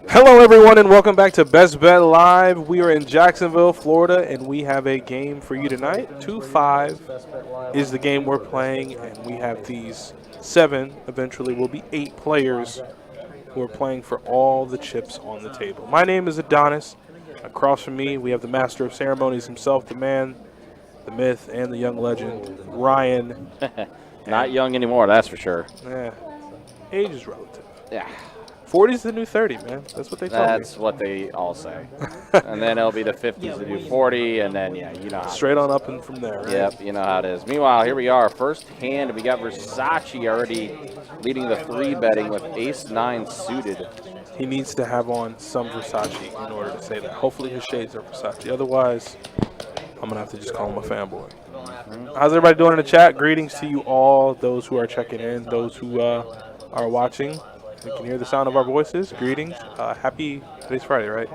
Hello, everyone, and welcome back to Best Bet Live. We are in Jacksonville, Florida, and we have a game for you tonight. 2-5 is the game we're playing, and we have these 7, eventually will be 8 players who are playing for all the chips on the table. My name is Adonis. Across from me, we have the master of ceremonies himself, the man, the myth, and the young legend, Ryan. Not young anymore, that's for sure. Yeah, age is relative. Yeah. 40 is the new 30, man. That's what they tell me. That's what they all say. And then it'll be the 50s to do 40, and then, yeah, you know how Straight on up and from there, right? Yep, you know how it is. Meanwhile, here we are. First hand, we got Versace already leading the 3 betting with ace-9 suited. He needs to have on some Versace in order to say that. Hopefully his shades are Versace. Otherwise, I'm going to have to just call him a fanboy. How's everybody doing in the chat? Greetings to you all, those who are checking in, those who are watching. You can hear the sound of our voices. Greetings. Today's Friday, right?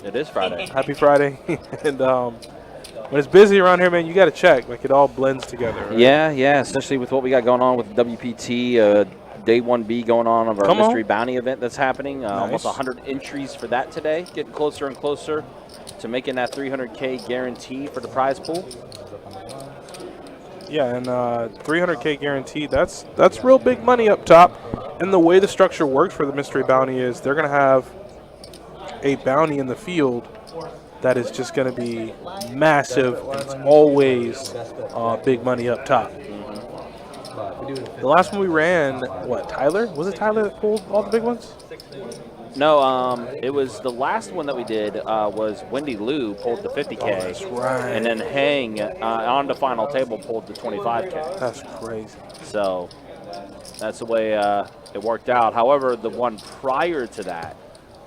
It is Friday. Happy Friday. And when it's busy around here, man, you got to check. Like, it all blends together, right? Yeah, especially with what we got going on with WPT, Day 1B going on of our Mystery Bounty event that's happening. Nice. Almost 100 entries for that today. Getting closer and closer to making that 300K guarantee for the prize pool. Yeah, and 300K guaranteed, that's real big money up top. And the way the structure works for the mystery bounty is they're going to have a bounty in the field that is just going to be massive. And it's always big money up top. The last one we ran, what, Tyler? Was it Tyler that pulled all the big ones? No, it was the last one that we did was Wendy Lou pulled the 50K. Oh, that's right. And then Hang on the final table pulled the 25K. That's crazy. So that's the way it worked out. However, the one prior to that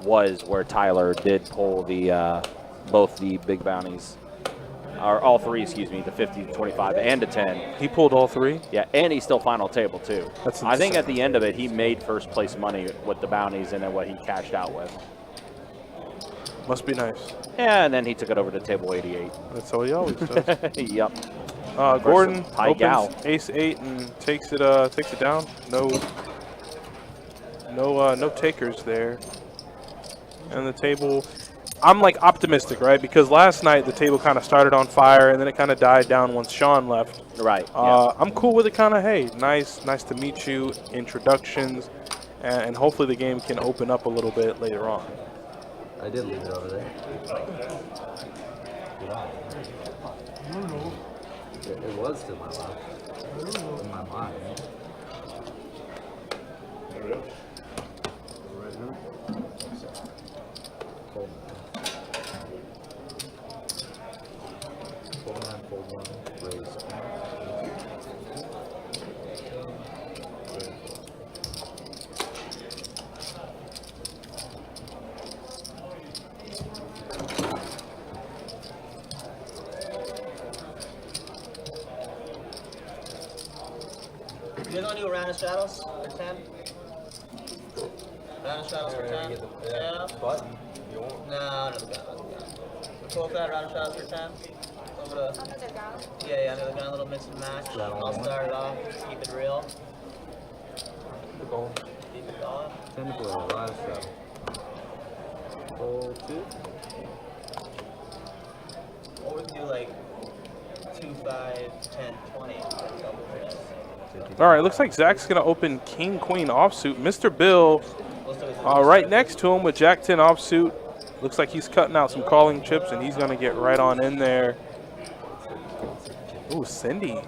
was where Tyler did pull the both the big bounties. Or all 3, excuse me, the 50, the 25, and the 10. He pulled all 3? Yeah, and he's still final table, too. That's I think at the end of it, he made first place money with the bounties and then what he cashed out with. Must be nice. Yeah, and then he took it over to table 88. That's all he always does. Yep. Gordon High gal. opens ace-8 and takes it down. No takers there. And the table, I'm like optimistic, right? Because last night the table kind of started on fire and then it kind of died down once Sean left. Right. I'm cool with it. Kind of, hey, nice to meet you. Introductions, and hopefully the game can open up a little bit later on. I did leave it over there. It was to my left. In my mind. You guys want to do a round of straddles for 10? Round of straddles for 10? Yeah? Button. No, the gun. Cool with that, round of straddles for 10? Over to, yeah, under the gun, a little mix and match. I'll start it off, keep it real. Keep it going. Technically, a lot of stuff. Pull 2. Or we can do like 2, 5, 10, 20. All right, looks like Zach's going to open King-Queen offsuit. Mr. Bill right next to him with Jack-10 offsuit. Looks like he's cutting out some calling chips, and he's going to get right on in there. Ooh, Cindy is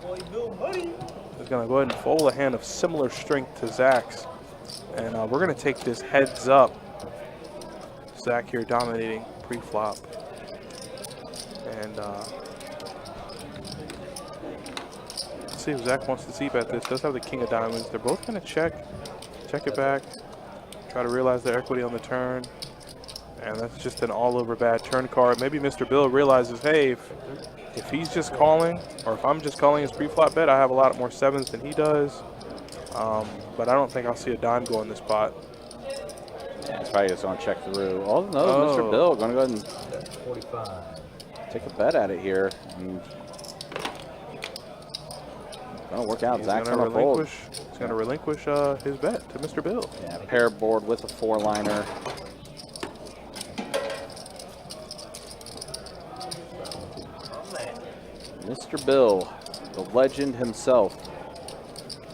going to go ahead and fold a hand of similar strength to Zach's. And we're going to take this heads up. Zach here dominating pre-flop. And let's see if Zach wants to c-bet this. Does have the king of diamonds. They're both going to check it back, try to realize their equity on the turn. And that's just an all-over bad turn card. Maybe Mr. Bill realizes, hey, if he's just calling, or if I'm just calling his pre-flop bet, I have a lot more 7s than he does. But I don't think I'll see a dime go in this pot. Yeah, it's probably just going to check through. Oh, no, Mr. Bill going to go ahead and 45. take a bet at it here. Going to work out. He's Zach's going to going to fold. relinquish. He's going to relinquish his bet to Mr. Bill. Yeah, pair board with a 4-liner. Mr. Bill, the legend himself.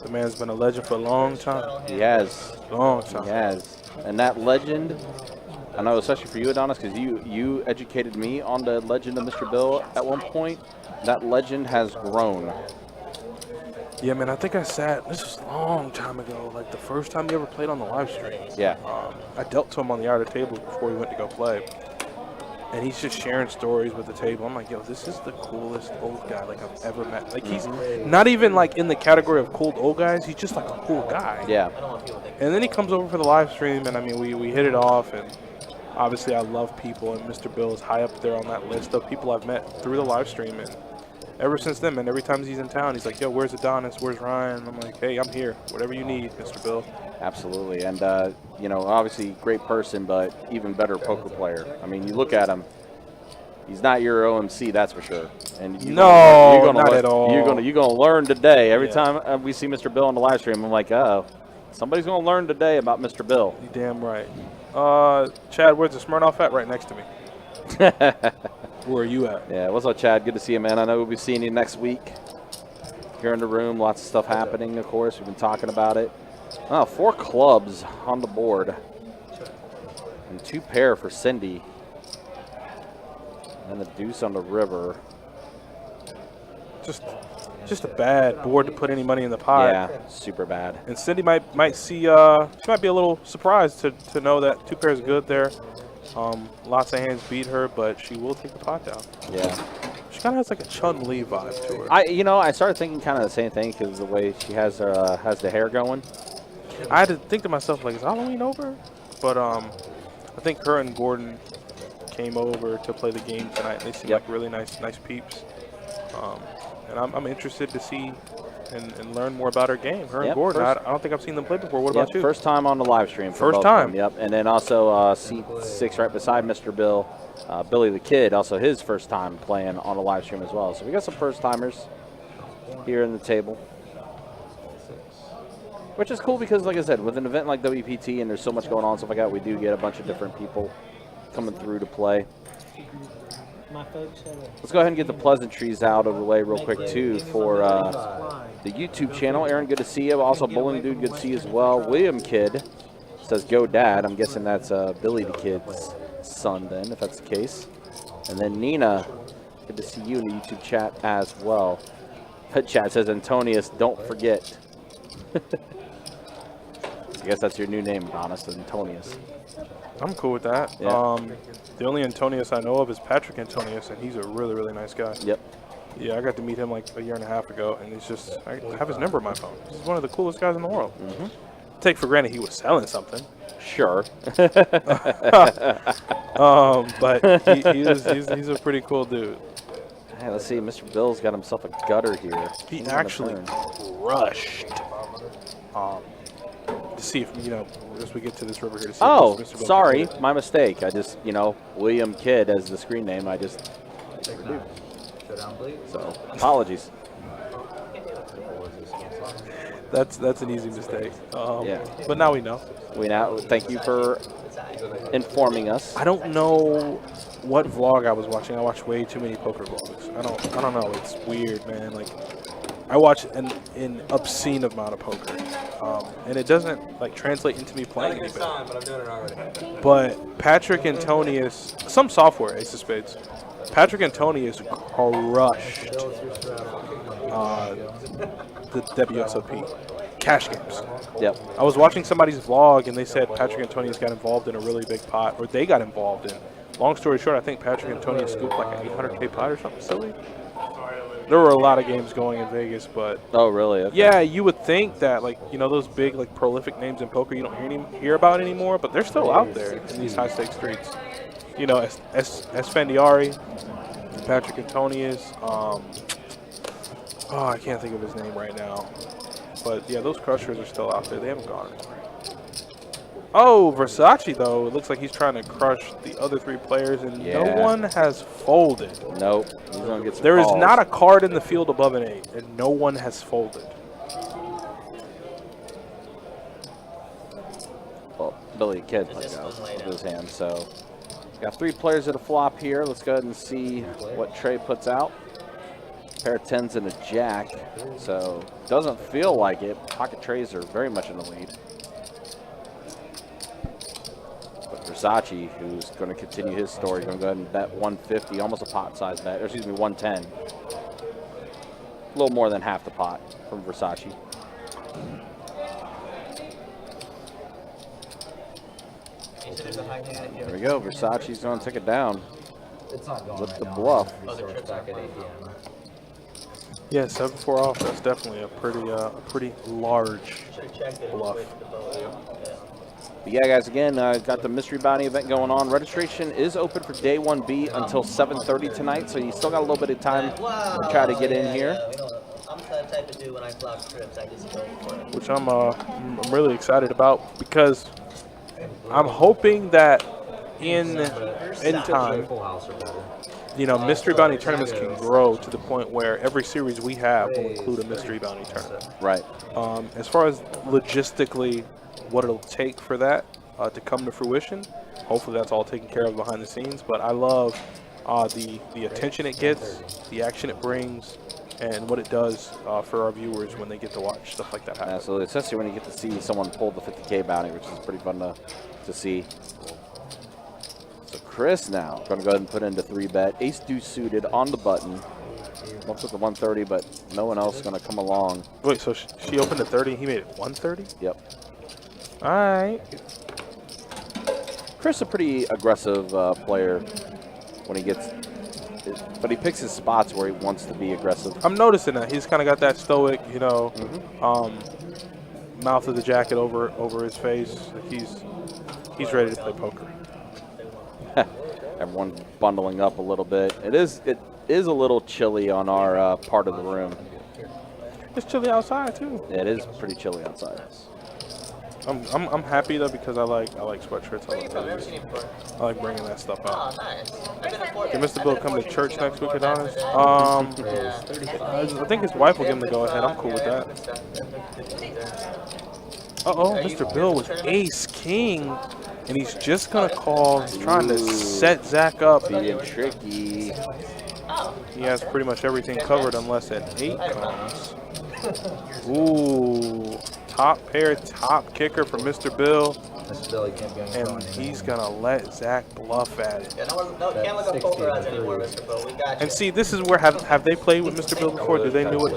The man's been a legend for a long time. He has. Long time. He has. And that legend, I know especially for you, Adonis, because you educated me on the legend of Mr. Bill at one point. That legend has grown. Yeah, man, I think I sat, this was a long time ago, like the first time he ever played on the live stream. Yeah. I dealt to him on the outer table before he went to go play. And he's just sharing stories with the table. I'm like, yo, this is the coolest old guy like I've ever met. Like he's not even like in the category of cool old guys. He's just like a cool guy. Yeah. And then he comes over for the live stream, and I mean, we hit it off. And obviously, I love people, and Mr. Bill is high up there on that list of people I've met through the live stream. And ever since then, man, every time he's in town, he's like, yo, where's Adonis? Where's Ryan? And I'm like, hey, I'm here. Whatever you need, Mr. Bill. Absolutely. And, you know, obviously great person, but even better poker player. I mean, you look at him, he's not your OMC, that's for sure. And you're not at all. You're gonna learn today. Every time we see Mr. Bill on the live stream, I'm like, oh, somebody's going to learn today about Mr. Bill. You're damn right. Chad, where's the Smirnoff at? Right next to me. Where are you at? Yeah, what's up, Chad? Good to see you, man. I know we'll be seeing you next week here in the room. Lots of stuff happening, of course. We've been talking about it. Oh, 4 clubs on the board. And 2 pair for Cindy. And the deuce on the river. Just a bad board to put any money in the pot. Yeah, super bad. And Cindy might see, she might be a little surprised to know that 2 pairs good there. Lots of hands beat her, but she will take the pot down. Yeah. She kind of has like a Chun-Li vibe to her. I started thinking kind of the same thing because the way she has the hair going. I had to think to myself, like, is Halloween over? But I think her and Gordon came over to play the game tonight. They seem like really nice peeps. And I'm interested to see and learn more about her game. Her and Gordon, I don't think I've seen them play before. What about you? First time on the live stream. First time. Yep. And then also seat 6 right beside Mr. Bill, Billy the Kid, also his first time playing on a live stream as well. So we got some first timers here in the table, which is cool because, like I said, with an event like WPT and there's so much going on, stuff like that, we do get a bunch of different people coming through to play. Let's go ahead and get the pleasantries out of the way real quick, too, for the YouTube channel. Aaron, good to see you. Also, Bowling Dude, good to see you as well. William Kid says, go dad. I'm guessing that's Billy the Kid's son then, if that's the case. And then Nina, good to see you in the YouTube chat as well. Chat says, Antonius, don't forget. I guess that's your new name, Adonis, Antonius. I'm cool with that. Yeah. The only Antonius I know of is Patrick Antonius, and he's a really, really nice guy. Yep. Yeah, I got to meet him like a year and a half ago, and he's just, I have his number on my phone. He's one of the coolest guys in the world. Take for granted he was selling something. Sure. But he's a pretty cool dude. Hey, let's see. Mr. Bill's got himself a gutter here. He actually crushed. To see if, as we get to this river here. To see oh, if Mr. Bill sorry. My mistake. I just, William Kidd as the screen name. I just. So, apologies. That's an easy mistake. Yeah. But now we know. Thank you for informing us. I don't know what vlog I was watching. I watched way too many poker vlogs. I don't know. It's weird, man. Like, I watch an obscene amount of poker, and it doesn't translate into me playing any better. But Patrick Antonius, some software, Ace of Spades. Patrick Antonius crushed the WSOP cash games. Yep. I was watching somebody's vlog, and they said Patrick Antonius got involved in a really big pot, or they got involved in. Long story short, I think Patrick Antonius scooped like an 800K pot or something silly. There were a lot of games going in Vegas, but oh, really? Okay. Yeah, you would think that those big prolific names in poker you don't hear about anymore, but they're still out there in these high stakes streets. Esfandiari, Patrick Antonius. I can't think of his name right now, but yeah, those crushers are still out there. They haven't gone anywhere. Oh, Versace, though, it looks like he's trying to crush the other 3 players, and no one has folded. Nope. He's gonna get some There calls. is not a card in the field above an 8, and no one has folded. Billy Kid let go with his hand. So got 3 players at a flop here. Let's go ahead and see what Trey puts out. Pair of 10s and a jack. So doesn't feel like it. Pocket Trays are very much in the lead. But Versace, who's going to continue his story, going to go ahead and bet 150, almost a pot size bet, or excuse me, 110. A little more than half the pot from Versace. There we go. Versace's going to take it down with the bluff. Yeah, 7-4 off. That's definitely a pretty large bluff. But yeah, guys, again, got the Mystery Bounty event going on. Registration is open for Day 1B until 7:30 tonight, so you still got a little bit of time to try to get in here. I'm the type of dude when I flop trips, I just go for it. Which I'm really excited about, because I'm hoping that in time, you know, Mystery Bounty tournaments can grow to the point where every series we have will include a Mystery Bounty tournament. Right. As far as logistically what it'll take for that to come to fruition, hopefully that's all taken care of behind the scenes. But I love the attention it gets, the action it brings, and what it does for our viewers when they get to watch stuff like that happen. Absolutely, especially when you get to see someone pull the 50K bounty, which is pretty fun to see. So Chris now going to go ahead and put into 3-bet. Ace deuce suited on the button. Looks at the 130, but no one else is going to come along. Wait, so she opened at 30 and he made it 130? Yep. All right. Chris is a pretty aggressive player when he gets, but he picks his spots where he wants to be aggressive. I'm noticing that he's kind of got that stoic, you know, mouth of the jacket over his face. He's ready to play poker. Everyone bundling up a little bit. It is a little chilly on our part of the room. It's chilly outside too. It is pretty chilly outside. I'm happy though, because I like sweatshirts. I like bringing that stuff out. Oh, nice. Can Mr. Bill come to church next week, Adonis? I think his wife will give him the go ahead. I'm cool with that. Uh-oh, Mr. Bill with ace king, and he's just gonna call. He's trying to set Zach up. Being tricky. He has pretty much everything covered unless an 8 comes. Ooh, top pair, top kicker for Mr. Bill. And he's gonna let Zach bluff at it. Yeah, no, can't look up poker odds anymore, Mr. Bill. We got you. And see, this is where have they played with Mr. Bill before? Do they know what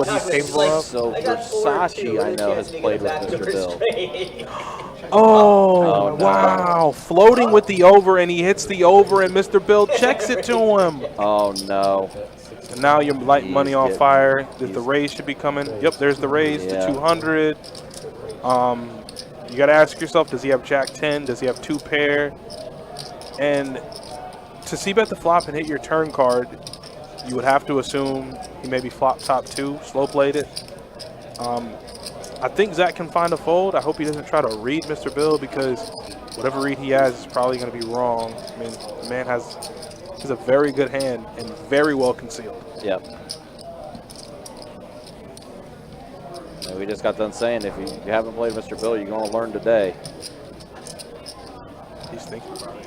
he's capable of? So Versace, I know, has played with Mr. Bill. Oh, wow. Floating with the over, and he hits the over, and Mr. Bill checks it to him. Oh, no. And now you're lighting money on fire. The raise should be coming. Yep, there's the raise to 200. You got to ask yourself, does he have Jack 10? Does he have 2 pair? And to c-bet the flop and hit your turn card, you would have to assume he maybe flop top 2, slow played it. I think Zach can find a fold. I hope he doesn't try to read Mr. Bill, because whatever read he has is probably going to be wrong. I mean, the man has a very good hand and very well concealed. Yep. And we just got done saying, if you haven't played Mr. Bill, you're going to learn today. He's thinking about it.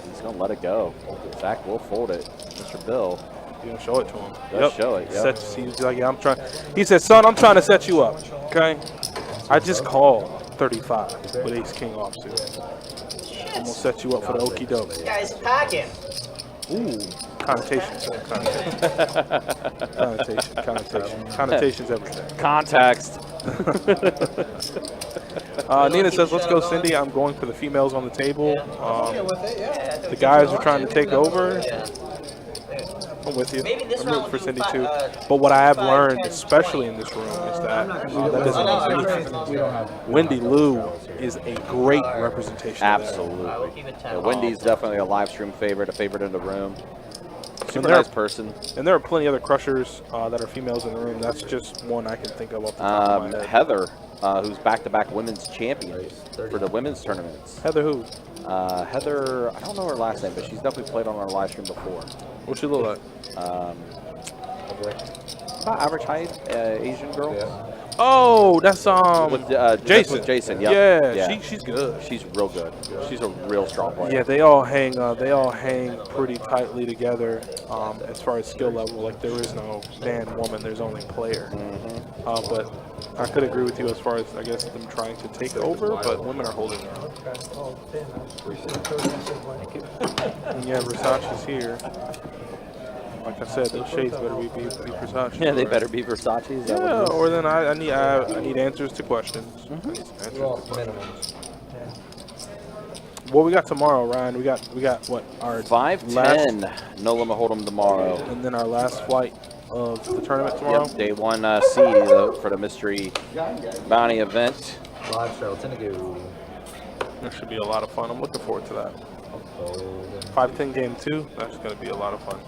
He's going to let it go. Zach will fold it. Mr. Bill. You're gonna show it to him. Does show it, yep. He's like, yeah, I'm trying. He said, son, I'm trying to set you up. Okay. I just called 35 with ace king offsuit. I'm gonna set you up for the okie doke. This guy's packing. Ooh, connotations. Connotations everything. Context. Nina says, let's go, Cindy. I'm going for the females on the table. The guys are trying to take over. I'm with you. I'm rooting for Cindy too. But what I have learned, especially in this room, is that that doesn't mean anything. Wendy Lou is a great representation. Absolutely. Yeah, Wendy's definitely a live stream favorite, a favorite in the room. Super nice person. And there are plenty other crushers that are females in the room. That's just one I can think of off the top of my head. Heather, who's back-to-back women's champion for the women's tournaments. Heather who? Heather, I don't know her last name, but she's definitely played on our live stream before. What's she look like? About average height, Asian girl. Oh, that's With Jason. Jason, yep. Yeah, she's good. She's real good. She's a real strong player. Yeah, they all hang pretty tightly together as far as skill level. Like there is no man woman, there's only player. But I could agree with you as far as I guess them trying to take over, but women are holding it. And yeah, Versace's here. Like I said, those shades better be Versace. Yeah, they better be Versace's. Yeah, or then I need answers to questions. I need some answers to questions. What we got tomorrow, Ryan? We got what? Our 5:10. No limit hold'em tomorrow. And then our last flight of the tournament tomorrow. Yep, day 1C for the mystery bounty event. Live show, 10 to go. That should be a lot of fun. I'm looking forward to that. 5-10 game 2. That's going to be a lot of fun.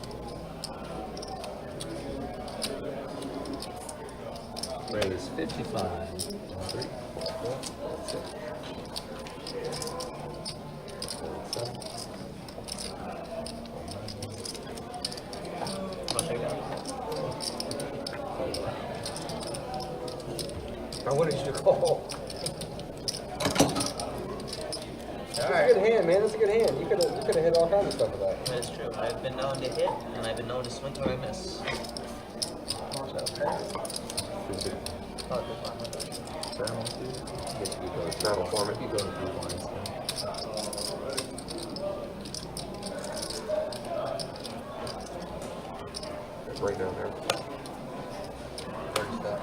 Raise 55. 3, 4, 6. 7. What did you call? That's a good hand, man. That's a good hand. You could have hit all kinds of stuff with that. That is true. I've been known to hit, and I've been known to swing where I miss. Travel format. You go to 3 lines. It's right down there. First step.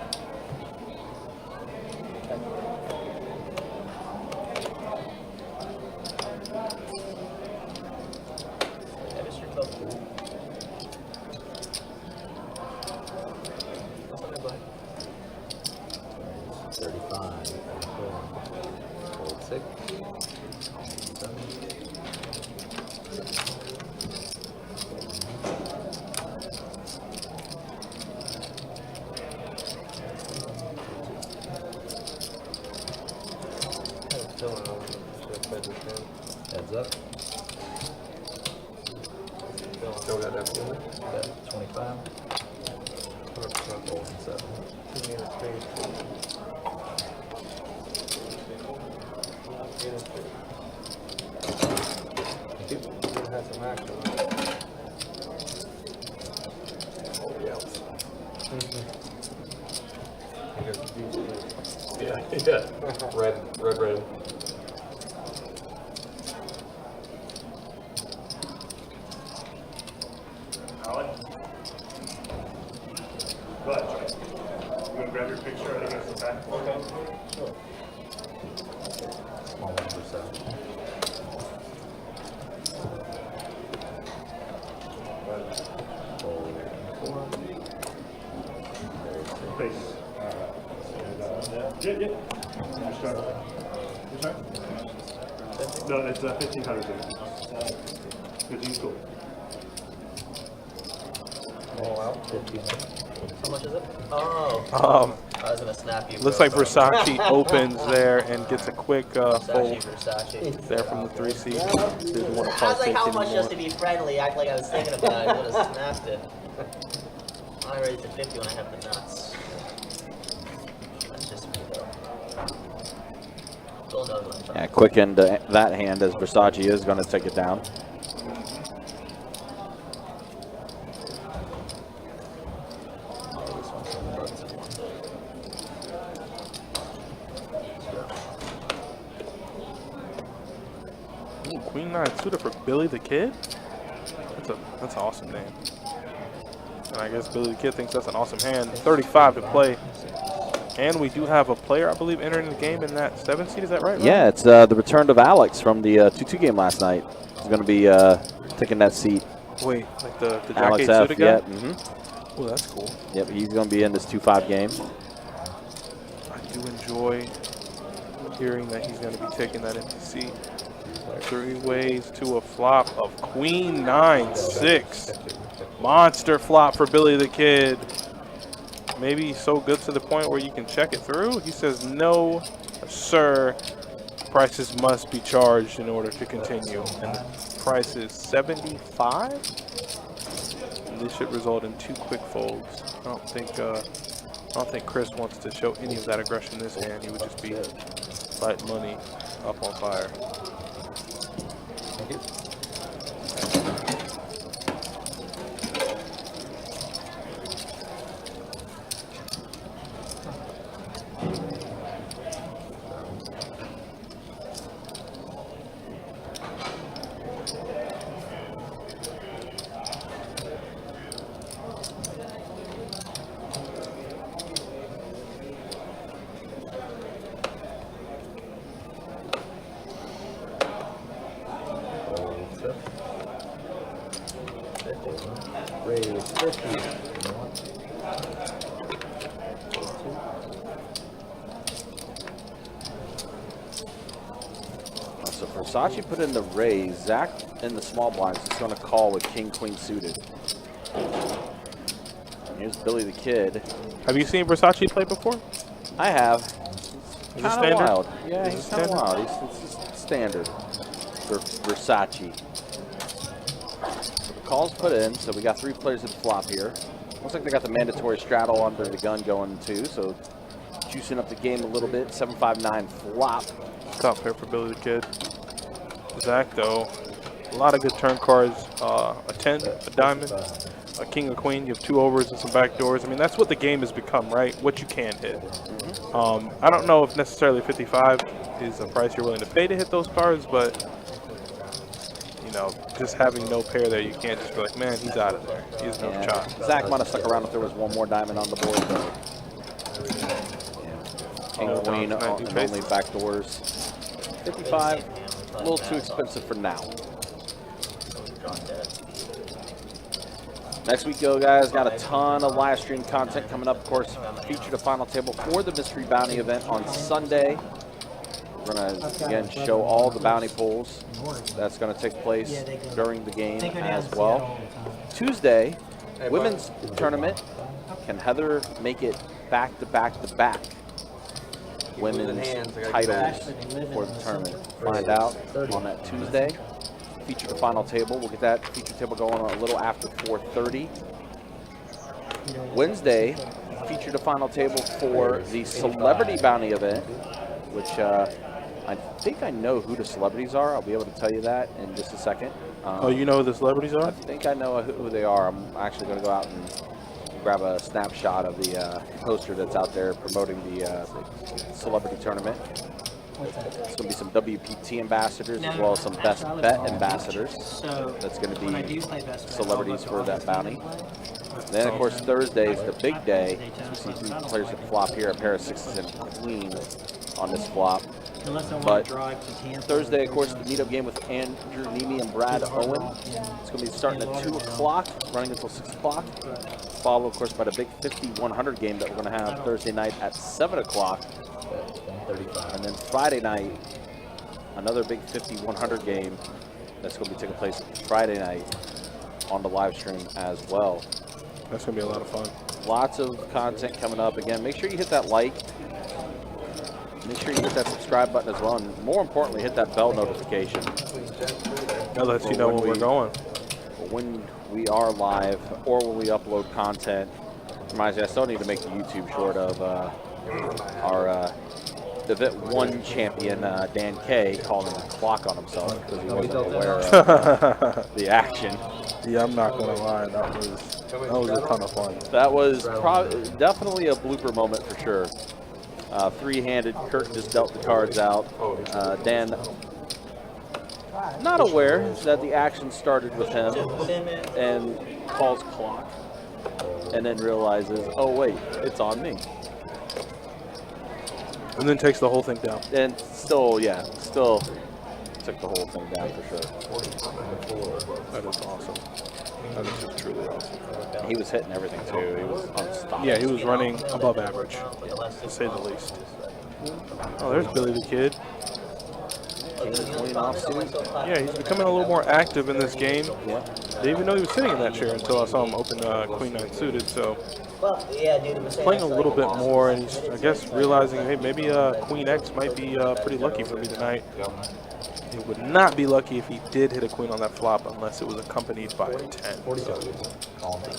That is your club. That's what I buy. 35. 6. 7. Heads up. Still got that feeling? Got 25. 100% gold and 7. Had some action. Yeah. Red. Go ahead, Joyce. You want to grab your picture? I think it's the back. Okay. Sure. Small 1%. Face. Yeah. Your start. No, it's 1,500. 15 cool. All out. 15. How much is it? Oh. I was gonna snap you. Looks bro. like Versace opens there and gets a quick fold Versace. there from the 3 seat. Didn't want to I was like, partake how much anymore. just to be friendly? Act like I was thinking about it. I would have snapped it. I raised to 50 when I have the nuts. That's just me though. Go another one. Yeah, quick into that hand as Versace is going to take it down. Ooh, Queen 9 suited for Billy the Kid? That's an awesome name. And I guess Billy the Kid thinks that's an awesome hand. 35 to play. And we do have a player, I believe, entering the game in that 7 seed. Is that right? Yeah, it's the return of Alex from the 2-2 game last night. He's going to be taking that seat. Wait, like the Alex Jack 8 F, suited yeah. guy? Oh, that's cool. Yep, he's going to be in this 2-5 game. I do enjoy hearing that he's going to be taking that empty seat. 3 ways to a flop of Queen 9-6. Monster flop for Billy the Kid. Maybe so good to the point where you can check it through. He says, no, sir. Prices must be charged in order to continue. And the price is 75. And this should result in 2 quick folds. I don't think I don't think Chris wants to show any of that aggression in this hand. He would just be lighting money up on fire. Thank you. Raise 50. So Versace put in the raise. Zach in the small blinds is going to call with king, queen suited. Here's Billy the Kid. Have you seen Versace play before? I have. Is it Kind of standard? wild. Yeah, Is he's it kind of standard? wild. It's standard for Versace. So the call's put in, so we got 3 players at the flop here. Looks like they got the mandatory straddle under the gun going too, so juicing up the game a little bit. 7-5-9 flop. Top pair for Billy the Kid. Zach, though, a lot of good turn cards. A 10, a diamond, a king, a queen. You have 2 overs and some back doors. I mean, that's what the game has become, right? What you can hit. I don't know if necessarily 55 is a price you're willing to pay to hit those cards, but, you know, just having no pair there, you can't just be like, man, he's out of there. He has no shot. Zach might have stuck around if there was one more diamond on the board, but king, queen, Nice and only back doors. 55, a little too expensive for now. Next week, go guys, got a ton of live stream content coming up. Of course, featured a final table for the mystery bounty event on Sunday. We're gonna again show all the bounty pools. That's gonna take place during the game as well. Tuesday, women's tournament. Can Heather make it back to back to back? Women's titles for the tournament. Find out on that Tuesday. Feature the final table. We'll get that feature table going a little after 4:30. Wednesday, feature the final table for the celebrity bounty event, which I think I know who the celebrities are. I'll be able to tell you that in just a second. Oh, you know who the celebrities I are? think I know who they are. I'm actually going to go out and grab a snapshot of the poster that's out there promoting the celebrity tournament. It's going to be some WPT ambassadors as well as some best bet ambassadors. That's going to be celebrities for that bounty. Then, of course, Thursday is the big day. We see 3 players that flop here, a pair of 6s and a queen on this flop. But Thursday, of course, the meetup game with Andrew Nemi and Brad Owen. It's going to be starting at 2 o'clock, running until 6 o'clock. Followed, of course, by the big 50-100 game that we're going to have Thursday night at 7 o'clock. And then Friday night, another big 50-100 game that's going to be taking place Friday night on the live stream as well. That's going to be a lot of fun. Lots of content coming up. Again, make sure you hit that like. Make sure you hit that subscribe button as well. And more importantly, hit that bell notification. That lets you know when we're going. When we are live or when we upload content. Reminds me, I still need to make the YouTube short of our Event 1 champion, Dan K, calling a clock on himself because he wasn't aware of the action. Yeah, I'm not going to lie. That was a ton of fun. That was definitely a blooper moment for sure. 3-handed, Kirk just dealt the cards out. Dan, not aware that the action started with him and calls clock and then realizes, oh wait, it's on me. And then takes the whole thing down. And still took the whole thing down for sure. That is awesome. That is just truly awesome. He was hitting everything too. He was unstoppable. Yeah, he was running above average, to say the least. Oh, there's Billy the Kid. Yeah, he's becoming a little more active in this game. Yeah. Didn't even know he was sitting in that chair until I saw him open Queen 9 suited. So Well, yeah, dude, it was playing a little bit more, and he's, I guess, realizing, hey, maybe Queen X might be pretty lucky for me tonight. It would not be lucky if he did hit a queen on that flop unless it was accompanied by a 10. 47.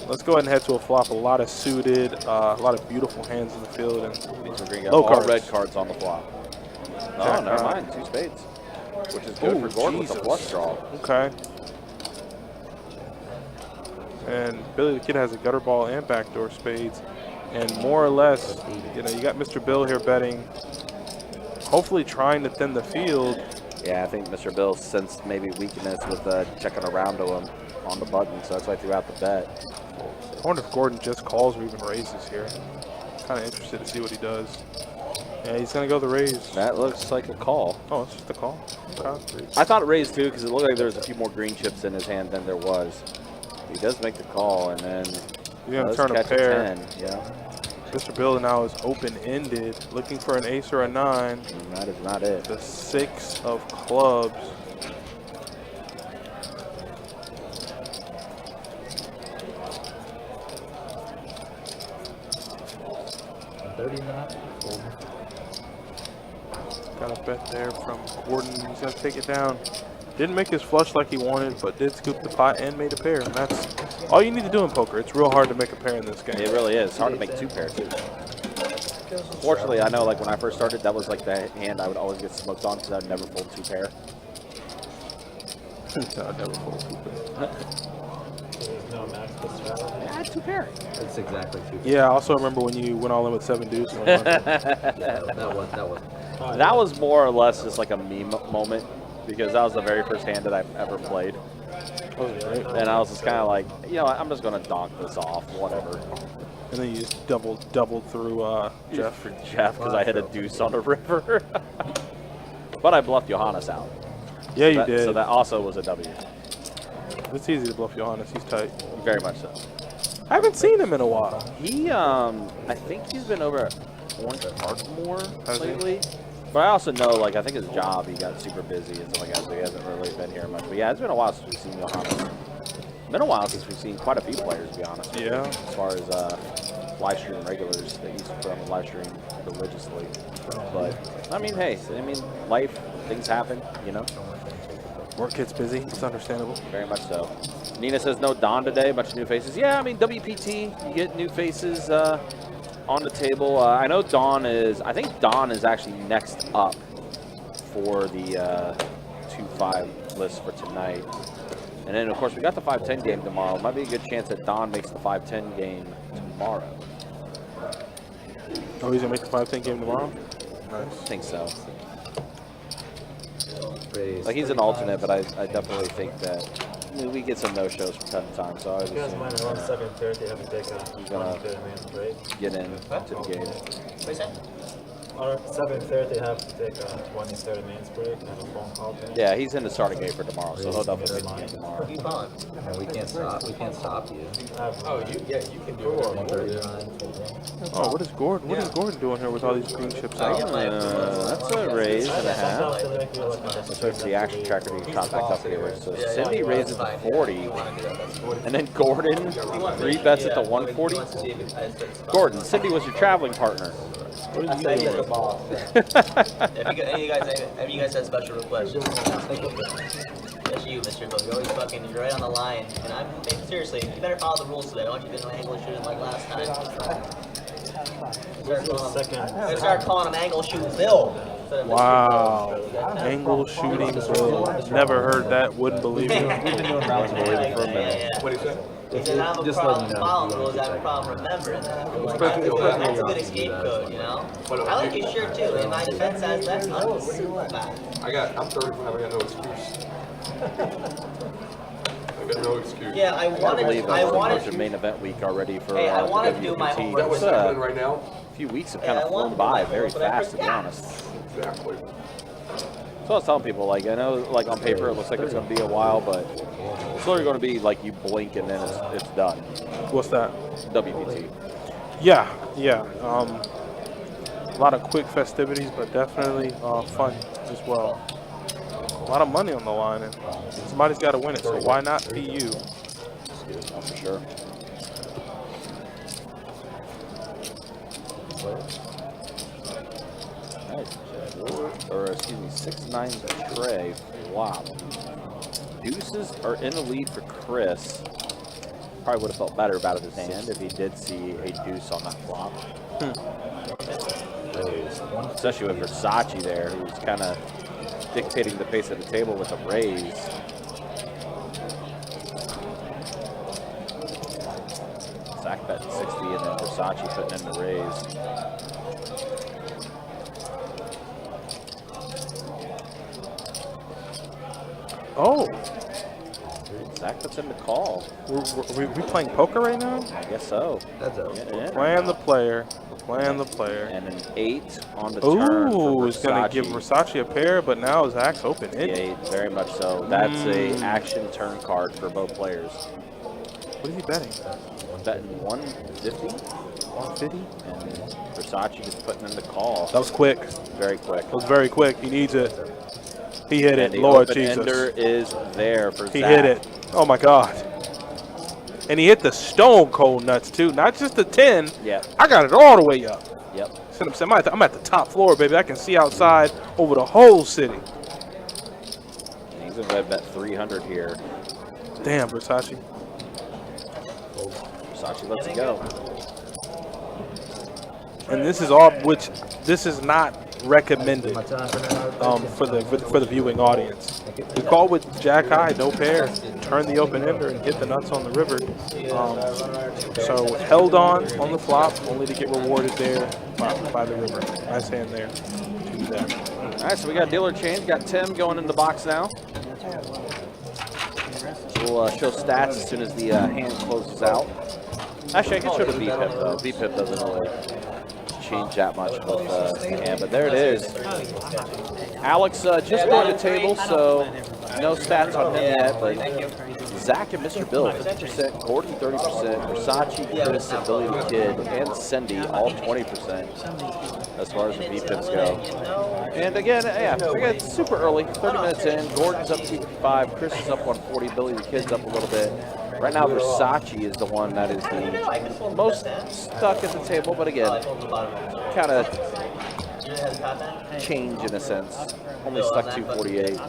Let's go ahead and head to a flop. A lot of suited, a lot of beautiful hands in the field, and So we're gonna low get all cards. red cards on the flop. Oh, Jack never nine. mind. 2 spades, which is good Ooh, for Gordon Jesus. with a flush draw. Okay. And Billy the Kid has a gutter ball and backdoor spades. And more or less, you know, you got Mr. Bill here betting, hopefully trying to thin the field. Yeah, I think Mr. Bill sensed maybe weakness with checking around to him on the button, so that's why I threw out the bet. I wonder if Gordon just calls or even raises here. Kind of interested to see what he does. Yeah, he's going to go the raise. That looks like a call. Oh, it's just a call. Okay. I thought it raised too because it looked like there was a few more green chips in his hand than there was. He does make the call and then He's going to does turn a catch pair. 10. Yeah, Mr. Bill now is open-ended, looking for an ace or a 9. and that is not it. The 6 of clubs. Got a bet there from Gordon. He's going to take it down. Didn't make his flush like he wanted, but did scoop the pot and made a pair. And that's all you need to do in poker. It's real hard to make a pair in this game. It really is. It's hard to make 2 pairs too. Fortunately, I know like when I first started, that was like the hand I would always get smoked on because I'd never fold 2 pair. I'd never fold two pair. I had 2 pair. That's exactly 2. Yeah, I also remember when you went all in with 7 deuce. Yeah, that was. That was more or less just like a meme moment because that was the very first hand that I've ever played. And I was just kind of like, you know, I'm just going to donk this off, whatever. And then you just doubled through Jeff. For Jeff because I hit a deuce on the river. But I bluffed Johannes out. Yeah, you That- did. So that also was a W. It's easy to bluff Johannes. He's tight. Very much so. I haven't seen him in a while. He, I think he's been over at Orange Park more Has he? lately. But I also know, like, I think his job, he got super busy and stuff like that, so he hasn't really been here much. But yeah, it's been a while since we've seen Johannes. Been a while since we've seen quite a few players, to be honest. Yeah. As far as live stream regulars that used to put on the live stream religiously. But, I mean, hey, life, things happen, you know? Work gets busy. It's understandable. Very much so. Nina says no Don today, a bunch of new faces. Yeah, I mean, WPT, you get new faces on the table. I know I think Don is actually next up for the 2-5 list for tonight. And then, of course, we got the 5-10 game tomorrow. Might be a good chance that Don makes the 5-10 game tomorrow. Oh, he's going to make the 5-10 game tomorrow? I Nice. think so. Raise. Like, he's an alternate, but I definitely think that we get some no-shows from time to time, so I would You guys assume mind around 7:30 have to take a gonna 20-minute break? get into the game. What you say? Or 7:30 have to take a 20-30 minutes break and have a phone call. Yeah, he's in the starting gate for tomorrow, so he'll definitely make the game tomorrow. Keep on. And we can't stop. We can't stop you. You can do it. 139. Oh, what is Gordon doing here with all these green chips out? That's a raise and a half. Sometimes they make you like Let's wait for the action tracker to get caught back up here. So Yeah, Cindy yeah, raises to fine. 40, You wanna do that, that's fine. and then Gordon 3 bets at the 140. Gordon, Cindy was your traveling partner. What are you doing? If you guys have special requests, that's you, Mr. Bill. You're always you're right on the line. And I'm seriously, you better follow the rules today. I want you to do no angle shooting like last time. Start calling him angle shooting Bill. instead of Mr. Wow. Angle shooting Bill. Never heard that. Wouldn't believe it. We've been doing rounds Believe it for a minute. What do you say? He said, I have a Just problem letting you know. following the rules, I have a problem remembering them. That's a good scapegoat, you know? I like your shirt too. In my defense, that's unbelievable. I'm 35, I got no excuse. I got no excuse. Yeah, I I wanted believe I that's wanted your main event week already for Hey, I the wanted to do my WPT. homework. Is that what's It's, happening right now? a few weeks have Yeah, kind I of wanted flown to by do my very homework, but I fast, to be forgot. honest. Exactly. So I was telling people, like, I know, like, on paper it looks like it's going to be a while, but it's literally going to be like you blink and then it's done. What's that? WPT. Yeah. A lot of quick festivities, but definitely fun as well. A lot of money on the line, and somebody's got to win it, so why not be you? Oh, for sure. Nice. Or excuse me, 6-9 tray flop. Deuces are in the lead for Chris. Probably would have felt better about his hand if he did see a deuce on that flop. Especially with Versace there, who's kind of dictating the pace of the table with a raise. Zach betting 60 and then Versace putting in the raise. Oh, Zach puts in the call. we playing poker right now? I guess so. That's a Playing the player. Playing the player. And an 8 on the turn. Ooh, for it's going to give Versace a pair, but now Zach's open. The 8, very much so. That's a action turn card for both players. What is he betting? Betting 150. 150? And Versace just putting in the call. That was quick. Very quick. That was very quick. He needs it. He hit And it. the Lord open Jesus. ender is there for Zach. He hit it. Oh, my God. And he hit the stone cold nuts, too. Not just the 10. Yeah. I got it all the way up. Yep. I'm at the top floor, baby. I can see outside over the whole city. And he's going to bet 300 here. Damn, Versace. Versace lets it go. And this is all, which this is not recommended for the viewing audience. We call with Jack high, no pair, turn the open ender and hit the nuts on the river. So held on the flop, only to get rewarded there by the river. Nice hand there. To that. All right, so we got dealer change. Got Tim going in the box now. We'll show stats as soon as the hand closes out. Actually, I can show the VPIP though. VPIP doesn't really change that much with the hand, but there it is. Alex just going to table, so no stats on him yet, but Zach and Mr. Bill 50%, Gordon 30%, Versace, Chris, and Billy the Kid, and Cindy all 20% as far as the VPIPs go. And again, yeah, it's super early, 30 minutes in. Gordon's up 255, Chris is up 140, Billy the Kid's up a little bit. Right now, Versace is the one that is the most stuck at the table, but again, kind of change in a sense. Only stuck 248.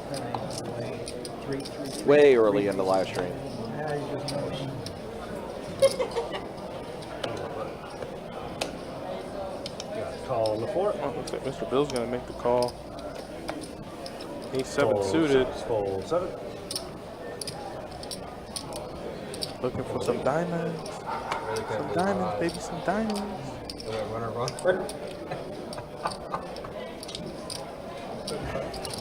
Way early in the live stream. Call on the 4. Looks like Mr. Bill's going to make the call. Ace-7 suited. Fold 7. Looking for some diamonds. Some diamonds, baby, some diamonds.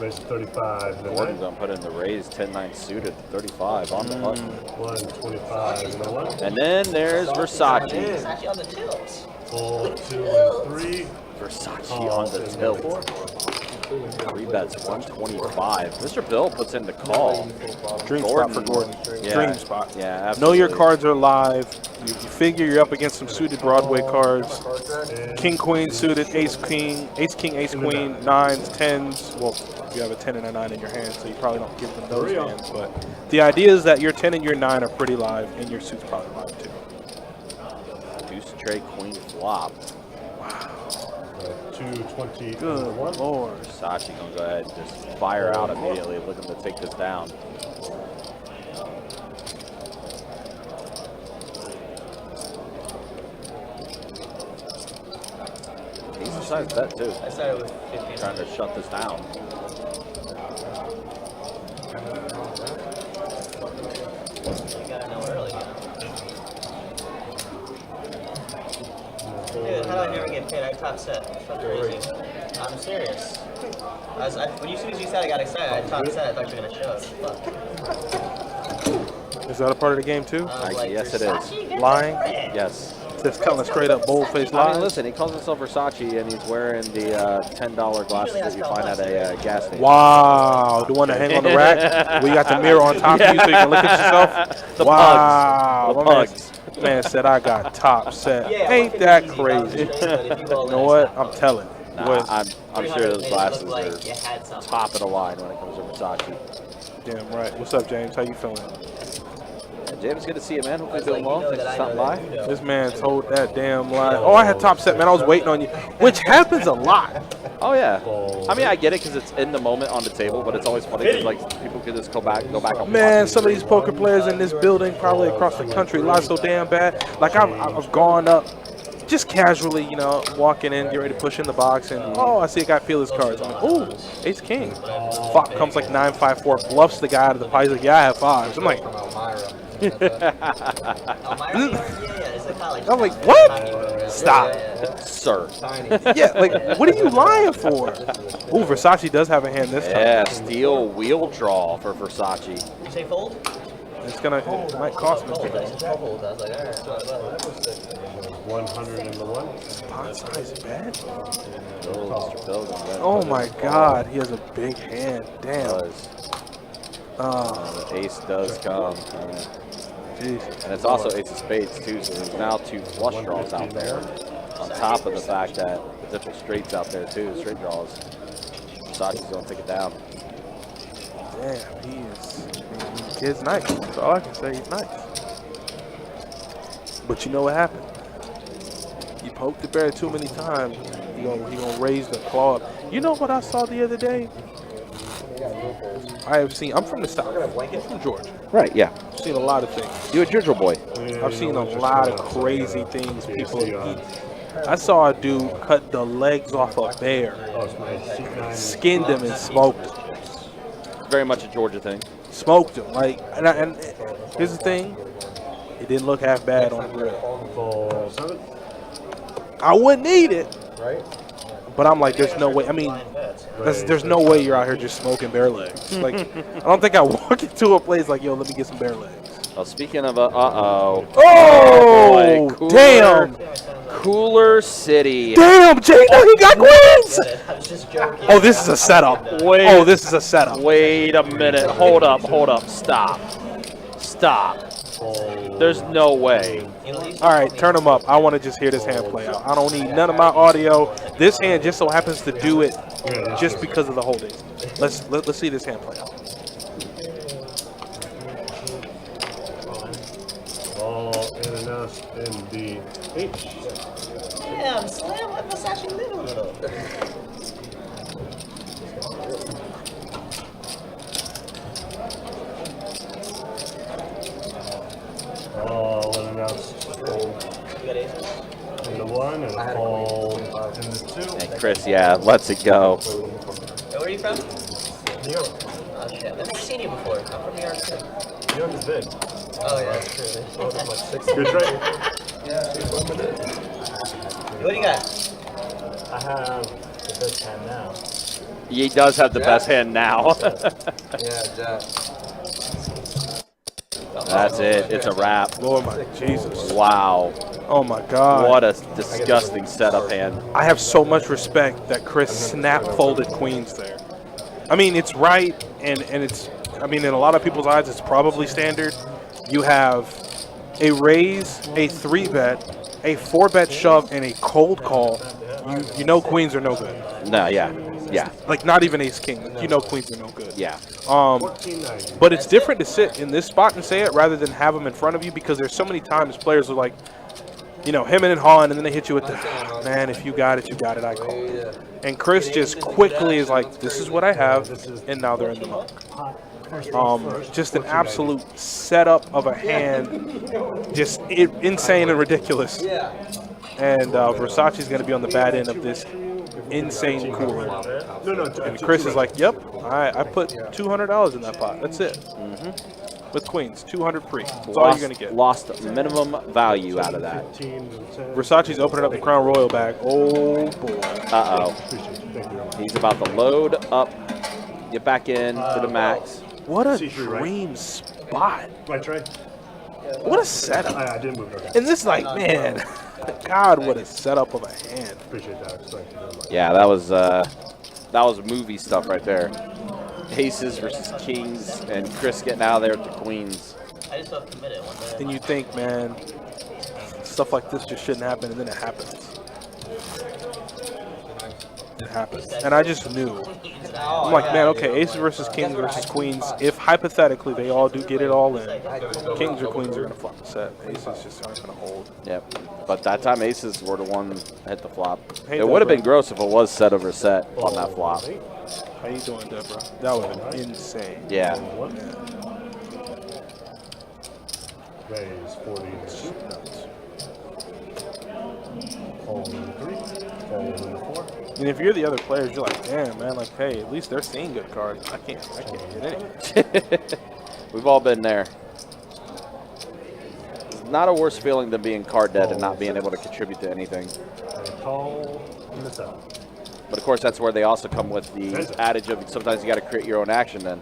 Raise to 35. Gordon's going to put in the raise 10-9 suited, 35 on the button. 125. And then there's Versace. Versace on the tilt. Fold 2 and 3. Versace on the tilt. 3 bets, 125. Mr. Bill puts in the call. Dream spot for Gordon. Yeah. Dream spot. Yeah, absolutely. Know your cards are live. You figure you're up against some suited Broadway cards. King, Queen suited, Ace, King, Ace, King, Ace, Queen, 9s, 10s. Well, you have a 10 and a 9 in your hand, so you probably don't give them those hands. But the idea is that your 10 and your 9 are pretty live, and your suit's probably live too. Deuce, tray, queen, flop. 220. Good Lord. Versace gonna go ahead and just fire out immediately, looking to take this down. Decent sized bet too. I started with 15. Trying to shut this down. You gotta know early, you know? Dude, how do I never get paid? I top set. That's crazy. I'm serious. As soon as you said I got excited, I top set. I thought you were gonna show. Fuck. Is that a part of the game too? Yes, it is. Lying? Yes. Just telling a straight up bold-faced I lie? mean, listen, he calls himself Versace, and he's wearing the $10 glasses that you find at a gas station. Wow. The one that hang on the rack? We got the mirror on top of you so you can look at yourself? The wow. pugs. The My man- pugs. Man said I got top set. Yeah, Ain't 150 that easy, crazy? but if you go You know less, what? not I'm telling. Nah, Boys, I'm sure those glasses like are you had something. top of the line when it comes to Versace. damn right. What's up, James? How you feeling? Yeah, James, good to see you, man. Hopefully It's doing like, well. you know Thanks that for I stopping know by. that you know. This man told that damn lie. Oh, I had top set, man. I was waiting on you. Which happens a lot. Oh yeah. I mean, I get it because it's in the moment on the table, but it's always funny because like people could just go back and Man, watch some of these poker players in this building, probably across the country, lie so damn bad. Like I've gone up, just casually, you know, walking in, get ready to push in the box, and oh, I see a guy peel his cards. I'm like, ooh, ace king. Flop comes like 9-5-4, bluffs the guy out of the pot. He's like, yeah, I have fives. I'm like, I'm like, what? Stop. Sir. Yeah, like, what are you lying for? Ooh, Versace does have a hand this time. Yeah, steel wheel draw for Versace. You say fold? It's gonna, it might cost me. Fold. I was like, all right. 100 in the one. Pot size bet? Oh Oh my God, he has a big hand. Damn. The ace does come. Jeez. And it's also ace of spades too, so there's now 2 flush draws out there. On top of the fact that potential straights out there too, straight draws. Versace's gonna take it down. Damn, he is. The kid's nice. That's all I can say. He's nice. But you know what happened? You poke the bear too many times, he gonna raise the claw up. You know what I saw the other day? I have seen. I'm from the South. I'm from Georgia. Right, yeah. I've seen a lot of things. You a Ginger boy. I've seen a lot of crazy things people eat. I saw a dude cut the legs off a bear, skinned him and smoked him. Very much a Georgia thing. Smoked him. Like, and here's the thing, it didn't look half bad on the grill. I wouldn't eat it, but I'm like, there's no way. I mean, there's no way you're out here just smoking bear legs. Like, I don't think I walk into a place like, yo, let me get some bear legs. Well, speaking of uh-oh. Oh, boy, damn. Cooler City. Damn, Jay, no, he got queens. I was just joking. Oh, this is a setup. Wait. Oh, this is a setup. Wait a minute. Hold up. Stop. There's no way. All right, turn them up. I want to just hear this hand play out. I don't need none of my audio. This hand just so happens to do it just because of the holding. Let's see this hand play out. All NLH in the H. Damn, slam like Versace little. All NLH fold You got aces? in the one and a fold in the two. And Chris, yeah, lets it go. Where are you from? New York. Oh shit, I've never seen you before. I'm from New York too. New York is big. Oh yeah, that's true. So there's like 6. Good trade. What do you got? I have the best hand now. He does have the best hand now. Yeah, Jack. That's it. It's a wrap. Lord my Jesus. Wow. Oh my God. What a disgusting setup hand. I have so much respect that Chris snap folded queens there. I mean, it's right, and it's, I mean, in a lot of people's eyes, it's probably standard. You have a raise, a 3-bet, a 4-bet shove, and a cold call. You know queens are no good. No, yeah. Like, not even ace king. You know queens are no good. Yeah. But it's different to sit in this spot and say it rather than have them in front of you, because there's so many times players are like, you know, him and hawing, and then they hit you with the, man, if you got it, I call. And Chris just quickly is like, this is what I have, and now they're in the muck. Just an absolute setup of a hand, just insane and ridiculous. And Versace's going to be on the bad end of this insane cooler. And Chris is like, yep, I put $200 in that pot. That's it. With queens, 200 pre. That's all you're going to get. Lost minimum value out of that. Versace's opening up the Crown Royal bag. Oh, boy. Uh-oh. He's about to load up, get back in to the max. What a dream spot. Right, Trey? What a setup. I didn't move. Okay. And this, like, man, God, what a setup of a hand. Appreciate that. Thank you very much. Yeah, that was movie stuff right there. Aces versus kings, and Chris getting out of there with the queens. I just felt committed one day. And you think, man, stuff like this just shouldn't happen, and then it happens. It happens. And I just knew. I'm like, man, okay, aces versus kings versus queens. If hypothetically they all do get it all in, kings or queens are going to flop the set. Aces just aren't going to hold. Yep. But that time aces were the one that hit the flop. Hey, It would have Deborah. been gross if it was set over set on that flop. How you doing, Deborah? That would have been insane. Yeah. Raise 42. Fold 3. Fold 4. And if you're the other players, you're like, damn, man, like, hey, at least they're seeing good cards. I can't get any. We've all been there. It's not a worse feeling than being card dead and not being able to contribute to anything. And call in the 7. But of course, that's where they also come with the adage of sometimes you got to create your own action then.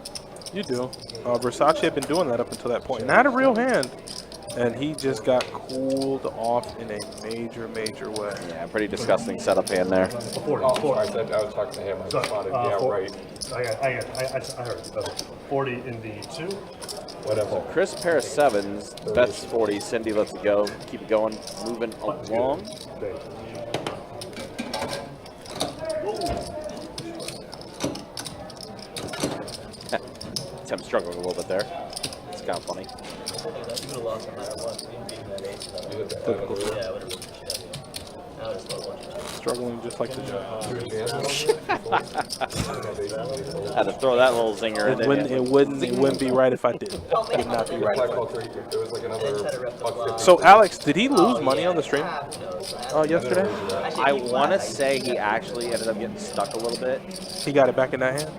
You do. Versace had been doing that up until that point. And had a real hand. And he just got cooled off in a major, major way. Yeah, pretty disgusting setup hand there. 40. Oh, sorry, I was talking to him. I spotted. Yeah, right. I heard it. Okay. 40 in the 2. Whatever. Chris pair of sevens, bets 40. Cindy lets it go. Keep it going, moving along. There. Tim struggling a little bit there. It's kind of funny. You would have lost no matter what. You didn't that ace. Typical. Yeah, I would have ripped the shit out of you. Now I just throw a bunch of chips. Struggling just like the judge. Had to throw that little zinger in there. It wouldn't be right if I did. It would not be right. If I call 3, there was like another buck 50. So, Alex, did he lose money on the stream Oh, yesterday? I want to say he actually ended up getting stuck a little bit. He got it back in that hand?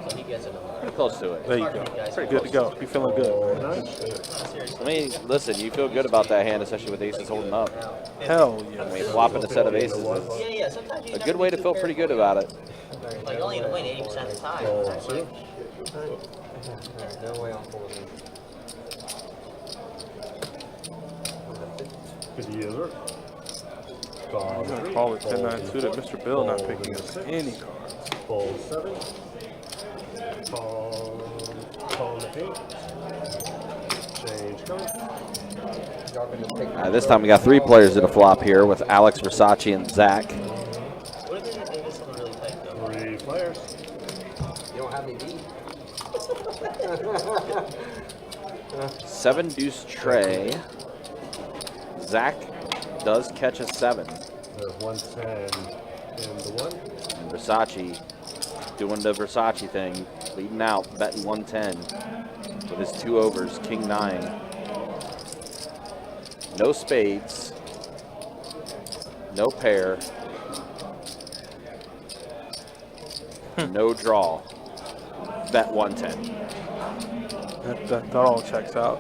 So he gets it. Pretty close to it. There you go. Pretty good to go. You feeling good, man. I mean, listen, you feel good about that hand, especially with aces holding up. Hell I yeah. mean, flopping a set of aces is Yeah, sometimes you a good way to feel pretty good about it. Like, you're only going to win 80% of the time. No way I'm pulling it. Good user. I'm going to call it 10-9 suited. Mr. Bill not picking up any cards. Fold 7. Call the 8. Change card. Y'all can just take This time we got 3 players at a flop here with Alex, Versace, and Zach. What if they get someone really tight, though? 3 players. You don't have me beat. 7 deuce tray. Zach does catch a 7. There's 110 in the 1. And Versace doing the Versace thing, leading out, betting 110 with his 2 overs, king 9. No spades, no pair, no draw, bet 110. That all checks out.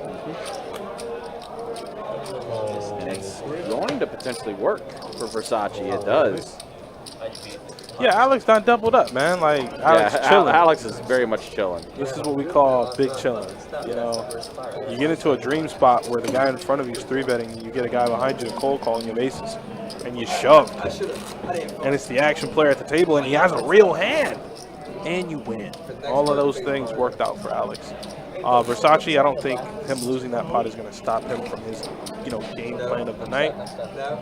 And it's going to potentially work for Versace, it does. Yeah, Alex not doubled up, man. Like, Alex Yeah, chilling. Alex is very much chilling. This is what we call big chilling. You know, you get into a dream spot where the guy in front of you is 3-betting, and you get a guy behind you cold calling you aces, and you shoved. And it's the action player at the table, and he has a real hand, and you win. All of those things worked out for Alex. Versace, I don't think him losing that pot is going to stop him from his, game plan of the night.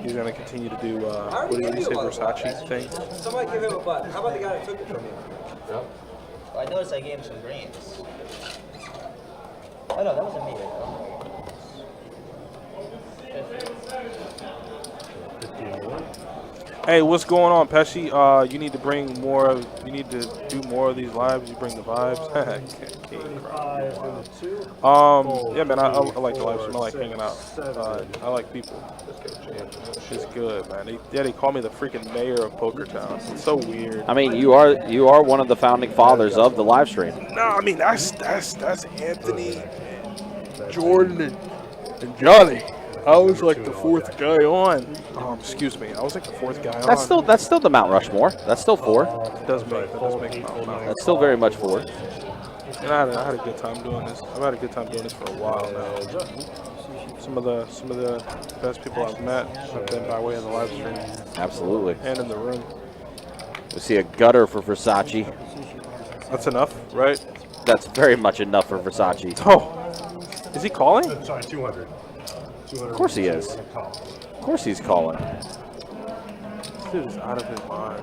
He's going to continue to do, what did you say, Versace thing? Somebody give him a button. How about the guy that took it from you? Yep. I noticed I gave him some greens. Oh, no, that wasn't me. Hey, what's going on, Pesci? You need to bring more. You need to do more of these lives. You bring the vibes. Yeah, man. I like the live stream. I like hanging out. I like people. It's good, man. They call me the freaking mayor of Poker Town. It's so weird. I mean, you are one of the founding fathers of the live stream. No, I mean that's Anthony, and Jordan, and Johnny. I was like the 4th guy on. Excuse me. I was like the 4th guy on. That's still the Mount Rushmore. That's still 4. That does make Mount. That's still very much 4. And I had a good time doing this. I've had a good time doing this for a while now. Some of the best people I've met have been by way of the live stream Absolutely. and in the room. We see a gutter for Versace. That's enough, right? That's very much enough for Versace. Oh, is he calling? Sorry, 200. Of course he is. Of course he's calling. This dude is out of his mind.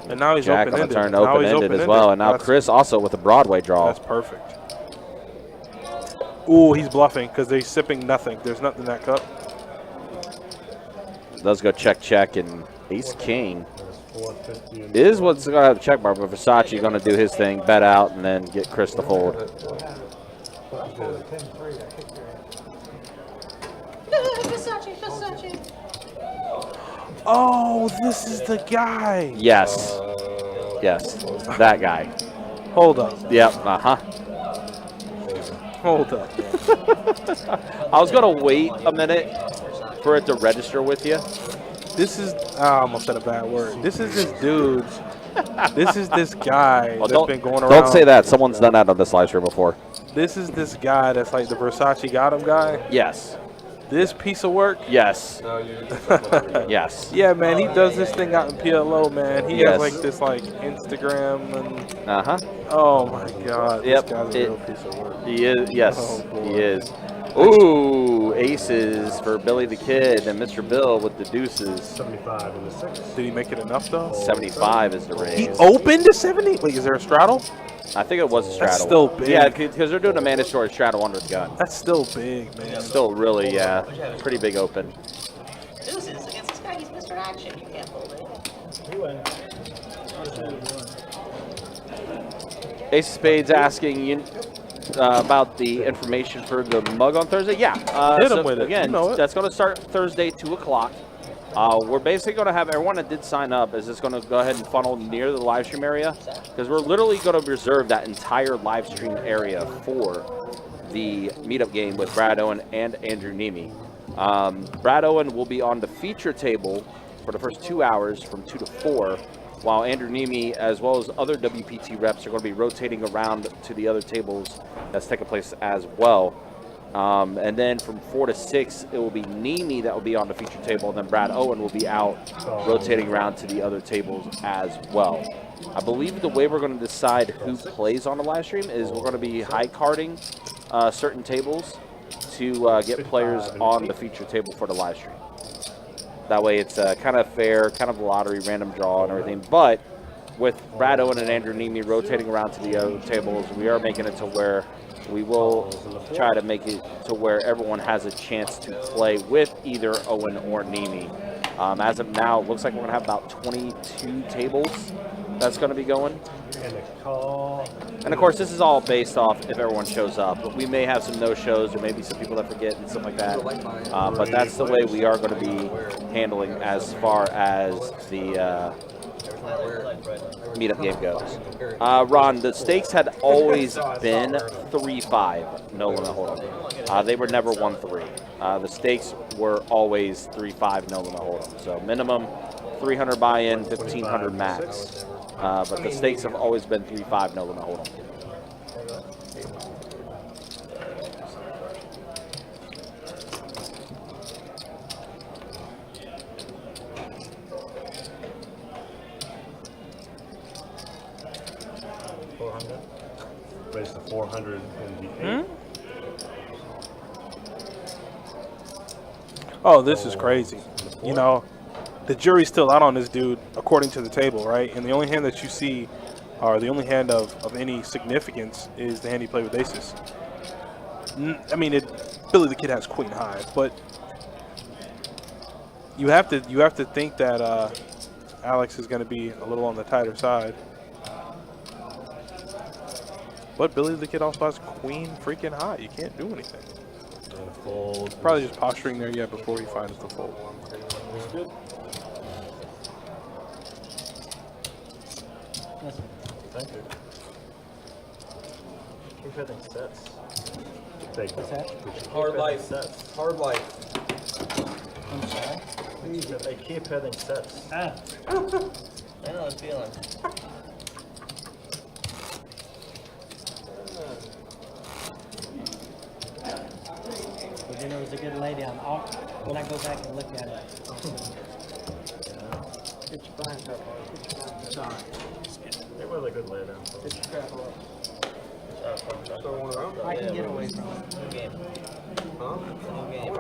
And now he's Jack on the open-ended. turn, Now he's open-ended as well. And now That's- Chris also with a Broadway draw. That's perfect. Ooh, he's bluffing because they're sipping nothing. There's nothing in that cup. Does go check, check, and ace king There's 450 and is what's going to have the check mark, but Versace going to do his thing, bet out, and then get Chris to fold. Oh, this is the guy. Yes. Yes. That guy. Hold up. Yep. Uh-huh. Hold up. I was going to wait a minute for it to register with you. This is, I almost said a bad word. This is this dude. This is this guy Well, that's been going around. don't say that. Someone's done that on this live stream before. This is this guy that's like the Versace got him guy. Yes. This piece of work. Yes. No, you. Yes. Yeah, man, he does this thing out in PLO, man. He Yes. has like this like Instagram and Uh-huh. oh my God, Yep, this guy's a it- real piece of work. He is. Yes, Oh, boy. he is. Ooh, aces for Billy the Kid and Mr. Bill with the deuces. 75 and the 6. Did he make it enough though? 75 is the He raise. opened to 70. Wait, is there a straddle? I think it was a straddle. still big. Yeah, because they're doing a mandatory straddle under the gun. That's still big, man. Still really, yeah, pretty big open. Deuces against this guy, he's Mr. Action. You can't fold it. He went. Ace of Spades asking you about the information for the mug on Thursday. Yeah, Hit him with it. Again, You know it. that's going to start Thursday, 2 o'clock. We're basically going to have everyone that did sign up is just going to go ahead and funnel near the live stream area because we're literally going to reserve that entire live stream area for the meetup game with Brad Owen and Andrew Nemi. Brad Owen will be on the feature table for the first 2 hours from 2 to 4, while Andrew Nemi, as well as other WPT reps, are going to be rotating around to the other tables that's taking place as well. And then from 4 to 6, it will be Nemi that will be on the feature table, and then Brad Owen will be out rotating around to the other tables as well. I believe the way we're going to decide who plays on the live stream is we're going to be high carding certain tables to get players on the feature table for the live stream. That way it's kind of fair, kind of a lottery, random draw and everything. But with Brad Owen and Andrew Nemi rotating around to the other tables, we are making it to where we will try to make it to where everyone has a chance to play with either Owen or Nemi. As of now, it looks like we're going to have about 22 tables that's going to be going. And a call. And of course, this is all based off if everyone shows up. But we may have some no-shows, or maybe some people that forget and stuff like that. But that's the way we are going to be handling as far as the meetup game goes. Ron, the stakes had always been 3-5, no limit hold'em. They were never 1-3. The stakes were always 3-5, no limit hold'em. So minimum 300 buy-in, 1,500 max. But the stakes have always been 3-5, no limit hold'em. Raise to 400 in the 8. Oh, this is crazy. You know, the jury's still out on this dude, according to the table, right? And the only hand that you see, or the only hand of any significance, is the hand he played with aces. I mean, Billy the Kid has queen high, but you have to think that Alex is going to be a little on the tighter side. But Billy the Kid also has queen freaking high. You can't do anything. Fold. Probably just posturing there yet before he finds the fold. Thank you. Keep hitting sets. Take that. Hard life. Sets. Hard life. They keep hitting sets. I know the feeling. But you know, it was a good lay down. When I go back and look at it. Get your blind up. Get your blind up. They were a good lay down. Get your crap up. Throw one around. I can get away from it. New game. Huh? New game.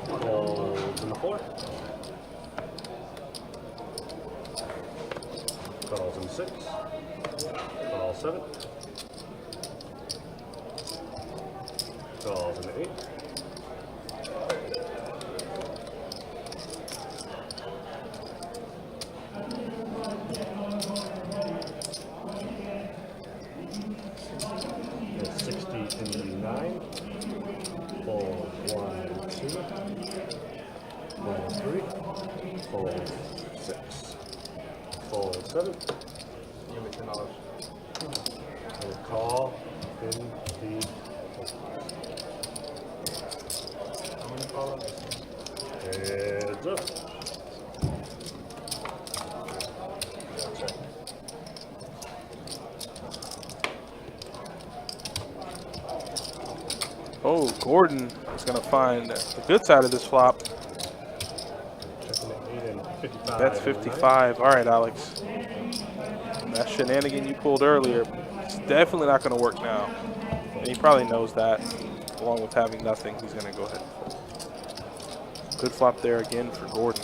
Calls in the 4. Calls in 6. Calls Call 7. Calls an 8. That's 69. Fold 1, 2. Fold 3. Fold 6. Fold 7. Give me $10. And call in the How many follows? heads up. Oh, Gordon is going to find the good side of this flop. Checking at 8 and 55. That's 55. All right, Alex. That shenanigan you pulled earlier, it's definitely not going to work now. And he probably knows that. Along with having nothing, he's going to go ahead and fold. Good flop there again for Gordon.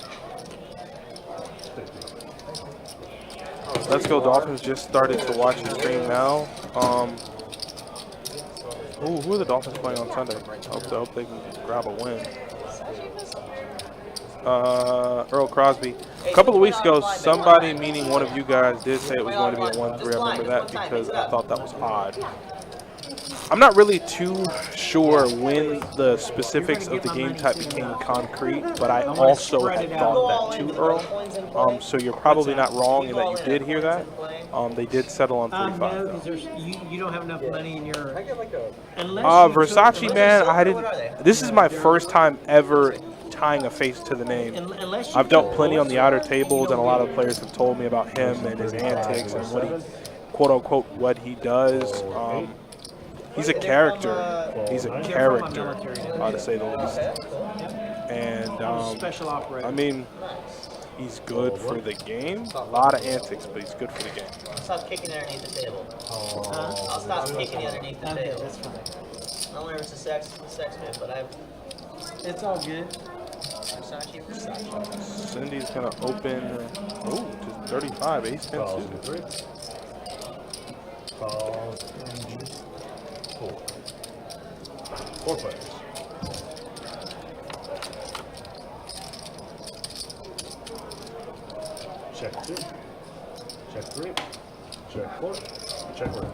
Let's Go Dolphins just started to watch the stream now. Ooh, who are the Dolphins playing on Sunday? I hope they can grab a win. Earl Crosby. A couple of weeks ago, somebody, meaning one of you guys, did say it was going to be a 1-3. I remember that because I thought that was odd. I'm not really too sure when the specifics of the game type became concrete, but I also had thought that too, Earl. So you're probably not wrong in that you did hear that. They did settle on 35. No, because you don't have enough money in your. I get like a Unless you Versace, man, I didn't. This is my first time ever tying a face to the name. Unless I've dealt plenty on the outer tables, and a lot of players have told me about him and his antics and what he, quote unquote, what he does. He's a character. He's a character, to say the least. And special operator. I mean, he's good for the game. A lot of antics, but he's good for the game. Stop kicking underneath the table. I'll stop kicking underneath the Okay, table. that's fine. I don't know if it's a sex move, but It's all good. Versace. Cindy's gonna open. To 35. Ace 10 Calls suited. in 3. Calls in 4. 4 players. Check 2. Check 3. Check 4. Check 1.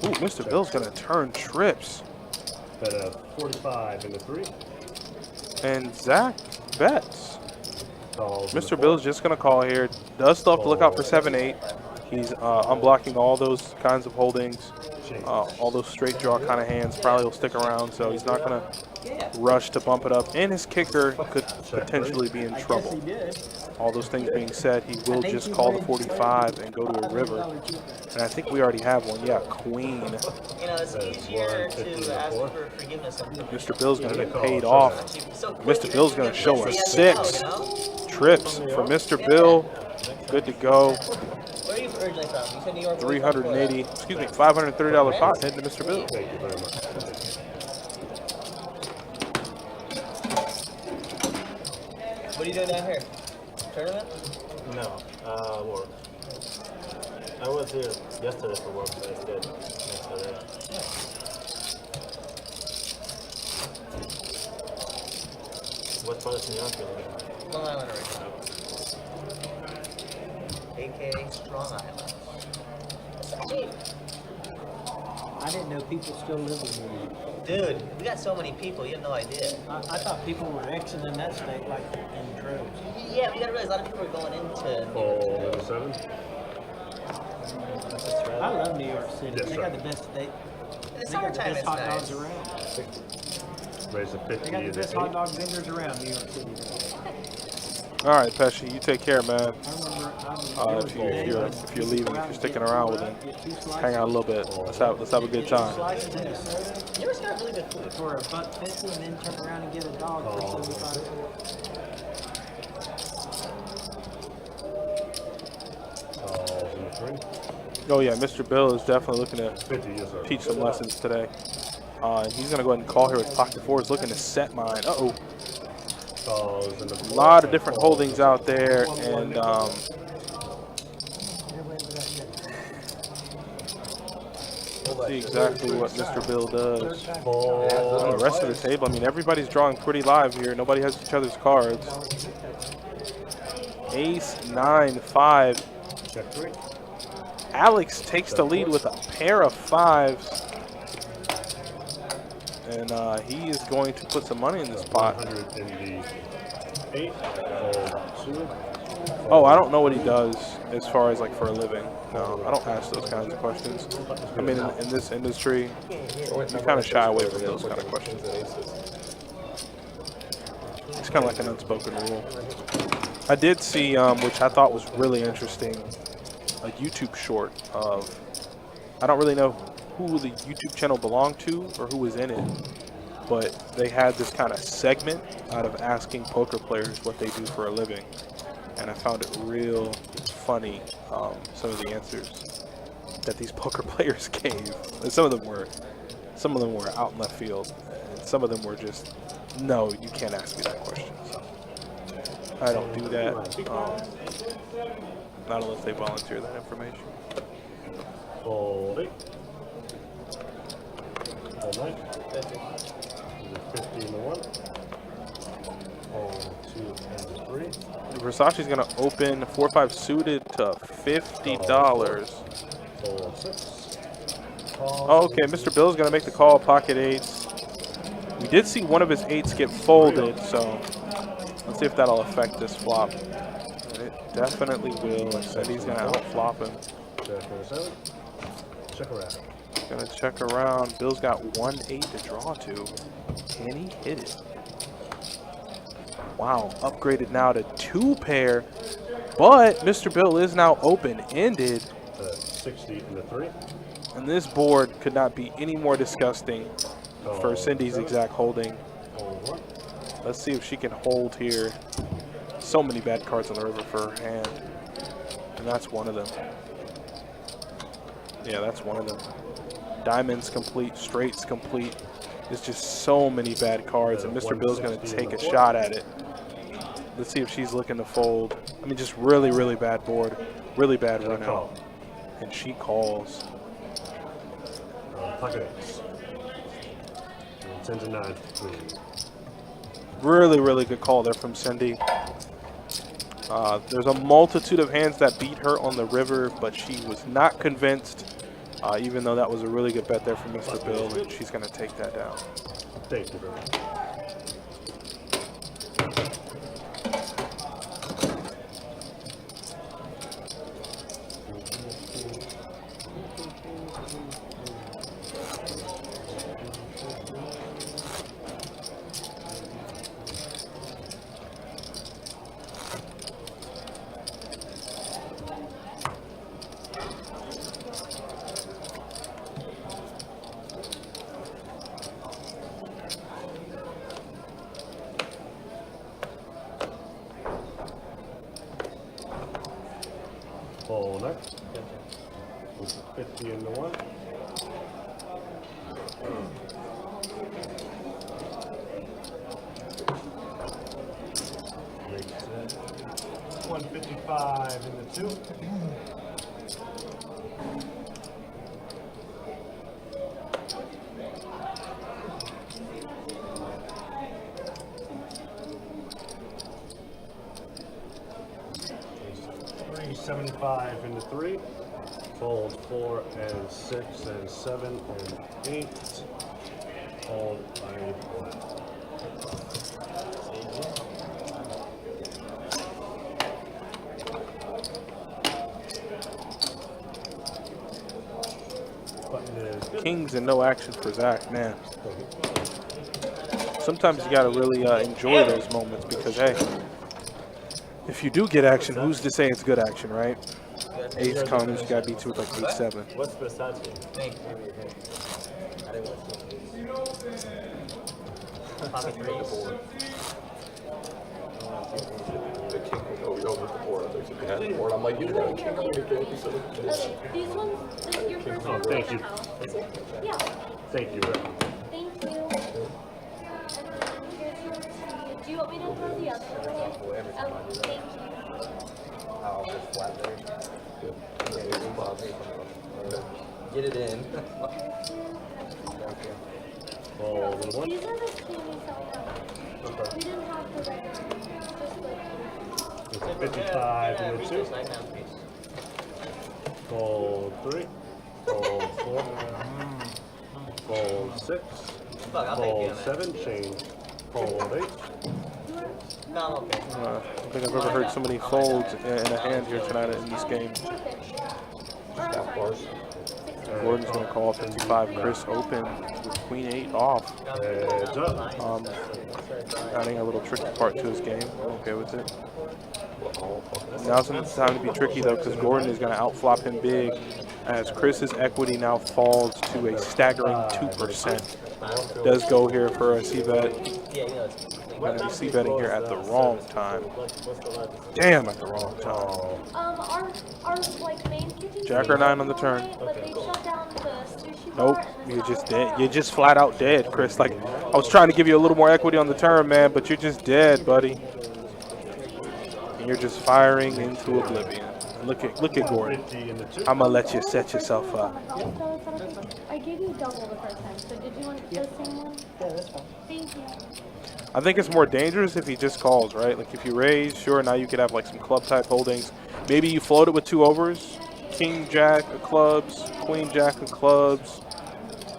Ooh, Mr. Bill's gonna turn trips. Bet a 45 into 3. And Zach bets. Calls into Mr. 4. Bill's just gonna call here. Does still have to look out for 7-8. He's unblocking all those kinds of holdings, all those straight draw kind of hands. Probably will stick around, so he's not gonna rush to bump it up. And his kicker could potentially be in trouble. All those things being said, he will just call the 45 and go to a river. And I think we already have one. Yeah, queen. You know, it's easier to ask for forgiveness. Mr. Bill's gonna get paid off. Mr. Bill's gonna show us 6 trips for Mr. Bill. Good to go. Where are you originally from? You said New York. 380, excuse me, $530 pot heading to Mr. Bill. Thank you very much. What are you doing down here? Tournament? No, work. I was here yesterday for work, but I stayed yesterday. What part of New York are you in? Long Island originally. AKA Strong Island. I didn't know people still live in New York. Dude, we got so many people, you have no idea. I thought people were exiting that state like in droves. Yeah, but you gotta realize a lot of people are going into New Fold York. into 7. I love New York City. Yes, They sir. got the best In the they got the summertime, best it's hot nice. dogs around. Raise a 50 They got the into best 8. hot dog vendors around New York City. All right, Pesci, you take care, man. I remember If you're leaving, if you're sticking around with him, hang out a little bit. Let's have a good time. Slices and a soda You ever got really good food? for $1.50 and then turn around and get a dog for 75 cents. Calls into 3. Oh yeah, Mr. Bill is definitely looking to 50, yes, sir. teach some lessons today. He's gonna go ahead and call here with pocket fours, looking to set mine. Uh-oh. Calls in the A lot of different holdings out there, and let's see exactly what Mr. Bill does. On the rest of the table, I mean, everybody's drawing pretty live here. Nobody has each other's cards. Ace, 9, 5. Check 3. Alex takes the lead with a pair of 5s. And he is going to put some money in this pot. 108. Fold 2. Oh, I don't know what he does as far as like for a living. No, I don't ask those kinds of questions. I mean, in this industry, you kind of shy away from those kind of questions. It's kind of like an unspoken rule. I did see, which I thought was really interesting, a YouTube short of, I don't really know who the YouTube channel belonged to or who was in it, but they had this kind of segment out of asking poker players what they do for a living. And I found it real funny, some of the answers that these poker players gave. And some of them were out in left field, and some of them were just, no, you can't ask me that question. So I don't do that, not unless they volunteer that information. Fold 8. Fold 9. 15 to 1. Fold 2 and 3. Versace's gonna open 4-5 suited to $50. Fold 6. Okay, Mr. Bill's gonna make the call, pocket 8s. We did see one of his 8s get folded, so let's see if that'll affect this flop. It definitely will. I said he's gonna outflop him. Check around. Gonna check around. Bill's got 1-8 to draw to. Can he hit it? Wow, upgraded now to 2 pair, but Mr. Bill is now open-ended. 60 and a 3. And this board could not be any more disgusting for Cindy's exact holding. Let's see if she can hold here. So many bad cards on the river for her hand. And that's one of them. Yeah, that's one of them. Diamonds complete, straights complete. There's just so many bad cards, and Mr. Bill's going to take a shot at it. Let's see if she's looking to fold. I mean, just really, really bad board. Really bad run out. And she calls. Pocket 8s. 10 to 9. Please. Really, really good call there from Cindy. There's a multitude of hands that beat her on the river, but she was not convinced, even though that was a really good bet there from Mr. Bill, and she's going to take that down. Thank you very much. Fold 9. 50 into 1. Makes it 155 into 2. $75 into 3. Fold 4 and 6 and 7 and 8. Fold 5. Kings and no action for Zach, man. Sometimes you got to really enjoy those moments because, hey, if you do get action, who's to say it's good action, right? Ace comes, you got to beat you with like 8-7. What's Versace? Thank you. I didn't want to. Pocket 3s. The king was over the board. I think had the board. I'm like, you got a king on your game. These ones, this is your first one. Thank you. Yeah. Thank you. Thank you. Here's yours. Do Do you want me to throw the other one away? Every time I do that, Thank you. I'll just flat there. Good. Get it in. Fold with a 1. These are the candies that we have. We didn't have the regular. Just like 55 with 2. Fold 3. Fold 4. Fold 6. Fuck, I'll take you Fold on that. 7. Change. Fold 8. No, I'm okay. I don't think I've ever heard so many folds in a hand here tonight in this game. Of course. Gordon's going to call 55. Chris open with Queen 8 off. Heads up. Adding a little tricky part to his game. I'm okay with it. Now's the time to be tricky though, because Gordon is going to outflop him big, as Chris's equity now falls to a staggering 2%. Does go here for a C-bet. Going to be C-betting here at the wrong time. Damn, at the wrong time. our like main kitchen. Jack or 9 on the turn. But they shut down the sushi Nope, bar and you're the just hot dead. dog. You're just flat out dead, Chris. Like, I was trying to give you a little more equity on the turn, man, but you're just dead, buddy. And you're just firing into oblivion. And look at Gordon. 50 in the chip. I'm gonna let you set yourself up. I gave you double the first time, so did you want the same one? Yeah, that's fine. Thank you. I think it's more dangerous if he just calls, right? Like if you raise, sure, now you could have like some club type holdings. Maybe you float it with 2 overs, king jack of clubs, queen jack of clubs.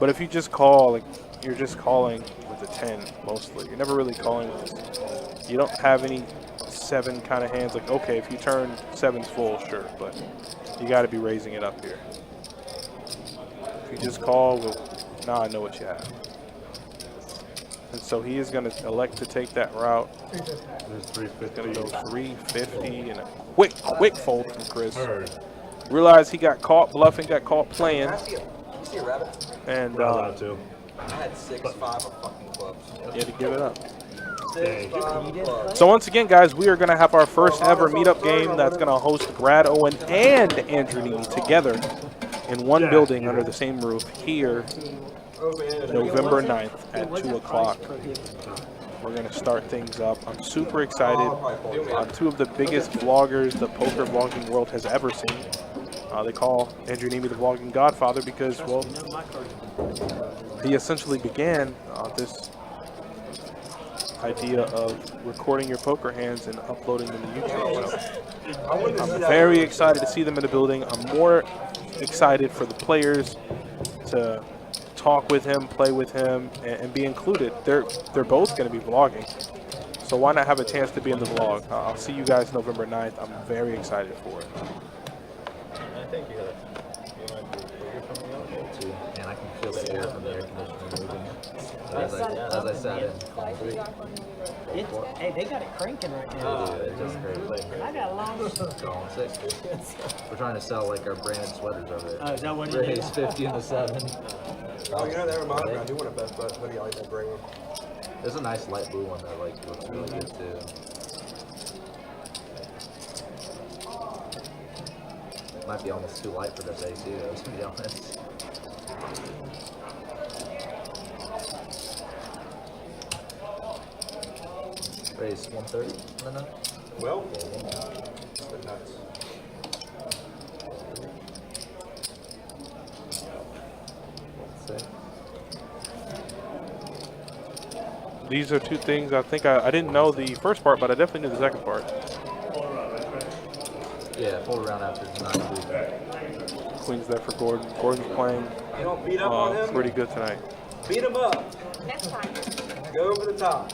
But if you just call, like you're just calling with a 10 mostly. You're never really calling with this. You don't have any 7 kind of hands. Like okay, if you turn 7's full, sure, but you got to be raising it up here. If you just call, well, now I know what you have. And so he is going to elect to take that route. There's He's 350. going to go 350 and a quick fold from Chris. Third. Realized he got caught bluffing, got caught playing, Can I see a rabbit? and Round out 2. I had 6, 5 of fucking clubs. he had to give it up. 6, 5 of clubs. So once again, guys, we are going to have our first ever meetup game that's going to host Brad Owen and Andrew Neely together in one building under the same roof here November 9th at 2 o'clock. We're going to start things up. I'm super excited. 2 of the biggest vloggers the poker vlogging world has ever seen. They call Andrew Neely the vlogging godfather because, well, he essentially began this idea of recording your poker hands and uploading them to YouTube. So I'm very excited to see them in the building. I'm more excited for the players to talk with him, play with him, and be included. They're both going to be vlogging, so why not have a chance to be in the vlog? I'll see you guys November 9th. I'm very excited for it. Thank you. And I can feel the air from the air conditioner moving. As I sat in. Hey, they got it cranking right now. It's just great. I got a long. Going 6. We're trying to sell like our branded sweaters over there. Oh, is that what it is? Raise 50 in the 7. Oh, you know, that reminds me, I do want a Best Buy hoodie. I like to bring them. There's a nice light blue one that like looks really good too. Might be almost too light for this AC though, to be honest. Raise 130 on the nut? Well, but nuts. These are 2 things I think I didn't know the first part, but I definitely knew the second part. Yeah, fold around after 9. Queen's there for Gordon. Gordon's playing You don't beat up on him. pretty good tonight. Beat him up. Next time. Go over the top.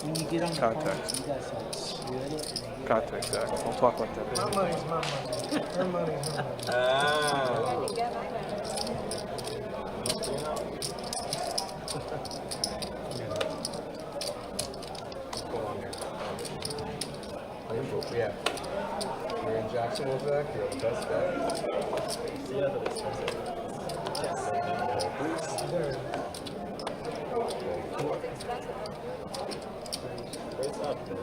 When you get on the Context. phone, you guys like split it. Context, Zach. Don't talk like that. My money's my money. Her money's her money. Ah. Yeah. You're in Jacksonville, Zach. You're the best bet. Yeah, but expensive. Raise up, man.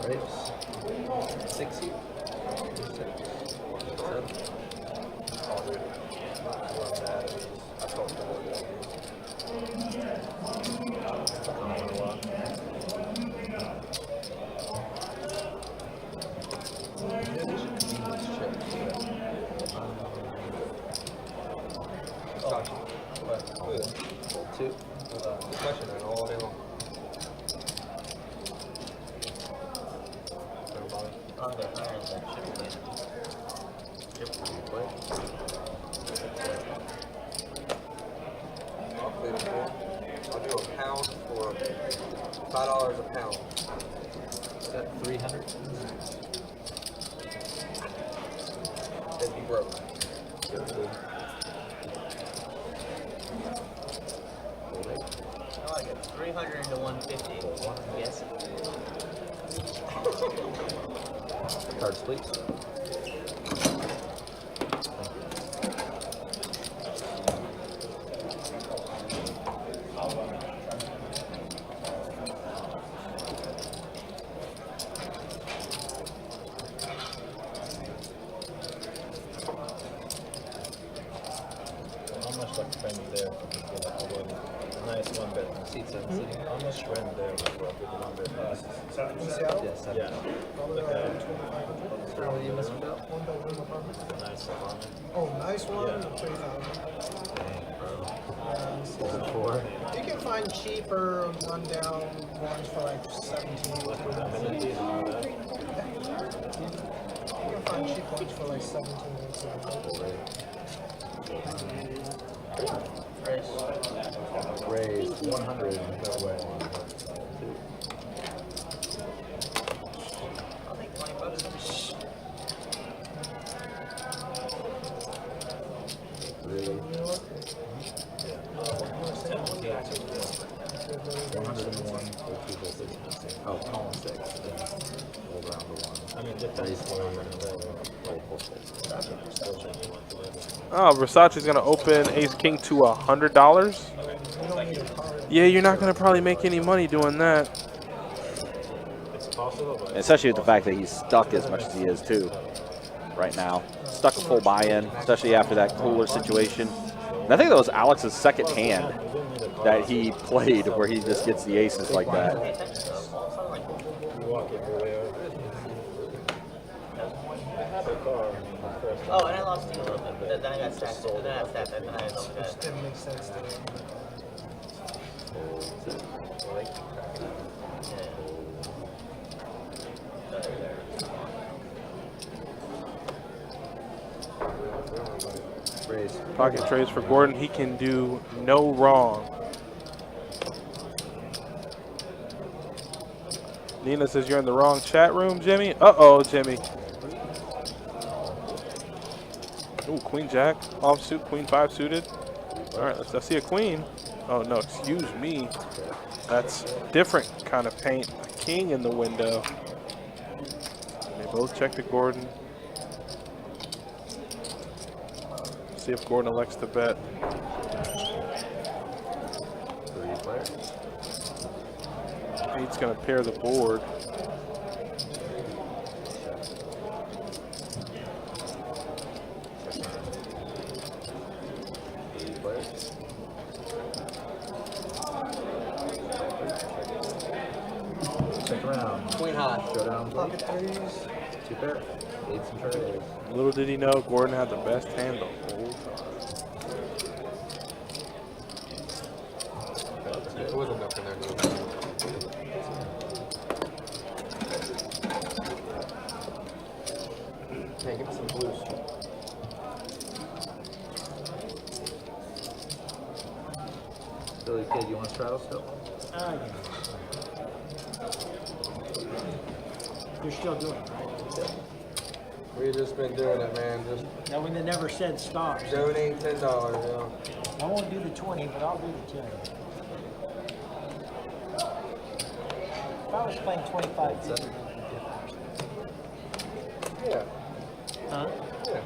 Raise. 60. 7. Oh, dude. Love that. long as they're higher than that should play. I'll clean it for. I'll do a pound for $5 a pound. Is that 300? It'd be broke. I like it. 300 into 150. Yes. Cards, please. How much like spending there? Nice one bet. Seats and sitting. How much spend there? Yes. Yeah. How many you missed about? Nice apartment. Oh, nice one. Yeah. 3,000. Four. You can find cheaper rundown ones for like 17. Amenities and all that. You can find cheap ones for like 17. Raise 100. No way. I'll take 20 bucks. Really? 101 for people 6. Oh, column 6. Then hold around to 1. I mean, raise 100 and then still think you want to live. Oh, Versace's gonna open Ace King to $100. Yeah, you're not gonna probably make any money doing that. It's possible, but Especially with the fact that he's stuck as much as he is too, right now. Stuck a full buy-in, especially after that cooler situation. And I think that was Alex's second hand that he played where he just gets the aces like that. you walk everywhere. I have a car. Oh, and I lost you a little bit, but then I got stacked. Then I got stacked, and then I had no Just didn't make sense to me. Raise. Pocket trades for Gordon. He can do no wrong. Nina says you're in the wrong chat room, Jimmy. Uh-oh, Jimmy. Ooh, Queen Jack, offsuit, Queen 5 suited. All right, let's see a queen. Oh no, excuse me. That's different kind of paint. A king in the window. They both check to Gordon. See if Gordon elects to bet. 3 players. 8's gonna pair the board. Second round. Queen high. Showdown. Pocket threes. 2 pair. 8s and trades. Little did he know Gordon had the best hand the whole time. There wasn't nothing there. Hey, give me some blues. Billy Kid, you want to straddle still? You're still doing it, right? We just been doing it, man. Just That one that never said stop. So donate $10, you know. I won't do the 20, but I'll do the 10. If I was playing 25, 50, Yeah. huh? Yeah.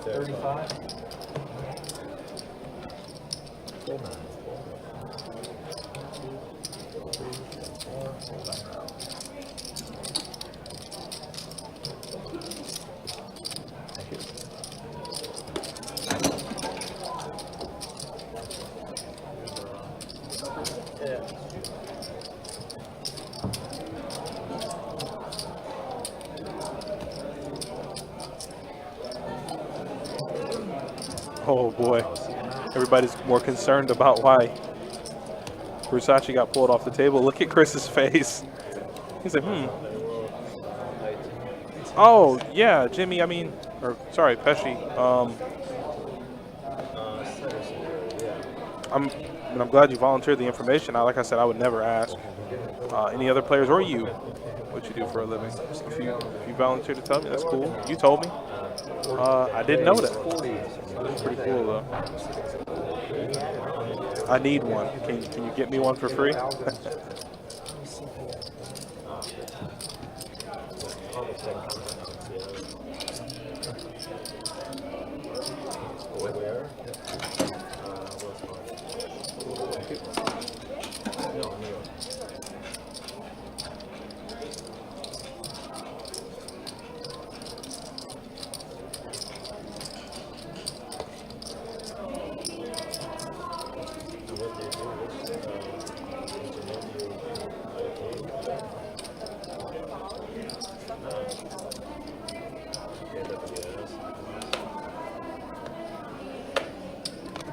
35? Full 9. Thank you. Oh boy. Everybody's more concerned about why Versace got pulled off the table. Look at Chris's face. He's like, Oh, yeah, Jimmy, I mean, or sorry, Pesci. I'm glad you volunteered the information. Like I said, I would never ask any other players or you what you do for a living. If you volunteer to tell me, that's cool. You told me. I didn't know that. That's pretty cool, though. I need one. Can you get me one for free?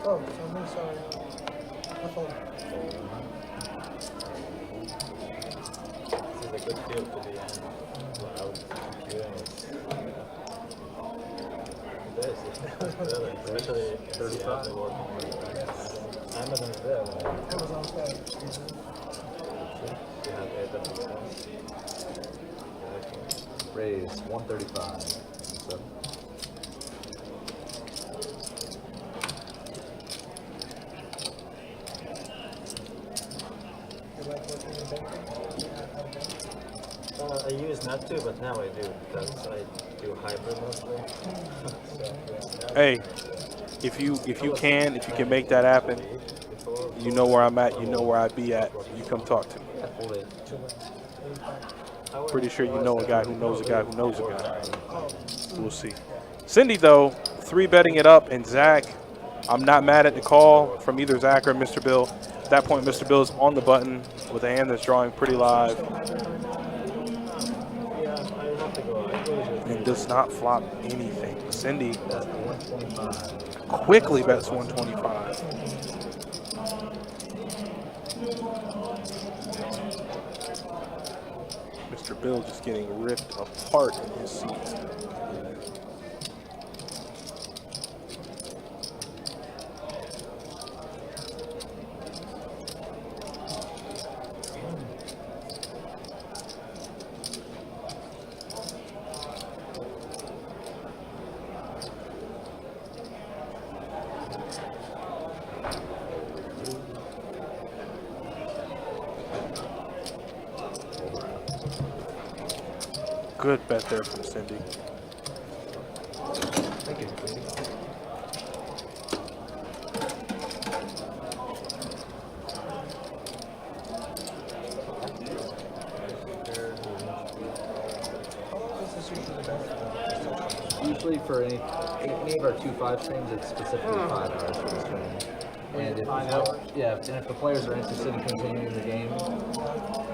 Oh, I'm sorry. I thought. This is a good field to be in. Especially 35. Amazon's there. Amazon's there. You have AWS. Raise 135. So, You like working in banking? I used not to, but now I do because I do hybrid mostly. Hey, if you can make that happen, you know where I'm at. You know where I'd be at. You come talk to me. Pretty sure you know a guy who knows a guy who knows a guy. We'll see. Cindy, though, 3-betting it up, and Zach, I'm not mad at the call from either Zach or Mr. Bill. At that point, Mr. Bill is on the button with a hand that's drawing pretty live and does not flop anything. Cindy quickly bets 125. Mr. Bill just getting ripped apart in his seat. Good bet there from Cindy. thank you. Usually for any of our 2-5 streams, it's specifically 5 hours for the stream. And if if the players are interested in continuing the game,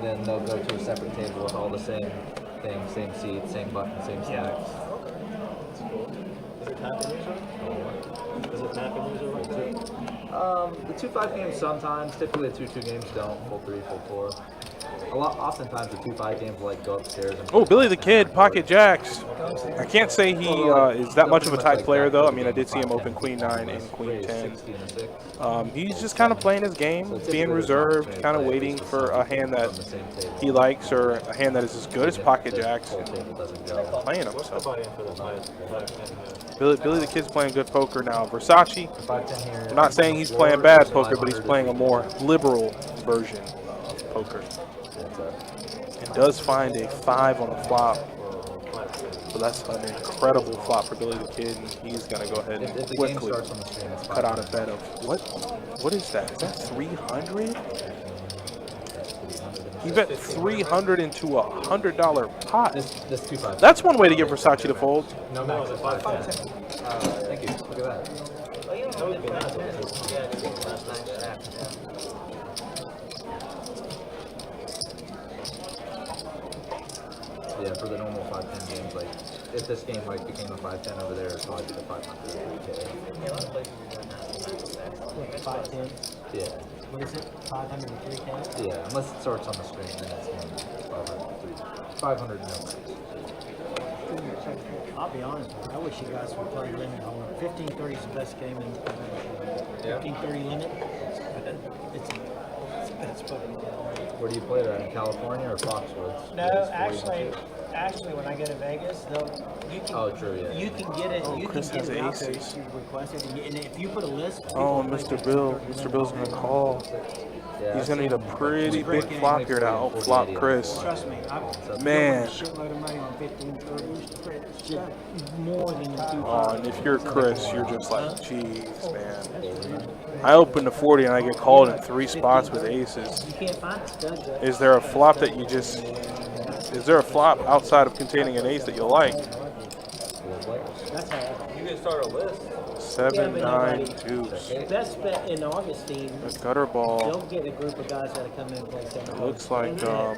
then they'll go to a separate table with all the same things, same seats, same button, same snacks. Does it happen usually? Does it happen usually like that? The 2-5 games sometimes. Typically the 2-2 games don't. Full 3, full 4. Oftentimes the 2-5 games like go upstairs. And Oh, Billy the Kid, pocket jacks. I can't say he is that much of a tight player, though. I mean, I did see him open Queen 9 and Queen 10. He's just kind of playing his game, being reserved, kind of waiting for a hand that he likes or a hand that is as good as pocket jacks. And playing him. So. Billy the Kid's playing good poker now. Versace, I'm not saying he's playing bad poker, but he's playing a more liberal version of poker. And does find a 5 on the flop. So that's an incredible flop for Billy the Kid, and he's going to go ahead and quickly cut out a bet of, what is that? Is that 300? He bet 300 into a $100 pot. That's one way to get Versace to fold. No, max is 510. Thank you. Look at that. Yeah, for the normal 5-10 games, like if this game like became a 5-10 over there, it'd probably be the 500. Yeah, a lot of places are doing that. 5-10. Yeah. What is it? 503K? Yeah, unless it starts on the screen, then it's going to be 500 mil. I'll be honest with you. I wish you guys would play limit on 1530 is the best game in the convention. 1530 limit. It's the best fucking game. Where do you play that? In California or Foxwoods? No, actually, when I go to Vegas, you can. Oh, true, yeah. You can get it. Oh, you Chris can get has it out there aces. if you request it, and if you put a list. Oh, people Mr. play Bill. 1530 Mr. Bill's gonna call. Yeah, He's gonna need a pretty great big game. flop here to outflop Chris. Trust me, I've Man. spent a shitload of money on 1530. Just more than the 2. Oh, and if you're Chris, you're just like, jeez, man. I open the 40 and I get called in 3 spots with aces. You can't find a stud though. Is there a flop that you just? Is there a flop outside of containing an ace that you like? That's how. You can start a list. 7, 9, deuce. Best bet in Augustine. The gutter ball. They'll get a group of guys that come in and play 7. Looks like No,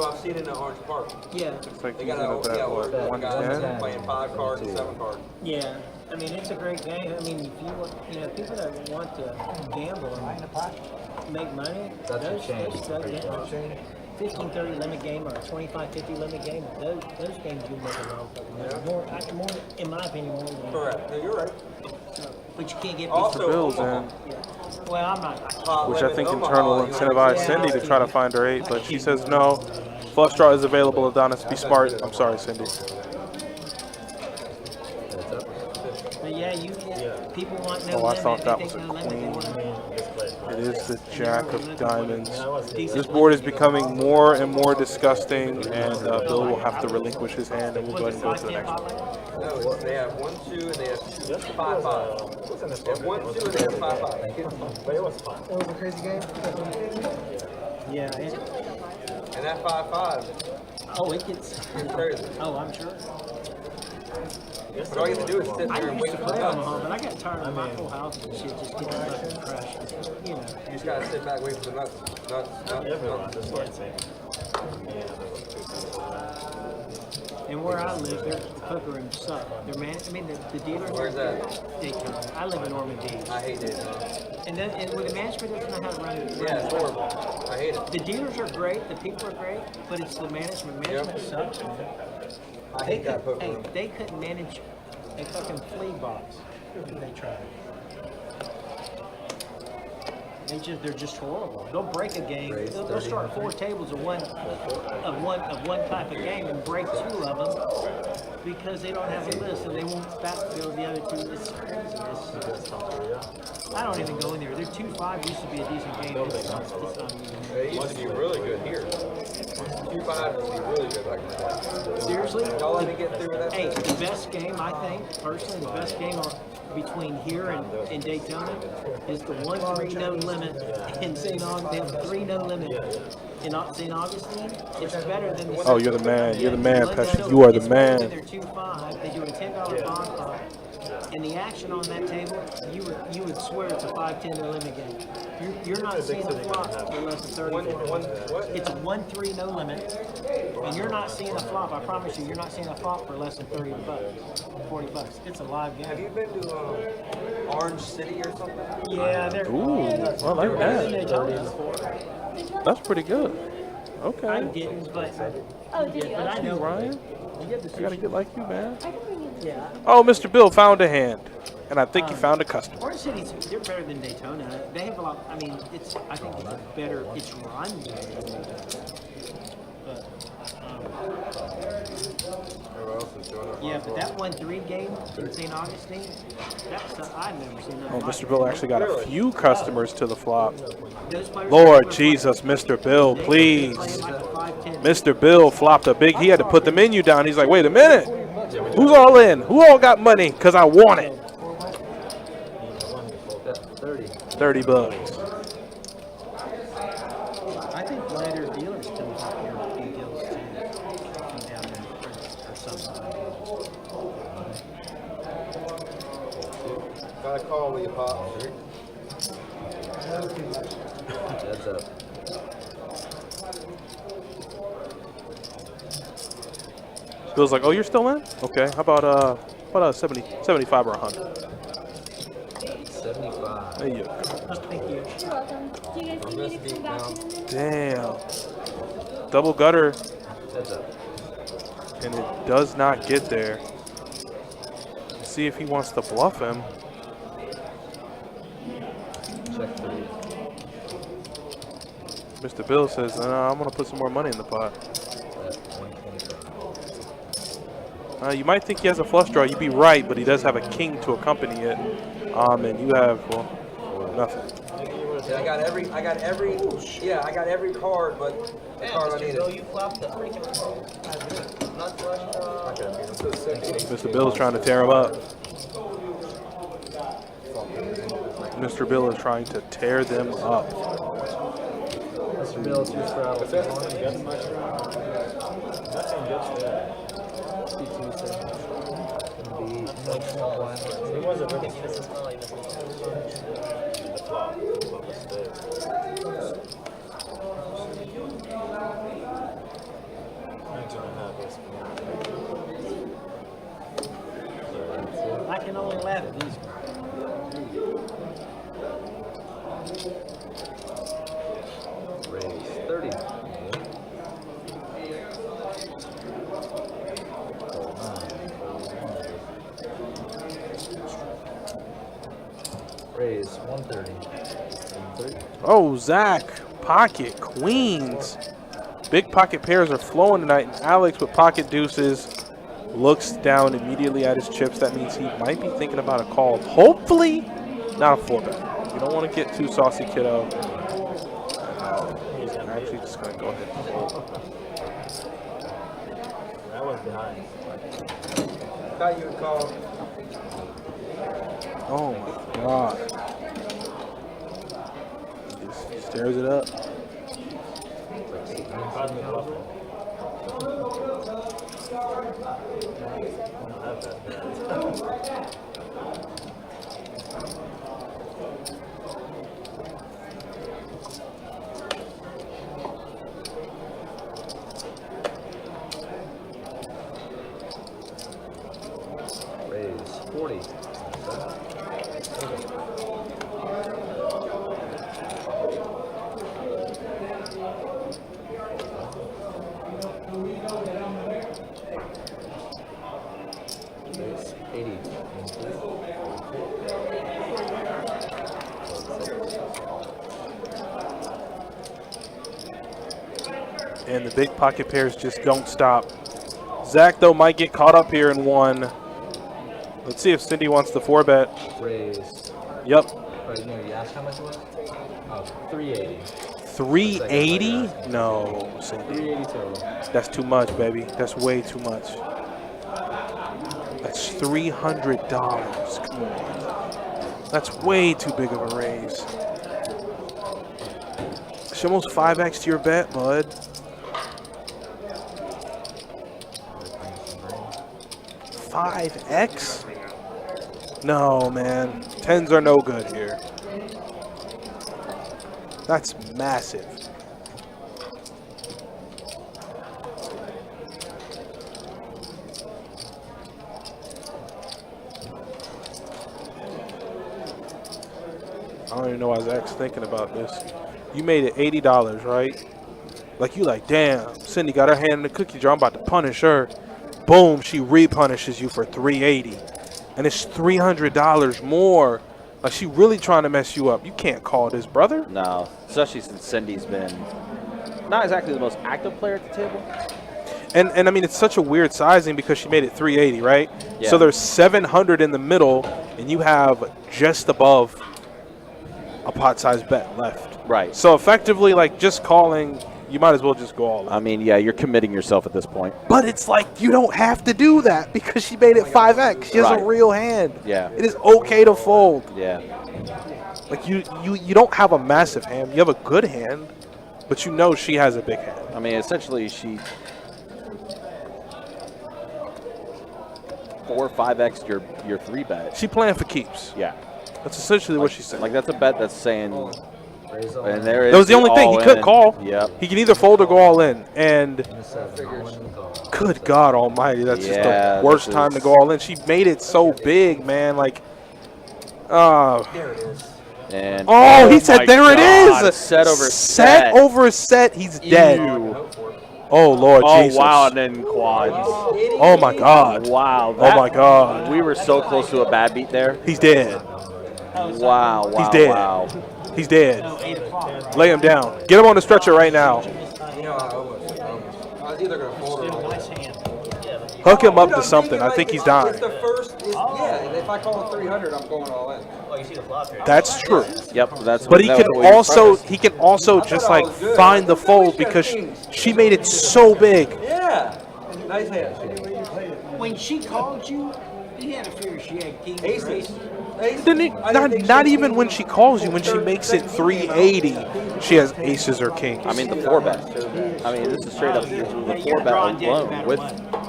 I've seen it in Orange Park. Yeah. looks like They he's got gonna bet what, guys 110. playing 5 cards and 7 cards. Yeah. I mean, it's a great game. I mean, if you want, people that want to gamble and make money, That's a those change. stud games. 15-30 limit game or a 25-50 limit game, those games you make a lot of fucking money. More, in my opinion, more than Correct. No, you're right. But you can't get Also, Bills in, Yeah. Well, I'm not. Hot which I limit think Omaha, internal you know, incentivized Yeah, Cindy to I'll try to keep find her 8, but she says no. Flush draw is available. Adonis, be smart. I'm sorry, Cindy. But yeah, people want no Oh, I limit. thought that They was think a no limit. They queen. want It is the Jack of Diamonds. This board is becoming more and more disgusting, and Bill will have to relinquish his hand, and we'll go ahead and go to the next one. No, they have 1, 2, and they have 5, 5. They have 1, 2, and they have 5, 5. But it was fun. It was a crazy game. Yeah. And that 5, 5 Oh, it gets. is crazy. Oh, I'm sure. But all you have to do is sit I there and used wait to for the play Omaha, nuts. but I got tired of my full house and shit just getting fucking crashed. You know. You just gotta sit back, wait for the nuts. Everyone Nuts. just like saying. And where I live, their poker rooms suck. The dealers. Where's that? Daytona. I live in Normandy. I hate it. And with the management doesn't know how to run it. Yeah, it's horrible. I hate it. The dealers are great, the people are great, but it's the management. Management sucks, man. I hate that poker room. They couldn't manage a fucking flea box. They tried. They're just horrible. They'll break a game. They'll start 4 tables of one type of game and break 2 of them because they don't have a list and they won't backfill the other 2. It's crazy. I don't even go in there. Their 2-5 used to be a decent game. It's not even. It used to be really good here. 2-5 used to be really good back in the day. Seriously? Y'all let me get through that. Hey, the best game, I think, personally, the best game between here and Daytona is the 1-3 no limit in St. Augustine. They have 3 no limit in St. Augustine. It's better than the. Oh, you're the man. You're the man, Patrick. You are the man. They're 2-5. They do a $10 bond pot. And the action on that table, you would swear it's a 5-10 no limit game. You're not seeing the flop for less than 30. It's a 1-3 no limit, and you're not seeing a flop. I promise you, you're not seeing a flop for less than $30, $40. It's a live game. Have you been to Orange City or something? Yeah, they're. Ooh, I like that. That's pretty good. I Okay. didn't, but Oh, did you? but I know. Ryan, You get the I gotta get like you, man. I can bring you. Yeah. Oh, Mr. Bill found a hand, and I think he found a customer. Orange City's they're better than Daytona. They have a lot. I mean, I think it's better. It's run better than Daytona. But yeah, but that 1-3 game in St. Augustine, I've never seen that. Oh, Mr. Bill actually got a few customers to the flop. Those players Lord play- Jesus, Mr. Bill, they please. play like a 5-10. Mr. Bill flopped a big. He had to put the menu down. He's like, wait a minute. Who's all in? Who all got money? Because I want it. 30 bucks. I think Bladder dealers come up here and deals too. Come down there or something. Got a call with you, Pop. Heads up. Bill's like, oh, you're still in? Okay. How about 70, 75 or 100? 75. There you go. Thank you. You're welcome. Do you guys need me to come back in a minute? Damn. Double gutter, Heads up. and it does not get there. Let's see if he wants to bluff him. Check 3. Mr. Bill says, I'm going to put some more money in the pot. At 125. You might think he has a flush draw. You'd be right, but he does have a king to accompany it. And you have, well, nothing. Yeah, I got every card, but the card I needed. You flopped the freaking not flush draw. Mr. Bill's trying to tear him up. Mr. Bill is trying to tear them up. Mr. Bill, 2 straddles. I can only laugh at these. Raise 30. Raise 130. Oh, Zach, pocket queens. Big pocket pairs are flowing tonight, and Alex with pocket deuces looks down immediately at his chips. That means he might be thinking about a call. Hopefully, not a 4-bet. You don't want to get too saucy, kiddo. I'm actually just going to go ahead and fold. That was behind. Thought you would call. Oh my God. He stirs it up. Raise 40. Raise 80. And the big pocket pairs just don't stop. Zach, though, might get caught up here in one. Let's see if Cindy wants the 4-bet. Raise. Yep. Right, no, you asked how much it was? Oh, 380. 380? No, Cindy. 380 total. That's too much, baby. That's way too much. That's $300. Come on. That's way too big of a raise. She almost 5x to your bet, bud. $5x? No, man. 10s are no good here. That's massive. I don't even know why Zach's thinking about this. You made it $80, right? Like, you like, damn, Cindy got her hand in the cookie jar. I'm about to punish her. Boom, she re-punishes you for $380. And it's $300 more. Like, she really trying to mess you up. You can't call this, brother. No, especially since Cindy's been not exactly the most active player at the table. And I mean, it's such a weird sizing because she made it 380, right? Yeah. So there's 700 in the middle, and you have just above a pot-sized bet left. Right. So effectively, like, just calling, you might as well just go all in. I mean, yeah, you're committing yourself at this point. But it's like you don't have to do that because she made it 5x. She has a real hand. Yeah. It is okay to fold. Yeah. Like, you don't have a massive hand. You have a good hand, but you know she has a big hand. I mean, essentially, she 4 or 5x your 3-bet. She playing for keeps. Yeah. That's essentially what she said. Like, that's a bet that's saying. Raise all And in. there is That was the only thing. He could all-in. call. Yep. He can either fold or go all in. And And 7. One call. good God almighty, that's just Yeah, the worst this time to is- go all in. She made it so big, man. Like, There it is. And Oh, he said, my there it God, is. Set over set. set. Over set. He's dead. Ew. Oh, Lord Oh, Jesus. wow, and then quads. Oh, my God. Wow. Oh, my God. We were so close to a bad beat there. He's dead. Wow, wow, He's dead. Wow. He's dead. No, 8 o'clock. Lay him down. Get him on the stretcher right now. You know, I was either going to fold Still or a nice hand. Hook him up Dude, to I'm something. thinking, I like, think he's It's dying. the first, yeah, if I call it 300, I'm going all in. Well, you see the flop here. That's true. Yep, that's But he that can was what also premised. just like find the fold because she made it so big. Yeah. Nice hand. When she called you, you had a fear she had kings. Aces. Didn't it, not even when she calls you, when she makes it 380, she has aces or kings. I mean, the 4-bet. I mean, this is straight up the 4-bet alone with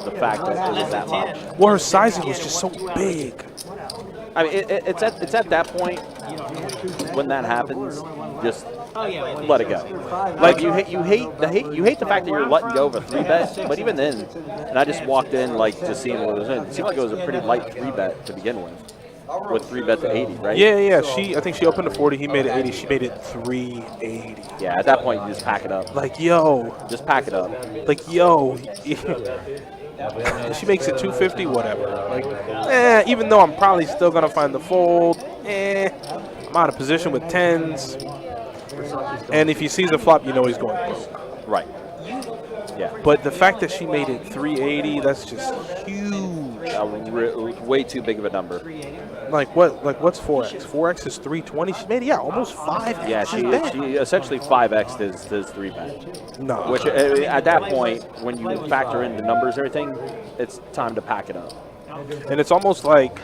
the fact that it was that much. Well, her sizing was just so big. I mean, it's at that point when that happens, just let it go. Like you hate the fact that you're letting go of a 3-bet, but even then, and I just walked in like just seeing what it was in. It seemed like it was a pretty light 3-bet to begin with 3-bet to 80, right? Yeah. I think she opened to 40. He made it 80. She made it 380. Yeah, at that point you just pack it up. Like, yo. Just pack it up. Like, yo. She makes it 250, whatever. Like, even though I'm probably still gonna find the fold, I'm out of position with 10s. And if he sees a flop, you know he's going broke. Right. Yeah. But the fact that she made it 380, that's just huge. Way too big of a number. Like what? Like what's 4x? 4x is 320. She made it, almost 5. Yeah, she essentially 5x'd his 3-bet. No. Which at that point, when you factor in the numbers and everything, it's time to pack it up. And it's almost like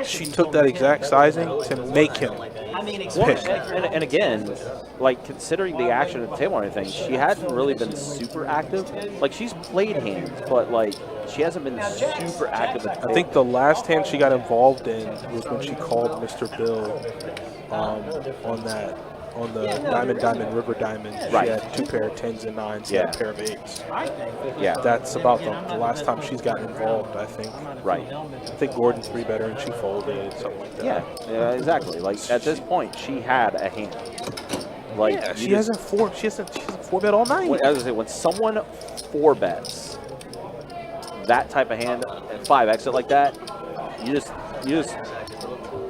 she took that exact sizing to make him pick. And again, like considering the action at the table and everything, she hasn't really been super active. Like she's played hands, but like she hasn't been super active at the table. I think the last hand she got involved in was when she called Mr. Bill on the diamond, river diamond. She had 2 pair of 10s and 9s and a pair of 8s. Yeah. That's about the last time she's gotten involved, I think. Right. I think Gordon 3-better and she folded, something like that. Yeah, exactly. Like at this point, she had a hand. Like yeah, she hasn't 4-bet all night. As I say, when someone 4-bets that type of hand and 5x it like that, you just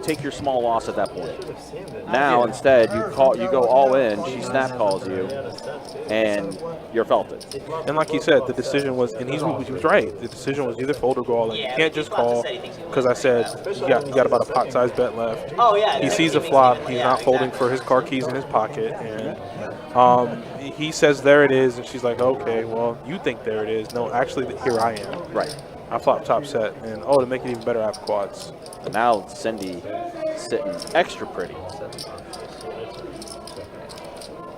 take your small loss at that point. Now instead you go all in, she snap calls you, and you're felt it. And like you said, the decision was, and he was right. The decision was either fold or go all in. You can't just call because I said you got about a pot-sized bet left. Oh, yeah. He sees a flop. He's not folding for his car keys in his pocket, and he says there it is, and she's like, okay, well you think there it is. No, actually here I am. Right. I flop top set, and to make it even better, I have quads. And now Cindy sitting extra pretty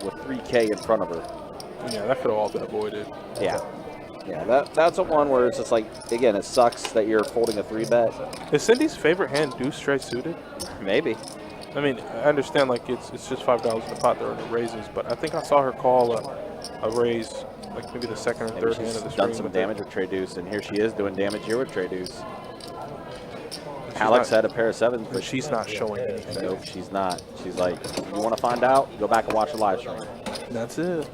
with 3K in front of her. Yeah, that could have all been avoided. Yeah. Yeah, that's a one where it's just like, again, it sucks that you're folding a 3-bet. Is Cindy's favorite hand deuce straight suited? Maybe. I mean, I understand like it's just $5 in the pot, there are no raises, but I think I saw her call a raise, like maybe the second or third hand of the She's stream. done some damage with Trey Deuce, and here she is doing damage here with Trey Deuce. She's Alex not- had a pair of 7s, but she's not showing anything. Nope, she's not. She's like, you want to find out? Go back and watch the live stream. That's it.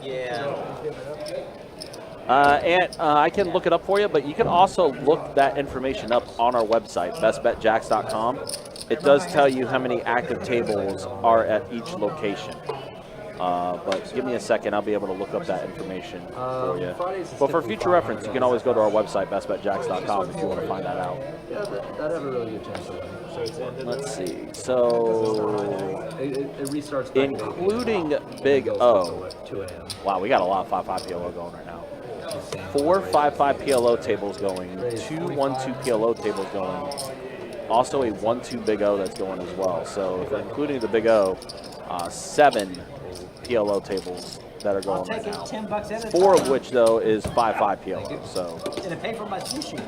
Yeah. And I can look it up for you, but you can also look that information up on our website, bestbetjacks.com. It does tell you how many active tables are at each location. But give me a second, I'll be able to look up that information for you. But for future reference, you can always go to our website, bestbetjacks.com, if you want to find that out. Yeah, that'd have a really good chance of Let's see. So, it restarts back including Big O. 2 a.m. Wow, we got a lot of 5-5 PLO going right now. 4 5-5 PLO tables going, 2 1-2 PLO tables going, also a 1-2 Big O that's going as well. So, if including the Big O, 7 PLO tables that are going right now. $10 at a 4 of time. which, though, is 5-5 PLO. So, It'll pay for my sushi.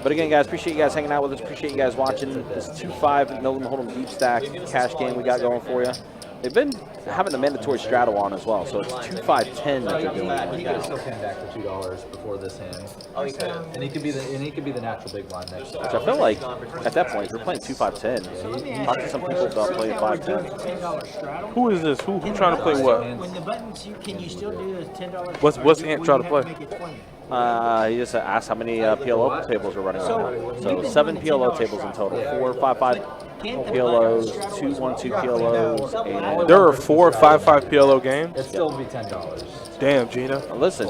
but again, guys, appreciate you guys hanging out with us. Appreciate you guys watching this 2-5 No Limit Hold'em Deep Stack cash game we got going for you. They've been having the mandatory straddle on as well, so it's 2-5-10 that they're doing right He could now. still pin back for $2 before this hand. Oh, he could. And he could be the natural big blind next to Which I feel like at that point, if you're playing 2-5-10, talk to some people about playing 5-10. $10 straddle. Who is this? Who trying to play what? When the buttons, can you still do a $10? What's Ant trying to play? Make it 20. He just asked how many PLO tables we're running right now. So 7 PLO tables in total. 4 5-5 PLOs, 2 1-2 PLOs, and There are 4 5-5 PLO games. It'd still be $10. Damn, Gina. listen,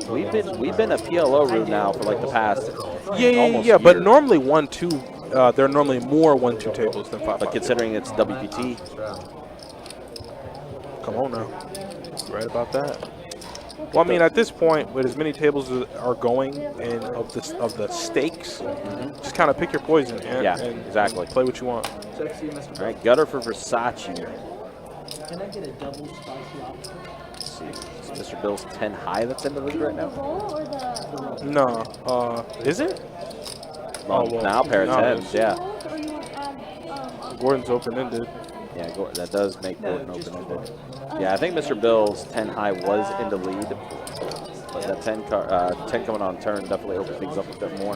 we've been a PLO room now for like the past almost Yeah. But year. normally 1-2. There are normally more 1-2 tables than 5-5. But considering it's WPT, Come on now. You're right about that. Well, I mean, at this point, with as many tables as are going and of the stakes, just kind of pick your poison and, Yeah, and exactly. play what you want. All right, gutter for Versace. Can I get a double spicy lobster? Let's see, is Mr. Bill's 10 high that's in the league right The now? roll or the No. Is it? Well, well, now pair of now it 10s, is. yeah. rolls, or you want to add Gordon's open-ended. Yeah, that does make Gordon open-ended. Yeah, I think Mr. Bill's 10 high was in the lead, but that 10 coming on turn definitely opened things up a bit more.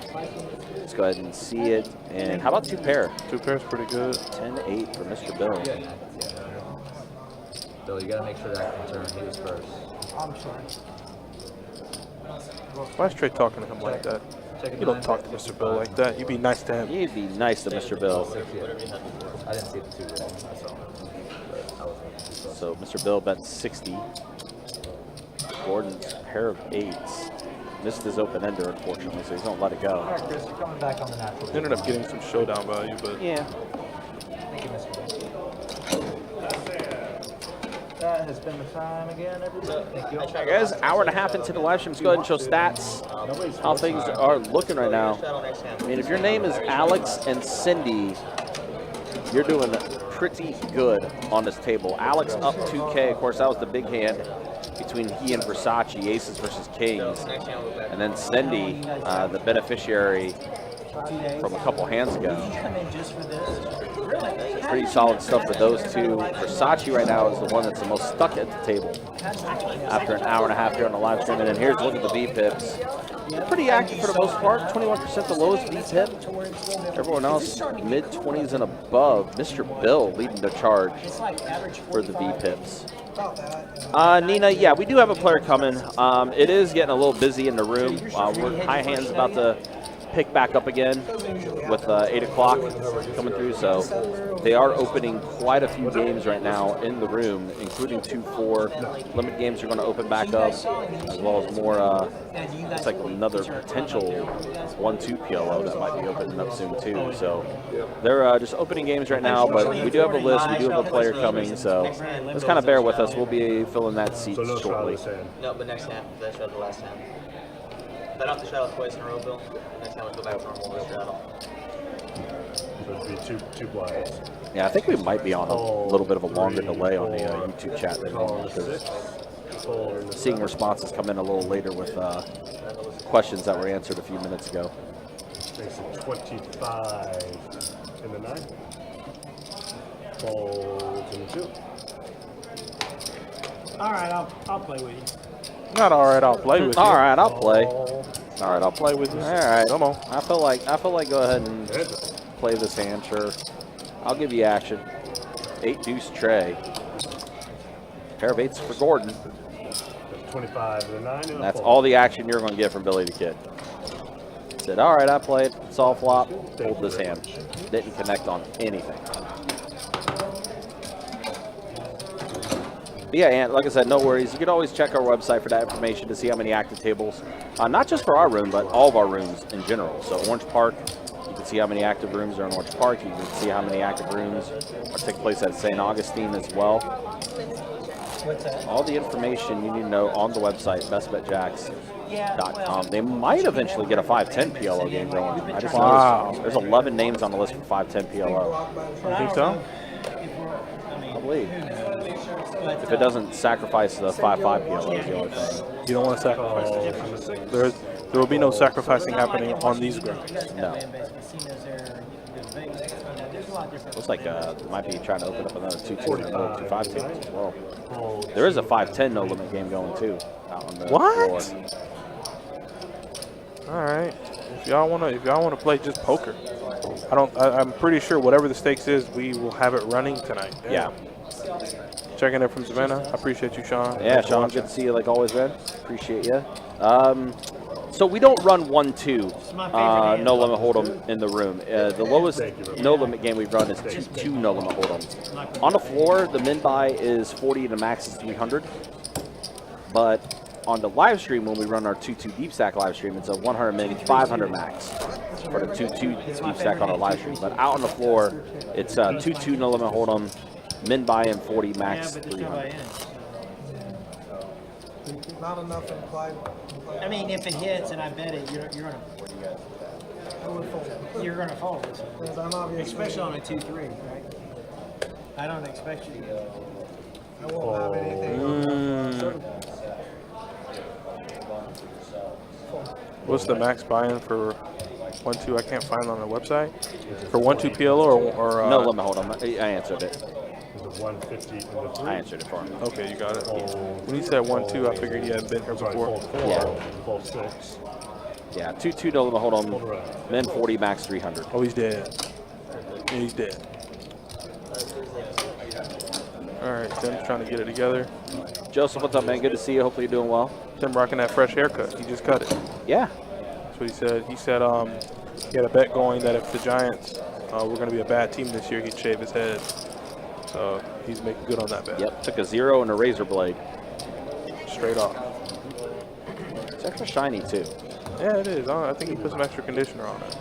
Let's go ahead and see it. And how about 2 pair? 2 pairs pretty good. 10-8 for Mr. Bill. Bill, you gotta make sure that can turn. He was first. I'm sorry. Why is Trey talking to him like that? You don't talk to Mr. Bill like that. You be nice to him. You'd be nice to Mr. Bill. I didn't see the 2 roll. I saw it. So Mr. Bill bet 60. Gordon's pair of 8s. Missed his open-ender, unfortunately, so he's going to let it go. All right, Chris, you're coming back on the natural. Ended up getting some showdown value, but Yeah. Thank you, Mr. That has been the time again, everybody. Thank you. All right, guys, hour and a half into the live stream. Let's go ahead and show stats, how things are looking right now. I mean, if your name is Alex and Cindy, you're doing pretty good on this table. Alex up 2K. Of course, that was the big hand between he and Versace, aces versus kings. And then Cindy, the beneficiary from a couple hands ago. Come in just for this? Really? Pretty solid stuff for those two. Versace right now is the one that's the most stuck at the table after an hour and a half here on the live stream. And then here's a look at the V-pips. Pretty active for the most part. 21% the lowest V-pip. Everyone else mid-20s and above. Mr. Bill leading the charge for the V-pips. Nina, yeah, we do have a player coming. It is getting a little busy in the room. We're high hands about to pick back up again with 8 o'clock coming through, so they are opening quite a few games right now in the room, including 2-4. Limit games are going to open back up, as well as more, it's like another potential 1-2 PLO that might be opening up soon too. So they're just opening games right now, but we do have a list, we do have a player coming, so just kind of bear with us. We'll be filling that seat shortly. No, but next hand. That showed the last hand. I don't have to shadow twice in a row, Bill. Next time we go back to normal with straddle. So it'd be two blinds. Yeah, I think we might be on a little bit of a longer delay on the YouTube chat than normal because seeing responses come in a little later with questions that were answered a few minutes ago. Makes it 25 in the 9. Folds in the 2. All right, I'll play with you. not all right. I'll play with you. All right, I'll play. All right, I'll play with you. All right, Come on. I feel like go ahead and play this hand. Sure, I'll give you action. 8 deuce tray. Pair of 8s for Gordon. 25 in the 9. And That's all the action you're going to get from Billy the Kid. Said, all right, I played. Saw flop. Hold this hand. Didn't connect on anything. But yeah, and like I said, no worries. You can always check our website for that information to see how many active tables, not just for our room, but all of our rooms in general. So Orange Park, you can see how many active rooms are in Orange Park. You can see how many active rooms are taking place at St. Augustine as well. All the information you need to know on the website, bestbetjacks.com. They might eventually get a 5-10 PLO game going. I just noticed there's 11 names on the list for 5-10 PLO. You think so? I believe. If it doesn't sacrifice the 5-5 PLO is the only thing. You don't want to sacrifice it. There will be no sacrificing happening on these grounds. No. Casinos there, Vegas, there's a lot of different. Looks like might be trying to open up another 2-2 and another 2-5 table as well. There is a 5-10 no limit game going too out on the What? floor. All right. If y'all wanna play just poker, I'm pretty sure whatever the stakes is, we will have it running tonight. Yeah. Checking in from Savannah. I appreciate you, Sean. Yeah, Thanks for Sean, watching. good to see you like always, man. Appreciate you. So we don't run 1-2 no limit hold'em in the room. The lowest no limit game we've run is 2-2 no limit hold'em. On the floor, the min buy is 40 and the max is 300. But on the live stream, when we run our 2-2 deep stack live stream, it's a 100 min, 500 max for the 2-2 deep stack on our live stream. But out on the floor, it's 2-2 no limit hold'em, min buy in 40, max 300. Not enough implied. I mean, if it hits and I bet it, you're gonna fold. Because I'm obviously, Especially on a 2-3, right? I don't expect you to. I won't have anything. What's the max buy-in for 1-2? I can't find it on the website. For 1-2 PLO or No limit hold'em. I answered it. 150 in the 3. I answered it for him. Okay, you got it. When he said 1-2, I figured he hadn't been here before. Yeah. Fold 6. Yeah, 2-2 no limit hold'em, min 40, max 300. Oh, he's dead. Yeah, he's dead. All right, Tim's trying to get it together. Joseph, what's up, man? Good to see you. Hopefully you're doing well. Tim rocking that fresh haircut. He just cut it. Yeah. That's what he said. He said he had a bet going that if the Giants were going to be a bad team this year, he'd shave his head. So he's making good on that bet. Yep, took a 0 and a razor blade. Straight off. It's extra shiny, too. Yeah, it is. I think he put some extra conditioner on it.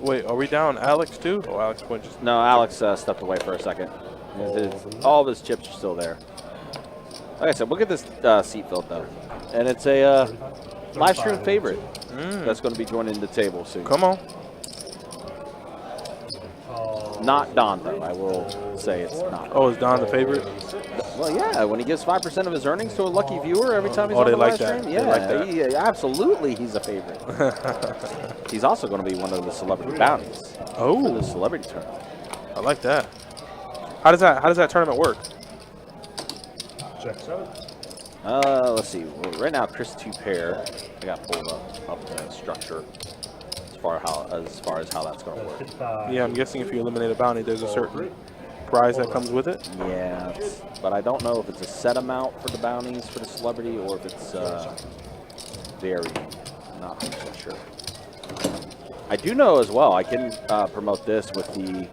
Wait, are we down Alex too? Oh, Alex went just. No, Alex stepped away for a second. All of his chips are still there. Like I said, we'll get this seat filled, though. And it's a live stream favorite that's going to be joining the table soon. Come on. Not Don, though. I will say it's not. Oh, is Don the favorite? Well, yeah. When he gives 5% of his earnings to a lucky viewer every time he's Oh, on they the like live that. stream, They yeah, like that. absolutely, he's a favorite. He's also going to be one of the celebrity bounties. Oh, for the celebrity tournament. I like that. How does that tournament work? Check 7. Let's see. Well, right now, Chris 2 pair. I got pulled up the structure as far as how that's going to work. Yeah, I'm guessing if you eliminate a bounty, there's a certain prize that comes with it. Yeah, but I don't know if it's a set amount for the bounties for the celebrity or if it's varied. I'm not 100% sure. I do know as well, I can promote this with the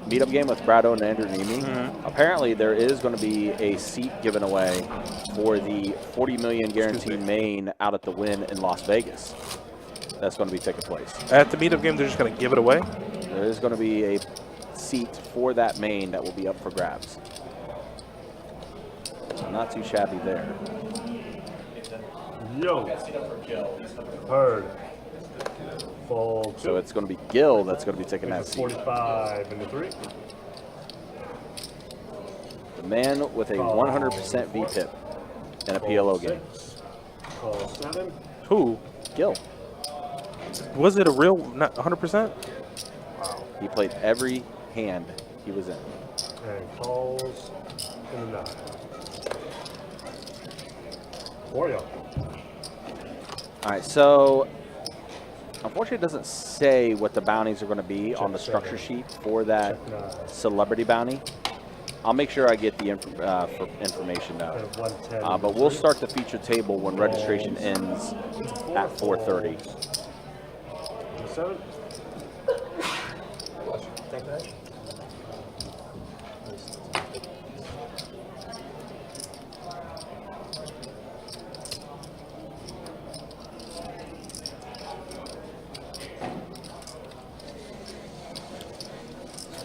meetup game with Brado and Andrew Nemi. Apparently, there is going to be a seat given away for the 40 million guaranteed main out at the Wynn in Las Vegas. That's going to be taking place. At the meetup game, they're just going to give it away? There is going to be a seat for that main that will be up for grabs. So not too shabby there. Yo. Heard. Fold 2. So it's going to be Gil that's going to be taking that seat. 45 in the 3. The man with a 100% VPIP in a PLO game. Call 7. Who? Gil. Was it a real 100%? He played every hand he was in. And calls in the 9. Oreo. All right, so unfortunately it doesn't say what the bounties are going to be on the structure sheet for that celebrity bounty. I'll make sure I get the information though. But we'll start the feature table when registration ends at 4:30. 7.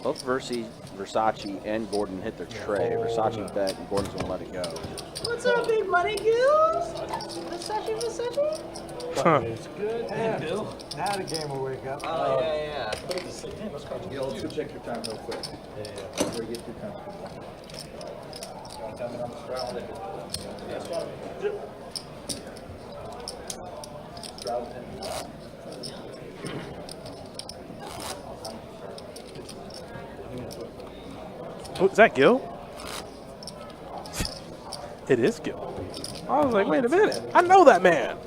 Both Versace and Gordon hit their tray. Versace bet and Gordon's gonna let it go. What's up, big money goose? Versace? It's good. Now the game will wake up. Oh, yeah. Let's check your time real quick. Before you get too comfortable. Oh, is that Gil? It is Gil. I was like, wait a minute. I know that man.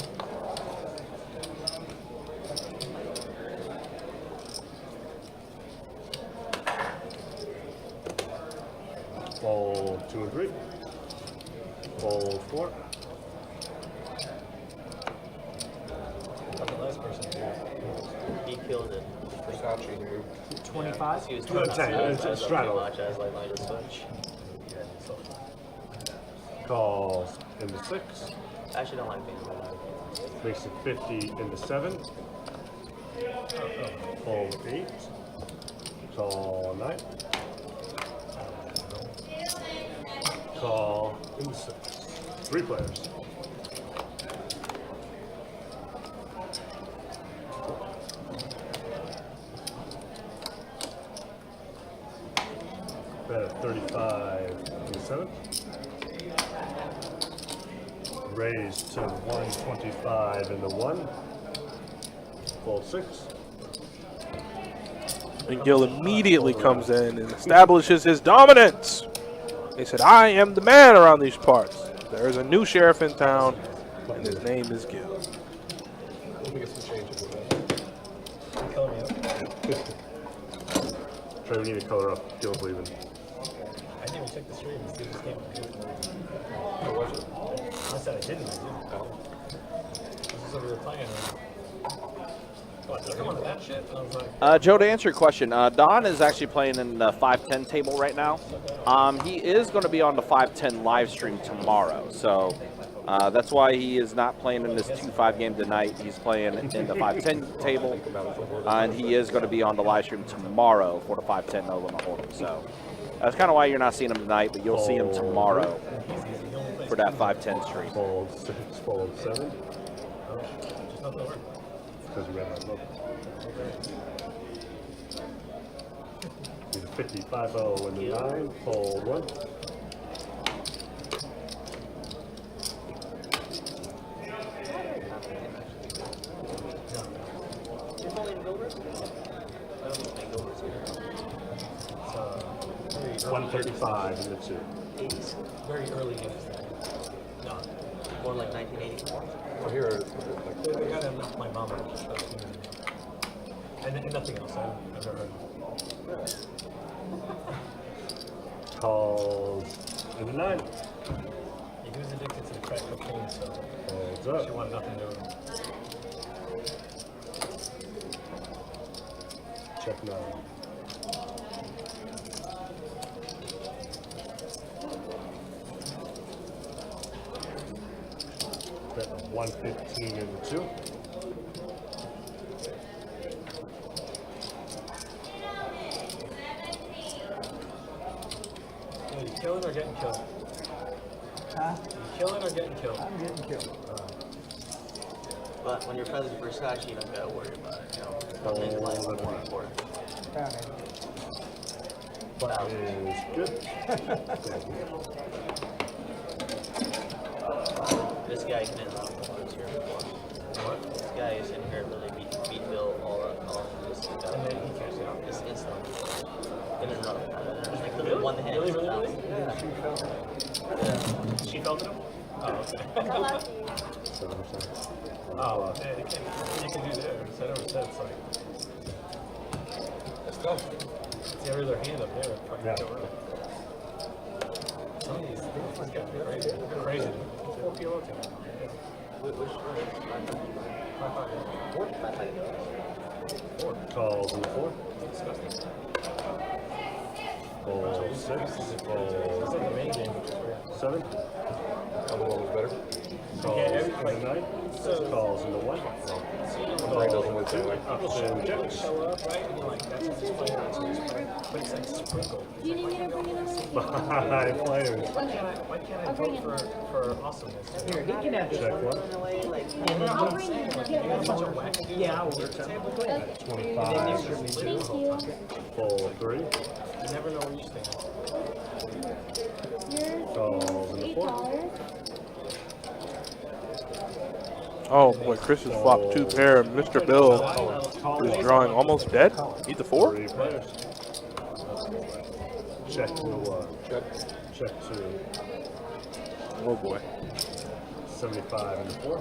Fold 2 and 3. Fold 4. That's the last person here. He killed it. 25? He was Good trying time. to It's a too straddle. much. I was like, let me just switch. Calls into 6. I actually don't like being alive. Makes it 50 into 7. Fold 8. Call 9. Call into 6. 3 players. Bet at 35 into 7. Raise to 125 into 1. Fold 6. And Gil immediately comes in and establishes his dominance. He said, I am the man around these parts. There is a new sheriff in town, and his name is Gil. Let me get some changes with Color me up. that. Trey, we need to color up. Gil's leaving. I didn't even check the stream and see if this game was good. How was it? I said I didn't. This is over there playing. What, did I come onto that shit? I was like, Joe, to answer your question, Don is actually playing in the 510 table right now. He is going to be on the 510 live stream tomorrow, so that's why he is not playing in this 2-5 game tonight. He's playing in the 510 table, and he is going to be on the live stream tomorrow for the 510 no limit hold'em. So that's kind of why you're not seeing him tonight, but you'll see him tomorrow for that 510 stream. Fold 6, fold 7. just not the word. Because you ran that look. He's a 55-0 in the 9. Fold 1. You're folding Gilbert? I don't think Gilbert's here. 135 in the 2. 80s. Very early games. No. Born like 1984. Oh, here. The guy that left my mom and nothing else I've ever heard. Calls in the 9. He was addicted to the crack cocaine, so Folds she up. wanted nothing to do with him. Check 9. Bet 115 in the 2. Are you killing or getting killed? Huh? You killing or getting killed? I'm getting killed. But when you're present for Sachi, you don't gotta worry about it. You know, nothing life is more important. Found it. But is good. This guy can in was here before. What? This guy is in here really beat Bill all this And then he cashed out. this instant. In and out. Like the one hand. Really? Yeah. She felt it? Oh, okay. Oh, yeah, you can do that. It's never said it's like. Let's go. See every other hand up there. Fucking Yeah. go around. Some of these things got crazy. Crazy. 4 kilo too. Calls in the 4. Disgusting. Fold 6. It's Fold like the main game. 7. Other one was better. Calls in the 9. Calls in the 1. Calls in the 2. Up and jacks. Show up, right? And you're like, that's a but it's like sprinkled. Do you need me to bring it over? 5 players. Why can't I vote for awesomeness? Here, he can have this Check one. 1. I'll bring it. Yeah, I'll work it. 25 in the 2. Thank you. Fold 3. You never know where you stand. Yours? Calls in the four. $8. Oh boy, Chris has flopped 2 pair. Mr. Bill is drawing almost dead. Eat the 4. 3 players. Check to 1. Check. Check 2. Oh boy. 75 in the 4.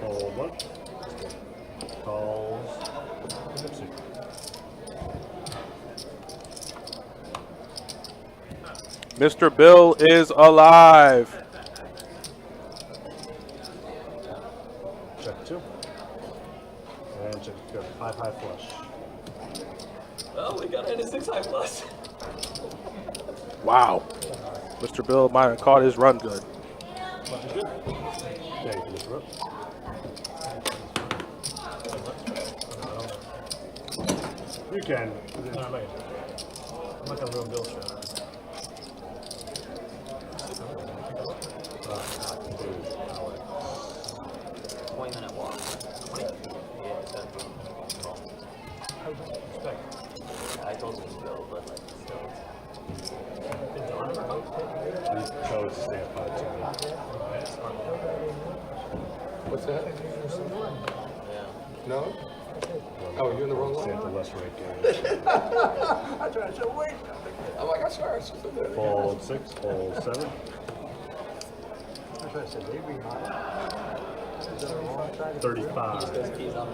Fold 1. Calls. Oopsie. Mr. Bill is alive. Check 2. And check 2. 5 high flush. Well, we got into 6 high plus. Wow. Mr. Bill might have caught his run good. Yeah, you can disrupt. You can. I'm not gonna ruin Bill's show. Minute walk. 20? Yeah, it's gonna be small. I told him to go, but like still. You chose to stay at 5-2. What's that? Yeah. No? Oh, you're in the wrong Stay one? at the less rate game. I tried to wait. I'm like, I'm sorry. I should have been there. Fold 6, fold 7. I said, they remodeled. 35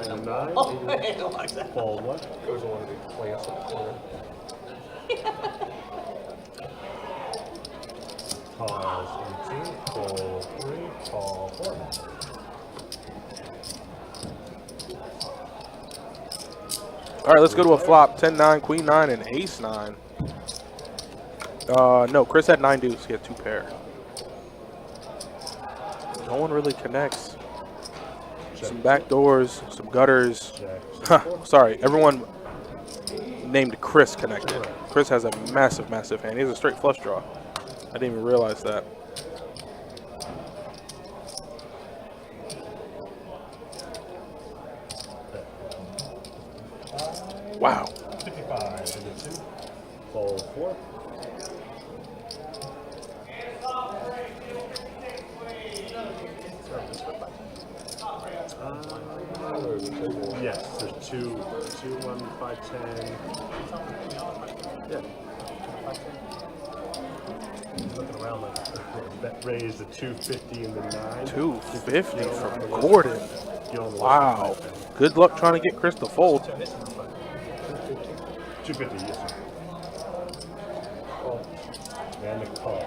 and 9. Oh, I don't like that. Fold 1. Goes to one of the plants in the corner. Calls 18. Fold 3. Call 4. All right, let's go to a flop. 10-9, Queen 9, and Ace 9. No, Chris had 9 deuce. He had 2 pair. No one really connects. Some back doors, some gutters. Sorry, everyone named Chris connected. Chris has a massive, massive hand. He has a straight flush draw. I didn't even realize that. Wow. 55 into 2. Fold 4. Yes, there's 2, 1, 5, 10. Yeah. Looking around like that raised the 250 and the 9. 250 from Gordon. Gillen was Wow. Good luck trying to get Chris to fold. 250, yes, sir. And a call.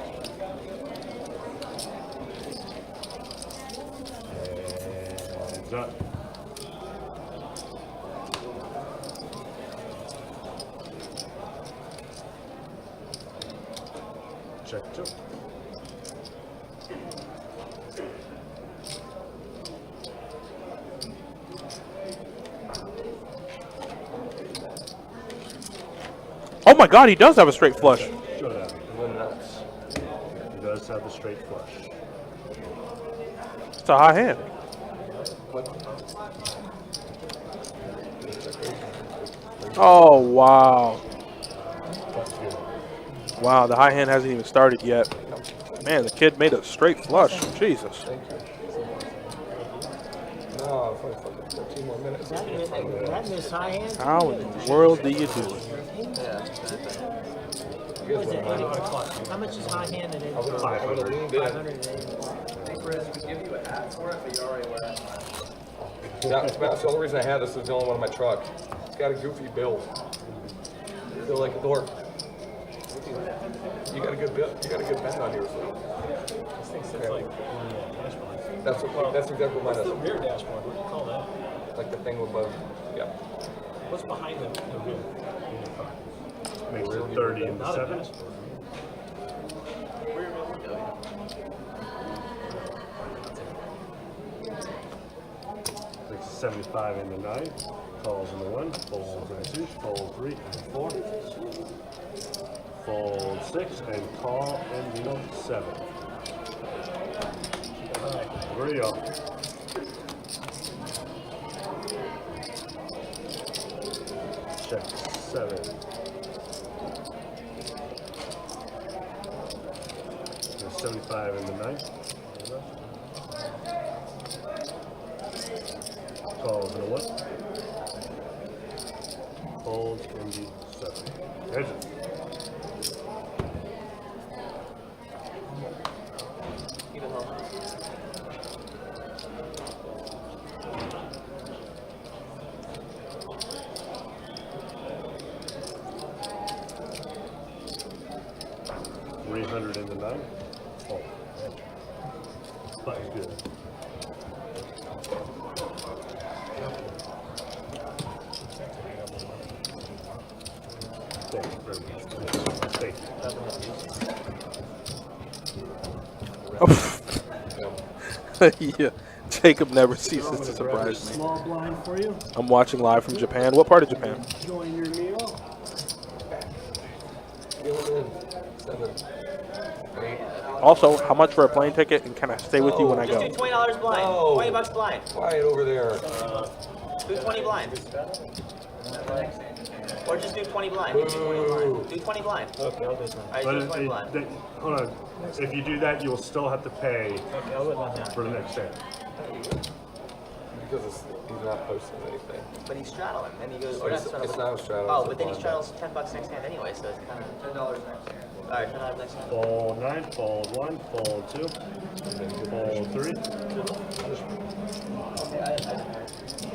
And up. Check 2. Oh my God, he does have a straight flush. Show that. He does have the straight flush. It's a high hand. Oh, wow. That's good. Wow, the high hand hasn't even started yet. Man, the kid made a straight flush. Jesus. Thank you. No, it's like 13 more minutes. That miss high hand? How in the world do you do it? What is it, 80? How much is high hand at 80? I would have leaned in. 580. Hey, Chris, we give you a hat for it, but you already wear it. That's the only reason I had this. Is the only one in my truck. It's got a goofy build. I feel like a dork. You got a good build. You got a good bend on yours. That's exactly what mine What's is. the rear dashboard? What do you call that? Like the thing above. Yeah. What's behind the wheel? Makes it 30 and Not a 7. dashboard. Makes it 75 into 9. Calls into 1. Folds into 2. Fold 3 and 4. Fold 6 and call into 7. Where are you all? Check 7. 75 in the 9. Calls in the 1. Folds in the 7. Edges. Keep it low. $300 in the 9. Oh, button's good. Thank you very much. Thank you. Yeah, Jacob never ceases to surprise me. Small blind for you. I'm watching live from Japan. What part of Japan? Enjoying your meal. Also, how much for a plane ticket, and can I stay with you when I Just go? do $20 blind. No. $20 blind. Quiet over there. Do 20 blind. Or just do 20 blind. Do 20 blind. Do 20 blind. Okay, I'll do that. Alright, do 20 blind. Hold on. If you do that, you'll still have to pay Okay, I'll do that. for the next set. Because he's not posting anything. But he's straddling. Then he goes. Or It's, not straddling. it's not a straddle. Oh, it's a but then he blind straddles $10 next hand anyway, so it's kind of $10 next hand. Alright, $10 next hand. Fold 9, fold 1, fold 2, fold 3.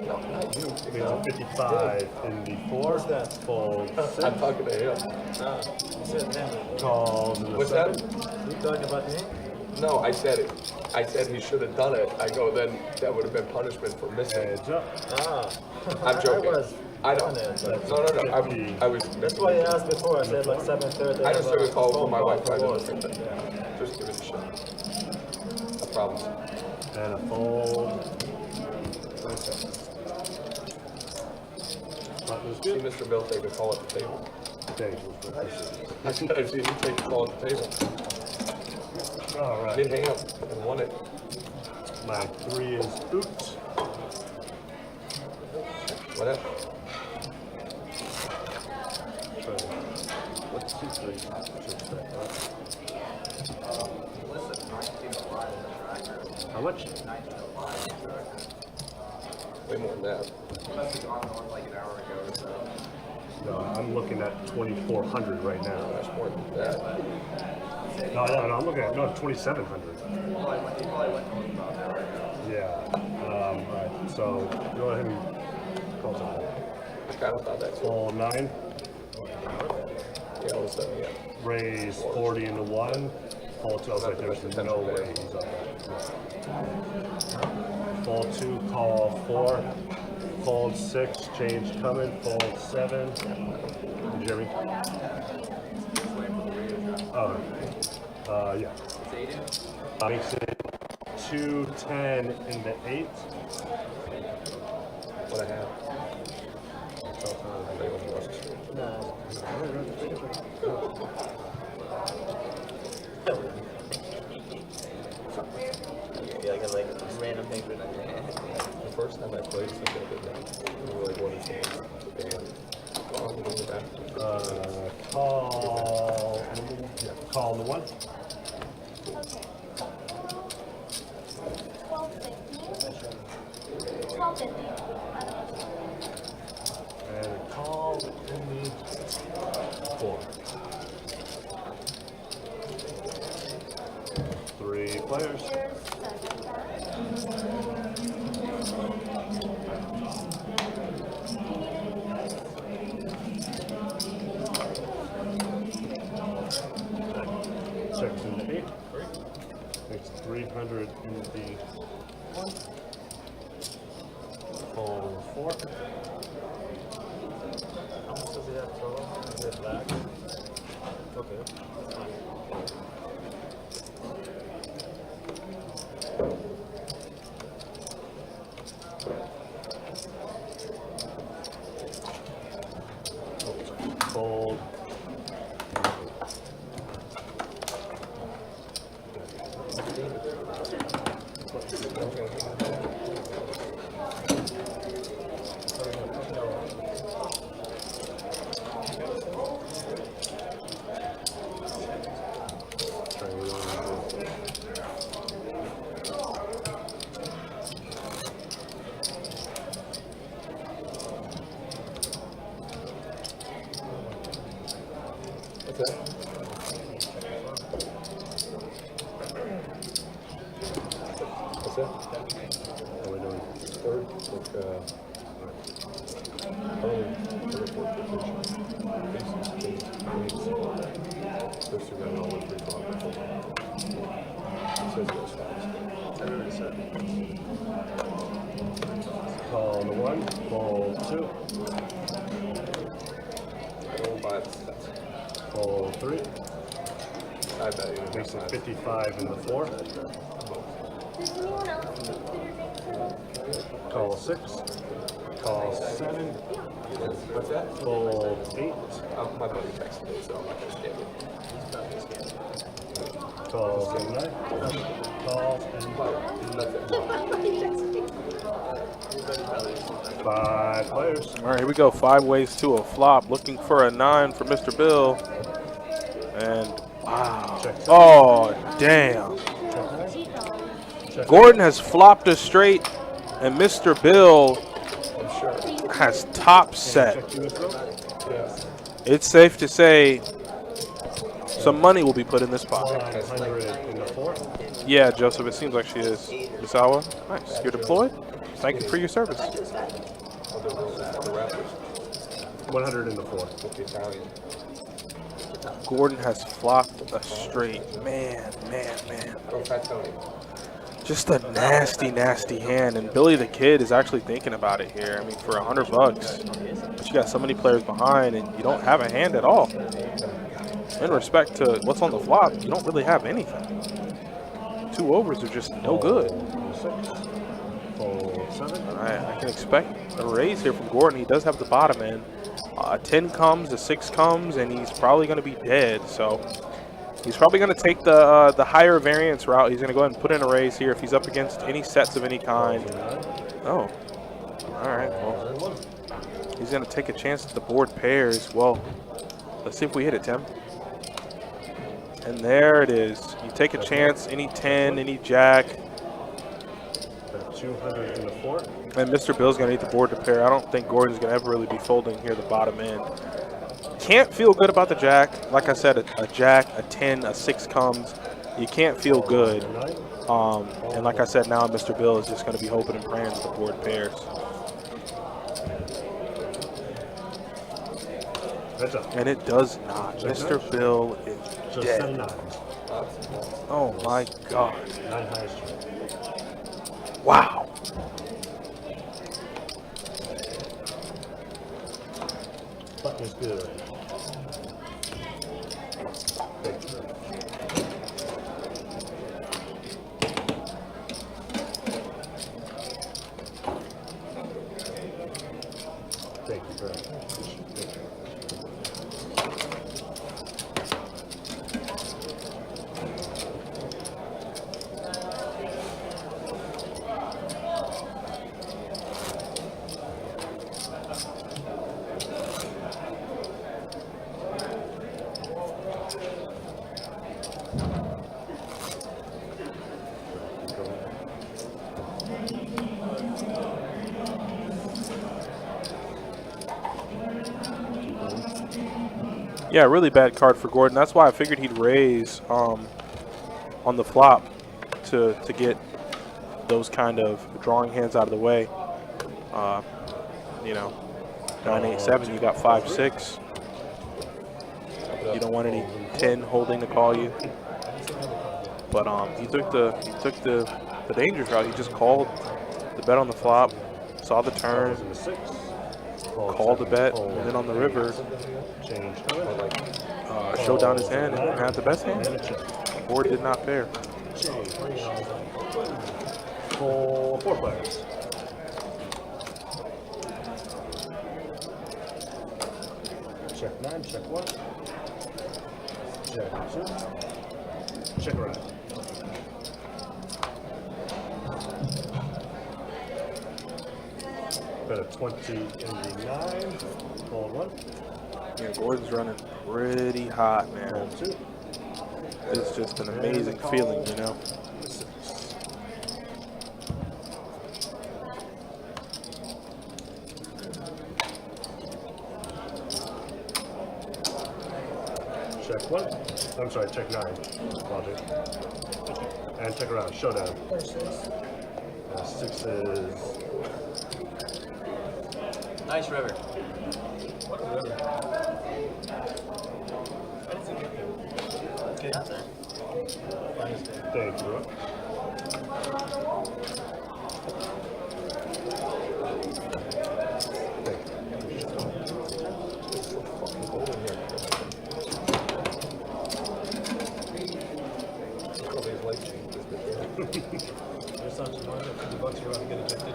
No, not you. We have 55 in the 4. Fold 6. I'm talking to him. You said 10. Calls in the What's 7. that? You talking about me? No, I said it. I said he should have done it. I go, then that would have been punishment for missing. Heads up. Ah. I'm joking. I was I don't. on it, but No. I was. that's why I asked before. I said like 7:30. I just took a call from my wife. I Yeah. didn't just give it a shot. No problem. And a fold. Button is See good. Mr. Bill take a call at the table. Thank you. I said I've seen him take a call at the table. All right. Did hang up and won it. My 3 is oops. Whatever. What's 2, 3? How much? Way more than that. No, I'm looking at 2,400 right now. Much more than that. No, I'm looking at 2,700. Yeah. All right. So go ahead and call something. I kind of thought that too. Fold 9. Yeah, all of a sudden, yeah. Raise 40 into 1. Fold 2. I was like, there's no way he's up there. Fold 2, call 4. Fold 6, change coming. Fold 7. Did you hear me? Yeah. Makes it 210 in the 8. What I have. Yeah, like random things written on your hand. The first time I played something, I did that. We were like one of these games. Call the 1. And call in the 4. 3 players. Six in the 8. Makes 300 in the 1. Fold 4. How much does it have total? Is it black? Okay. That's fine. Fold. that? How are we doing? Third, like, early, fourth position. Aces, kings, queens. First two got all the three flop. It says those flags. I already said. Call the 1, fold 2, I don't buy the sets. fold 3, I bet you. makes it 55 in the 4, Does anyone else consider next call 6, call 7, What's that? fold 8, My buddy texted me, so I'm not going to scam you. call 9, call, and 5 players. All right, here we go. 5 ways to a flop. Looking for a 9 for Mr. Bill. And wow. Oh, damn. Gordon has flopped a straight, and Mr. Bill has top set. It's safe to say some money will be put in this pot. 100 in the 4, Yeah, Joseph, it seems like she is. Misawa, nice. You're deployed. Thank you for your service. 100 in the 4. Gordon has flopped a straight. Man. Just a nasty, nasty hand. And Billy the Kid is actually thinking about it here. I mean, for $100, but you got so many players behind, and you don't have a hand at all. In respect to what's on the flop, you don't really have anything. 2 overs are just no good. 6, fold 7, I can expect a raise here from Gordon. He does have the bottom end. A 10 comes, a 6 comes, and he's probably going to be dead. So he's probably going to take the higher variance route. He's going to go ahead and put in a raise here if he's up against any sets of any kind. Oh, all right. Well, he's going to take a chance at the board pairs. Well, let's see if we hit it, Tim. And there it is. You take a chance, any 10, any jack. 200 in the 4, And Mr. Bill's going to need the board to pair. I don't think Gordon's going to ever really be folding here the bottom end. Can't feel good about the jack. Like I said, a jack, a 10, a 6 comes. You can't feel good. And like I said, now Mr. Bill is just going to be hoping and praying that the board pairs. And it does not. Mr. Bill is dead. Oh my God. Wow. Button is good. Thank you very much. Yeah, really bad card for Gordon. That's why I figured he'd raise on the flop to get those kind of drawing hands out of the way. You know, 9-8-7, you got 5-6. You don't want any 10 holding to call you. But he took the dangerous route. He just called the bet on the flop, saw the turn, called the bet, and then on the river, showed down his hand and had the best hand. The board did not pair. For 4 players. Check 9, check 1. Check 2. Check around. Got a 20 in the 9. Fold 1. Yeah, Gordon's running pretty hot, man. Fold 2. It's just an amazing feeling, you know. Check 1. I'm sorry, check 9. Logic. And check around. Showdown. Sixes. Nice river. Thank you, bro. There's such a $50 you're about to get ejected.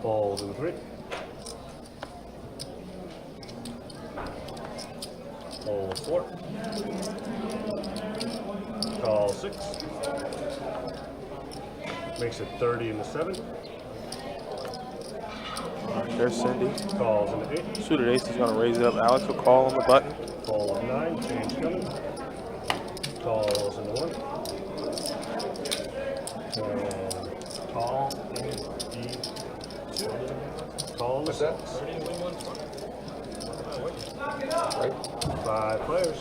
Balls in 3. Ball 4. Call 6. Makes it 30 in the 7. There's Cindy. Calls in the 8. Suited ace is going to raise it up. Alex will call on the button. Ball of 9. Change coming. Calls in the 1. Call in the 2. Call in the 6. Right? 5 players.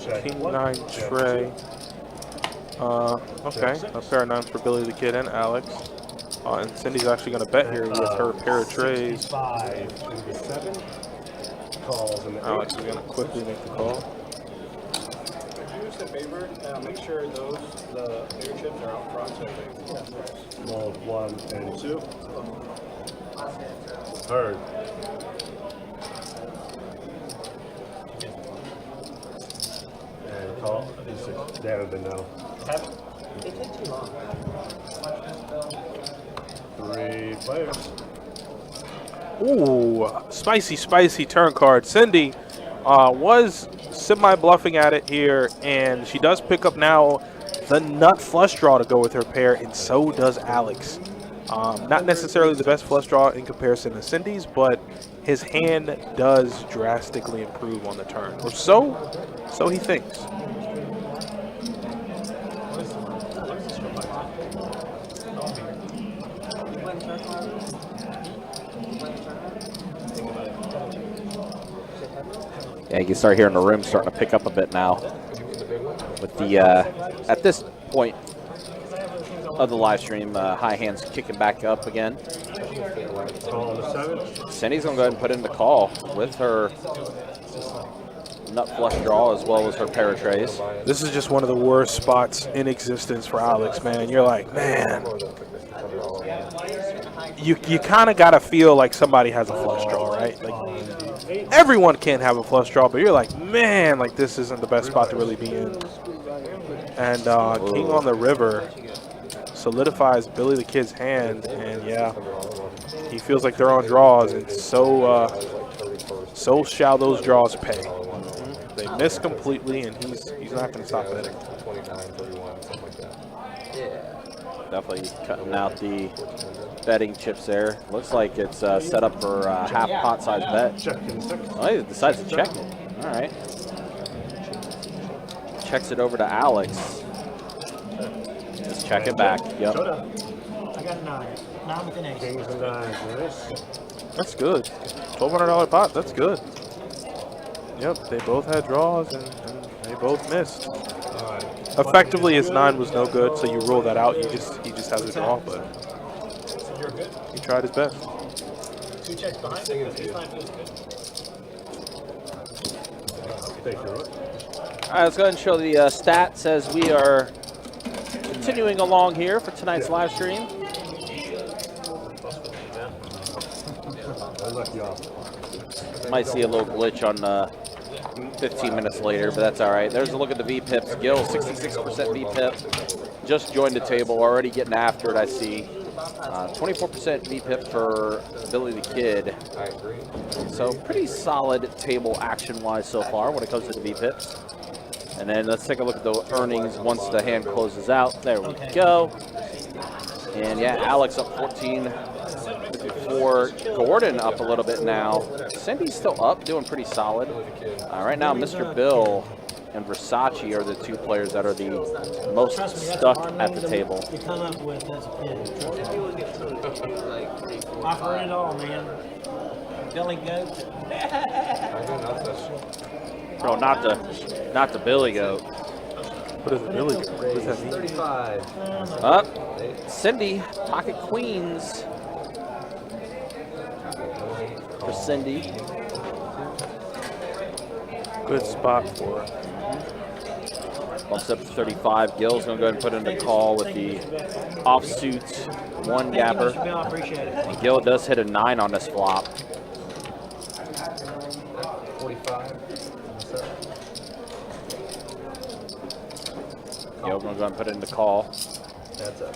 Check King 1. 9 Check tray. 2. Okay. A pair of 9s for Billy the Kid and Alex. And Cindy's actually going to bet here with her pair of trays. 65 in the 7. Calls in the 8. Alex is going to quickly make the call. Could you do us a favor? Make sure the bigger chips are out front. Rolled 1 and 2. Heard. And call. They haven't been now. They take too long. 3 players. Ooh, spicy turn card. Cindy was semi-bluffing at it here, and she does pick up now the nut flush draw to go with her pair, and so does Alex. Not necessarily the best flush draw in comparison to Cindy's, but his hand does drastically improve on the turn. Or so he thinks. Yeah, you can start hearing the rim starting to pick up a bit now. With the, at this point of the live stream, high hands kicking back up again. Call in the 7. Cindy's going to go ahead and put in the call with her nut flush draw as well as her pair of trays. This is just one of the worst spots in existence for Alex, man. You're like, man, you kind of got to feel like somebody has a flush draw, right? Like, everyone can't have a flush draw, but you're like, man, like this isn't the best spot to really be in. And King on the river solidifies Billy the Kid's hand, and yeah, he feels like they're on draws, and so shall those draws pay. They miss completely, and he's not going to stop betting. 29, 31, something like that. Definitely cutting out the betting chips there. Looks like it's set up for a half pot size bet. Oh, he decides to check it. All right. Checks it over to Alex. Just check it back. Yep. I got 9. 9 with an ace. Kings and 9s. That's good. $1,200 pot. That's good. Yep, they both had draws, and they both missed. Effectively, his 9 was no good, so you rule that out. He just has a draw, but he tried his best. 2 checks behind. His 9 feels good. Thank you. All right, let's go ahead and show the stats as we are continuing along here for tonight's live stream. Might see a little glitch on 15 minutes later, but that's all right. There's a look at the VPIPs. Gil, 66% VPIP. Just joined the table, already getting after it, I see. 24% VPIP for Billy the Kid. So pretty solid table action-wise so far when it comes to the VPIPs. And then let's take a look at the earnings once the hand closes out. There we go. And yeah, Alex up 14. for Gordon up a little bit now. Cindy's still up, doing pretty solid. Right now, Mr. Bill and Versace are the two players that are the most Trust me, that's stuck a hard at name the to table. to come up with as a kid. Trust me. He was getting to like 3, 4, I've heard 5. it all, man. Billy Goat. I got nothing. Oh, not the Billy Goat. What is it, Billy? What does that mean? 35. Up, Cindy, pocket queens for Cindy. Good spot for her. Bumps up to 35. Gil's going to go ahead and put in the call with the offsuit one gapper. Thank you, Mr. Bill. I appreciate it. And Gil does hit a 9 on this flop. 45. Gil going to go ahead and put it in the call. That's up.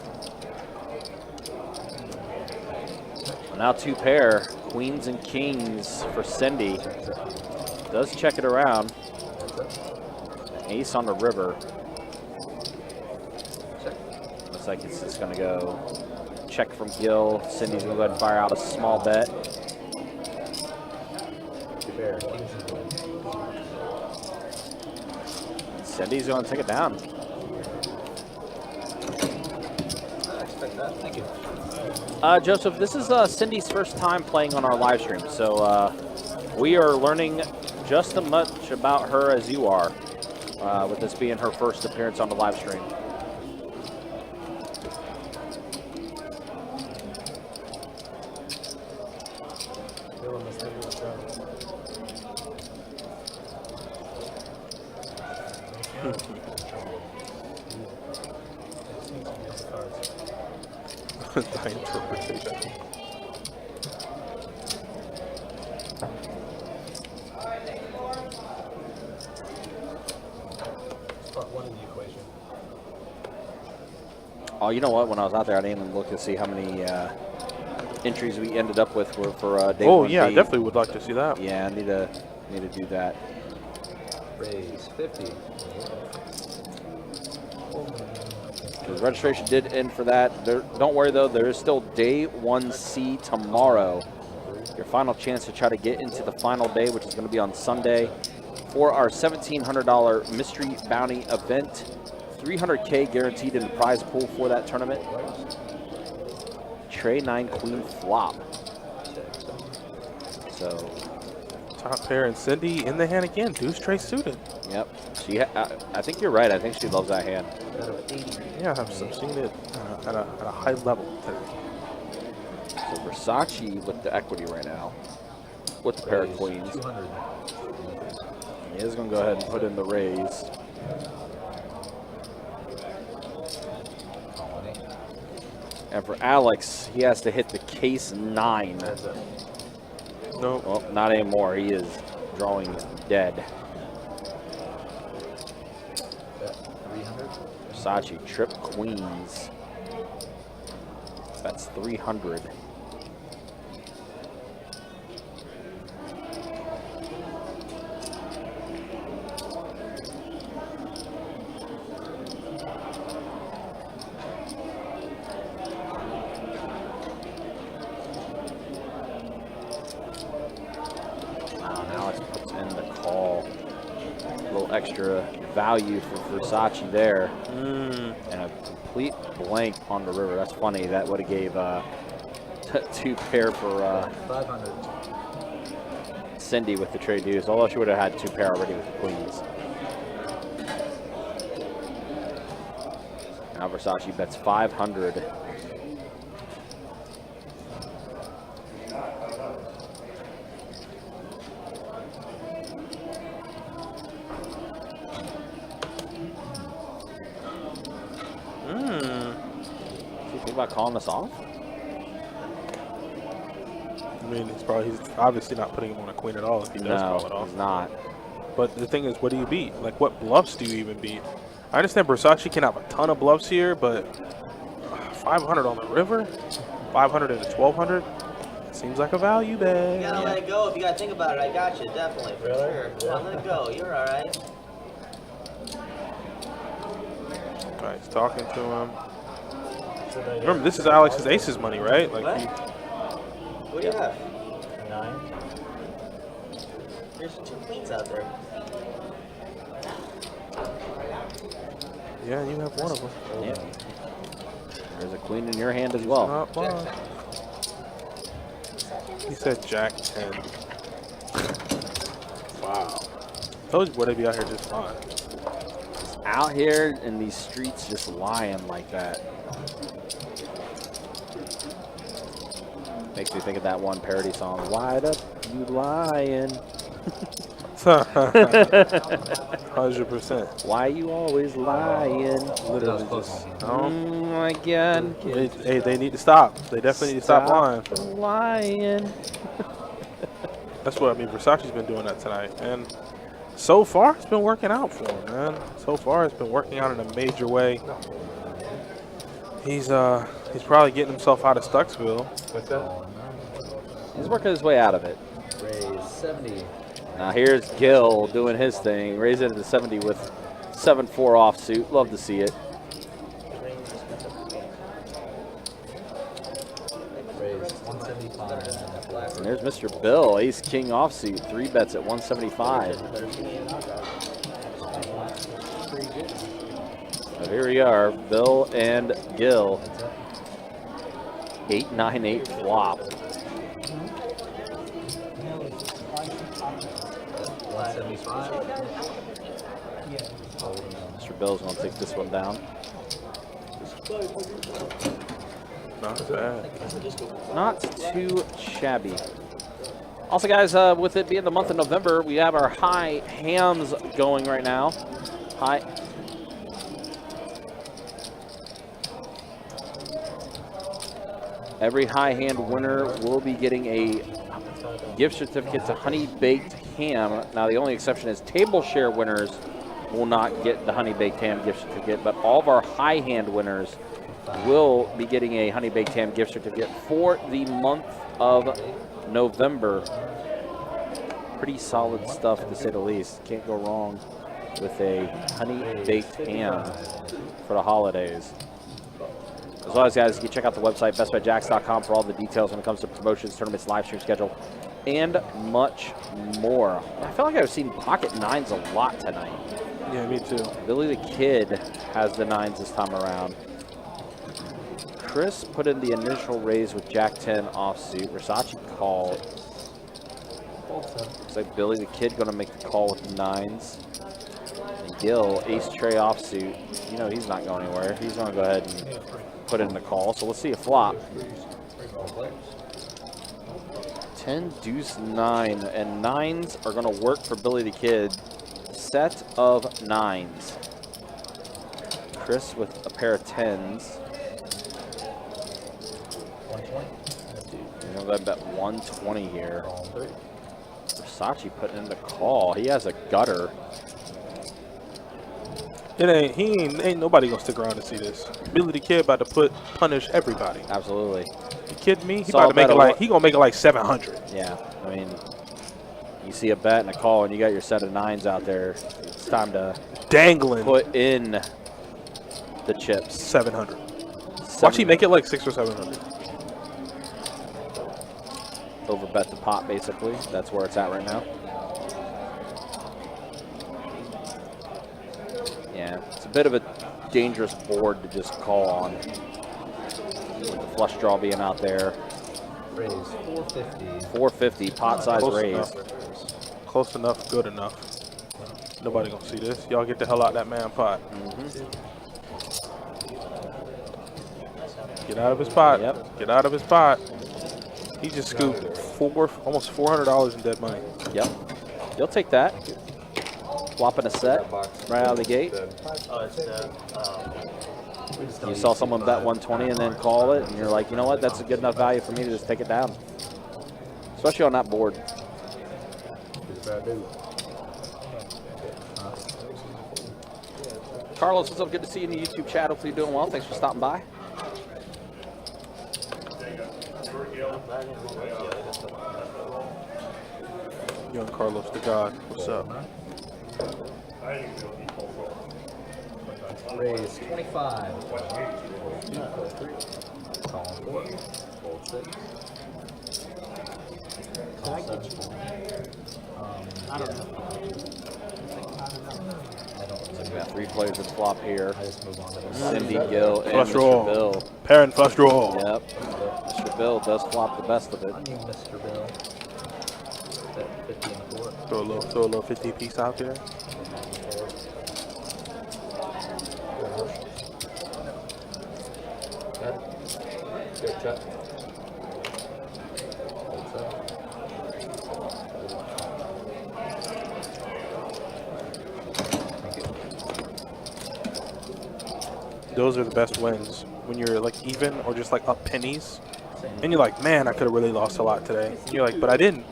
Now 2 pair, queens and kings for Cindy. Does check it around. Ace on the river. Looks like it's just going to go check from Gil. Cindy's going to go ahead and fire out a small bet. Cindy's going to take it down. Thank you. Joseph, this is Cindy's first time playing on our live stream, so we are learning just as much about her as you are, with this being her first appearance on the live stream. My interpretation. Part 1 of the equation. Oh, you know what? When I was out there, I didn't even look to see how many entries we ended up with for day Oh one yeah, I B. definitely would like to see that. Yeah, I need to do that. Raise 50. The registration did end for that. Don't worry though, there is still day 1C tomorrow. Your final chance to try to get into the final day, which is going to be on Sunday, for our $1,700 mystery bounty event. $300K guaranteed in the prize pool for that tournament. Tray 9 queen flop. So Top pair and Cindy in the hand again. Deuce tray suited. yep, I think you're right. I think she loves that hand. Yeah, I've seen it at a high level today. So Versace with the equity right now, with the pair of queens. 200. He is going to go ahead and put in the raise. And for Alex, he has to hit the case 9. No. Well, not anymore. He is drawing dead. 300. Versace, trip queens. That's 300. Alex puts in the call. A little extra value for Versace there. And a complete blank on the river. That's funny. That would have gave 2 pair for 500. Cindy with the trade dues, although she would have had 2 pair already with the queens. Now Versace bets 500. Think about calling this off? I mean, he's obviously not putting him on a queen at all if he does call it off. He's not. But the thing is, what do you beat? Like, what bluffs do you even beat? I understand Versace can have a ton of bluffs here, but 500 on the river, 500 into 1200, seems like a value bet. You gotta let it go if you gotta think about it. I got you, definitely, for sure. Yeah, let it go. You're all right. All right, he's talking to him. Remember, this is Alex's aces money, right? Like, What do you have? 9. There's 2 queens out there. Yeah, you have one of them. Yeah. There's a queen in your hand as well. Not mine. He said Jack 10. Wow. Told you boy, they be out here just fine. Out here in these streets just lying like that. Makes me think of that one parody song, Wide Up, You Lying. 100%. Why you always lying? Literally just. Oh my God. They need to stop. They definitely need to stop lying. Lying. That's what I mean. Versace's been doing that tonight, and so far it's been working out for him, man. So far it's been working out in a major way. He's probably getting himself out of Stucksville. What's that? He's working his way out of it. Raise 70. Now here's Gil doing his thing, raising it to 70 with 7-4 offsuit. Love to see it. Raise 175 and then black. And there's Mr. Bill, ace king offsuit, 3 bets at 175. So here we are, Bill and Gil. 8-9-8 flop. 175. Mr. Bill's gonna take this one down. Not bad. Not too shabby. Also, guys, with it being the month of November, we have our high hams going right now. High. Every high hand winner will be getting a gift certificate to Honey Baked Ham. Now, the only exception is table share winners will not get the Honey Baked Ham gift certificate, but all of our high hand winners will be getting a Honey Baked Ham gift certificate for the month of November. Pretty solid stuff, to say the least. Can't go wrong with a Honey Baked Ham for the holidays. As always, guys, you can check out the website, bestbetjacks.com, for all the details when it comes to promotions, tournaments, live stream schedule, and much more. I feel like I've seen pocket 9s a lot tonight. Yeah, me too. Billy the Kid has the 9s this time around. Chris put in the initial raise with Jack 10 offsuit. Versace called. Looks like Billy the Kid going to make the call with the 9s. And Gil, ace tray offsuit. You know he's not going anywhere. He's going to go ahead and put in the call. So let's see a flop. 10, deuce, 9. And 9s are going to work for Billy the Kid. Set of 9s. Chris with a pair of 10s. 120. We're going to bet 120 here. Versace putting in the call. He has a gutter. Ain't nobody gonna stick around to see this. Billy the Kid about to punish everybody. Absolutely. You kidding me? He So about to make bet it like he gonna make it like 700. Yeah, I mean, you see a bet and a call, and you got your set of 9s out there. It's time to Dangling put in the chips. 700. Watch he make it like 600 or 700. Overbet the pot, basically. That's where it's at right now. Yeah, it's a bit of a dangerous board to just call on. With the flush draw being out there. Raise 450. 450, pot size Close raise. enough. Close enough, good enough. Nobody gonna see this. Y'all get the hell out that man pot. Get out of his pot. Yep. Get out of his pot. He just scooped almost $400 in dead money. Yep. You'll take that. Flopping a set right out of the gate. Oh, it's You saw someone bet 120 and then call it, and you're like, you know what? That's a good enough value for me to just take it down. Especially on that board. Carlos, what's up? Good to see you in the YouTube chat. Hopefully you're doing well. Thanks for stopping by. Young Carlos the God. What's up? Raise 25. Call 4. Fold 6. I get you. I don't know. So we got 3 players that flop here. I just move on to the Cindy, Gil, and Flush Mr. draw. Bill. Parent flush draw. Yep. Mr. Bill does flop the best of it. I need Mr. Bill. At 50 and 4. Throw a little 50 piece out there. Good check. Those are the best wins when you're like even or just like up pennies, and you're like, man, I could have really lost a lot today. And you're like, but I didn't.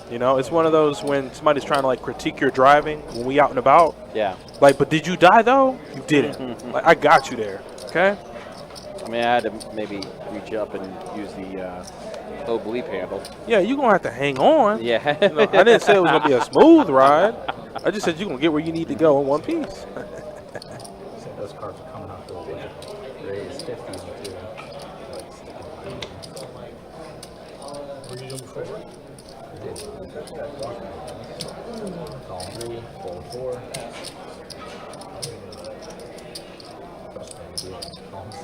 You know, it's one of those when somebody's trying to like critique your driving when we out and about. Yeah. Like, but did you die though? You didn't. Like, I got you there. Okay. I mean, I had to maybe reach up and use the oblique handle. Yeah, you're gonna have to hang on. Yeah. You know, I didn't say it was gonna be a smooth ride. I just said you're gonna get where you need to go in one piece. Those cards are coming off the raise 50 and 2. Were you doing before? Call 3, fold 4. Call 6.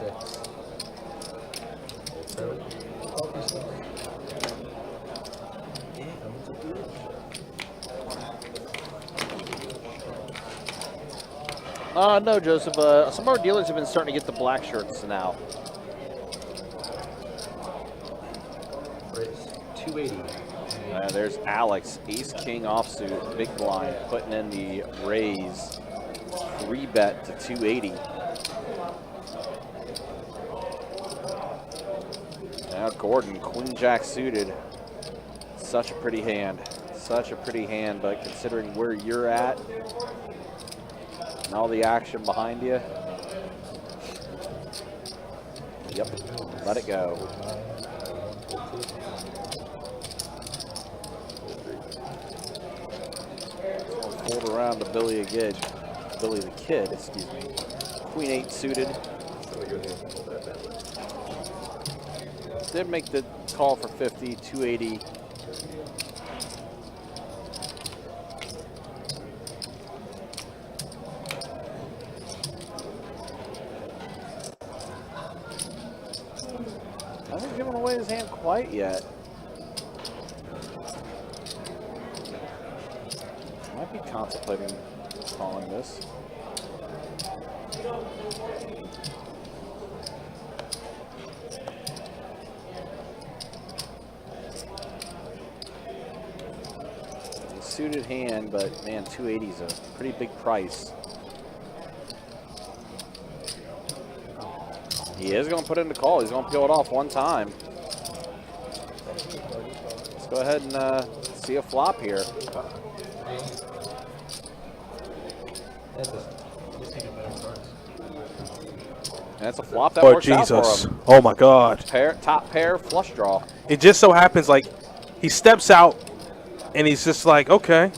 Fold 7. No, Joseph. Some of our dealers have been starting to get the black shirts now. Raise 280. There's Alex, ace king offsuit, big blind, putting in the raise, 3-bet to 280. Now Gordon, queen jack suited. Such a pretty hand. Such a pretty hand, but considering where you're at and all the action behind you. Yep, let it go. Fold around to Billy again. Billy the Kid, excuse me. Queen 8 suited. Did make the call for 50, 280. Hasn't given away his hand quite yet. Might be contemplating calling this. A suited hand, but man, 280 is a pretty big price. He is going to put in the call. He's going to peel it off one time. Let's go ahead and see a flop here. And that's a flop that works out for him. Oh my God. Top pair, flush draw. It just so happens like he steps out and he's just like, okay,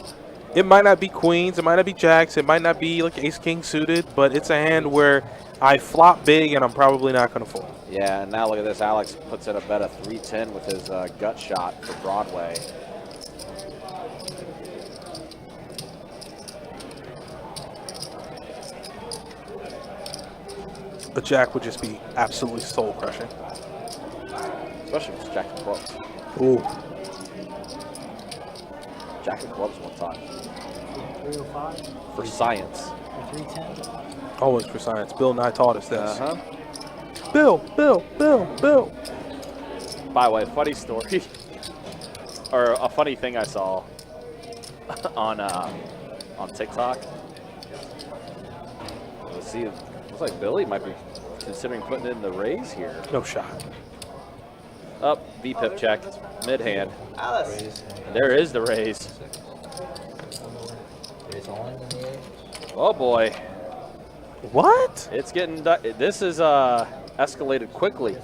it might not be queens, it might not be jacks, it might not be like ace king suited, but it's a hand where I flop big and I'm probably not going to fold. Yeah, and now look at this. Alex puts in a bet of 310 with his gut shot for Broadway. A jack would just be absolutely soul crushing. Especially with Jack of Clubs. Ooh. Jack of Clubs one time. 305? For science. 310? Always for science. Bill and I taught us this. Uh-huh. Bill. By the way, funny story. Or a funny thing I saw on TikTok. Let's see. Looks like Billy might be considering putting in the raise here. No shot. Up, V-pip check, mid hand. Alice. And there is the raise. Raise all in the 8. Oh boy, What? it's getting. This is escalated quickly.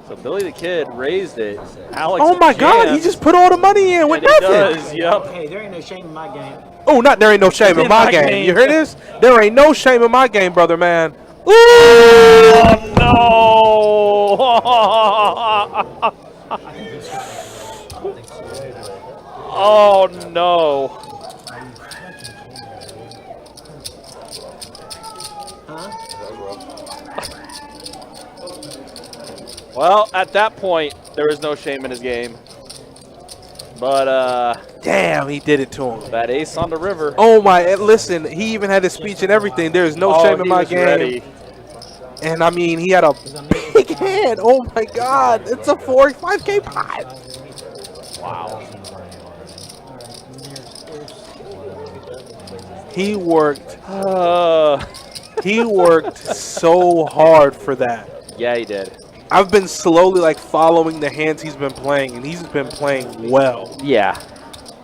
So Billy the Kid raised it. Alex. Oh my God, he just put all the money in with and he nothing. does, yep. Hey, there ain't no shame in my game. Oh, there ain't no shame in my game. You hear this? There ain't no shame in my game, brother, man. Ooh! Oh no! Oh, no. Huh? Well, at that point, there was no shame in his game. But Damn, he did it to him. that ace on the river. Oh my! Listen, he even had his speech and everything. There is no shame in he my was game. ready. And I mean, he had a big hand. Oh my God! It's a 5K pot. Wow. He worked. He worked so hard for that. Yeah, he did. I've been slowly like following the hands he's been playing, and he's been playing well. Yeah.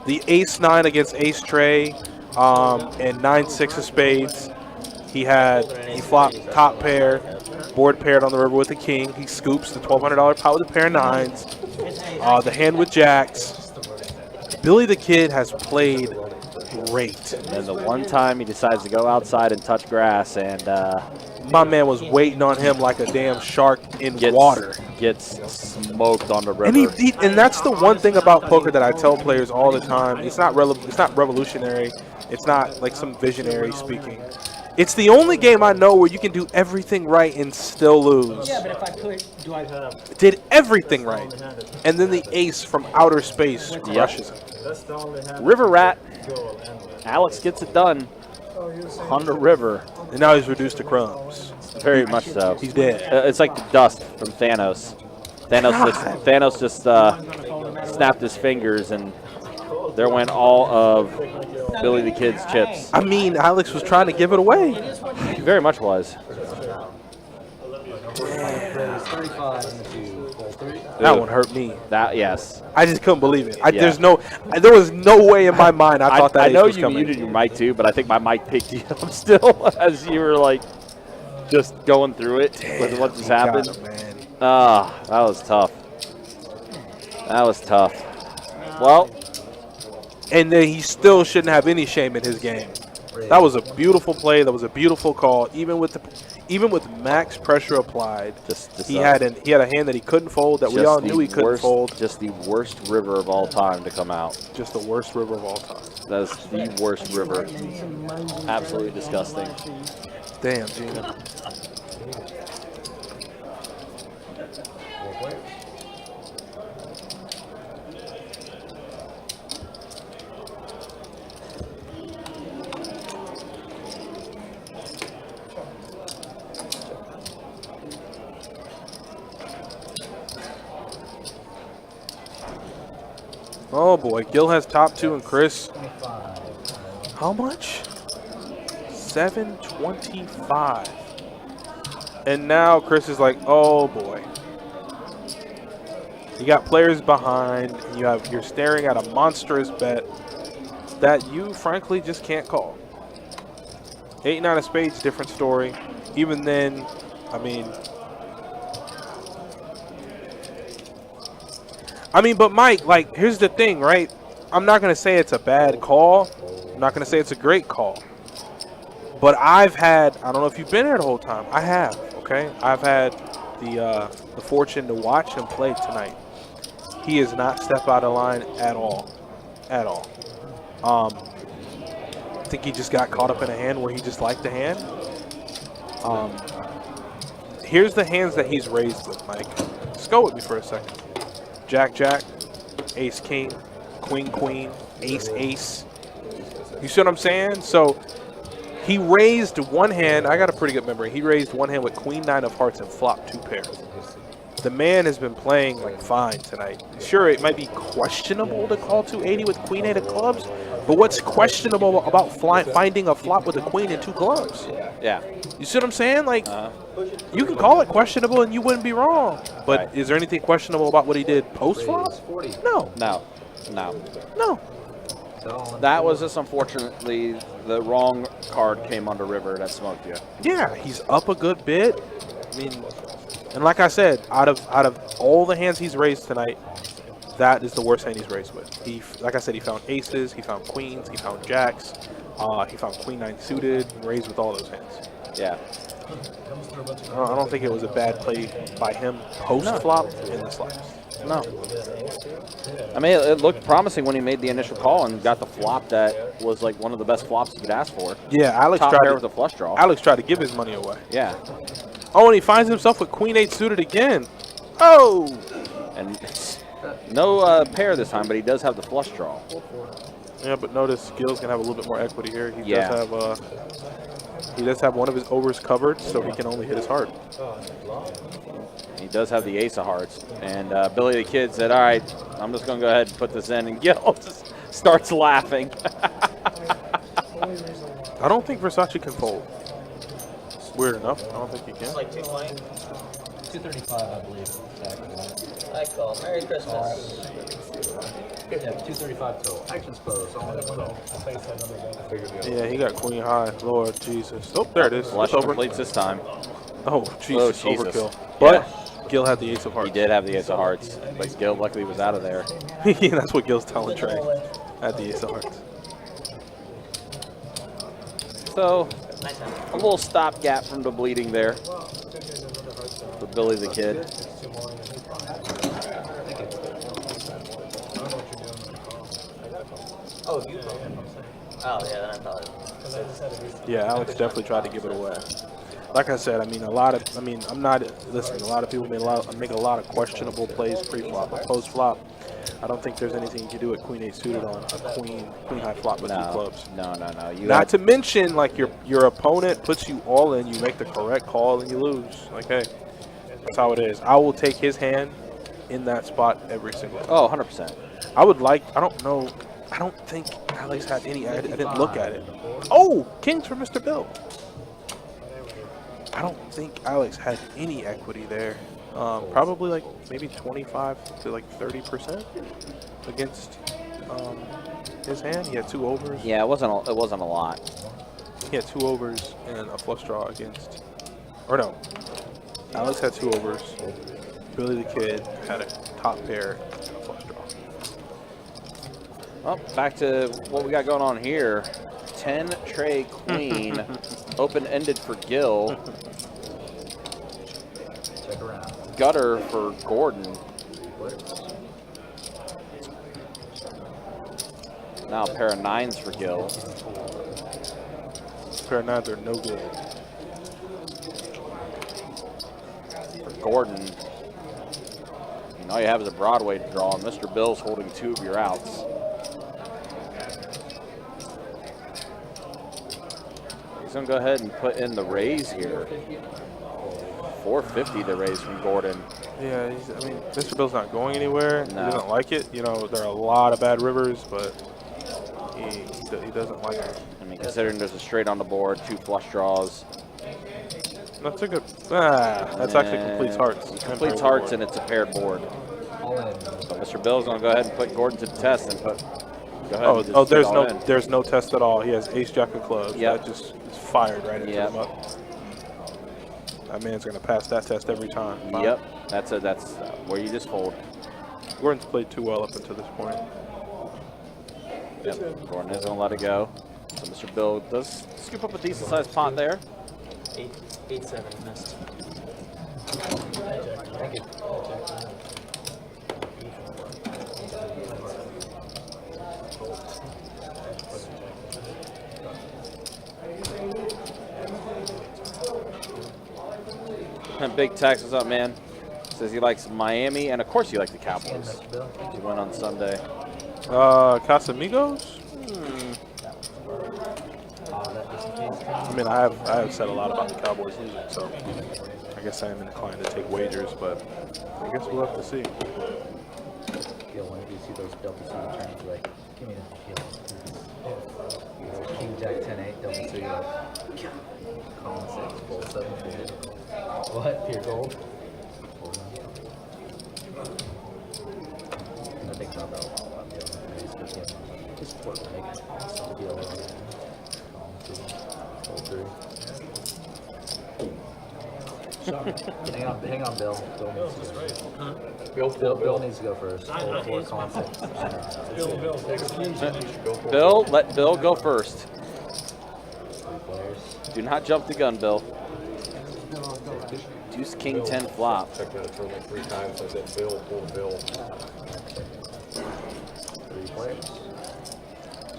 The ace-9 against ace-tray, and 9-6 of spades. He flopped top pair, board paired on the river with a king. He scoops the $1,200 pot with a pair of 9s. The hand with jacks. Billy the Kid has played great. And the one time he decides to go outside and touch grass, and my man was waiting on him like a damn shark in water. Gets smoked on the river. And that's the one thing about poker that I tell players all the time. It's not revolutionary. It's not like some visionary speaking. It's the only game I know where you can do everything right and still lose. Yeah, but if I could, Did everything right, and then the ace from outer space crushes him. River Rat. Alex gets it done on the river. And now he's reduced to crumbs. Very much so. He's dead. It's like the dust from Thanos. Thanos just snapped his fingers, and there went all of Billy the Kid's chips. I mean, Alex was trying to give it away. He very much was. That one hurt me. Yes. I just couldn't believe it. Yeah. There was no way in my mind I thought that I ace know was you coming. muted your mic too, but I think my mic picked you up still as you were like just going through it with what just happened. That was tough. That was tough. Well, and then he still shouldn't have any shame in his game. That was a beautiful play. That was a beautiful call. Even with max pressure applied, he had a hand that he couldn't fold. That we all knew he couldn't fold. Just the worst river of all time to come out. Just the worst river of all time. That is the worst river. Absolutely disgusting. Damn, Gina. Oh boy, Gil has top 2 and Chris. How much? 725. And now Chris is like, oh boy. You got players behind. You're staring at a monstrous bet that you frankly just can't call. 8-9 of spades, different story. Even then, I mean, but Mike, like, here's the thing, right? I'm not going to say it's a bad call. I'm not going to say it's a great call. But I don't know if you've been here the whole time. I have, okay? I've had the fortune to watch him play tonight. He is not step out of line at all. At all. I think he just got caught up in a hand where he just liked the hand. Here's the hands that he's raised with, Mike. Just go with me for a second. Jack, Jack, Ace, King, Queen, Queen, Ace, Ace. You see what I'm saying? So he raised one hand. I got a pretty good memory. He raised one hand with Queen, 9 of hearts and flopped 2 pairs. The man has been playing like fine tonight. Sure, it might be questionable to call 280 with Queen 8 of clubs, but what's questionable about finding a flop with a Queen and 2 clubs? Yeah. You see what I'm saying? Like, you can call it questionable and you wouldn't be wrong. But is there anything questionable about what he did post-flop? No. No. No. That was just unfortunately the wrong card came under river that smoked you. Yeah, he's up a good bit. I mean, and like I said, out of all the hands he's raised tonight, that is the worst hand he's raised with. Like I said, he found aces, he found queens, he found jacks, he found Queen 9 suited, raised with all those hands. Yeah. I don't think it was a bad play by him post-flop in the slice. No. I mean, it looked promising when he made the initial call and got the flop that was like one of the best flops you could ask for. Yeah, Alex Top tried pair to, with a flush draw. Alex tried to give his money away. Yeah. Oh, and he finds himself with Queen 8 suited again. Oh! And it's no pair this time, but he does have the flush draw. Yeah, but notice Gil's gonna have a little bit more equity here. He Yeah. does have one of his overs covered, so he can only hit his heart. He does have the ace of hearts. And Billy the Kid said, all right, I'm just going to go ahead and put this in. And Gil just starts laughing. I don't think Versace can fold. Weird enough, I don't think he can. It's like 220. 235, I believe. I call. Merry Christmas. Yeah, 235 total. Action suppose. Yeah, he got queen high. Lord Jesus. Oh, there it is. Flush It's over. completes this time. Oh, Jesus. Oh, Jesus. Overkill. But Gil had the ace of hearts. He did have the ace of hearts, but Gil luckily was out of there. Yeah, that's what Gil's telling Trey. Had the ace of hearts. So, a little stopgap from the bleeding there for Billy the Kid. Oh, you call. Oh, yeah, then I thought. Yeah, Alex definitely tried to give it away. Like I said, I'm not listening. A lot of people make a lot of questionable plays pre-flop, but post-flop, I don't think there's anything you can do at Queen 8 suited on a queen high flop with two clubs. No. Not to mention, like your opponent puts you all in, you make the correct call and you lose. Like, hey, that's how it is. I will take his hand in that spot every single time. Oh, 100%. I don't think Alex had any. I didn't look at it. Oh, kings for Mr. Bill. I don't think Alex had any equity there. Probably like maybe 25 to like 30% against his hand. He had two overs. Yeah, it wasn't a lot. He had two overs and a flush draw against. Or no, Alex had two overs. Billy the Kid had a top pair and a flush draw. Well, back to what we got going on here. 10 tray queen, open-ended for Gil. Check around. Gutter for Gordon. Now a pair of nines for Gil. Pair of nines are no good. For Gordon, and all you have is a Broadway to draw, and Mr. Bill's holding two of your outs. He's going to go ahead and put in the raise here. 450 the raise from Gordon. Yeah, Mr. Bill's not going anywhere. No. He doesn't like it. You know, there are a lot of bad rivers, but he doesn't like it. I mean, considering there's a straight on the board, two flush draws. That's a good. That's actually completes hearts. Completes hearts, and it's a paired board. So Mr. Bill's going to go ahead and put Gordon to the test and put. Go ahead and just put it all in. There's no test at all. He has ace jack of clubs. Yep. That just is fired right into him up. That man's gonna pass that test every time. Wow. Yep, that's where you just fold. Gordon's played too well up until this point. Yep, Gordon isn't gonna let it go. So Mr. Bill does scoop up a decent sized pot there. 8-7 missed. Thank you. And Big Tex, what's up, man? Says he likes Miami, and of course you like the Cowboys. He went on Sunday. Casamigos? I mean, I have said a lot about the Cowboys losing, so I guess I am inclined to take wagers, but I guess we'll have to see. When you see those double suited turns, like, give me that. King Jack 10-8 double suited. Calling 6, full 7. What? Pure gold? I think about that a lot. Just sport make deal. Hang on, Bill. Bill needs to go first. Bill, let Bill go first. Do not jump the gun, Bill. Deuce King 10 flop. Checked out a turn like 3 times. I said, Bill, pull the bill. 3 players.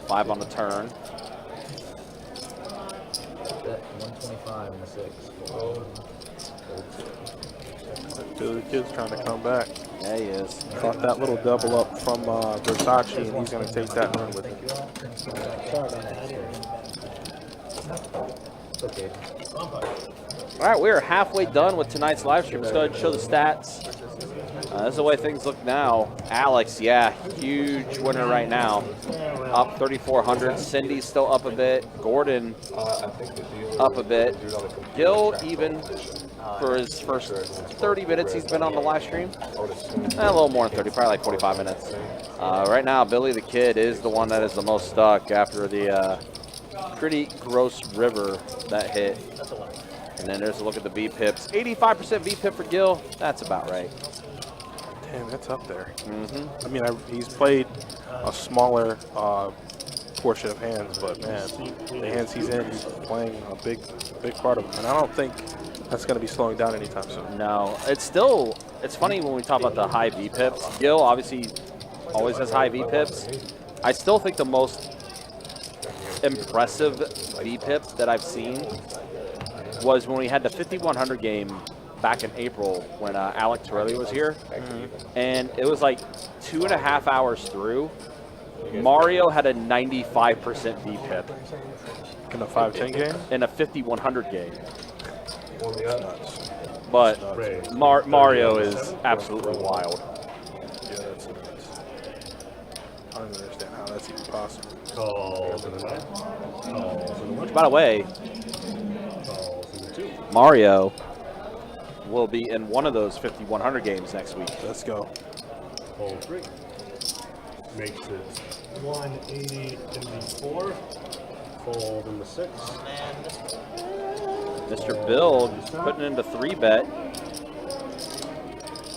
5 on the turn. Bet 125 in the 6. Billy the Kid's trying to come back. Yeah, he is. Caught that little double up from Versace, and he's going to take that run with him. It's okay. All right, we are halfway done with tonight's live stream. Let's go ahead and show the stats. This is the way things look now. Alex, yeah, huge winner right now. Up 3,400. Cindy's still up a bit. Gordon up a bit. Gil even for his first 30 minutes he's been on the live stream. A little more than 30, probably like 45 minutes. Right now, Billy the Kid is the one that is the most stuck after the pretty gross river that hit. And then there's a look at the V-pips. 85% V-pip for Gil. That's about right. Damn, that's up there. I mean, he's played a smaller portion of hands, but man, the hands he's in, he's playing a big part of them. And I don't think that's going to be slowing down anytime soon. No, it's funny when we talk about the high V-pips. Gil obviously always has high V-pips. I still think the most impressive V-pip that I've seen was when we had the 5,100 game back in April when Alec Torelli was here. And it was like 2.5 hours through. Mario had a 95% V-pip. In a 5-10 game? In a 5,100 game. But Mario is absolutely wild. Yeah, that's nuts. I don't even understand how that's even possible. Which, by the way, Mario will be in one of those 5,100 games next week. Let's go. Hole 3. Makes it 180 in the 4. Fold in the 6. Mr. Bill putting into 3-bet.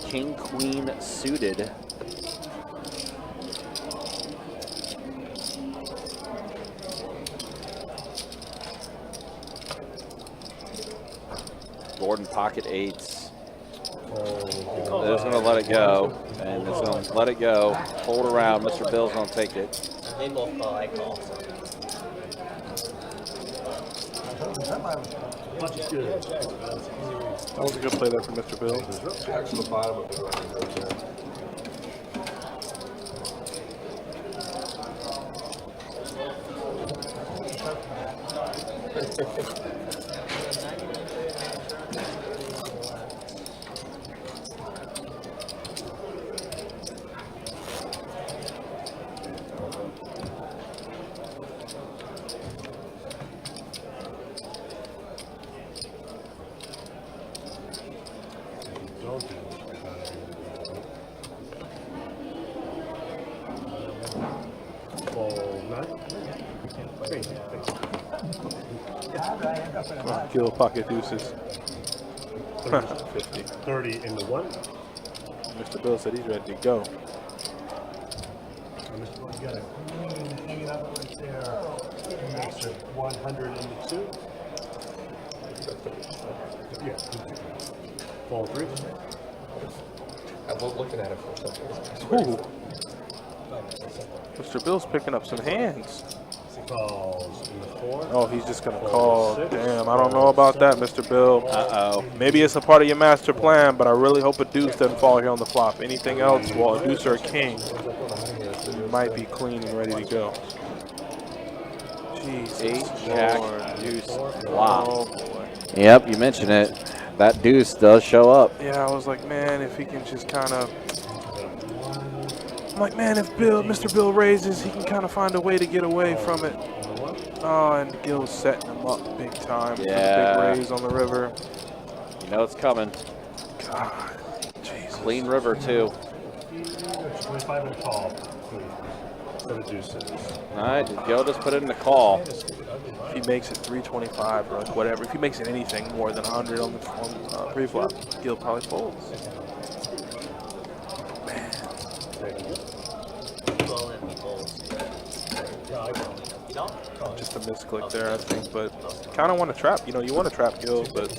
King, Queen suited. Gordon pocket 8s. There's going to let it go, and it's going to let it go. Hold around. Mr. Bill's going to take it. They both call, I call. That was a good play there from Mr. Bill. Back to the bottom of the right there. Gil pocket deuces. 50. 30 in the 1. Mr. Bill said he's ready to go. Mr. Bill's got a queen hanging out right there. Makes it 100 in the 2. Yeah. Fall 3. I love looking at it for a second. Ooh. Mr. Bill's picking up some hands. Calls in the 4. Oh, he's just going to call. Damn, I don't know about that, Mr. Bill. Uh-oh. Maybe it's a part of your master plan, but I really hope a deuce doesn't fall here on the flop. Anything else, well, a deuce or a king, you might be clean and ready to go. Jesus 8, jack, Lord. deuce, flop. Oh, boy. Yep, you mentioned it. That deuce does show up. Yeah, I was like, man, if he can just kind of... I'm like, man, if Mr. Bill raises, he can kind of find a way to get away from it. Oh, and Gil's setting him up big time for the big raise on the river. You know it's coming. God, Jesus. Clean river, too. 25 and call. 7 deuces. All right, Gil just put it in the call. If he makes it 325 or like whatever, if he makes it anything more than 100 on the pre-flop, Gil probably folds. Man. Just a misclick there, I think, but kind of want to trap. You know, you want to trap Gil, but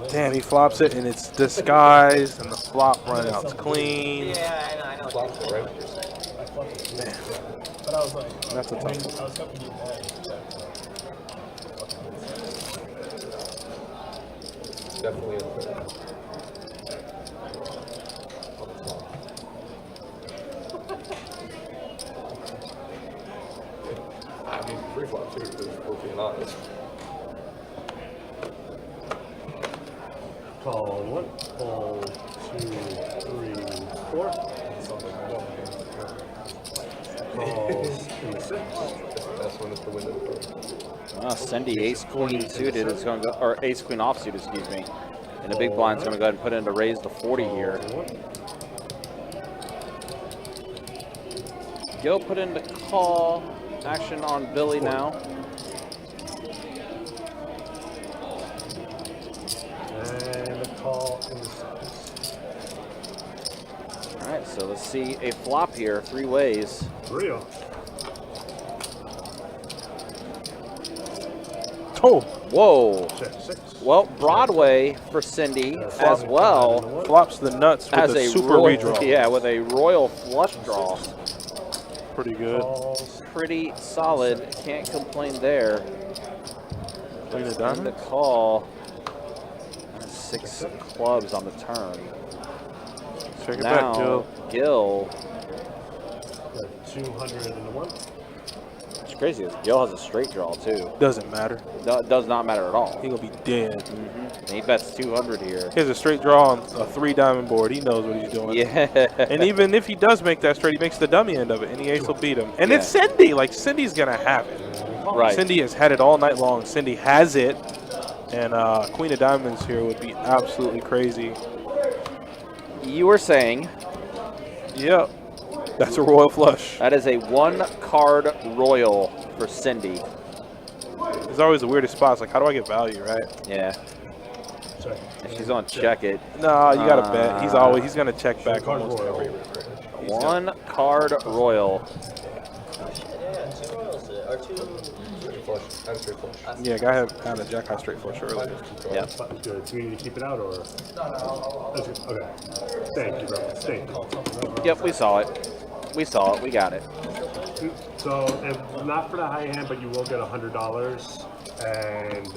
Damn, he flops it and it's disguised, and the flop run out's clean. Yeah, I know. Flops it, right? But I was like, That's a tough one. I was hoping you'd Definitely unfair. I mean, free flop too, because we're being honest. Call 1, call 2, 3, 4. Calls in the 6. That's when it's the window. Cindy ace queen suited is going to go, or ace queen offsuit, excuse me. And the big blind's going to go ahead and put in to raise the 40 here. Gil put in the call action on Billy now. And a call in the 6. All right, so let's see a flop here, 3 ways. Real. Oh, Whoa. Check 6. Well, Broadway for Cindy as well flops the nuts with as a a super royal, redraw. yeah, with a royal flush draw. Pretty good. Calls. Pretty solid. Can't complain there. Queen of And the diamonds. call. 6 clubs on the turn. Check it back, Now Gil. Gil. 201. It's crazy. Gil has a straight draw too. Doesn't matter. Does not matter at all. He gonna be dead. And he bets 200 here. He has a straight draw on a 3 diamond board. He knows what he's doing. Yeah. And even if he does make that straight, he makes the dummy end of it, and the ace will beat him. And Yeah. it's Cindy. Like, Cindy's gonna have it. Right. Cindy has had it all night long. Cindy has it. And Queen of Diamonds here would be absolutely crazy. You were saying Yep. That's a royal flush. that is a 1-card royal for Cindy. It's always the weirdest spots. Like, how do I get value, right? Yeah. Check. And she's gonna check it. No, you gotta bet. He's gonna check back Card almost royal. every. 1-card royal. Yeah, 2 royals today. Or 2. Straight flush. And straight flush. Yeah, guy had a jack high straight flush earlier. Yep. Good. Do we need to keep it out or? That's good. Okay. Thank you, bro. Thank you. Yep, we saw it. We saw it. We got it. So, and not for the high hand, but you will get $100. And is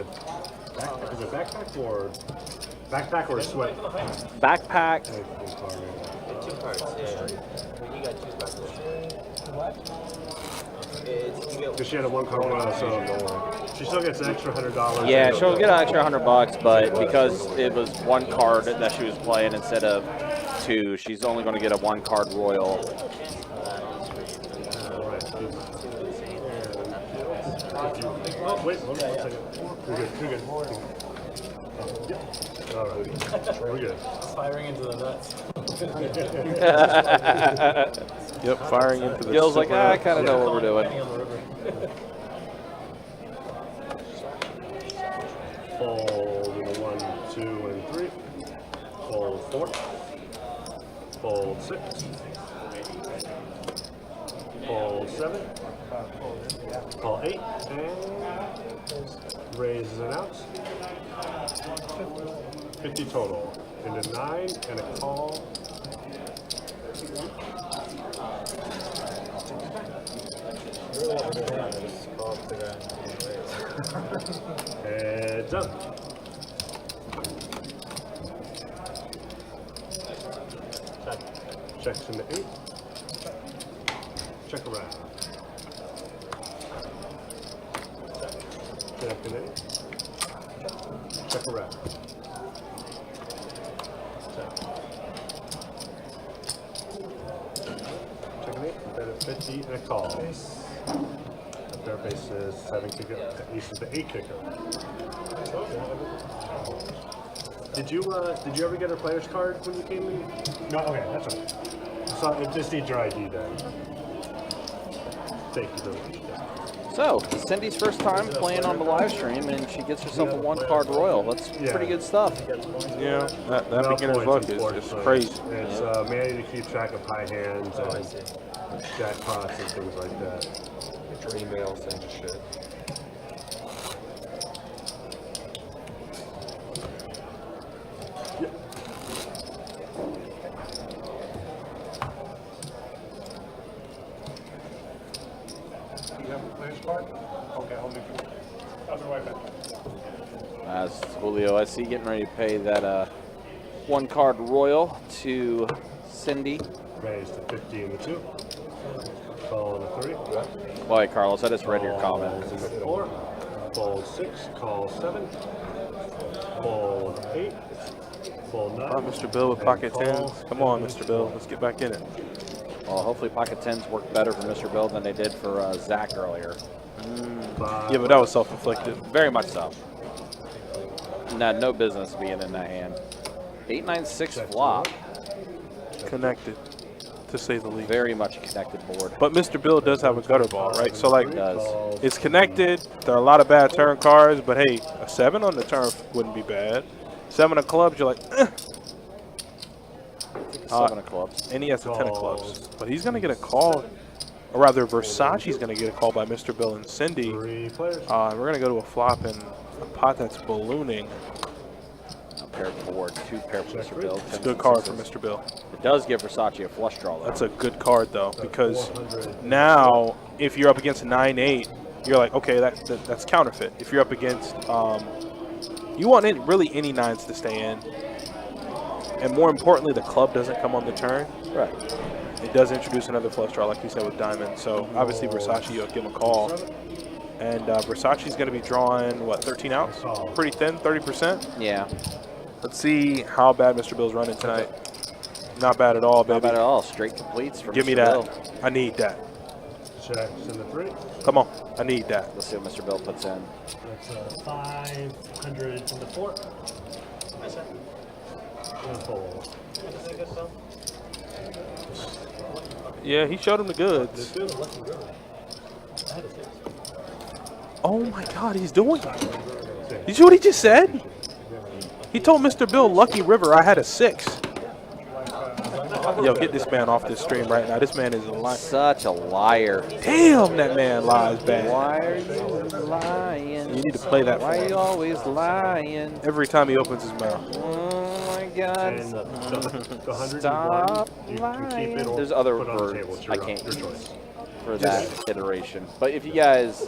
it backpack or a sweat? Backpack. 2 cards, yeah. You got 2 cards. Because she had a 1-card royal, so she still gets an extra $100. Yeah, she'll get an extra $100, but because it was 1 card that she was playing instead of 2, she's only going to get a 1-card royal. Oh, wait, one second. We're good, we're good. All right, we're good. firing into the nuts. Yep, firing into the. Gil's like, super I nuts. kind of know what we're doing. Fold in the 1, 2, and 3. Fold 4. Fold 6. Fold 7. Fold 8. And raises an ounce. 50 total. Into 9 and a call. Heads up. Checks into 8. Check around. Check in 8. Check around. Check in 8. Bet at 50 and a call. The pair face is 7 kicker. Ace is the 8 kicker. Did you ever get a player's card when you came in? No, okay, that's right. So it just needs your ID then. Thank you very much. So, Cindy's first time playing on the live stream, and she gets herself a 1-card royal. That's pretty good stuff. Yeah, that No beginner's points, luck is unfortunately. just crazy. It's managing to keep track of high hands and jackpots and things like that. Get your emails and shit. Julio. I see you getting ready to pay that one card royal to Cindy. Raise to 50 in the 2. Call the 3. All right, Carlos, I just read your comment. Balls in the 4. Fold 6. Call 7. Fold 8. Fold 9. Oh, Mr. Bill with pocket tens. Come on, Mr. Bill. Let's get back in it. Well, hopefully pocket tens work better for Mr. Bill than they did for Zach earlier. Yeah, but that was self-inflicted. Very much so. No business being in that hand. 8-9-6 flop. Connected, to say the least. Very much a connected board. But Mr. Bill does have a gutter ball, right? So, like, It does. it's connected. There are a lot of bad turn cards, but hey, a 7 on the turn wouldn't be bad. 7 of clubs, you're like, eh. 7 of clubs. And he has a 10 of clubs. But he's going to get a call, or rather, Versace's going to get a call by Mr. Bill and Cindy. 3 players. We're going to go to a flop and a pot that's ballooning. A paired board, 2 pair for Mr. Bill. It's a good card for Mr. Bill. It does give Versace a flush draw, though. That's a good card, though, because now if you're up against 9-8, you're like, okay, that's counterfeit. If you're up against, you want really any 9s to stay in. And more importantly, the club doesn't come on the turn. Right. It does introduce another flush draw, like you said, with diamond. So obviously Versace, you'll give him a call. And Versace's going to be drawing, what, 13 outs? Pretty thin, 30%? Yeah. Let's see how bad Mr. Bill's running tonight. Not bad at all, baby. Not bad at all. Straight completes from Give me Mr. that. Bill. I need that. Checks in the 3. Come on. I need that. Let's see what Mr. Bill puts in. That's 500 in the 4. And fold. Yeah, he showed him the goods. Oh my God, he's doing it. You see what he just said? He told Mr. Bill Lucky River I had a 6. Yo, get this man off this stream right now. This man is a liar. Such a liar. Damn, that man lies bad. Why are you lying? You need to play that for Why are him. you always lying? Every time he opens his mouth. Oh my God. And the 101, Stop you lying. keep it or There's other put it on the table. words It's I your, can't your use choice. for that iteration. But if you guys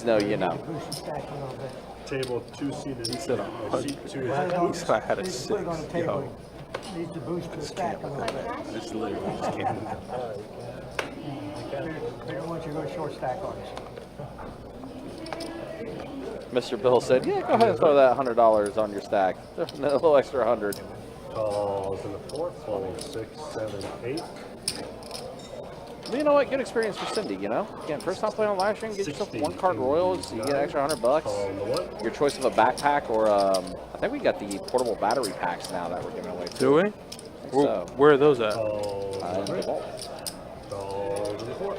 know, you know. Table 2 seated. He said 100. He said I had a 6. Yo, Needs to boost the stack a little bit. I just literally just can't. They don't want you to go short stack on us. Mr. Bill said, yeah, go ahead and throw that $100 on your stack. A little extra 100. Calls in the 4. Fold 6, 7, 8. Well, you know what? Good experience for Cindy, you know? Again, first time playing on live stream, get yourself 1 card royals, you get an extra $100. Call in the 1. Your choice of a backpack or, I think we got the portable battery packs now that we're giving away too. Do we? So, Where are those at? Calls in in the the 3. vault. Calls in the 4.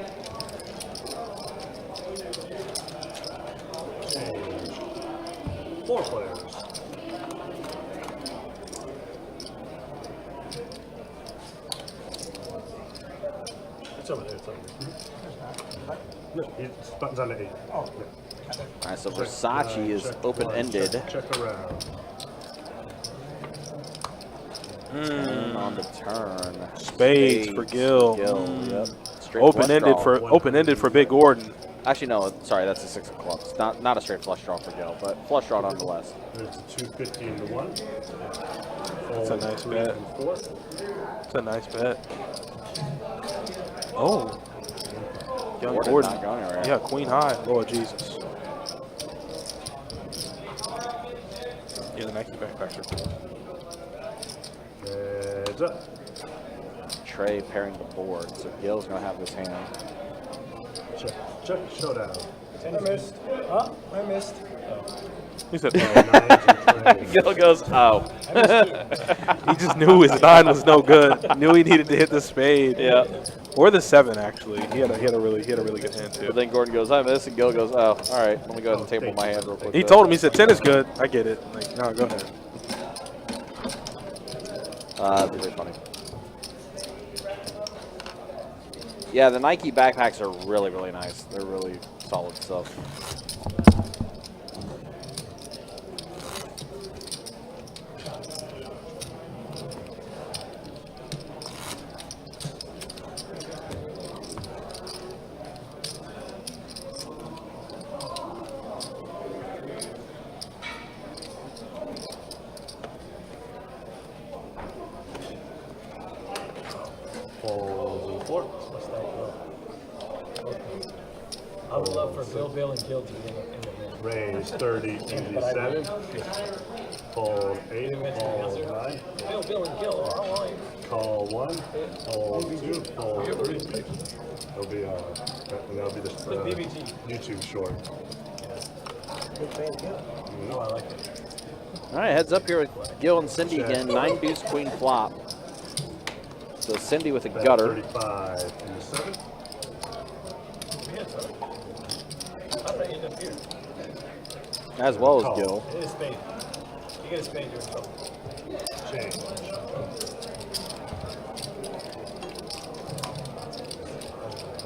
Change. 4 players. It's over there. It's over there. No, it's buttons on the 8. Oh, All right, so Versace is open-ended. Check around. On the turn. Spades for Gil. Yep. Straight Open-ended flush draw. for Big Gordon. Actually, no. Sorry, that's a 6 of clubs. Not a straight flush draw for Gil, but flush draw nonetheless. There's a 250 into 1. That's a nice bet. 4. That's a nice bet. Oh. Young Gordon Gordon. not going anywhere. Yeah, Queen High. Lord Jesus. Yeah, the Nike backpacks are cool. Heads up. Trey pairing the board, so Gil's going to have this hand. Check, showdown. I missed. Oh, I missed. He said, Gil goes, oh. he just knew his 9 was no good. Knew he needed to hit the spade. Yeah. Or the 7, actually. He had a really good hand, too. But then Gordon goes, I miss, and Gil goes, oh, all right, let me go ahead and table my hand real quick. He told him, he said, 10 is good. I get it. Like, no, go ahead. That's really funny. Yeah, the Nike backpacks are really, really nice. They're really solid stuff. Fold 4. I would love for Bill, and Gil to be in the room. Raise 30 to the 7. Fold 8. Fold 9. Bill, and Gil are all on. Call 1. Fold 2. Fold 3. That'll be the YouTube short. Oh, I like it. All right, heads up here with Gil and Cindy again. 9 deuce queen flop. So Cindy with a gutter. 35 in the 7. As well as Gil. It is spade. You get a spade, you're in trouble. Change.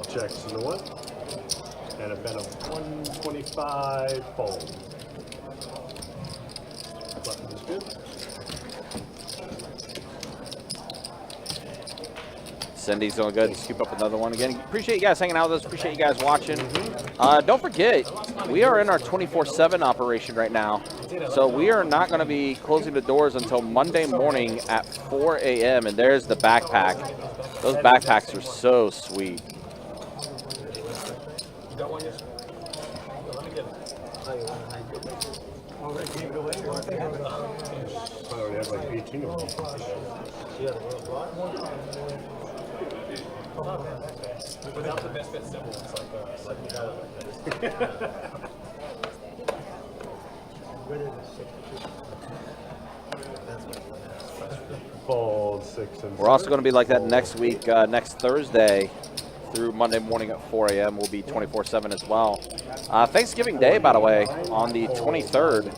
Checks to the 1. And a bet of 125 fold. Button is good. Cindy's going to go ahead and scoop up another one again. Appreciate you guys hanging out with us. Appreciate you guys watching. Don't forget, we are in our 24/7 operation right now. So we are not going to be closing the doors until Monday morning at 4 a.m. And there's the backpack. Those backpacks are so sweet. Got one yet? Let me get it. I already have like 18 of them. Without the best fit symbol, it's like Fold 6 and We're also going to be like that next week, next Thursday through Monday morning at 4 a.m. We'll be 24/7 as well. Thanksgiving Day, by the way, on the 23rd.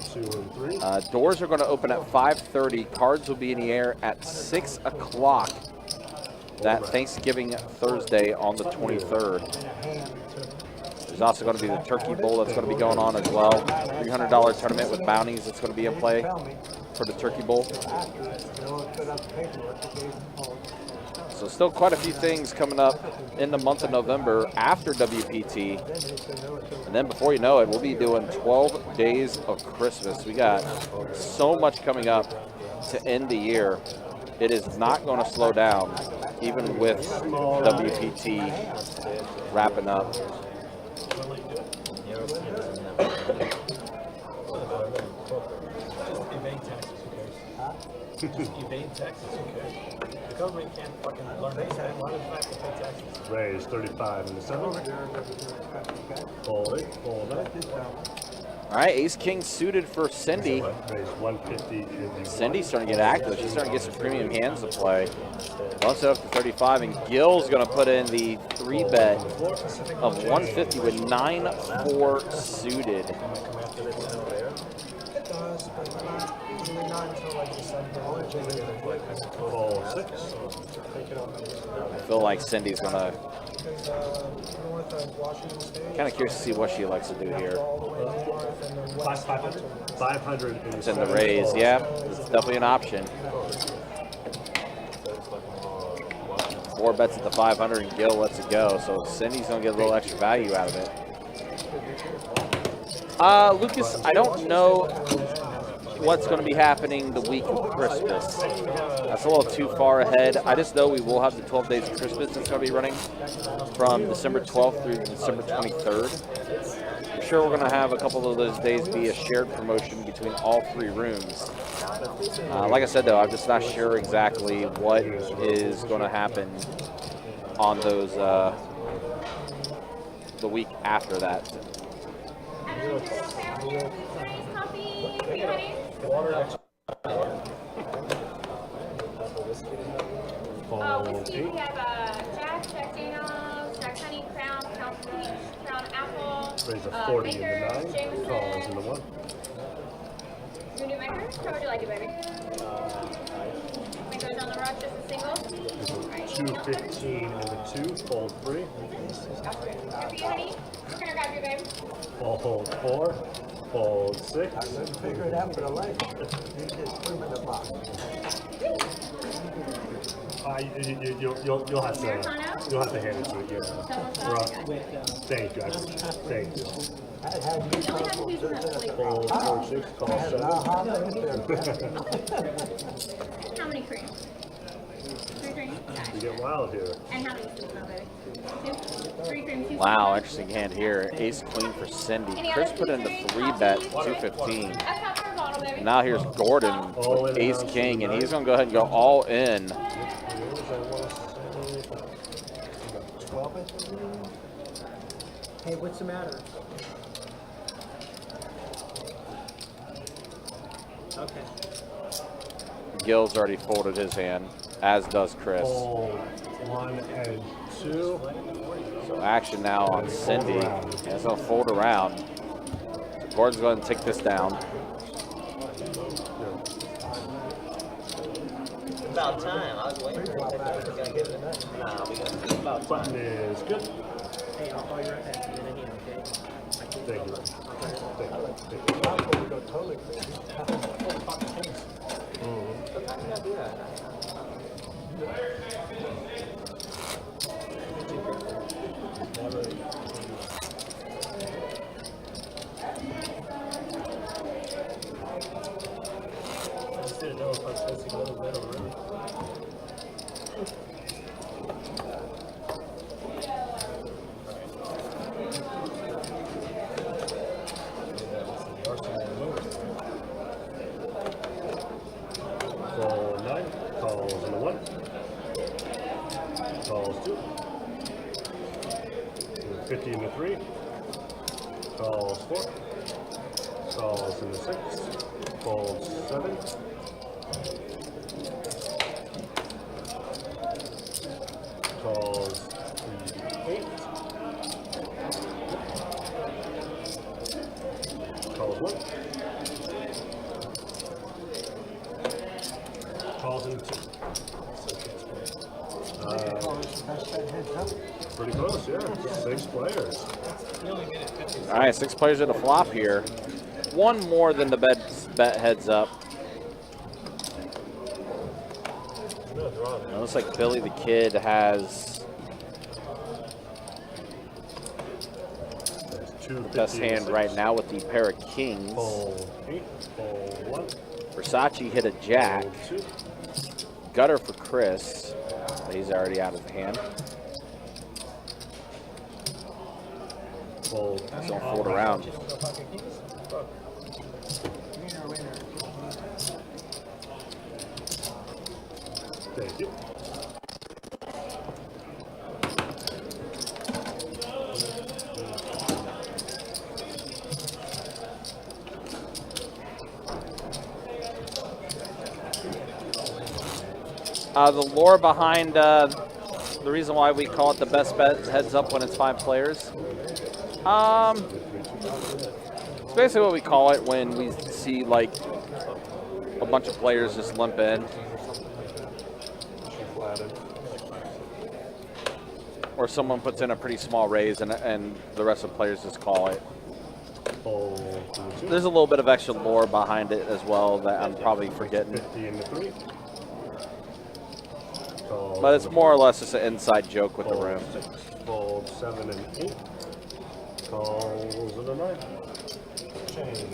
Doors are going to open at 5:30. Cards will be in the air at 6 o'clock. That Thanksgiving Thursday on the 23rd. There's also going to be the Turkey Bowl that's going to be going on as well. $300 tournament with bounties that's going to be in play for the Turkey Bowl. So still quite a few things coming up in the month of November after WPT. And then before you know it, we'll be doing 12 days of Christmas. We got so much coming up to end the year. It is not going to slow down, even with WPT wrapping up. Just evade taxes, who cares? Just evade taxes, who cares? The government can't fucking learn that. Why does it have to pay taxes? Raise 35 in the 7. Fold 8. Fold 9. All right, Ace King suited for Cindy. Raise 150 in the Cindy's starting to get active. She's starting to get some premium hands to play. Once up to 35, and Gil's going to put in the 3-bet of 150 with 9-4 suited. It does, but usually not until like December. Fold 6. I feel like Cindy's going to Because north of Washington State. kind of curious to see what she likes to do here. All the way north and then west. 500 in It's the in the 7. raise, yeah. It's definitely an option. 4 bets at the 500 and Gil lets it go. So Cindy's going to get a little extra value out of it. Lucas, I don't know what's going to be happening the week of Christmas. That's a little too far ahead. I just know we will have the 12 days of Christmas that's going to be running from December 12th through December 23rd. I'm sure we're going to have a couple of those days be a shared promotion between all 3 rooms. Like I said, though, I'm just not sure exactly what is going to happen on those the week after that. Whiskey, we have Jack Daniels, Jack Honey, Crown Peach, Crown Apple, Raise a 40 in the 9. Jameson. Calls in the 1. You new maker? How would you like it, baby? Maker's on the rock, just a single. 215 in the 2. Fold 3. Here for you, honey. Can I grab you, babe? Fold 4. Fold 6. Figure it out for the life. You just put them in the box. You'll have to hand it to it. Thank you. Thank you. Fold 4 6. Call 7. How many cream? 3 cream? We get wild here. And how many suits now, baby? 2? 3 cream, 2 Wow, interesting hand here. Ace queen for Cindy. Chris put in the 3-bet 215. And now here's Gordon with ace king, and he's going to go ahead and go all in. Hey, what's the matter? Okay. Gil's already folded his hand, as does Chris. Fold 1 and 2. So action now on Cindy. He's going to fold around. So Gordon's going to take this down. About time. I was waiting for you. We're gonna give it a night. Nah, we got about time. Button is good. Hey, I'll call you right back. Get in here, okay? Thank you. Sometimes you gotta do that. I just didn't know if I was supposed to go to bed already. Fold 9. Calls in the 1. Calls 2. 50 in the 3. Calls 4. Calls in the 6. Folds 7. Calls 8. Calls 1. Calls in 2. Pretty close, yeah. 6 players. All right, 6 players at a flop here. One more than the bet heads up. It looks like Billy the Kid has the best hand right now with the pair of kings. Fold 8, fold 1. Versace hit a jack. Fold 2. Gutter for Chris. But he's already out of the hand. Fold. He's going to fold around. Thank you. The lore behind the reason why we call it the best bet heads up when it's 5 players. It's basically what we call it when we see like a bunch of players just limp in. Or someone puts in a pretty small raise and the rest of the players just call it. There's a little bit of extra lore behind it as well that I'm probably forgetting. 50 in the 3. But it's more or less just an inside joke with the room. Fold 7 and 8. Calls in the 9. Change.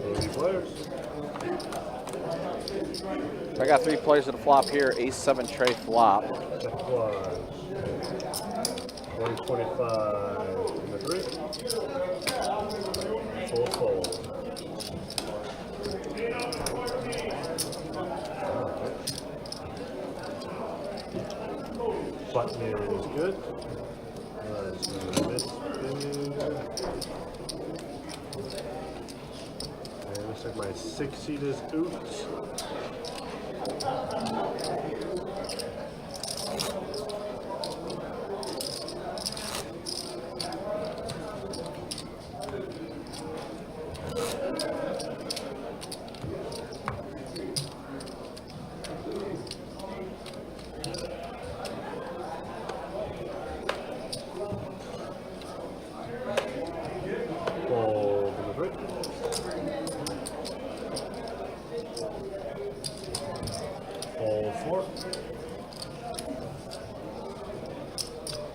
30 players. I got 3 players at a flop here. Ace 7 tray flop. Check flush. 125 in the 3. Full fold. Button is good. And looks like my 6 seat is oops.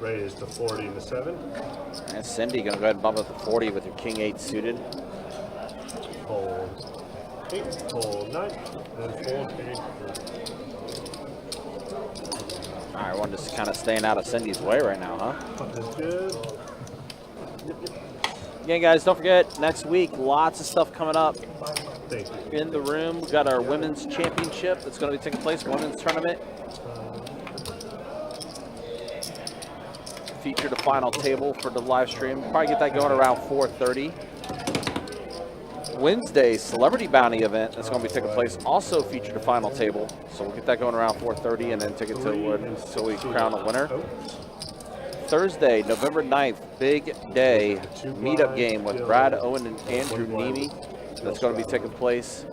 Raise to 40 and the 7. And Cindy gonna go ahead and bump up to 40 with your King 8 suited. Fold 8, fold 9, then fold 8. Everyone just kind of staying out of Cindy's way right now, huh? That's good. Again, guys, don't forget, next week, lots of stuff coming up Thank you. in the room. We've got our women's championship that's going to be taking place, women's tournament. Feature the final table for the live stream. Probably get that going around 4:30. Wednesday, celebrity bounty event that's going to be taking place. Also feature the final table. So we'll get that going around 4:30 and then take it till we crown a winner. Thursday, November 9th, big day meetup game with Brad Owen and Andrew Nemi. That's going to be taking place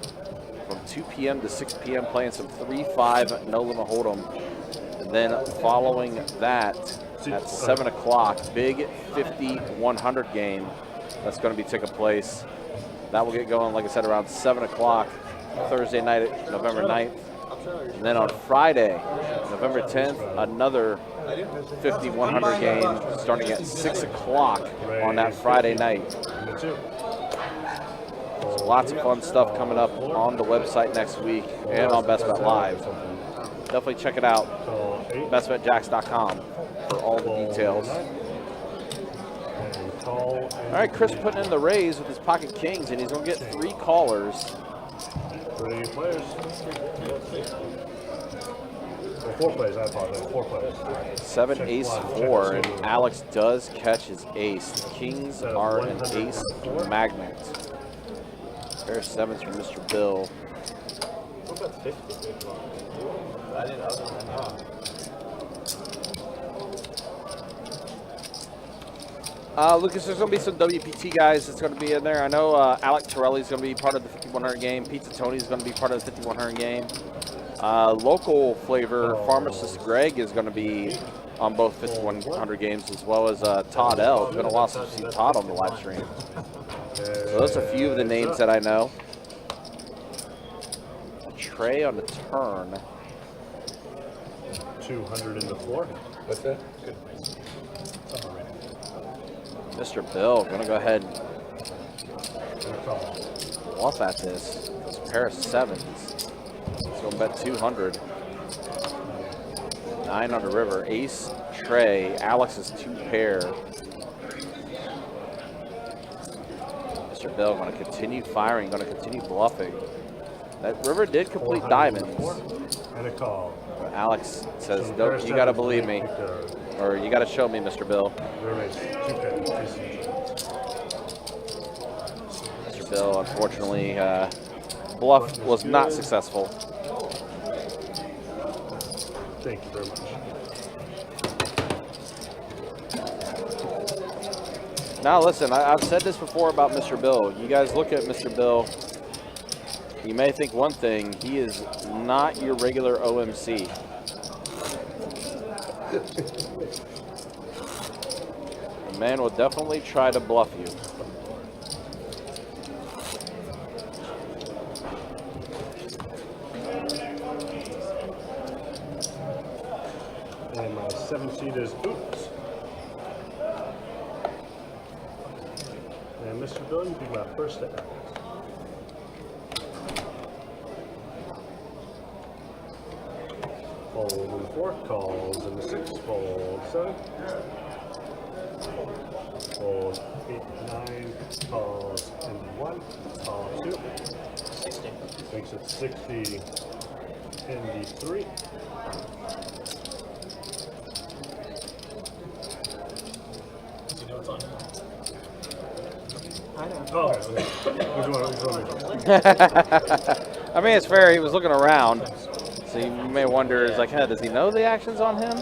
from 2 p.m. to 6 p.m. playing some 3-5 no limit hold'em. And then following that at 7 o'clock, big 50-100 game that's going to be taking place. That will get going, like I said, around 7 o'clock Thursday night, November 9th. And then on Friday, November 10th, another 50-100 game starting at 6 o'clock on that Friday night. So lots of fun stuff coming up on the website next week and on Best Bet Live. Definitely check it out, bestbetjacks.com for all the details. All right, Chris putting in the raise with his pocket kings, and he's going to get 3 callers. 3 players. Well, 4 players, I apologize. 4 players. 7, ace, 4, and Alex does catch his ace. The kings are an ace magnet. Pair of 7s from Mr. Bill. What about 50? I didn't know. Lucas, there's going to be some WPT guys that's going to be in there. I know Alec Torelli's going to be part of the 5100 game. Pizza Tony's going to be part of the 5100 game. Local flavor pharmacist Greg is going to be on both 5100 games, as well as Todd L. It's been a while since we've seen Todd on the live stream. So those are a few of the names that I know. Trey on the turn. 200 in the floor. What's that? Good. Mr. Bill going to go ahead and bluff at this. It's a pair of 7s. He's going to bet 200. 9 on the river. Ace, Trey. Alex is 2 pair. Mr. Bill going to continue firing, going to continue bluffing. That river did complete diamonds. And a call. Alex says, "Don't, you got to believe me. Or you got to show me, Mr. Bill." Mr. Bill, unfortunately, bluff was not successful. Thank you very much. Now, listen, I've said this before about Mr. Bill. You guys look at Mr. Bill. You may think one thing. He is not your regular OMC. The man will definitely try to bluff you. And my 7-seed is oops. And Mr. Bill, you do my first act. Fold in the 4, calls in the 6, fold 7. Fold 8, 9, calls in the 1, call 2. 60. Makes it 60 in the 3. I know. Oh, okay. Which one? I mean, it's fair. He was looking around. So you may wonder, is like, hey, does he know the action's on him?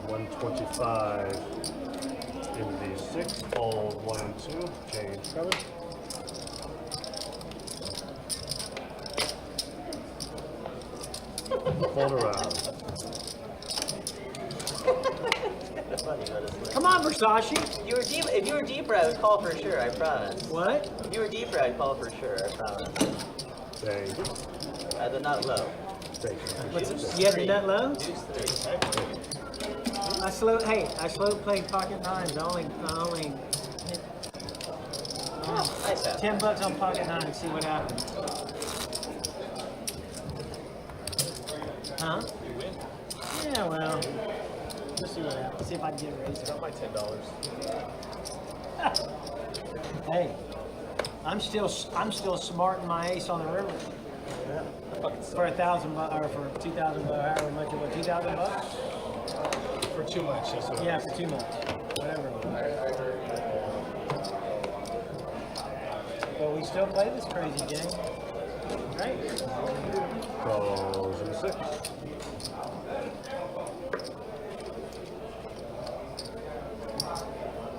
$125 in the 6, fold 1 and 2, change color. Fold around. Come on, Versace. If you were deeper, I would call for sure, I promise. What? If you were deeper, I'd call for sure, I promise. Thank you. Not low. Thank you. You had the nut low? Deuce 3. I slow playing pocket nines. I only hit Nice hat. $10 on pocket nine and see what happens. Huh? You win. Yeah, well, let's see what happens. See if I can get a raise. Got my $10. Hey, I'm still smarting my ace on the river for $1,000 or for $2,000, however much it was. $2,000? For too much. That's what Yeah, for too much. Whatever. But we still play this crazy game, right? Calls in 6.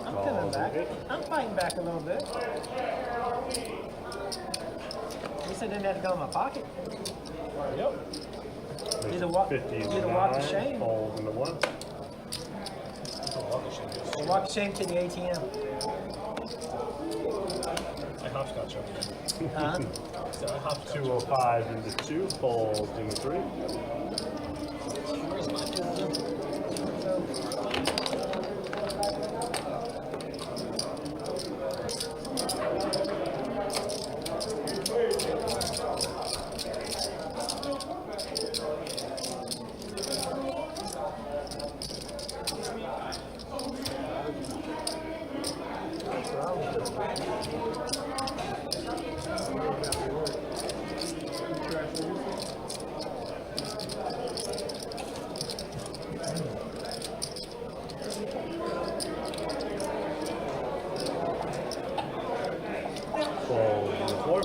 I'm coming back. I'm fighting back a little bit. At least I didn't have to go in my pocket. Yep. Did a walk of shame. Calls in the 1. A walk of shame to the ATM. I hopscotch over there. Huh? So I hopscotch. 205 into 2. Calls in 3. Where's my $10? Calls in the 4.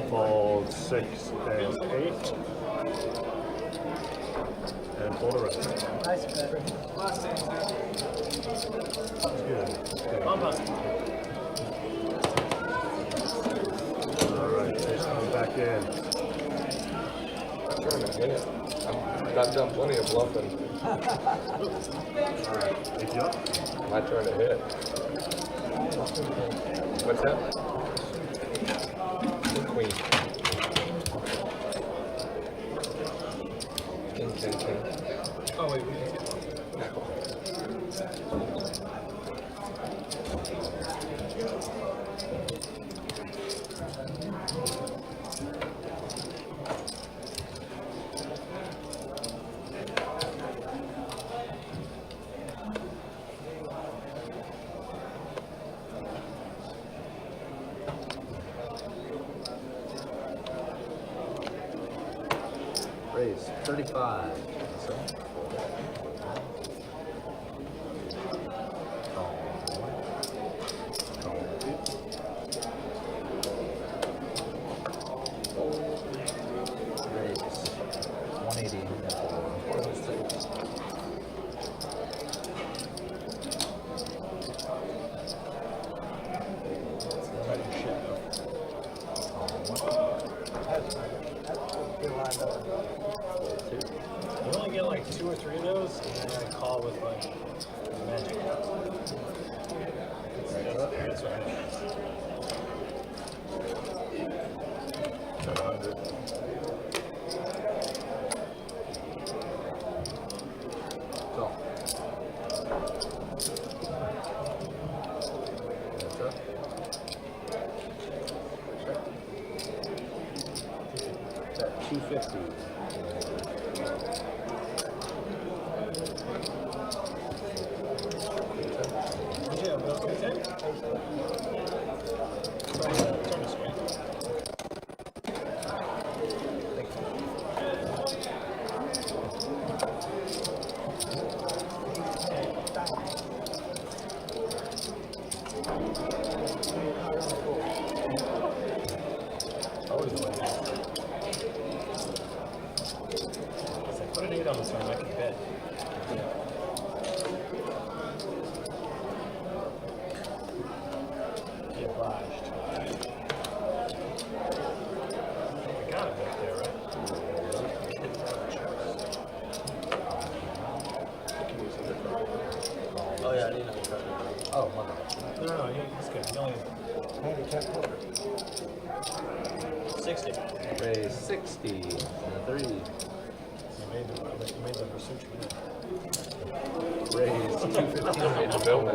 Calls 6 and 8. And for the rest. Nice bet. That's good. Okay. Alright, Chase comes back in. I'm trying to hit it. I've done plenty of bluffing. Alright, hey, Joe. My turn to hit. What's that? Queen. King, king, king. Oh, wait. Raise 35. So. Call 1. Call 2. Raise 180. You only get like 2 or 3 of those, and then I call with like magic. That's what happens. 700. Call. That's up. At 250. Yeah, but okay, turn this way. Always the way it is. It's like, put an 8 on this one, I can bet. Be obliged. I got it back there, right? Oh, yeah, I need another card. Oh, my bad. No, it's good. You only Handicap poker. 60. Raise 60 and a 3. You made the research, man. Raise 215 In the bill, man.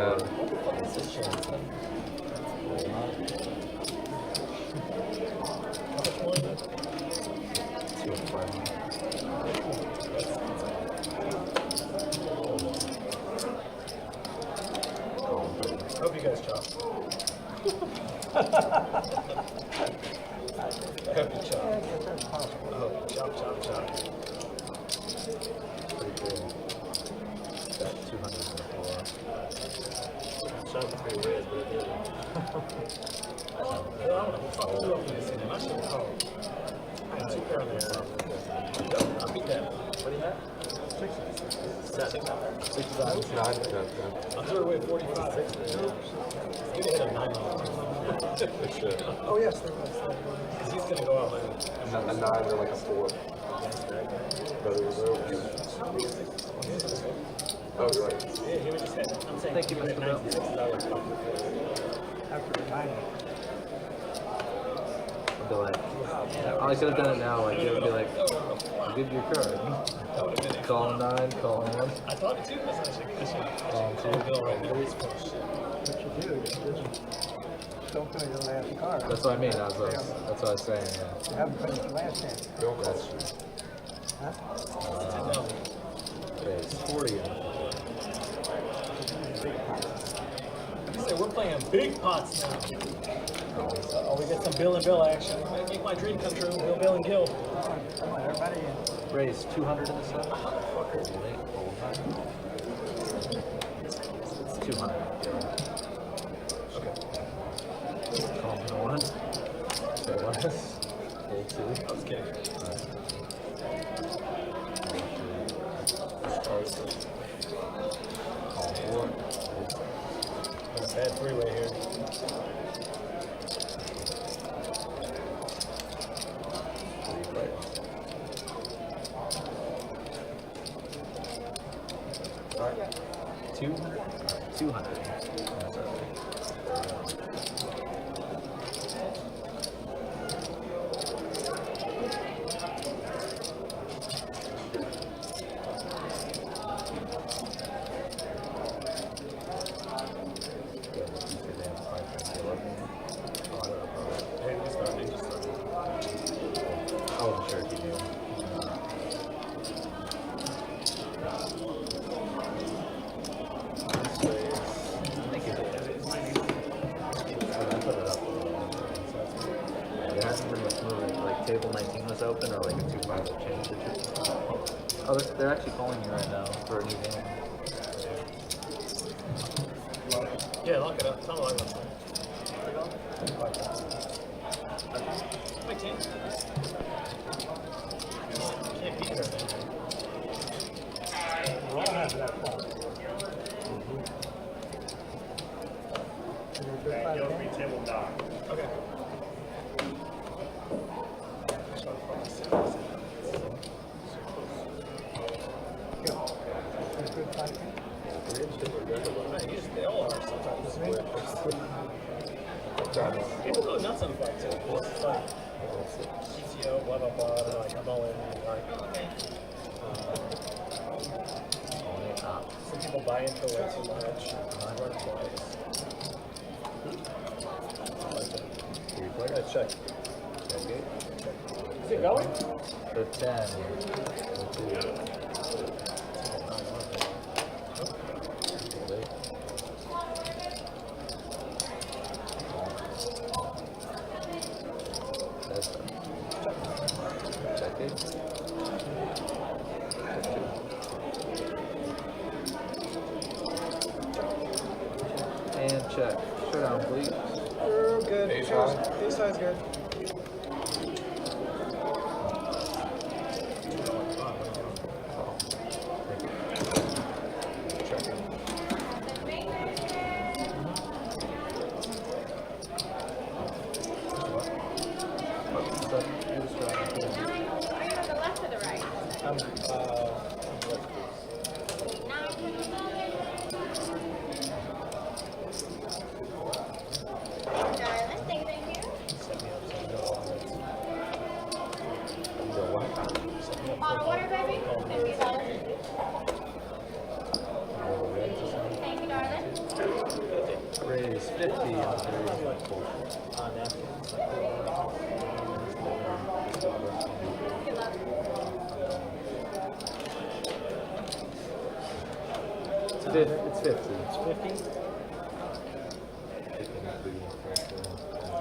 How much more is it? 205. Hope you guys chop. I hope you chop. Oh, chop. Pretty cool. Got 204. Shot the 3 red, but it didn't. I beat that. What do you have? 65. I threw away 45. Good to hit a 9 on Oh, yes, there was. because he's going to go out later. A 9 or like a 4. Oh, you're right. Yeah, he would just hit. I'm saying Thank you, he would Mr. hit Bill. $96. After reminding. I'd be like, I could have done it now. Like, it would be like, I'll give you a card. Call 9, call 1. I thought it too. That's actually good. Call Bill right there. What you do is just don't finish the last card. That's what I mean. That's what I was saying. Yeah. You haven't finished the last hand. Bill That's calls. true. Huh? Okay, it's 40 on So we're playing big pots now. Oh, we get some Bill and Bill action. Make my dream come true. Bill and Gil. Come on, everybody in. Raise 200 in the set. It's 200. Okay. Call 1. Say less. Hold 2. I was kidding. Call 4. Bad three-way here. Alright. 200. 200. Hey, we started. Just started. Oh, sure you do. It hasn't been much movement. Like table 19 was open, or like a 2-5 that changed it. Oh, they're actually calling you right now for a new game. Yeah, lock it up. Tell me lock it up. My team. Can't beat her. We're all having that fun. Okay. They all are sometimes. People go nuts on fight too. It's like CTO, blah blah blah. They're like, I'm all in. Like, okay. Some people buy into way too much. Run twice. Let's check. Is it going? The 10. Check it. And check. Showdown, please. We're good. Ace high. Ace high's good. Bottle water, baby. Thank you, darling. Thank you, darling. Raise 50 on 3. Good luck. It's 50. It's 50. It's 50.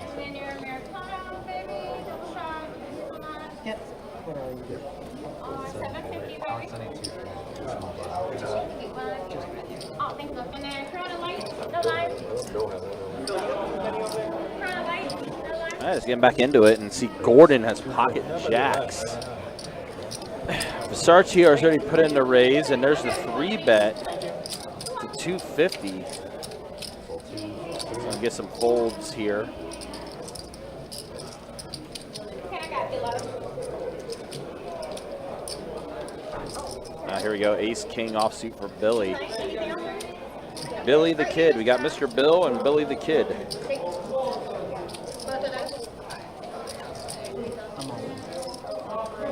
And then your Americano, baby. Double shot. Hazelnut. Yep. What are you? $7.50, baby. I need 2. Oh, thank you. And then Corona Light. No lime. Corona Light. No lime. All right, let's get back into it and see Gordon has pocket jacks. Versace has already put in the raise, and there's the 3-bet to 250. So I'll get some folds here. Okay, I got you, love. Here we go, Ace King offsuit for Billy. Billy the Kid. We got Mr. Bill and Billy the Kid.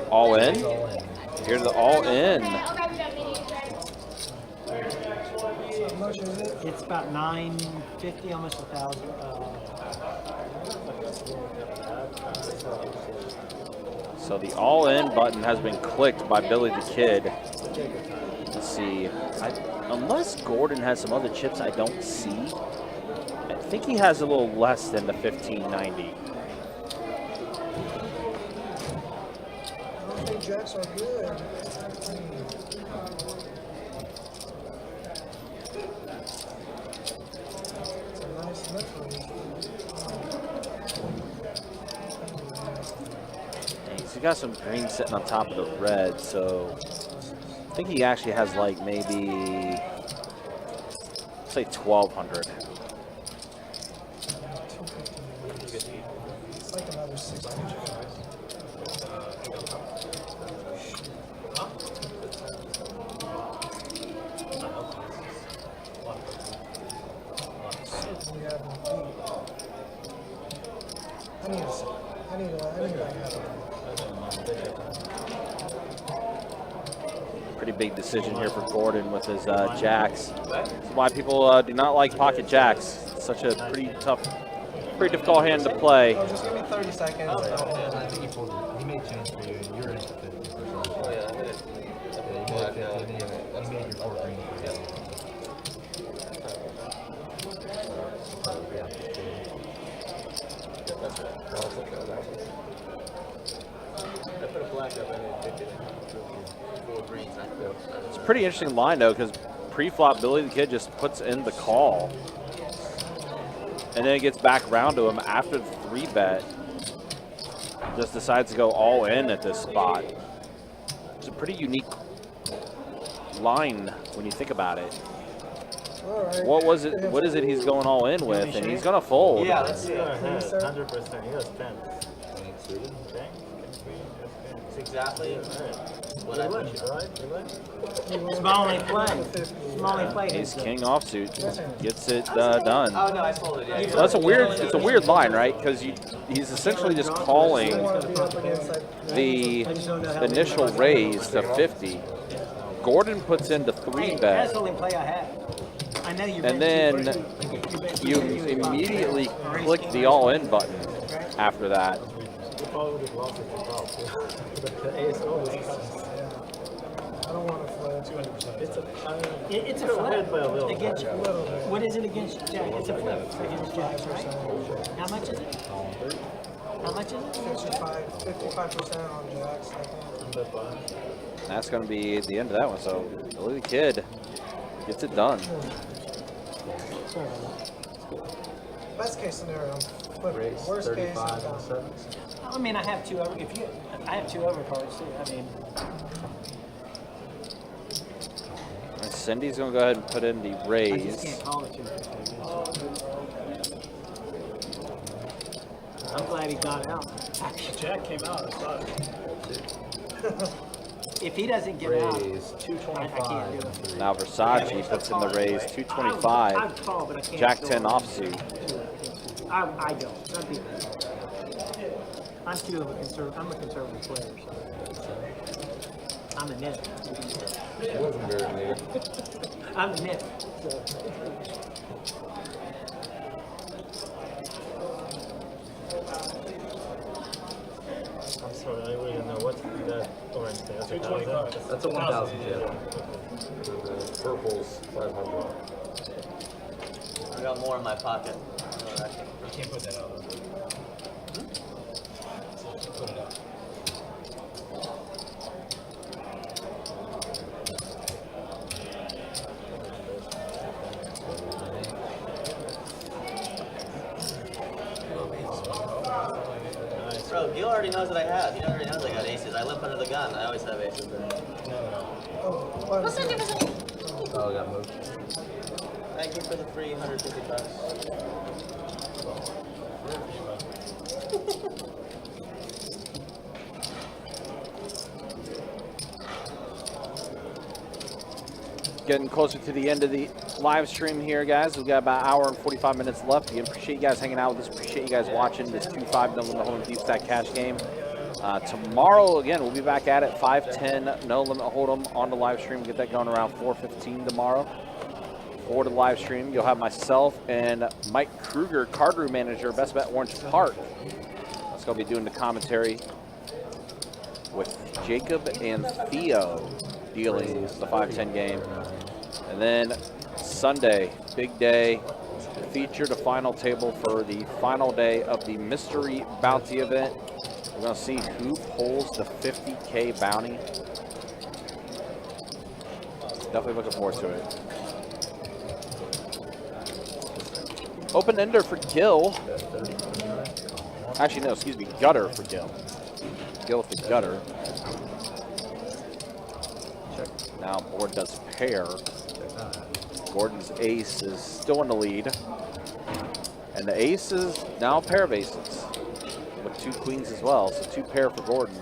All in? Here's the all in. How much is it? It's about 950, almost 1,000. So the all in button has been clicked by Billy the Kid. Let's see. Unless Gordon has some other chips I don't see, I think he has a little less than the 1590. I don't think jacks are good. It's a nice liquid. He's got some green sitting on top of the red, so I think he actually has like maybe, say 1,200. It's like another 600. We have I need Pretty big decision here for Gordon with his jacks. That's why people do not like pocket jacks. It's such a pretty difficult hand to play. Oh, just give me 30 seconds. I think he made change for you, and you're in for 50 for sure. Oh, yeah, I did. Yeah, you made 50, and he made your 4 green for you. It's a pretty interesting line though, because pre-flop Billy the Kid just puts in the call, and then it gets back around to him after the 3-bet. Just decides to go all in at this spot. It's a pretty unique line when you think about it. All right. What was it? What is it he's going all in with? And he's gonna fold. Yeah, let's see. 100%. He has 10. Okay. It's exactly what I put you on. Small only play. Small only play. Ace King offsuit gets it done. Oh, no, I folded, yeah. So that's it's a weird line, right? Because he's essentially just calling the initial raise to 50. Gordon puts in the 3-bet. That's the only play I have. I know you. And then you immediately click the all-in button after that. I don't want to flip. 200%. It's a flip against. What is it against Jack? It's a flip against Jack, right? How much is it? How much is it? 55% on jacks. I think. That's going to be the end of that one. So Billy the Kid gets it done. Best case scenario, I'm flipping. Worst case, I'm down. I mean, I have two over. I have two overcards too. I mean, And Cindy's going to go ahead and put in the I just raise. can't call it 250. I'm glad he got out. Jack came out, I saw it. If he doesn't get out, Raise I can't do it. Now Versace puts in the raise, 225. I'd call, but I can't. Jack do 10 it. offsuit. I don't. Some people. I'm too of a conservative. I'm a conservative player. So. I'm a nit. It wasn't very neat. I'm a nit. I'm sorry, I really don't know what's that orange thing. That's a 225. That's a 1,000 chip. And the purple's 500. I got more in my pocket. You can't put that out. Put it out. Bro, Gil already knows what I have. He already knows I got aces. I live under the gun. I always have aces there. What's the difference? Oh, it got moved. Thank you for the free 150 bucks. Getting closer to the end of the live stream here, guys. We've got about an hour and 45 minutes left. Again, appreciate you guys hanging out with us. Appreciate you guys watching this 2-5 No Limit Hold'em Deep Stack Cash game. Tomorrow, again, we'll be back at it 5-10 No Limit Hold'em on the live stream. Get that going around 4:15 tomorrow. For the live stream, you'll have myself and Mike Kruger, card room manager, Best Bet Orange Park. That's going to be doing the commentary with Jacob and Theo dealing the 5-10 game. And then Sunday, big day, feature the final table for the final day of the Mystery Bounty event. We're going to see who pulls the 50K bounty. Definitely looking forward to it. Open ender for Gil. Actually, no, excuse me, gutter for Gil. Gil with the gutter. Now board does pair. Gordon's ace is still in the lead. And the ace is now a pair of aces with 2 queens as well. So 2 pair for Gordon.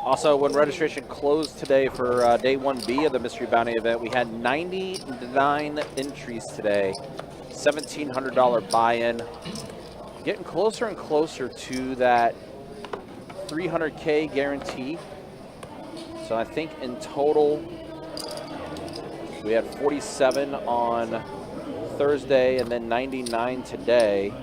Also, when registration closed today for day 1B of the Mystery Bounty event, we had 99 entries today, $1,700 buy-in. Getting closer and closer to that 300K guarantee. So I think in total, we had 47 on Thursday and then 99 today.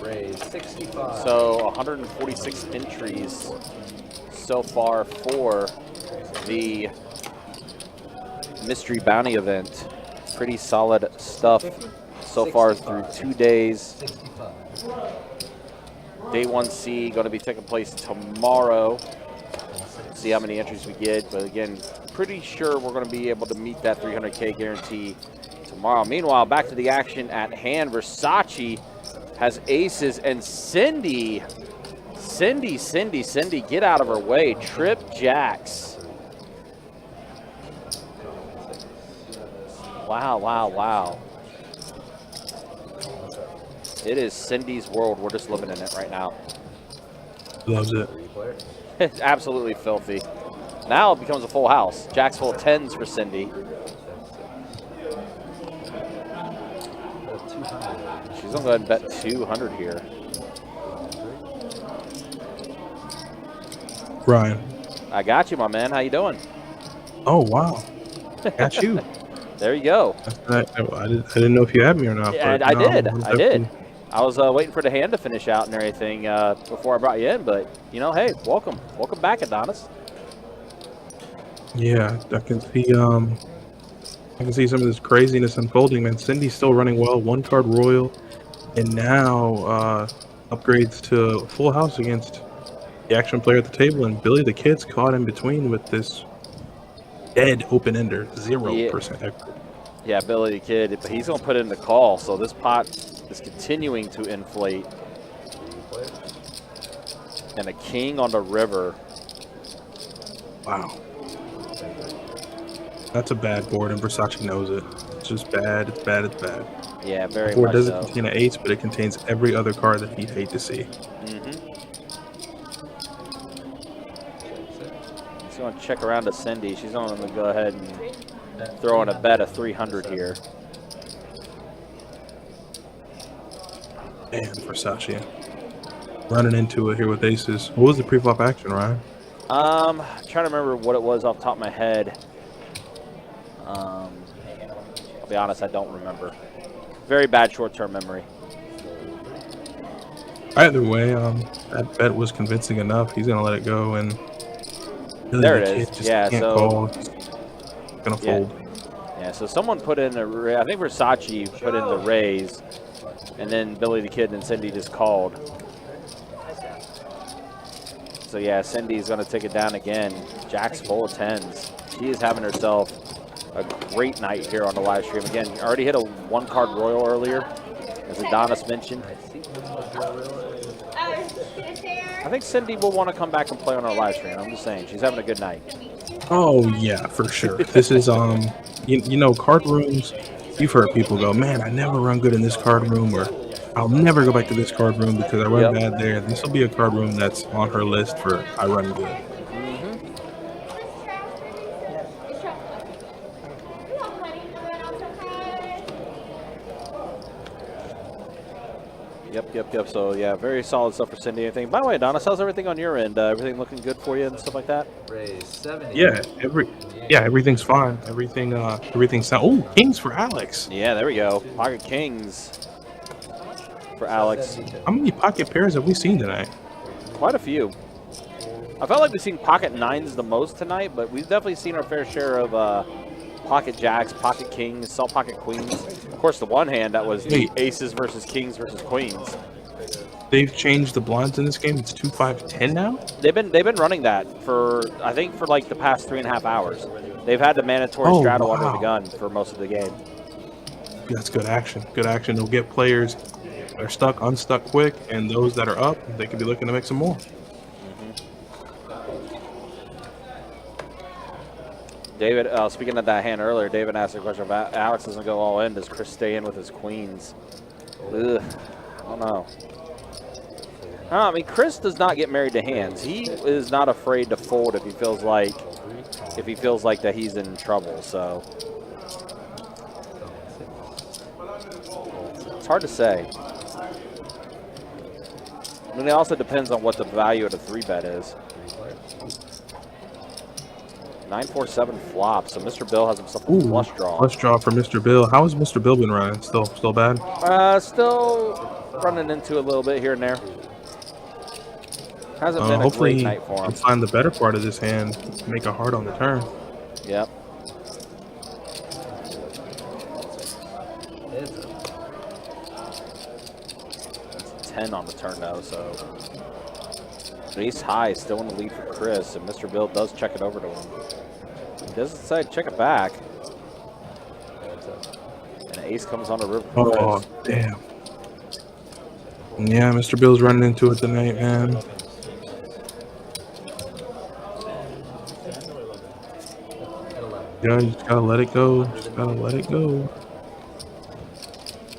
Raise 65. So 146 entries so far for the Mystery Bounty event. Pretty solid stuff so far through 2 days. Day 1C going to be taking place tomorrow. See how many entries we get, but again, pretty sure we're going to be able to meet that 300K guarantee tomorrow. Meanwhile, back to the action at hand. Versace has aces, and Cindy, get out of her way. Trip jacks. Wow. It is Cindy's world. We're just living in it right now. Loves it. It's absolutely filthy. Now it becomes a full house. Jacks full 10s for Cindy. She's going to go ahead and bet 200 here. Ryan. I got you, my man. How you doing? Oh, wow. Got you. There you go. I didn't know if you had me or not. Yeah, but I no, did. I'm I did. definitely- I was waiting for the hand to finish out and everything before I brought you in, but, you know, hey, welcome. Welcome back, Adonis. Yeah, I can see some of this craziness unfolding, man. Cindy's still running well, 1-card royal, and now upgrades to full house against the action player at the table, and Billy the Kid's caught in between with this dead open ender, 0% equity. Yeah, Billy the Kid, but he's going to put in the call, so this pot is continuing to inflate. And a king on the river. Wow. That's a bad board, and Versace knows it. It's just bad. It's bad. It's bad. Yeah, very The board much doesn't so. contain an ace, but it contains every other card that he'd hate to see. He's going to check around to Cindy. She's going to go ahead and throw in a bet of 300 here. Damn, Versace. Running into it here with aces. What was the pre-flop action, Ryan? I'm trying to remember what it was off the top of my head. I'll be honest, I don't remember. Very bad short-term memory. Either way, that bet was convincing enough. He's gonna let it go, and really There the it is. kid just Yeah, can't so call. He's gonna fold. Yeah, so someone put in a, I think Versace put in the raise, and then Billy the Kid and Cindy just called. So yeah, Cindy's gonna take it down again. Jack's full of tens. She is having herself a great night here on the live stream. Again, already hit a one-card royal earlier, as Adonis mentioned. I think Cindy will want to come back and play on our live stream. I'm just saying, she's having a good night. Oh yeah, for sure. This is you know, card rooms. You've heard people go, man, I never run good in this card room, or I'll never go back to this card room because I run bad there. This will be a card room that's on her list for I run good. Yep. So, yeah, very solid stuff for Cindy. Anything? By the way, Adonis, how's everything on your end? Everything looking good for you and stuff like that? Raise 70. Yeah, everything's fine. Everything's sound. Oh, kings for Alex. Yeah, there we go. Pocket kings for Alex. How many pocket pairs have we seen tonight? Quite a few. I felt like we've seen pocket nines the most tonight, but we've definitely seen our fair share of pocket jacks, pocket kings, salt pocket queens. Of course, the one hand that was aces versus kings versus queens. They've changed the blinds in this game. It's 2, 5, 10 now. They've been running that for I think for like the past 3.5 hours. They've had the mandatory straddle under the gun for most of the game. That's good action. Good action. They'll get players that are stuck, unstuck quick, and those that are up, they could be looking to make some more. David, speaking of that hand earlier, David asked a question about Alex doesn't go all in. Does Chris stay in with his queens? Ugh, I don't know. I mean, Chris does not get married to hands. He is not afraid to fold if he feels like that he's in trouble. So it's hard to say. I mean, it also depends on what the value of the 3-bet is. 9-4-7 flop, so Mr. Bill has himself a flush draw. Flush draw for Mr. Bill. How has Mr. Bill been running? Still bad? Still running into a little bit here and there. Hasn't been a hopefully great night for him. He'll find the better part of this hand, make a heart on the turn. Yep. It's 10 on the turn though, so ace high still in the lead for Chris, and Mr. Bill does check it over to him. He doesn't decide to check it back. And ace comes on the river. Oh, damn. Yeah, Mr. Bill's running into it tonight, man. Yeah, you just gotta let it go. Just gotta let it go.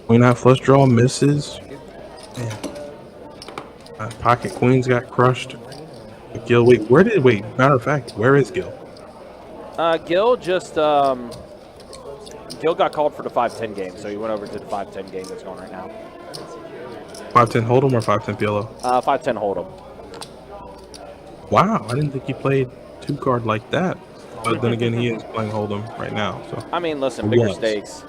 Queen high flush draw misses. Man. Pocket queens got crushed. Gil, wait, matter of fact, where is Gil? Gil just Gil got called for the 5-10 game, so he went over to the 5-10 game that's going right now. 5-10 Hold'em or 5-10 PLO? 5-10 Hold'em. Wow, I didn't think he played 2-card like that. But then again, he is playing Hold'em right now. So I mean, listen, bigger stakes.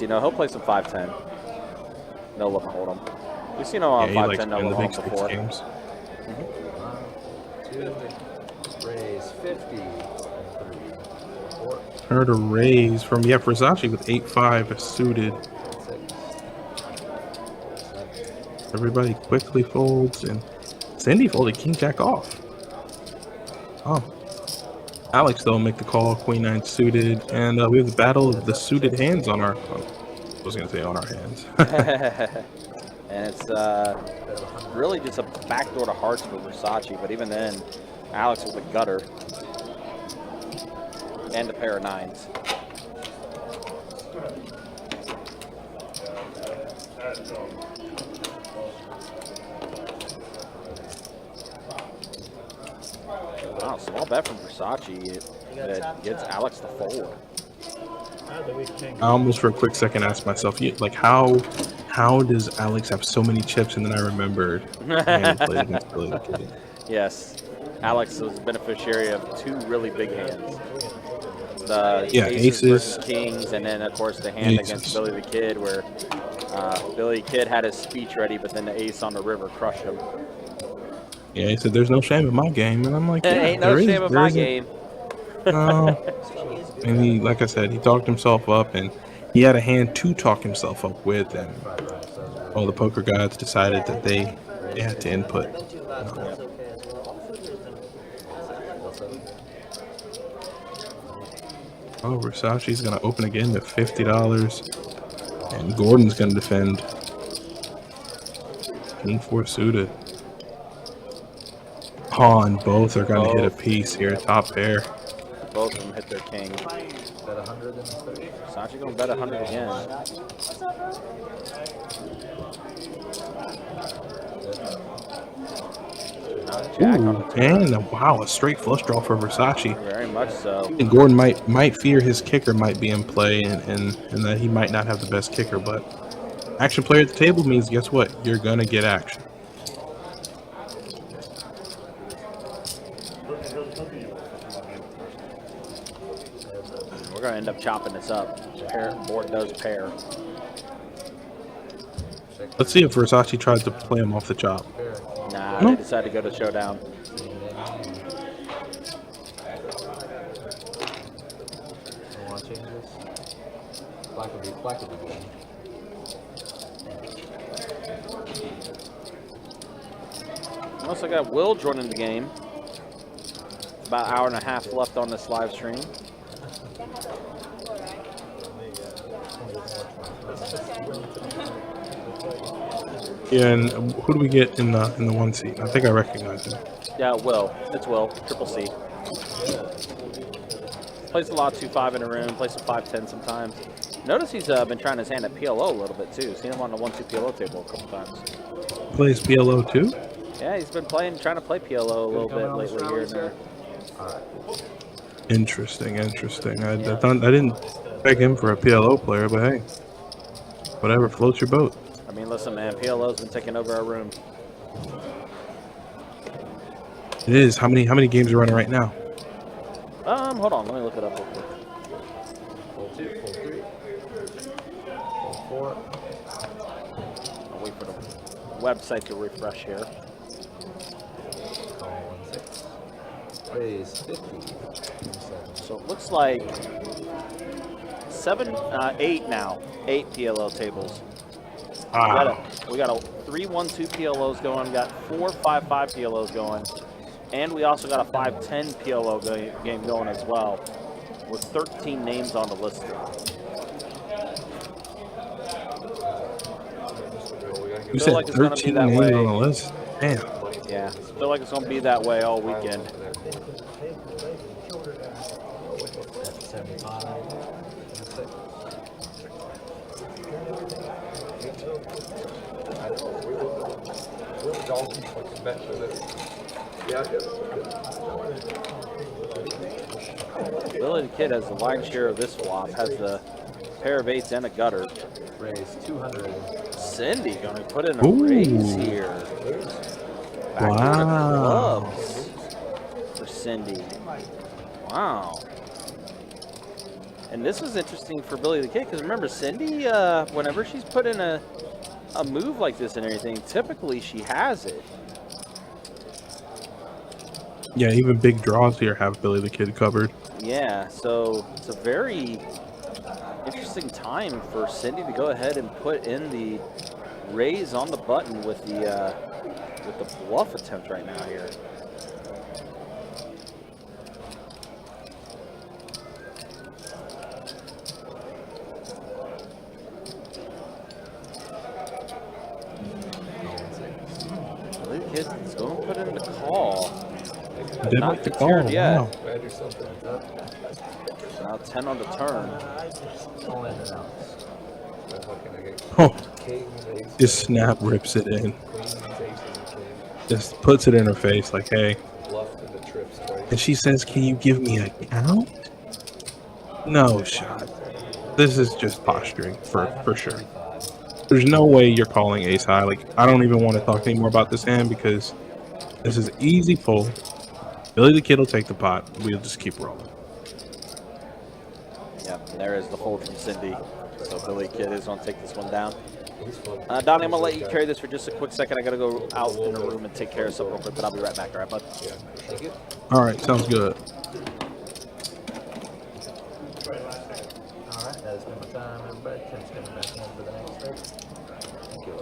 You know, he'll play some 5-10. No look Hold'em. We've seen him on 5-10 no look Hold'em before. Games. Raise 50. Heard a raise from Versace with 8-5 suited. Everybody quickly folds, and Cindy folded king jack off. Oh. Alex, though, make the call, queen 9 suited, and we have the battle of the suited hands on our, I was going to say on our hands. And it's really just a backdoor to hearts for Versace, but even then, Alex with a gutter and a pair of 9s. Wow, small bet from Versace. It gets Alex to fold. I almost for a quick second asked myself, like, how does Alex have so many chips? And then I remembered and played against Billy the Kid. Yes, Alex was the beneficiary of 2 really big hands. The aces versus kings, and then of course the hand aces. against Billy the Kid, where Billy the Kid had his speech ready, but then the ace on the river crushed him. Yeah, he said, "There's no shame in my game," and I'm like, "Yeah, Ain't no shame in my game." No. And he, like I said, he talked himself up, and he had a hand to talk himself up with, and all the poker gods decided that they had to input. Oh, Versace's gonna open again to $50, and Gordon's gonna defend. King 4 suited. Pawn, both are gonna hit a piece here. Top pair. Both of them hit their king. Versace gonna bet 100 again. Ooh, and wow, a straight flush draw for Versace. Very much so. And Gordon might fear his kicker might be in play, and that he might not have the best kicker, but action player at the table means, guess what? You're gonna get action. We're gonna end up chopping this up. Board does pair. Let's see if Versace tries to play him off the chop. Nah, No. they decided to go to showdown. Want to change this? Black would be good. Also got Will joining the game. About an hour and a half left on this live stream. Yeah, and who do we get in the 1 seat? I think I recognize him. Yeah, Will. It's Will. Triple C. Plays a lot of 2-5 in a room. Plays some 5-10 sometimes. Notice he's been trying his hand at PLO a little bit too. Seen him on the 1-2 PLO table a couple times. Plays PLO too? Yeah, he's been trying to play PLO a little bit lately here and there. Interesting. I didn't peg him for a PLO player, but hey, whatever floats your boat. I mean, listen, man, PLO's been taking over our room. It is. How many games are running right now? Hold on, let me look it up real quick. Pull 2, pull 3. Pull 4. I'll wait for the website to refresh here. Call 1-6. Raise 50. So it looks like 8 now. 8 PLO tables. We got a 3-1-2 PLOs going. We got 4-5-5 PLOs going. And we also got a 5-10 PLO game going as well, with 13 names on the list. You said like it's gonna be 13 that names way. on the list? Damn. Yeah, I feel like it's going to be that way all weekend. 75. 6. Billy the Kid has the lion's share of this flop, has the pair of 8s and a gutter. Raise 200. Cindy going to put in a Ooh. raise here. Backdoor to Wow. clubs for Cindy. Wow. And this was interesting for Billy the Kid, because remember, Cindy, whenever she's put in a move like this and everything, typically she has it. Yeah, even big draws here have Billy the Kid covered. Yeah, so it's a very interesting time for Cindy to go ahead and put in the raise on the button with the bluff attempt right now here. Billy the Kid's going to put in the call. I did Not like the call. deterred yet. Wow. Glad do something. Now 10 on the turn. All in and out. Oh, just snap rips it in. Just puts it in her face like, hey. And she says, can you give me a count? No shot. This is just posturing for sure. There's no way you're calling ace high. Like, I don't even want to talk anymore about this hand because this is easy pull. Billy the Kid will take the pot. We'll just keep rolling. Yep, and there is the fold from Cindy. So Billy Kid is going to take this one down. Donnie, I'm going to let you carry this for just a quick second. I got to go out in the room and take care of something real quick, but I'll be right back. All right, bud? All right, sounds good. Alright, that has been my time, everybody. Tim's coming back in for the next break. Thank you.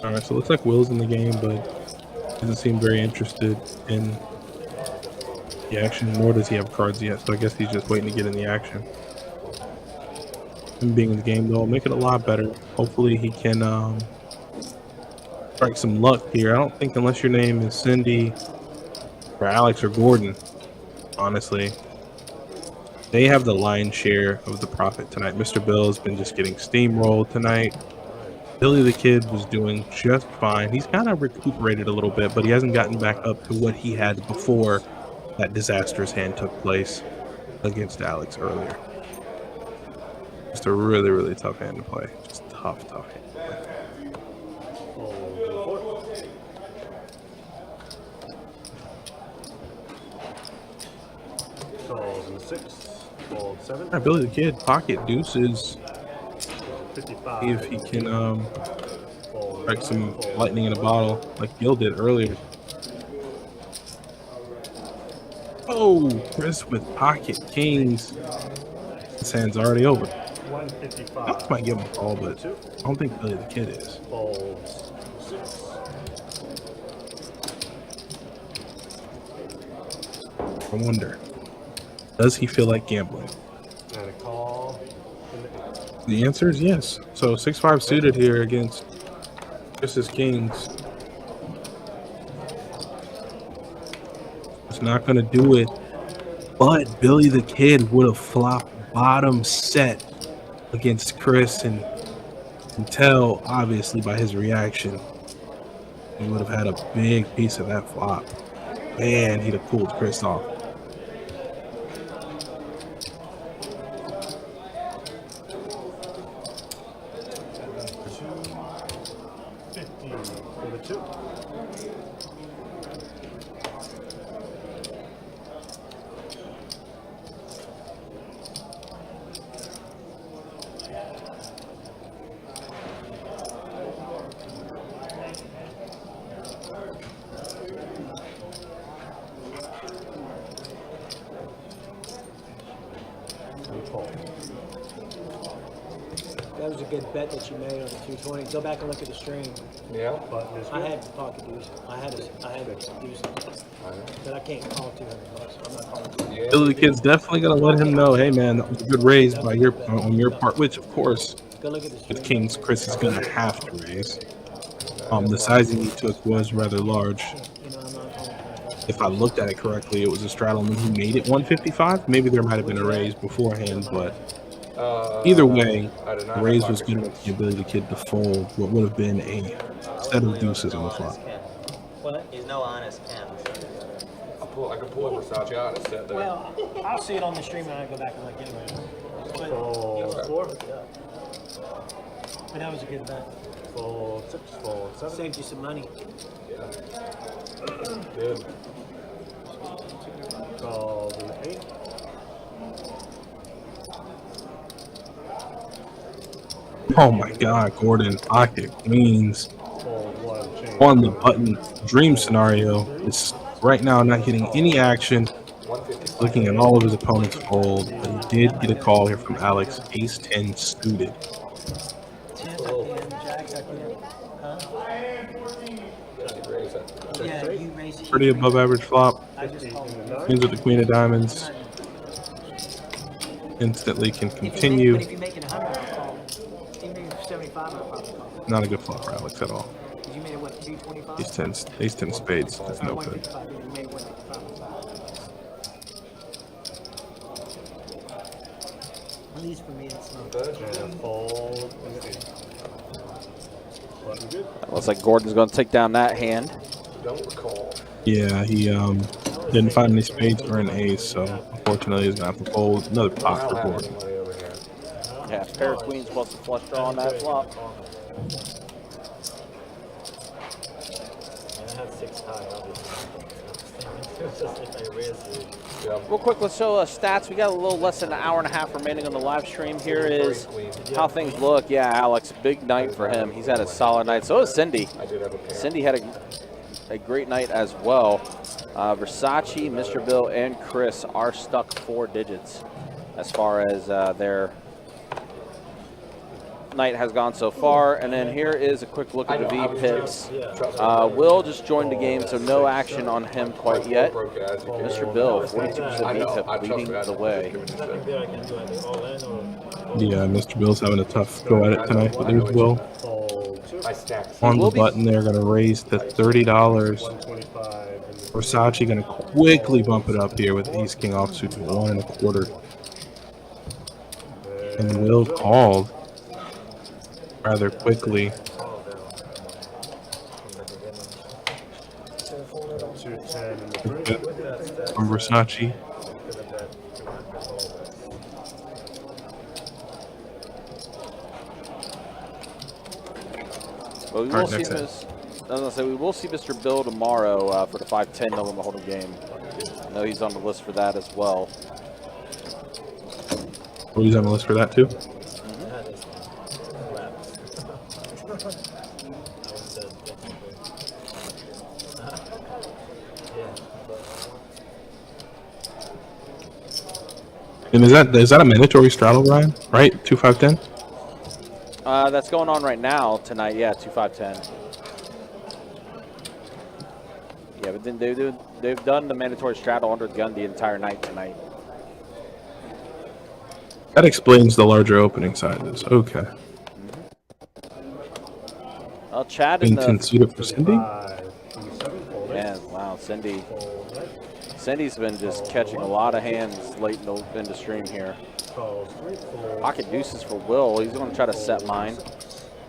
All right, so it looks like Will's in the game, but doesn't seem very interested in the action, nor does he have cards yet. So I guess he's just waiting to get in the action. Him being in the game, though, will make it a lot better. Hopefully he can strike some luck here. I don't think unless your name is Cindy or Alex or Gordon, honestly. They have the lion's share of the profit tonight. Mr. Bill has been just getting steamrolled tonight. Billy the Kid was doing just fine. He's kind of recuperated a little bit, but he hasn't gotten back up to what he had before that disastrous hand took place against Alex earlier. Just a really, really tough hand to play. Just tough hand to play. Calls 6, fold 7. Right, Billy the Kid, pocket deuces. 55. See if he can strike some lightning in a bottle like Gil did earlier. Oh, Chris with pocket kings. This hand's already over. 155. I might give him a call, but I don't think Billy the Kid is. Folds 6. I wonder, does he feel like gambling? And a call. The answer is yes. So 6-5 suited here against Chris's kings. It's not going to do it. But Billy the Kid would have flopped bottom set against Chris, and you can tell, obviously, by his reaction, he would have had a big piece of that flop. Man, he'd have cooled Chris off. For the 2. That was a good bet that you made on the 220. Go back and look at the stream. Yeah. Button is I good. had the pocket deuce. I had a deuce, but I can't call $200. I'm not calling 200. Yeah. Billy the Kid's definitely going to let him know, hey man, that was a good raise by on your part, which of course, Go look at the with stream. kings, Chris is going to have to raise. The sizing he took was rather large. You know, I'm not calling 200. If I looked at it correctly, it was a straddle and he made it 155. Maybe there might have been a raise beforehand, but either way, I did not the have raise was pocket good enough to get Billy the Kid to fold what would have been a set of deuces on the flop. What? He's no honest Ken. I can pull a Versace out and set there. Well, I'll see it on the stream and I go back and look anyway. But, Fold 4. but that was a good bet. Fold 6, fold 7. Saved you some money. Good. Calls an 8. Oh my God, Gordon, pocket queens Fold 1, change. on the button. Dream scenario is right now not getting any action. Looking at all of his opponents fold, but he did get a call here from Alex. Ace 10 suited. 10, I can, jacks, I can. Huh? Yeah, you raise it. Pretty above average flop. I just called it. Queens with the queen of diamonds. Instantly can continue. But if you make it 100, I'll call. If you make it 75, I'll probably call. Not a good flop for Alex at all. Because you made it, what, 225? Ace 10 spades. That's no good. 155, you made 155. At least for me, it's not. Looks like Gordon's going to take down that hand. Don't recall. Yeah, he didn't find any spades or an ace, so unfortunately he's going to have to fold another pot for Gordon. Yeah, pair of queens plus a flush draw on that flop. I have 6 high, obviously. It's just if I raise it. Real quick, let's show stats. We got a little less than an hour and a half remaining on the live stream. Here is how things look. Yeah, Alex, big night for him. He's had a solid night. So is Cindy. Cindy had a great night as well. Versace, Mr. Bill, and Chris are stuck 4 digits as far as their night has gone so far. And then here is a quick look at the V picks. Will just joined the game, so no action on him quite yet. Mr. Bill, 42% V pip, leading the way. Yeah, Mr. Bill's having a tough go at it tonight, but there's Will. On the button, they're going to raise to $30. Versace going to quickly bump it up here with ace king offsuit to 1 1/4. And Will called rather quickly. From Versace. Well, we will see we will see Mr. Bill tomorrow for the 5-10 no limit hold'em game. I know he's on the list for that as well. Oh, he's on the list for that too? And is that a mandatory straddle, Ryan? Right? 2-5-10? That's going on right now tonight. Yeah, 2-5-10. Yeah, but then they've done the mandatory straddle under the gun the entire night tonight. That explains the larger opening sizes. Okay. Well, Chad in the suited for Cindy? Man, wow, Cindy's been just catching a lot of hands late in the stream here. Pocket deuces for Will. He's going to try to set mine.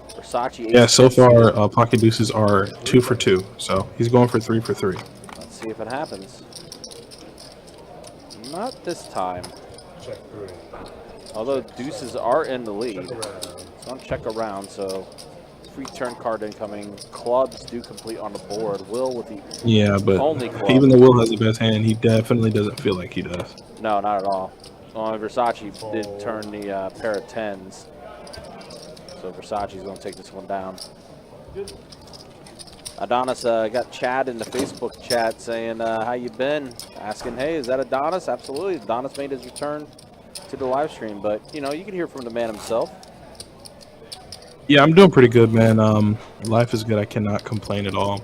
Versace. Yeah, so far pocket deuces are 2 for 2, so he's going for 3 for 3. Let's see if it happens. Not this time. Although deuces are in the lead. It's on check around, so free turn card incoming. Clubs do complete on the board. Will with the only club. Even though Will has the best hand, he definitely doesn't feel like he does. No, not at all. Versace did turn the pair of 10s. So Versace's going to take this one down. Adonis got Chad in the Facebook chat saying, how you been? Asking, hey, is that Adonis? Absolutely. Adonis made his return to the live stream, but, you know, you can hear from the man himself. Yeah, I'm doing pretty good, man. Life is good. I cannot complain at all.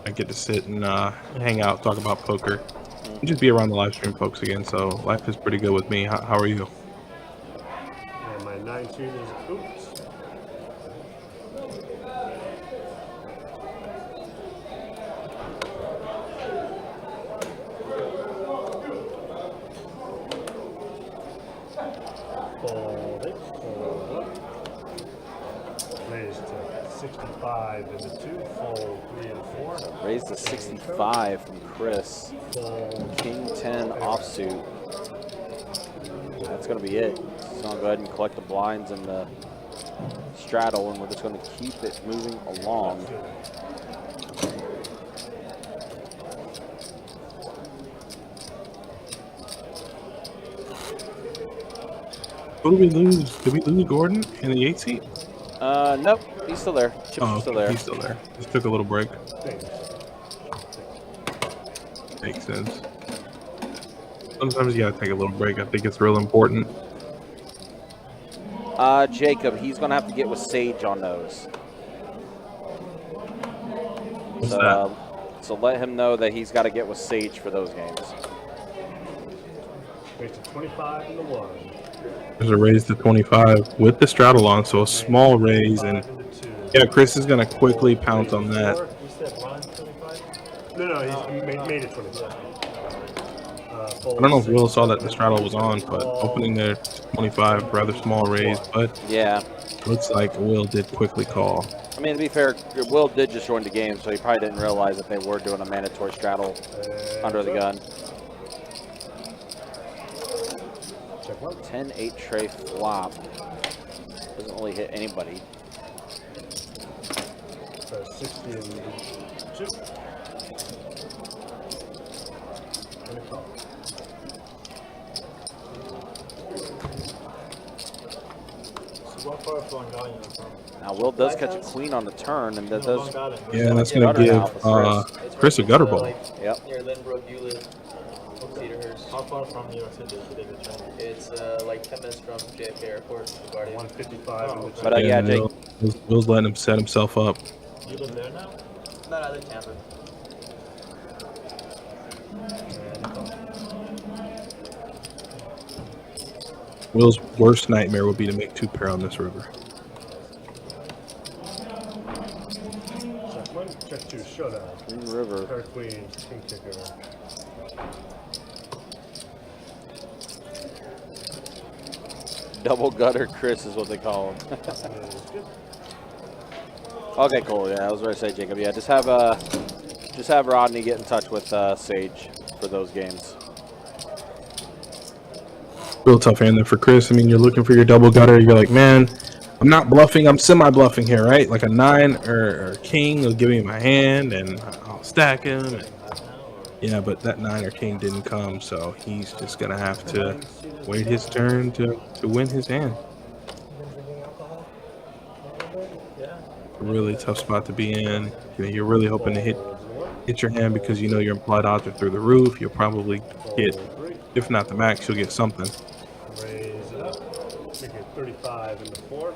I get to sit and hang out, talk about poker, and just be around the live stream folks again, so life is pretty good with me. How are you? And my 19 is oops. Raised to 65 in the 2, fold 3 and 4. Raised to 65 from Chris. King 10 offsuit. That's going to be it. He's going to go ahead and collect the blinds and the straddle, and we're just going to keep it moving along. Who did we lose? Did we lose Gordon in the 8 seat? Nope, he's still there. Chips are still there. He's still there. Just took a little break. Makes sense. Sometimes you gotta take a little break. I think it's real important. Jacob, he's going to have to get with Sage on those. What's that? So let him know that he's got to get with Sage for those games. Raise to 25 and the 1. There's a raise to 25 with the straddle on, so a small raise. And 5 and the 2. yeah, Chris is gonna quickly pounce on that. You said Ron 25? No, he's made it 25. I don't know if Will saw that the straddle was on, but opening there to 25, rather small raise. But Yeah. looks like Will did quickly call. I mean, to be fair, Will did just join the game, so he probably didn't realize that they were doing a mandatory straddle under the gun. Check 1. 10-8 tray flop. Doesn't really hit anybody. 60 and 2. And a call. So what part of Long Island are you from? Now, Will does catch a queen on the turn, and that does. Long Island. Yeah, and that's gonna give Chris a gutter ball. Yep. Near Lynbrook, you live. Cedarhurst. How far from New York City is the biggest train? It's like 10 minutes from JFK Airport, LaGuardia. 155 and the 2. But yeah, Jake. Will's letting him set himself up. You live there now? No, I live in Tampa. Will's worst nightmare would be to make 2 pair on this river. Check 1, check 2, showdown. Green River. Pair of queens, king kicker. Double gutter Chris is what they call him. Is good. Okay, cool. Yeah, I was going to say, Jacob. Yeah, just have Rodney get in touch with Sage for those games. Real tough hand there for Chris. I mean, you're looking for your double gutter. You're like, man, I'm not bluffing. I'm semi-bluffing here, right? Like a 9 or king will give me my hand, and I'll stack him. And, yeah, but that 9 or king didn't come, so he's just going to have to wait his turn to win his hand. A really tough spot to be in. You know, you're really hoping to hit your hand because you know your implied odds are through the roof. You'll probably get, if not the max, you'll get something. Raise it up. Make it 35 and the 4.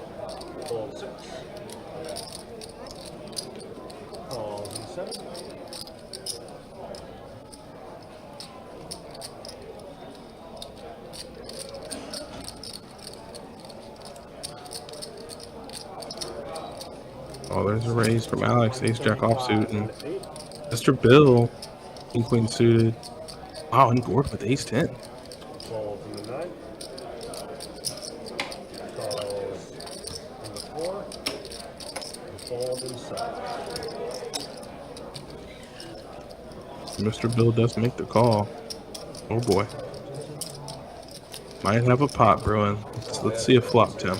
Fold 6. Calls and 7. Oh, there's a raise from Alex, ace jack offsuit, and Mr. Bill, king queen suited. Wow, and Gordon with ace 10. Calls in the 9. Calls in the 4. And fold inside. Mr. Bill does make the call. Oh boy. Might have a pot brewing. Let's see a flop, Tim.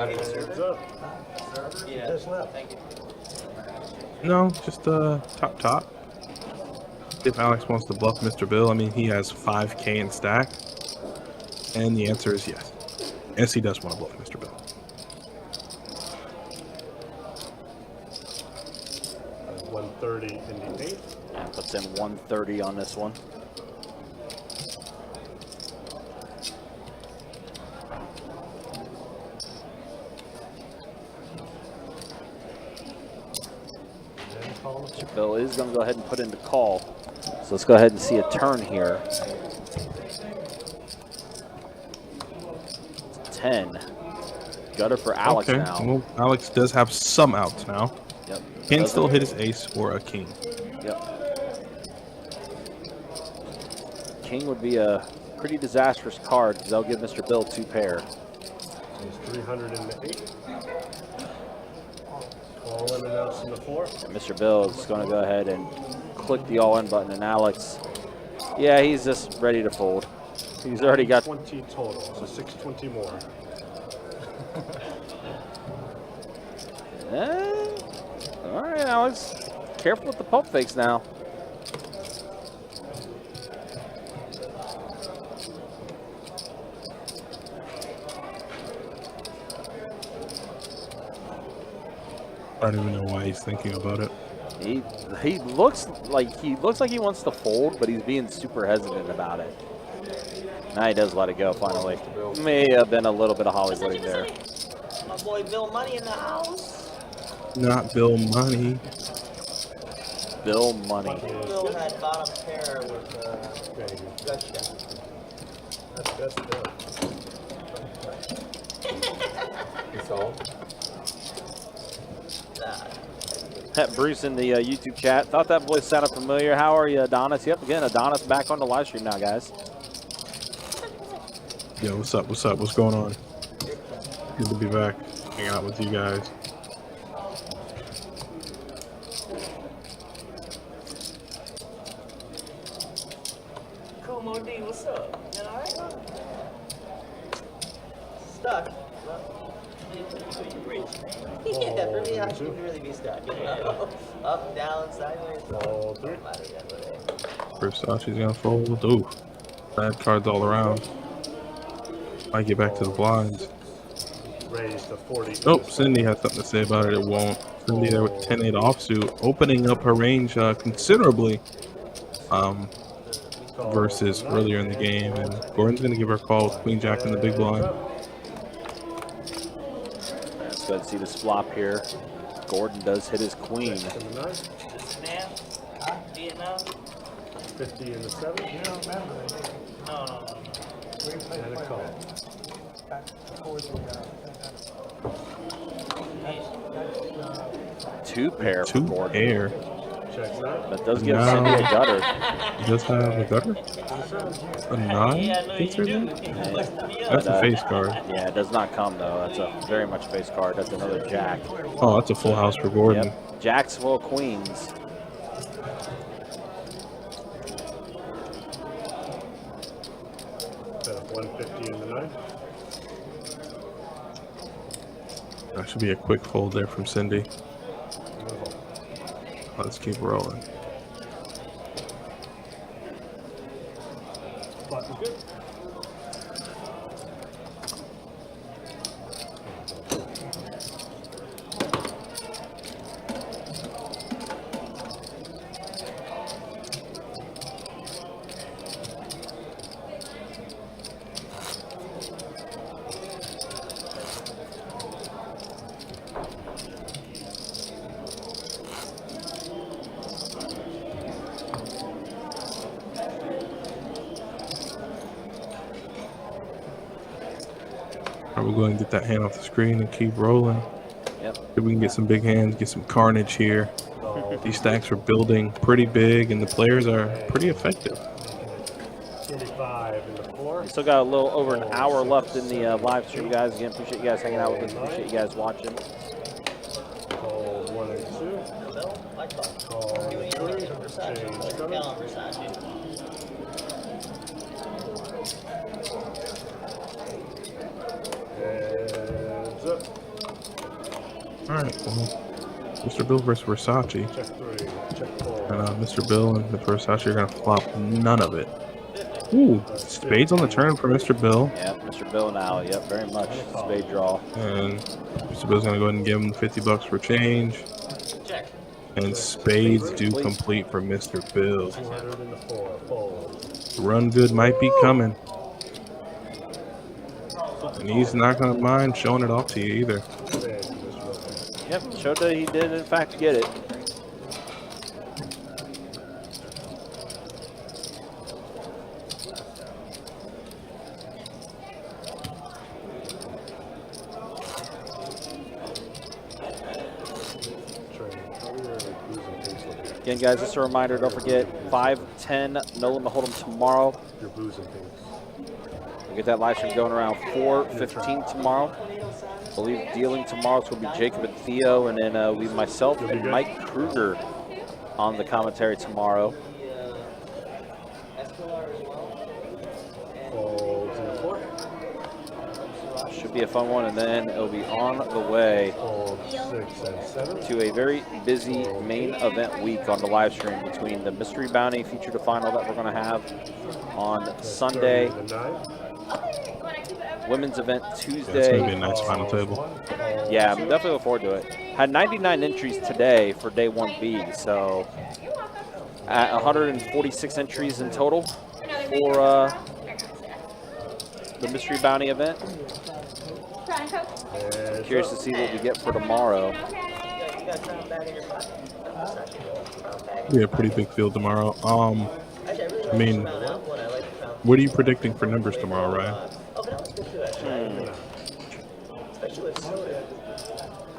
Heads up. Yeah, thank you. No, just top. If Alex wants to bluff Mr. Bill, I mean, he has 5K in stack. And the answer is yes. Yes, he does want to bluff Mr. Bill. And 130 in the 8. And puts in 130 on this one. Bill is going to go ahead and put in the call. So let's go ahead and see a turn here. 10. Gutter for Alex now. Well, Alex does have some outs now. Yep. Can still hit his ace or a king. Yep. King would be a pretty disastrous card because they'll give Mr. Bill 2 pair. He's 300 in the 8. All in and outs in the 4. And Mr. Bill is going to go ahead and click the all-in button, and Alex, yeah, he's just ready to fold. He's already got 20 total, so 620 more. All right, Alex. Careful with the pump fakes now. I don't even know why he's thinking about it. He looks like he wants to fold, but he's being super hesitant about it. Now he does let it go finally. May have been a little bit of Hollywooding there. My boy Bill Money in the house. Not Bill Money. Bill Money. Bill had bottom pair with gut shot. That's Bill. That's all. Bruce in the YouTube chat. Thought that voice sounded familiar. How are you, Adonis? Yep, again, Adonis back on the live stream now, guys. Yo, what's up? What's up? What's going on? Good to be back, hanging out with you guys. Cool Modi, what's up? You alright? Stuck. Yeah, for me, I should really be stuck. You know? Up, down, sideways. Don't matter the other way. Versace's gonna fold. Ooh, bad cards all around. Might get back to the blinds. Raise the 40. Oh, Cindy has something to say about it. It won't. Cindy there with 10-8 offsuit, opening up her range considerably versus earlier in the game. And Gordon's gonna give her a call with Queen Jack in the big blind. Let's go and see the flop here. Gordon does hit his queen. Man, Vietnam? 50 in the 7. You don't remember it, do you? No. And a call. Back towards the, Two pair for Two Gordon. pair. Checks out. That does give No. Cindy a gutter. He does have a gutter? A 9? Yeah, I know you It's right do. there? You must be That's up. a face card. Yeah, it does not come though. That's a very much face card. That's another jack. Oh, that's a full house for Gordon. Yep. Jacks full of queens. Bet up 150 in the 9. That should be a quick fold there from Cindy. Let's keep rolling. Spot is good. We're going to get that hand off the screen and keep rolling. Yep. See if we can get some big hands, get some carnage here. These stacks are building pretty big, and the players are pretty effective. 35 in the 4. We still got a little over an hour left in the live stream, guys. Again, appreciate you guys hanging out with us. Appreciate you guys watching. Call 1 and 2. Bill, I call. Call You ain't 3. looking for Versace. Change Like color. Cal on Versace. Heads up. Alright, well, Mr. Bill versus Versace. Check 3. Check 4. And Mr. Bill and the Versace are going to flop none of it. Ooh, spades on the turn for Mr. Bill. Yep, Mr. Bill now. Yep, very much spade draw. And Mr. Bill's going to go ahead and give him $50 for change. Check. And spades do complete for Mr. Bill. 200 in the 4. Fold. Run good might be coming. And he's not going to mind showing it off to you either. Yep, showed that he did in fact get it. Again, guys, just a reminder, don't forget, 5-10, no limit hold'em tomorrow. You're boozing things. We'll get that live stream going around 4:15 tomorrow. I believe dealing tomorrow, so it'll be Jacob and Theo, and then we, myself, and Mike Kruger on the commentary tomorrow. Folds in the 4. Should be a fun one, and then it'll be on the way Fold 6 and 7. to a very busy main event week on the live stream between the Mystery Bounty feature to final that we're going to have on Sunday women's event Yeah, it's Tuesday. gonna be a nice final table. Yeah, I'm definitely looking forward to it. Had 99 entries today for day 1B, so at 146 entries in total for the Mystery Bounty event. Curious to see what we get for tomorrow. Yeah, pretty big field tomorrow. I mean, what are you predicting for numbers tomorrow, Ryan?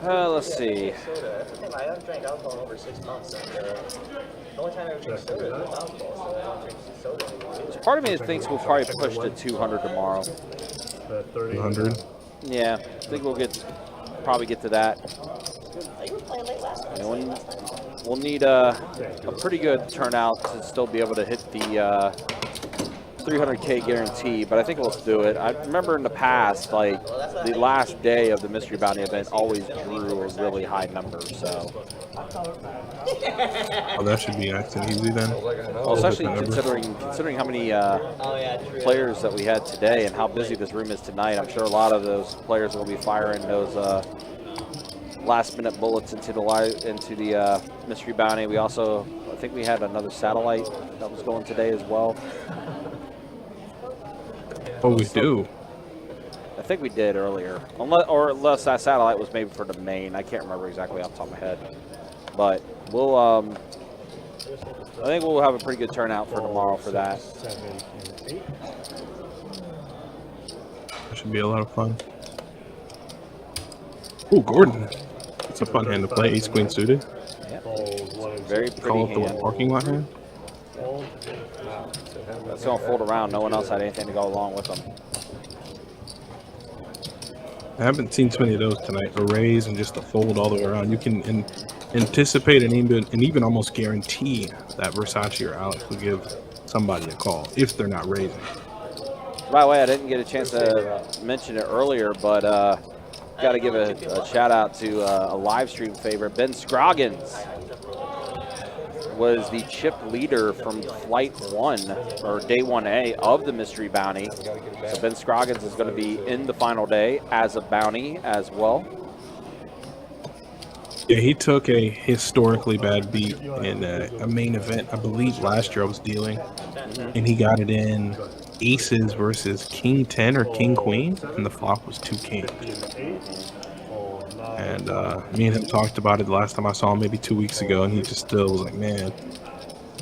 Let's see. I haven't drank alcohol in over 6 months. The only time I ever drink soda is with alcohol, so I don't drink soda anymore. Part of me thinks we'll probably push to 200 tomorrow. 200. Yeah, I think probably get to that. And we'll need a pretty good turnout to still be able to hit the 300K guarantee, but I think we'll do it. I remember in the past, like the last day of the Mystery Bounty event always drew a really high number, so. Oh, that should be nice and easy then. Well, especially considering how many players that we had today and how busy this room is tonight. I'm sure a lot of those players will be firing those last-minute bullets into the Mystery Bounty. We also, I think we had another satellite that was going today as well. Oh, we do. I think we did earlier, unless that satellite was maybe for the main. I can't remember exactly off the top of my head, but we'll. I think we'll have a pretty good turnout for tomorrow for that. That should be a lot of fun. Oh, Gordon. It's a fun hand to play. Ace Queen suited. Yep. Very pretty Call it the hand. parking lot hand. That's going to fold around. No one else had anything to go along with them. I haven't seen too many of those tonight. A raise and just a fold all the way around. You can anticipate and even almost guarantee that Versace or Alex will give somebody a call if they're not raising. By the way, I didn't get a chance to mention it earlier, but got to give a shout out to a live stream favorite. Ben Scroggins was the chip leader from Flight 1 or Day 1A of the Mystery Bounty. So Ben Scroggins is going to be in the final day as a bounty as well. Yeah, he took a historically bad beat in a main event. I believe last year I was dealing, and he got it in aces versus King 10 or King Queen, and the flop was 2 kings. And me and him talked about it the last time I saw him, maybe 2 weeks ago, and he just still was like, man,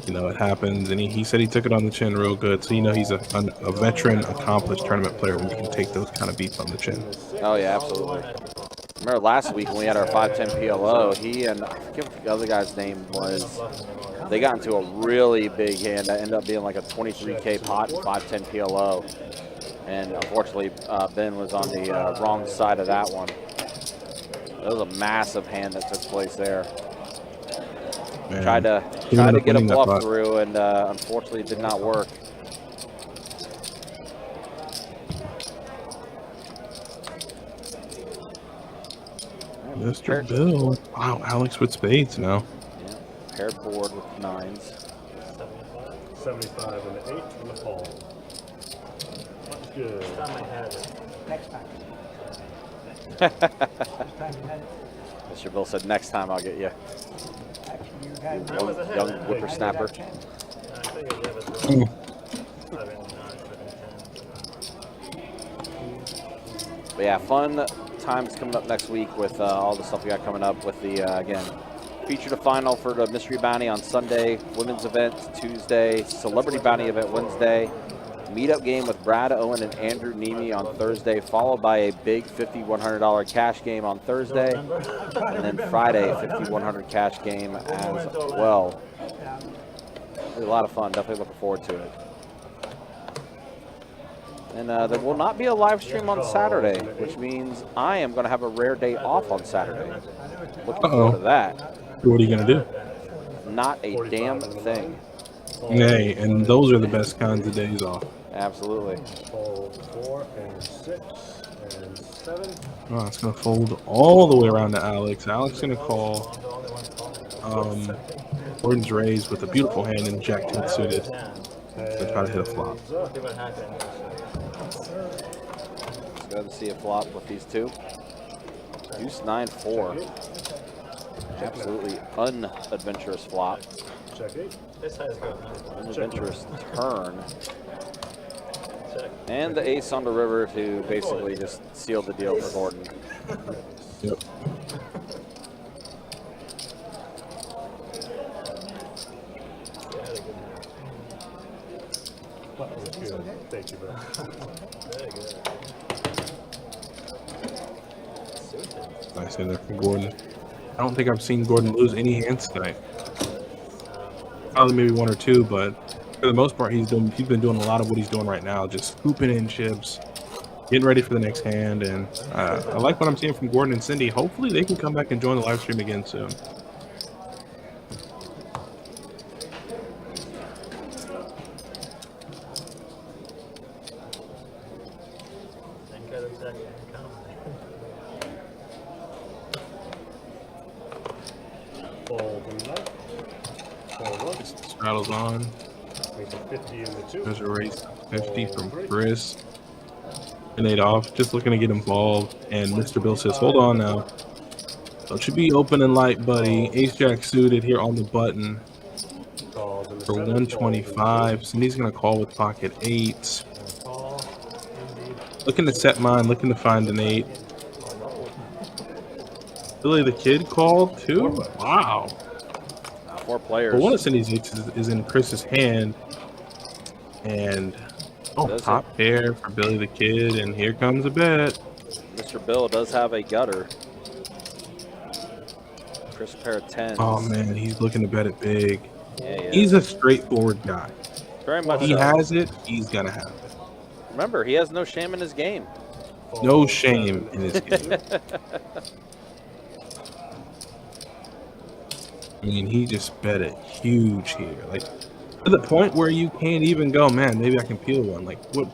you know, it happens. And he said he took it on the chin real good. So, you know, he's a veteran, accomplished tournament player when you can take those kind of beats on the chin. Oh, yeah, absolutely. Remember last week when we had our 5-10 PLO, he and I forget what the other guy's name was. They got into a really big hand that ended up being like a 23K pot 5-10 PLO. And unfortunately, Ben was on the wrong side of that one. That was a massive hand that took place there. Man, Tried to get a bluff through, and unfortunately it did not work. Mr. Bill. Wow, Alex with spades now. Yeah, paired board with 9s. 75 and an 8 in the fall. Good. Next time. Mr. Bill said, next time I'll get you. Young whippersnapper. But yeah, fun times coming up next week with all the stuff we got coming up with the, again, feature the final for the Mystery Bounty on Sunday, women's event Tuesday, Celebrity Bounty event Wednesday, meetup game with Brad Owen and Andrew Nemi on Thursday, followed by a big $5,100 cash game on Thursday, and then Friday, $5,100 cash game as well. It'll be a lot of fun. Definitely looking forward to it. And there will not be a live stream on Saturday, which means I am going to have a rare day off on Saturday. Looking forward to that. What are you going to do? Not a damn thing. Hey, and those are the best kinds of days off. Absolutely. 4 and 6 and 7. Oh, it's going to fold all the way around to Alex. Alex is going to call Gordon's raise with a beautiful hand and Jack 10 suited to try to hit a flop. Glad to see a flop with these two. Deuce 9-4. Absolutely unadventurous flop. Check 8. This has got Unadventurous turn. And the ace on the river to basically just seal the deal for Gordon. Yep. Thank you, bro. very good. Nice in there from Gordon. I don't think I've seen Gordon lose any hands tonight. Probably maybe one or two, but for the most part, he's been doing a lot of what he's doing right now, just scooping in chips, getting ready for the next hand, and I like what I'm seeing from Gordon and Cindy. Hopefully, they can come back and join the live stream again soon. Fold and left. Fold one. Straddles on. Makes it 50 in the 2. There's a raise 50 from Chris. Grenade off, just looking to get involved. And Mr. Bill says, hold on now. Don't you be open and light, buddy. Ace Jack suited here on the button Calls in the for 7. 125. Cindy's going to call with pocket 8. Call. Indeed. Looking to set mine, looking to find an 8. Billy the Kid called too? Wow. 4 players. Well, one of Cindy's 8s is in Chris's hand. And, top pair for Billy the Kid. And here comes a bet. Mr. Bill does have a gutter. Chris pair of 10s. Oh, man, he's looking to bet it big. Yeah, He's a straightforward guy. very much He so. has it, he's going to have it. Remember, he has no shame in his game. No shame in his game. I mean, he just bet it huge here. Like, to the point where you can't even go, man, maybe I can peel one. Like, what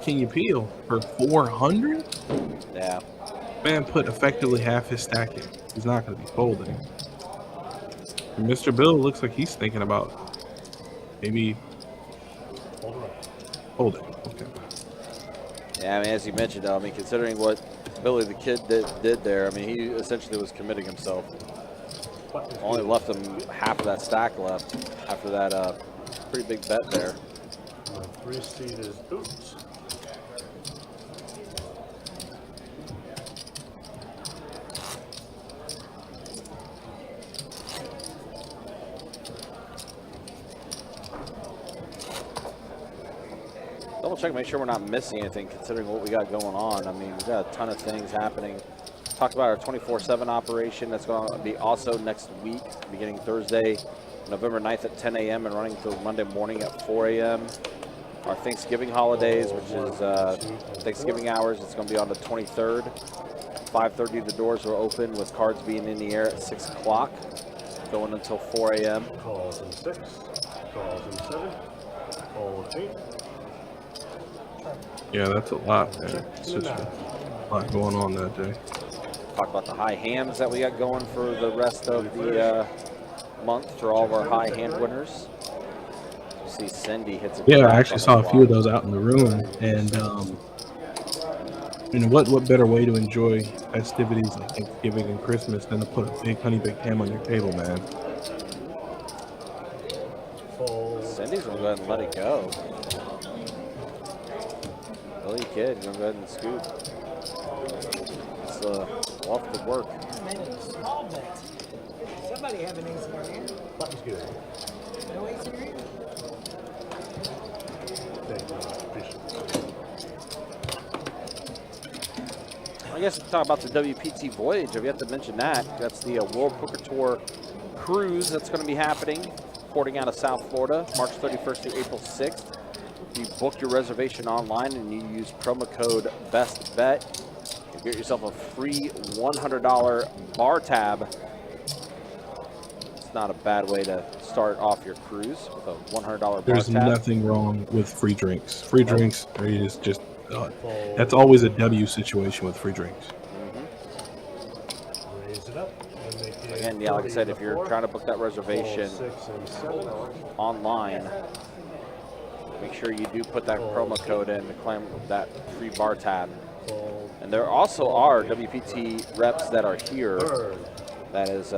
can you peel? For 400? Yeah. Man put effectively half his stack in. He's not going to be folding. And Mr. Bill looks like he's thinking about maybe holding. Okay. Yeah, I mean, as you mentioned, though, I mean, considering what Billy the Kid did there, I mean, he essentially was committing himself. Only left him half of that stack left after that pretty big bet there. My 3 seed is boots. Double check, make sure we're not missing anything considering what we got going on. I mean, we've got a ton of things happening. Talked about our 24/7 operation that's going to be also next week, beginning Thursday, November 9th at 10 a.m. and running till Monday morning at 4 a.m. Our Thanksgiving holidays, which is Thanksgiving hours, it's going to be on the 23rd. 5:30 the doors are open with cards being in the air at 6 o'clock, going until 4 a.m. Calls in 6. Calls in 7. Fold 8. Yeah, that's a lot, man. It's just a lot going on that day. Talk about the high hands that we got going for the rest of the month for all of our high hand winners. You see Cindy hits a Yeah, I actually saw a few of those out in the room, and you know what better way to enjoy festivities like Thanksgiving and Christmas than to put a big honey baked ham on your table, man. Cindy's gonna go ahead and let it go. Billy Kid gonna go ahead and scoop. It's off the work. Man, it's a small bet. Somebody have an ace in their hand. Button's good. No ace in your hand. Thank you. Appreciate it. I guess to talk about the WPT Voyage, I've yet to mention that. That's the World Poker Tour cruise that's going to be happening, porting out of South Florida, March 31st through April 6th. If you book your reservation online and you use promo code BESTBET, you get yourself a free $100 bar tab. It's not a bad way to start off your cruise with a $100 bar There's tab. nothing wrong with free drinks. Free drinks is just that's always a W situation with free drinks. Raise it up. And make it Again, yeah, like I said, if you're 4. trying to book that reservation Fold 6 and 7. online, make sure you do put that promo code in to claim that free bar tab. And there also are WPT reps that are here that is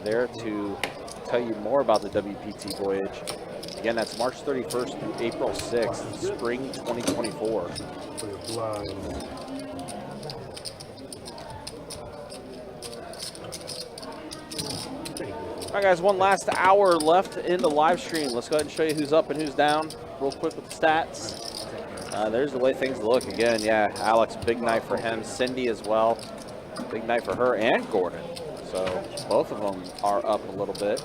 there to tell you more about the WPT voyage. Again, that's March 31st through April 6th, spring 2024. For your blind. All right, guys, one last hour left in the live stream. Let's go ahead and show you who's up and who's down real quick with the stats. There's the way things look. Again, yeah, Alex, big night for him. Cindy as well. Big night for her and Gordon. So both of them are up a little bit.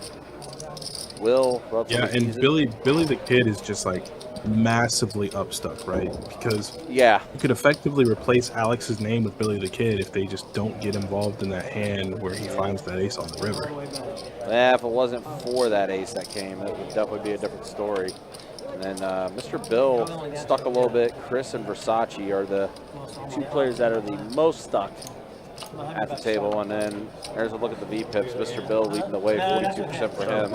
Will, yeah, and Billy the Kid is just like massively upstuck, right? Because yeah, you could effectively replace Alex's name with Billy the Kid if they just don't get involved in that hand where he finds that ace on the river. Yeah, if it wasn't for that ace that came, it would definitely be a different story. And then Mr. Bill stuck a little bit. Chris and Versace are the two players that are the most stuck at the table. And then there's a look at the V-pips. Mr. Bill leading the way, 42% for him.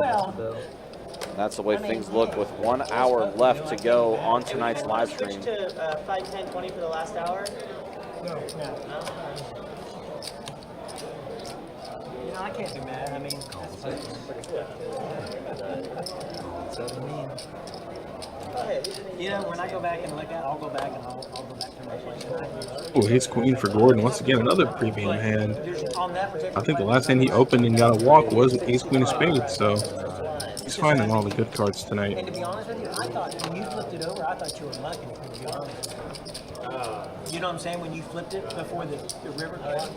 That's the way things look with 1 hour left to go on tonight's live stream. Switch to 5, 10, 20 for the last hour? No. You know, I can't be mad. I mean, you know, when I go back and look at it, I'll go back and I'll go back to my place. Oh, ace queen for Gordon. Once again, another premium hand. I think the last hand he opened and got a walk was ace queen of spades, so he's finding all the good cards tonight. And to be honest with you, I thought when you flipped it over, I thought you were lucky, to be honest. You know what I'm saying? When you flipped it before the river came?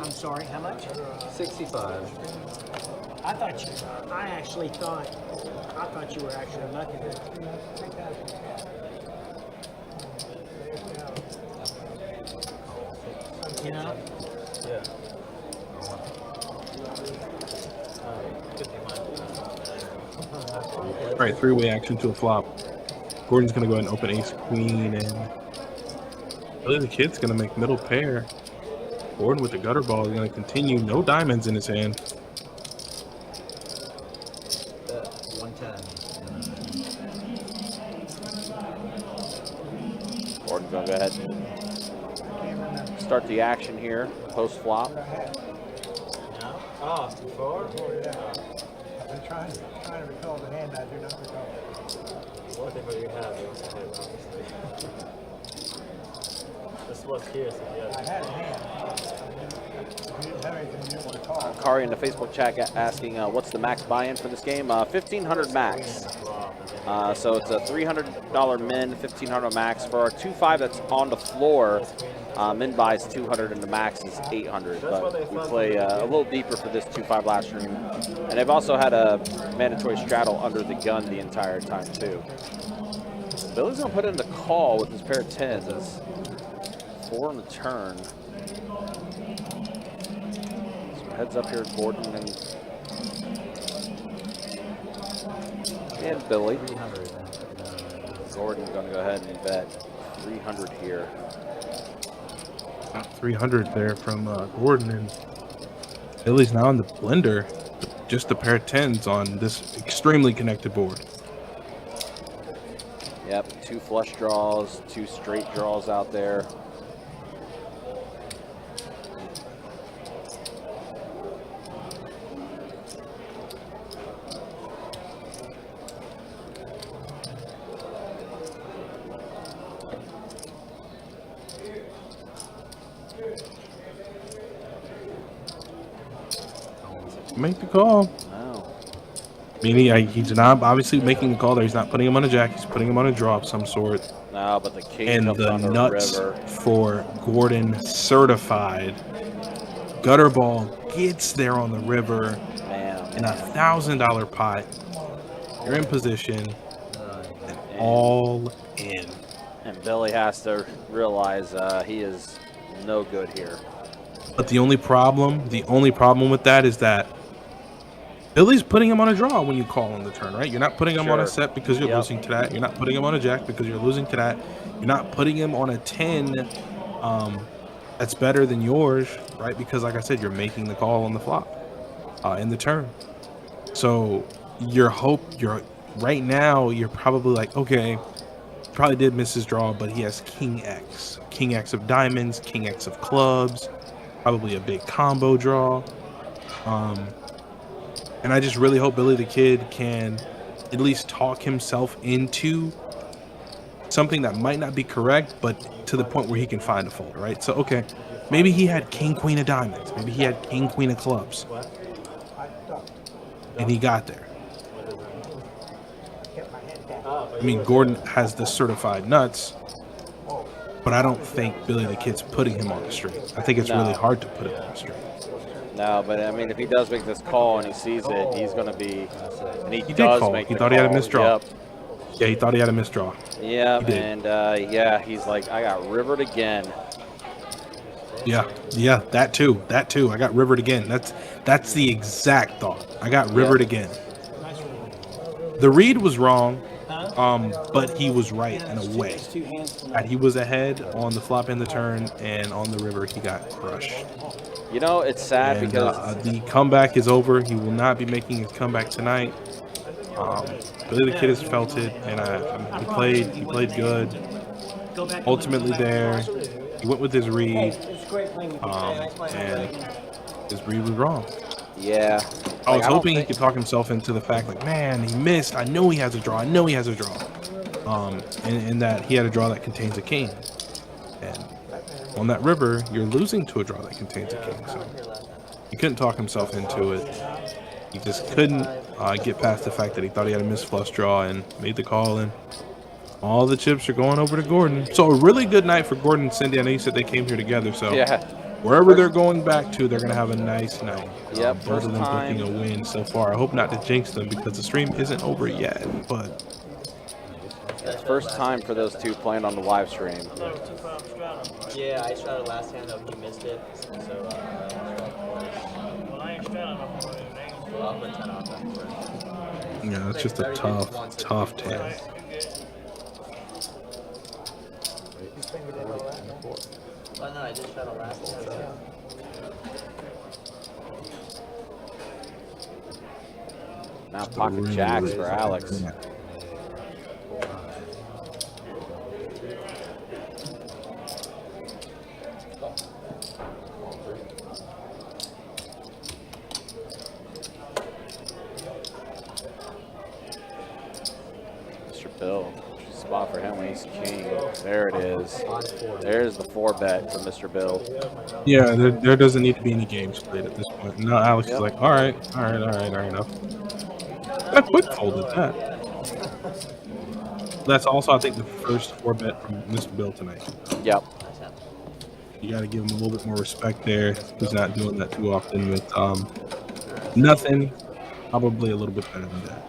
I'm sorry, how much? 65. I actually thought you were actually lucky. You know? Yeah. All right, three-way action to a flop. Gordon's going to go ahead and open ace queen, and Billy the Kid's going to make middle pair. Gordon with the gutter ball is going to continue. No diamonds in his hand. 110. Gordon's going to go ahead and start the action here, post flop. Ah, too far? Oh, yeah. I'm trying to recall the hand I do not recall. Whatever you have, you also have, obviously. This was here, so yeah. I had a hand. You didn't have anything you didn't recall. Kari in the Facebook chat asking what's the max buy-in for this game? 1,500 max. So it's a $300 min, 1,500 max. For our 2-5 that's on the floor, min buy is 200 and the max is 800. But we play a little deeper for this 2-5 last stream. And they've also had a mandatory straddle under the gun the entire time too. Billy's gonna put in the call with his pair of tens. 4 on the turn. So heads up here, Gordon and Billy. Gordon's gonna go ahead and bet 300 here. 300 there from Gordon, and Billy's now in the blender. Just a pair of tens on this extremely connected board. Yep, 2 flush draws, 2 straight draws out there. Make the call. Wow. I mean, he's not obviously making a call there. He's not putting him on a jack. He's putting him on a draw of some sort. No, but the king and comes the on the nuts river. for Gordon certified. Gutter ball gets there on the river in a $1,000 pot. You're in position. And all in. And Billy has to realize he is no good here. But the only problem with that is that Billy's putting him on a draw when you call on the turn, right? You're not putting him on a set because you're losing to that. You're not putting him on a jack because you're losing to that. You're not putting him on a 10 that's better than yours, right? Because like I said, you're making the call on the flop in the turn. So right now you're probably like, okay, probably did miss his draw, but he has King X of diamonds, King X of clubs, probably a big combo draw. And I just really hope Billy the Kid can at least talk himself into something that might not be correct, but to the point where he can find a fold, right? So, okay, maybe he had King Queen of diamonds, maybe he had King Queen of clubs, and he got there. I mean, Gordon has the certified nuts, but I don't think Billy the Kid's putting him on the street. I think it's really hard to put him on the street. No, but I mean, if he does make this call and he sees it, he's going to be. And he He did does call. make He the thought he had a call. misdraw. Yep. Yeah, he thought he had a misdraw. Yeah, He did. and yeah, he's like, I got rivered again. Yeah, that too. I got rivered again. That's the exact thought. I got rivered again. The read was wrong, but he was right in a way. That he was ahead on the flop and the turn, and on the river he got crushed. You know, it's sad And, because the comeback is over. He will not be making his comeback tonight. Billy the Kid has felt it, and he played good. Ultimately there, he went with his read, and his read was wrong. Yeah. I was hoping he could talk himself into the fact, like, man, he missed. I know he has a draw. And that he had a draw that contains a king. And on that river, you're losing to a draw that contains a king. So he couldn't talk himself into it. He just couldn't get past the fact that he thought he had a missed flush draw and made the call. And all the chips are going over to Gordon. So a really good night for Gordon and Cindy. I know you said they came here together. So wherever they're going back to, they're going to have a nice night. Yep, Both of them booking a win so far. I hope not to jinx them because the stream isn't over yet. But it's first time for those two playing on the live stream. Yeah, I shot it last hand though. He missed it. So I'll put 10 off that. yeah, it's just a tough 10. Oh no, I just shot it last hand. Now pocket jacks for Alex. Mr. Bill, spot for him when he's king. There it is. There's the 4-bet for Mr. Bill. Yeah, there doesn't need to be any games played at this point. Now Alex is like, all right, enough. I quick folded that. That's also, I think, the first 4-bet from Mr. Bill tonight. Yep. You got to give him a little bit more respect there. He's not doing that too often with nothing. Probably a little bit better than that.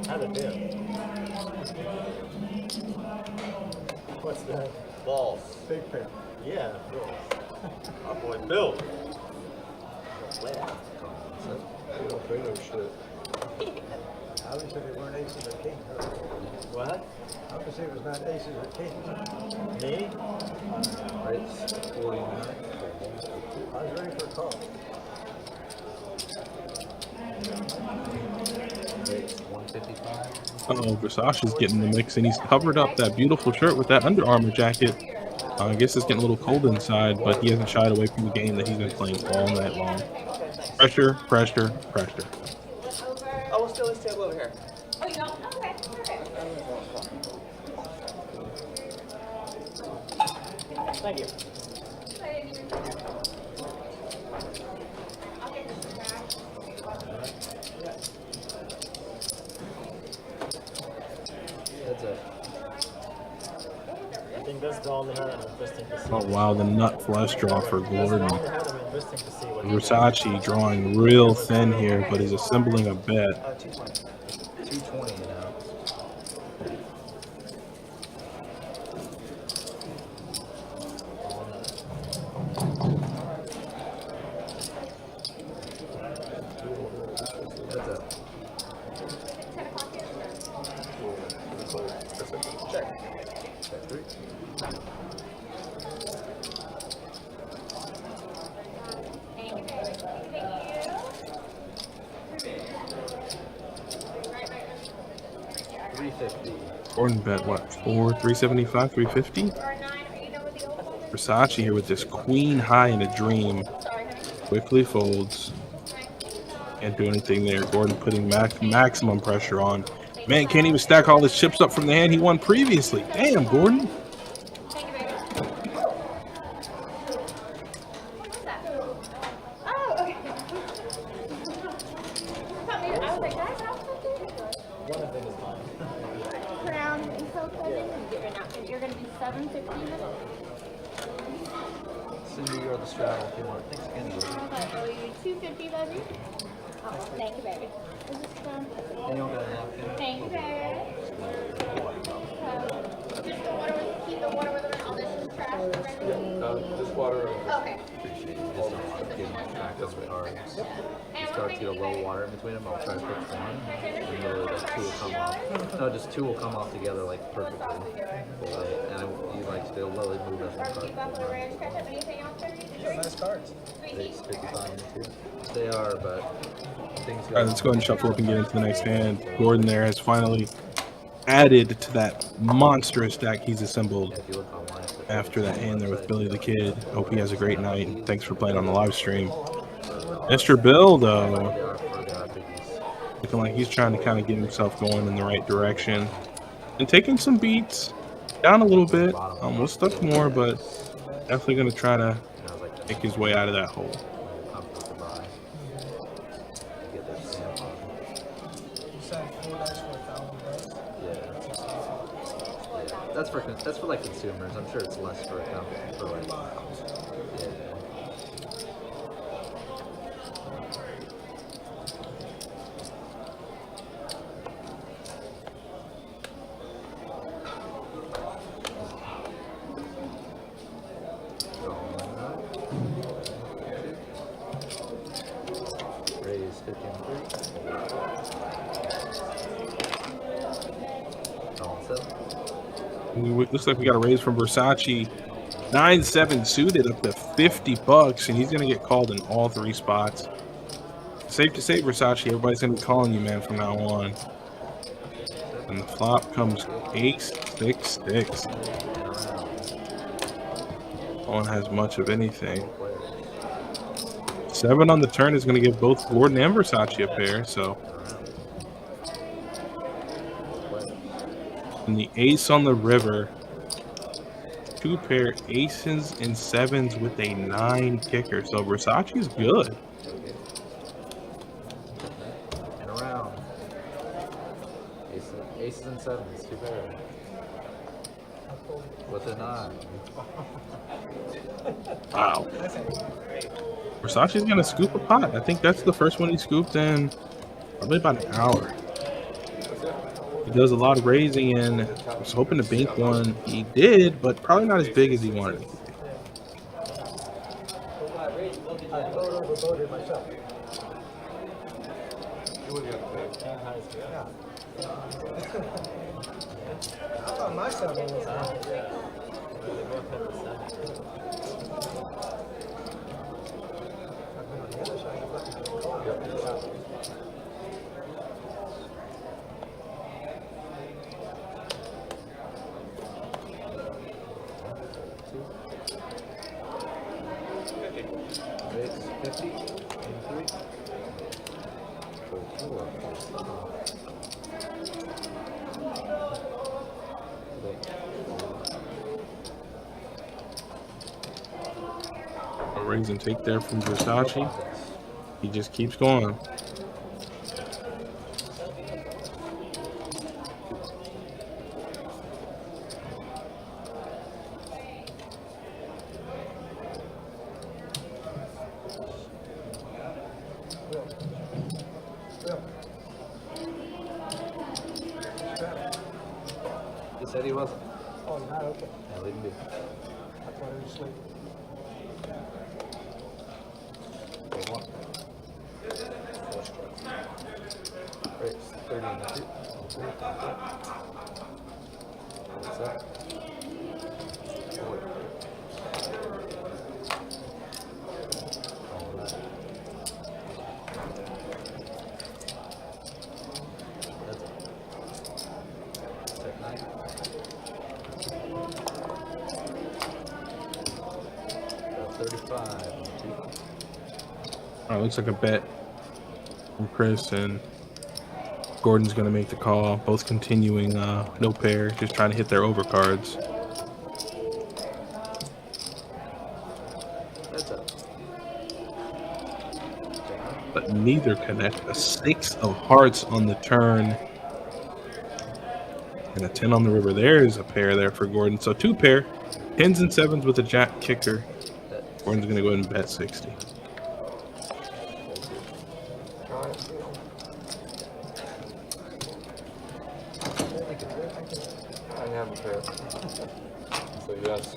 How'd it do? What's that? Balls. Big pair. Yeah, Bill. My boy Bill. You don't play no shit. Obviously, they weren't aces or kings. What? Obviously, it was not aces or kings. Me? It's 49. I was ready for a call. It's 155. Uh-oh, Versace's getting the mix, and he's covered up that beautiful shirt with that Under Armour jacket. I guess it's getting a little cold inside, but he hasn't shied away from the game that he's been playing all night long. Pressure. Oh, we'll steal this table over here. Oh, you don't? Okay, perfect. Thank you. I'll get this back. That's it. I think that's the only hand I'm interesting to see. Oh, wow, the nut flush draw for That's the Gordon. only hand I'm interesting to see what he Versace drawing real thin here, but he's assembling a bet. 220 now. That's it. Gordon bet what? 375, 350? Versace here with this queen high in a dream. Quickly folds. Can't do anything there. Gordon putting maximum pressure on. Man, can't even stack all his chips up from the hand he won previously. Damn, Gordon. You're going to be 7:15 minutes. Cindy, you're the straddle if you want. Thanks again. Okay, 250, baby. Oh, thank you, baby. Is this from? And you'll get a napkin. Thank you, baby. Just the water with, keep the water with it, all this is trash. This water. Okay. Appreciate you. Just don't want to get track of the cards. You start to get a little water in between them. I'll try to fix one. And really, like, two will come off. No, just two will come off together, like, perfectly. And you like to literally move as one card. Nice cards. They stick behind too. They are, but things All right, let's go ahead and shuffle up and get into the next hand. Gordon there has finally added to that monstrous deck he's assembled after that hand there with Billy the Kid. Hope he has a great night. Thanks for playing on the live stream. Mr. Bill, though, looking like he's trying to kind of get himself going in the right direction and taking some beats down a little bit. We'll stuck more, but definitely going to try to make his way out of that hole. That's for like consumers. I'm sure it's less for a company. For like, yeah. Raise 15 Looks like we got a raise from Versace. 9-7 suited up to $50, and he's going to get called in all three spots. Safe to say, Versace, everybody's going to be calling you, man, from now on. And the flop comes ace, 6, 6. No one has much of anything. 7 on the turn is going to give both Gordon and Versace a pair, so. And the ace on the river. 2 pair aces and 7s with a 9 kicker. So Versace's good. And around. Aces and 7s, 2 pair. With a 9. Wow. Versace's gonna scoop a pot. I think that's the first one he scooped in probably about an hour. He does a lot of raising, and I was hoping to bank one. He did, but probably not as big as he wanted it to be. I voted myself. I thought my 7 was Raise 50, 3. A raise and take there from Versace. He just keeps going. He said he wasn't. Oh, not okay. Yeah, leave him be. I thought he was asleep. Raise 30 and 2. What's that? That's it. Check 9. 35. All right, looks like a bet from Chris, and Gordon's going to make the call. Both continuing no pair, just trying to hit their overcards. That's up. But neither connect. A 6 of hearts on the turn. And a 10 on the river. There's a pair there for Gordon. So 2 pair. 10s and 7s with a jack kicker. Gordon's going to go ahead and bet 60. I have a pair. So yes.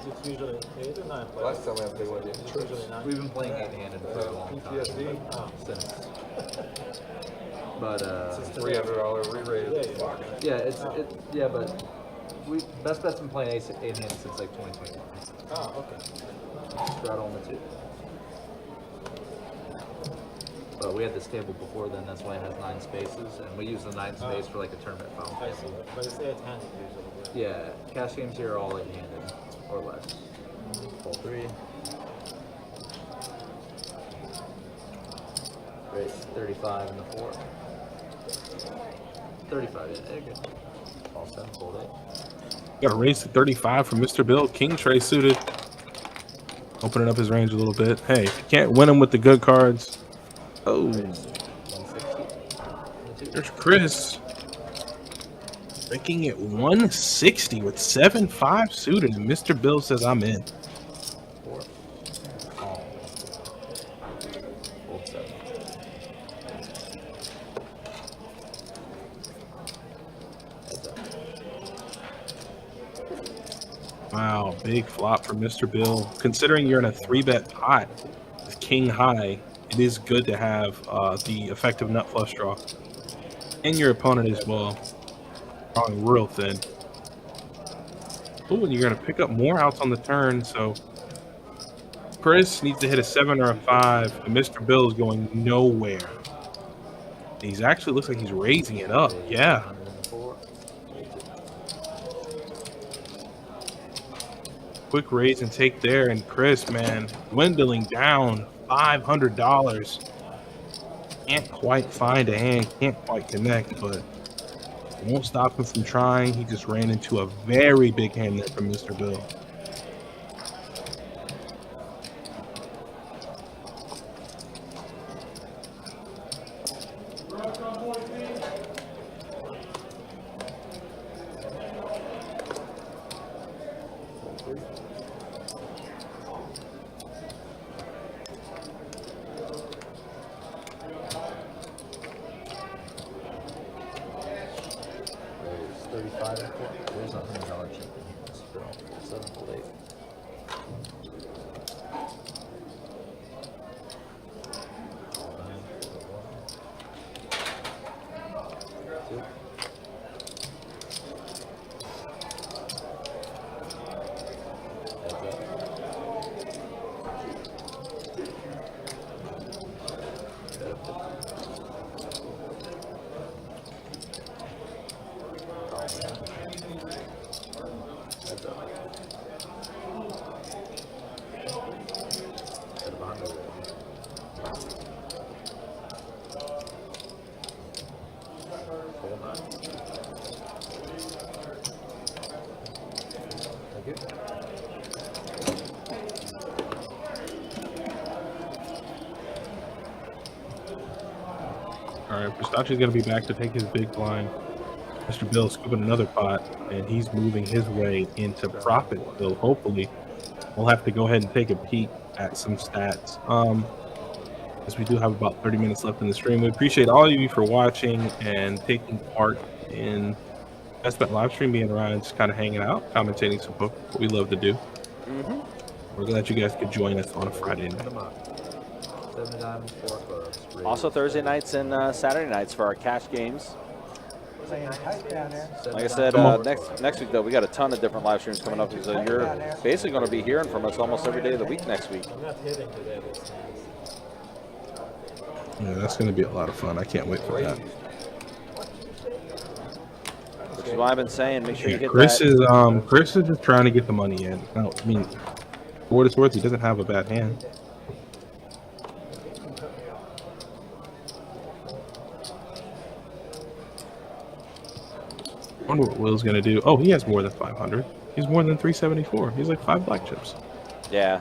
It's usually 8 or 9. Last time I had a big one, It's usually 9. We've been playing 8-handed for a long time. PTSD. Since. But $300 re-rated. Fuck. yeah, yeah, but Best Bet's been playing 8-handed since like 2021. Oh, okay. Throughout only 2. But we had this table before then, that's why it has 9 spaces, and we use the 9th space for like a tournament foul I see. table. But it's 8-handed usually. Yeah, cash games here are all 8-handed or less. Full 3. Race 35 in the 4. 35, yeah, good. All 7, fold 8. Got a raise to 35 from Mr. Bill. King tray suited. Opening up his range a little bit. Hey, if you can't win him with the good cards. Oh. 160. There's Chris. Making it 160 with 7-5 suited. And Mr. Bill says, I'm in. 4. Call. Fold 7. Heads up. Wow, big flop for Mr. Bill. Considering you're in a 3-bet pot with king high, it is good to have the effective nut flush draw. And your opponent as well. Drawing real thin. Ooh, and you're going to pick up more outs on the turn, so Chris needs to hit a 7 or a 5, and Mr. Bill is going nowhere. He's actually looks like he's raising it up. Yeah. 104. Quick raise and take there, and Chris, man, dwindling down $500. Can't quite find a hand, can't quite connect, but it won't stop him from trying. He just ran into a very big hand there from Mr. Bill. Raise 35 and 4. There's a $100 chip in here. Still. 7, fold 8. All right, Pistachi's going to be back to take his big blind. Mr. Bill scooping another pot, and he's moving his way into profit. So hopefully, we'll have to go ahead and take a peek at some stats. As we do have about 30 minutes left in the stream. We appreciate all of you for watching and taking part in Best Bet live stream, being around and just kind of hanging out, commentating some poker, what we love to do. We're glad you guys could join us on a Friday night. 7 diamonds, 4 clubs. Raise Also Thursday nights and Saturday nights for our cash games. Playing tight down there. Like I said, next week though, we got a ton of different live streams coming up. So you're basically going to be hearing from us almost every day of the week next week. I'm not hitting today this time. Yeah, that's going to be a lot of fun. I can't wait for that. Which is why I've been saying, make sure you hit Chris that. Chris is just trying to get the money in. No, I mean, for what it's worth, he doesn't have a bad hand. I wonder what Will's gonna do. Oh, he has more than 500. He's more than 374. He's like 5 black chips. Yeah,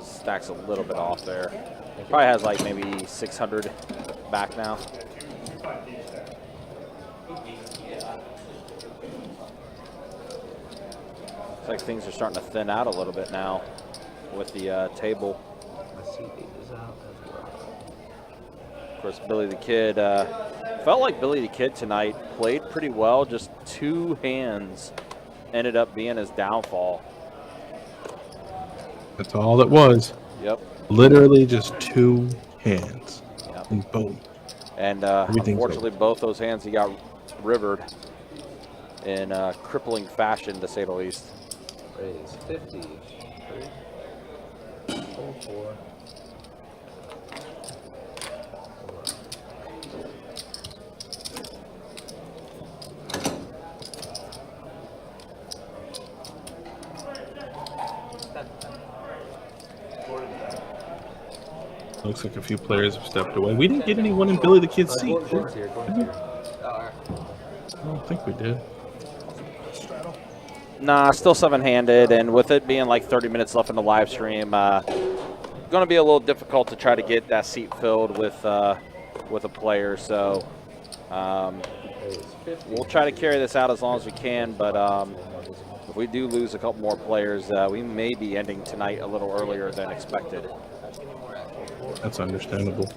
stacks a little bit off there. Probably has like maybe 600 back now. Looks like things are starting to thin out a little bit now with the table. Of course, Billy the Kid felt like Billy the Kid tonight played pretty well. Just 2 hands ended up being his downfall. That's all it was. Yep. Literally just 2 hands. Yep. And boom. And Everything's unfortunately, both those hands he got rivered in crippling fashion, to say the least. Raise 50. 3. 4. Looks like a few players have stepped away. We didn't get anyone in Billy the Kid's seat. Did we? I don't think we did. Nah, still 7-handed, and with it being like 30 minutes left in the live stream, going to be a little difficult to try to get that seat filled with a player. So we'll try to carry this out as long as we can. But if we do lose a couple more players, we may be ending tonight a little earlier than expected. That's understandable.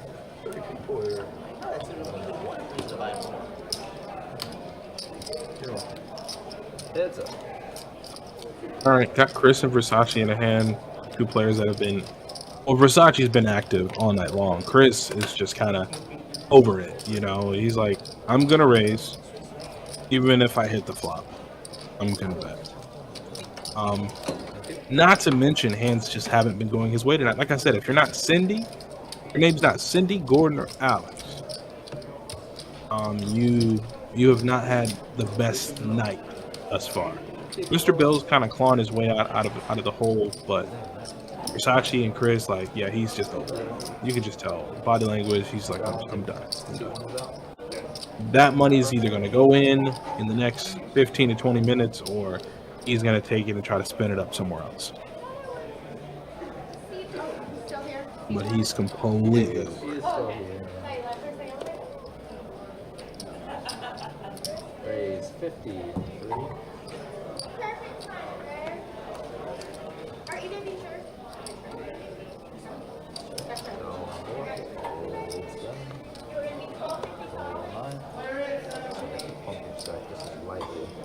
All right, got Chris and Versace in a hand. 2 players that have been. Well, Versace's been active all night long. Chris is just kind of over it. You know, he's like, I'm gonna raise, even if I hit the flop. I'm gonna bet. Not to mention, hands just haven't been going his way tonight. Like I said, if you're not Cindy, your name's not Cindy, Gordon, or Alex. You have not had the best night thus far. Mr. Bill's kind of clawing his way out of the hole, but Versace and Chris, like, yeah, he's just over it. You can just tell body language. He's like, I'm done. That money's either going to go in the next 15 to 20 minutes, or he's going to take it and try to spin it up somewhere else. But he's completely over it. Raise 50. 3.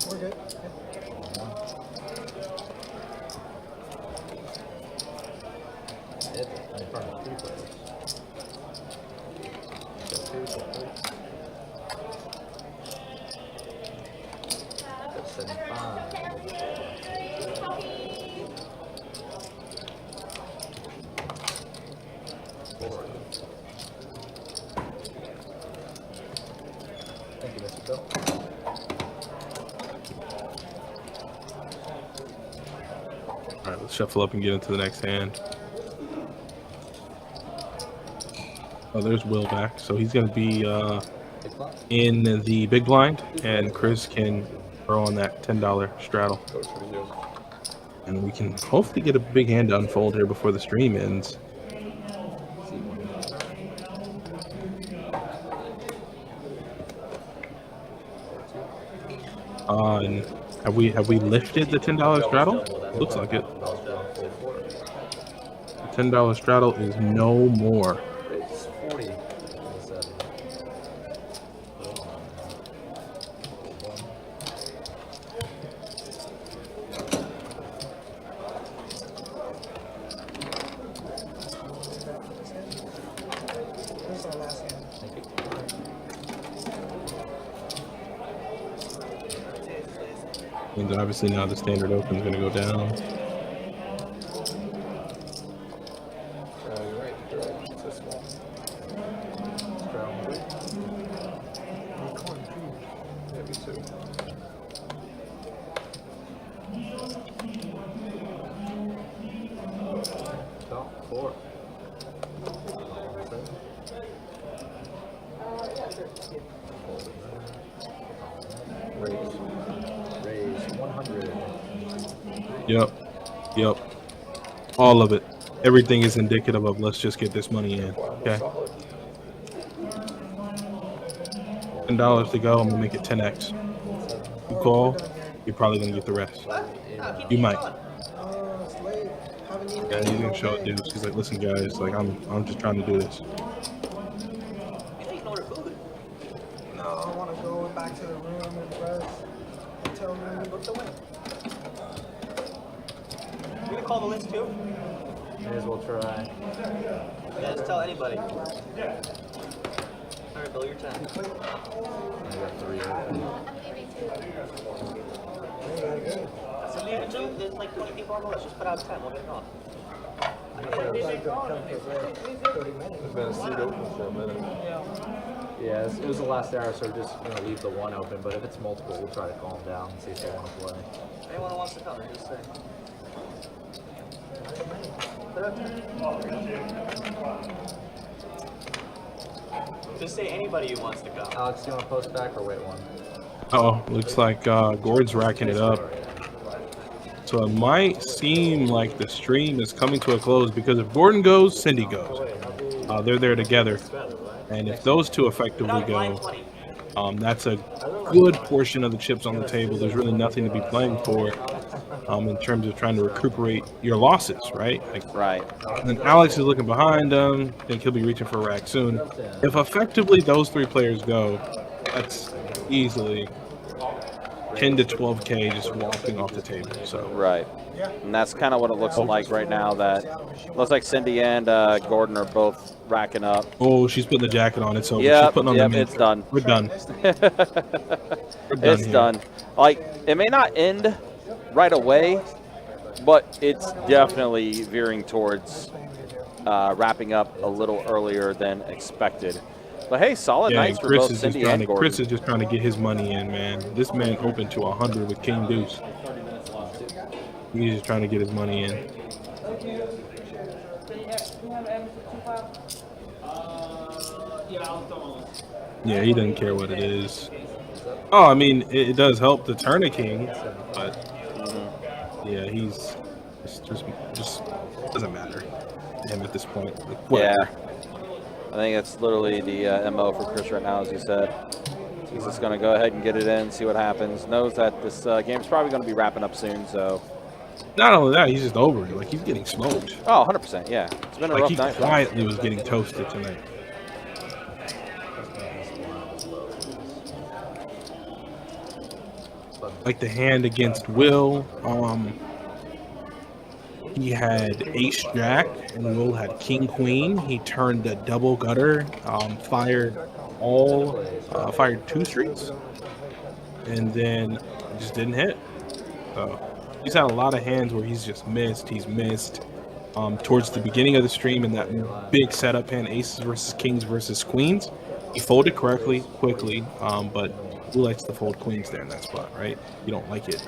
We're good. In front of 3 players. 75. Thank you, Mr. Bill. All right, let's shuffle up and get into the next hand. Oh, there's Will back. So he's going to be in the big blind, and Chris can throw on that $10 straddle. And we can hopefully get a big hand to unfold here before the stream ends. And have we lifted the $10 straddle? Looks like it. The $10 straddle is no more. It's 40. This is our last hand. And obviously now the standard open is going to go down. You're right. It's so small. Yeah, me too. 4. Raise 100. Yep. All of it. Everything is indicative of let's just get this money in. Okay. $10 to go. I'm gonna make it 10x. You call, you're probably gonna get the rest. You might. It's late. Haven't eaten Yeah, he anything didn't all show up, day. dude. He's like, listen, guys, like I'm just trying to do this. You ain't order food. No, I want to go back to the room and rest. Hotel room. Book the win. You gonna call the list too? May as well try. Yeah, just tell anybody. All right, Bill, your time. I got 3. So leave it too. There's like 20 people on the list. Just put out 10. We'll get it on. There's been a seat open for a minute. Yeah, it was the last hour, so we're just going to leave the 1 open, but if it's multiple, we'll try to calm down and see if they want to play. Anyone who wants to come, just say. Just say anybody who wants to come. Alex, do you want to post back or wait one? Oh, looks like Gord's racking it up. So it might seem like the stream is coming to a close because if Gordon goes, Cindy goes. They're there together. And if those two effectively go, that's a good portion of the chips on the table. There's really nothing to be playing for in terms of trying to recuperate your losses, right? Like, Right. and then Alex is looking behind him. I think he'll be reaching for a rack soon. If effectively those 3 players go, that's easily 10 to 12K just walking off the table. So Right. And that's kind of what it looks like right now. That looks like Cindy and Gordon are both racking up. Oh, she's putting the jacket on. It's over. Yep, She's putting on the it's done. We're done. It's done. Like, it may not end right away, but it's definitely veering towards wrapping up a little earlier than expected. But hey, solid nights for both Cindy and Gordon. Chris is just trying to get his money in, man. This man opened to 100 with King Deuce. He's just trying to get his money in. Yeah, he doesn't care what it is. Oh, I mean, it does help to turn a king, but yeah, he's just doesn't matter to him at this point. Like, whatever. Yeah. I think that's literally the MO for Chris right now, as you said. He's just going to go ahead and get it in, see what happens. Knows that this game's probably going to be wrapping up soon, so. Not only that, he's just over it. Like, he's getting smoked. Oh, 100%, yeah. It's been a rough he night. quietly was getting toasted tonight. Like the hand against Will, he had ace jack and Will had king queen. He turned a double gutter, fired 2 streets, and then it just didn't hit. So he's had a lot of hands where he's just missed. He's missed towards the beginning of the stream in that big setup hand, aces versus kings versus queens. He folded correctly, quickly, but who likes to fold queens there in that spot, right? You don't like it.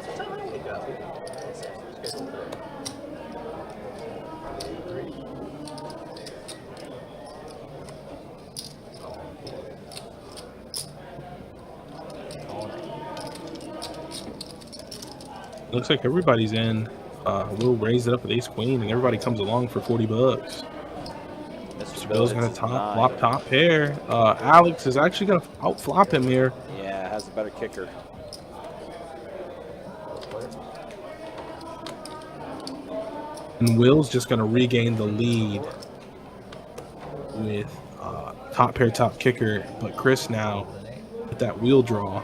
Looks like everybody's in. We'll raise it up with ace queen, and everybody comes along for $40. Mr. Bill's gonna flop top pair. Alex is actually gonna out flop him here. Yeah, has a better kicker. And Will's just gonna regain the lead with top pair, top kicker. But Chris now with that wheel draw.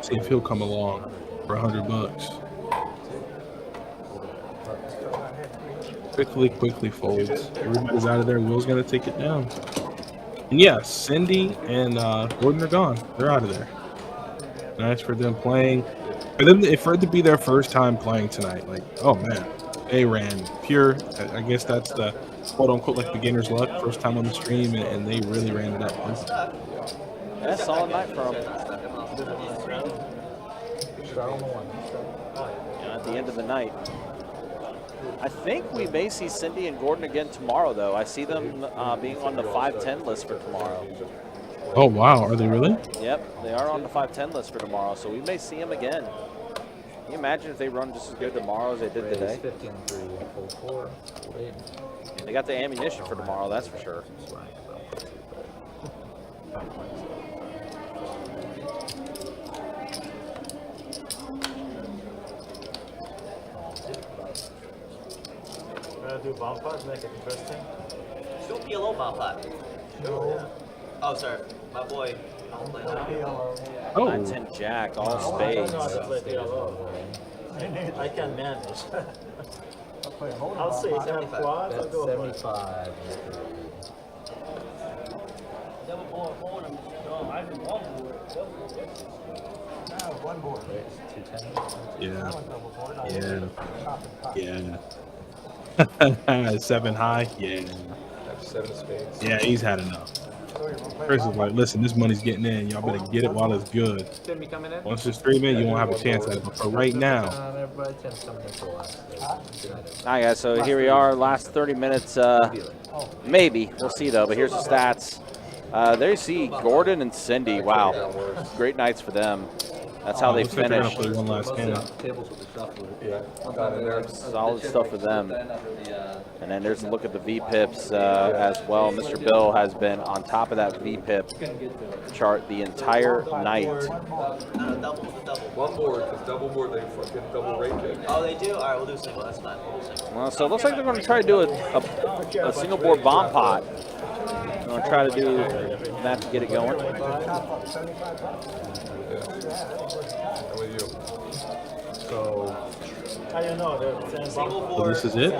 See if he'll come along for $100. Quickly folds. Everybody's out of there. Will's gonna take it down. And yeah, Cindy and Gordon are gone. They're out of there. Nice for them playing. For it to be their first time playing tonight, like, oh man, they ran pure. I guess that's the quote unquote like beginner's luck. First time on the stream, and they really ran it up. Yeah, solid night for them. Start on the 1. At the end of the night. I think we may see Cindy and Gordon again tomorrow, though. I see them being on the 5-10 list for tomorrow. Oh, wow. Are they really? Yep, they are on the 5-10 list for tomorrow, so we may see them again. Can you imagine if they run just as good tomorrow as they did today? 15-3, full 4, full 8. They got the ammunition for tomorrow, that's for sure. Do bomb pot, make it interesting. Do a PLO bomb pot. Sure, yeah. Oh, sorry. My boy. Oh. 9-10 jack, all spades. I can manage. I'll see. Have quads, I'll go for it. 75. Double board, hold him. No, I did one board. One board. Yeah. 7 high. Yeah. 7 of spades. Yeah, he's had enough. Chris is like, listen, this money's getting in. Y'all better get it while it's good. Timmy coming in? Once it's 3 men, you won't have a chance at it. But for right now, Everybody, Tim's coming in for last. All right, guys, so here we are, last 30 minutes. Maybe. We'll see, though. But here's the stats. There you see Gordon and Cindy. Wow. Great nights for them. That's how they looks like they're gonna finished. play one last hand. Solid stuff for them. And then there's a look at the VPIPs as well. Mr. Bill has been on top of that VPIP chart the entire night. One board, because double board, they fucking double rate kick. Oh, they do? All right, we'll do single. That's fine. We'll do single. Well, so it looks like they're going to try to do a single board bomb pot. They're going to try to do that to get it going. I'm with you. So, I don't know. so this is it?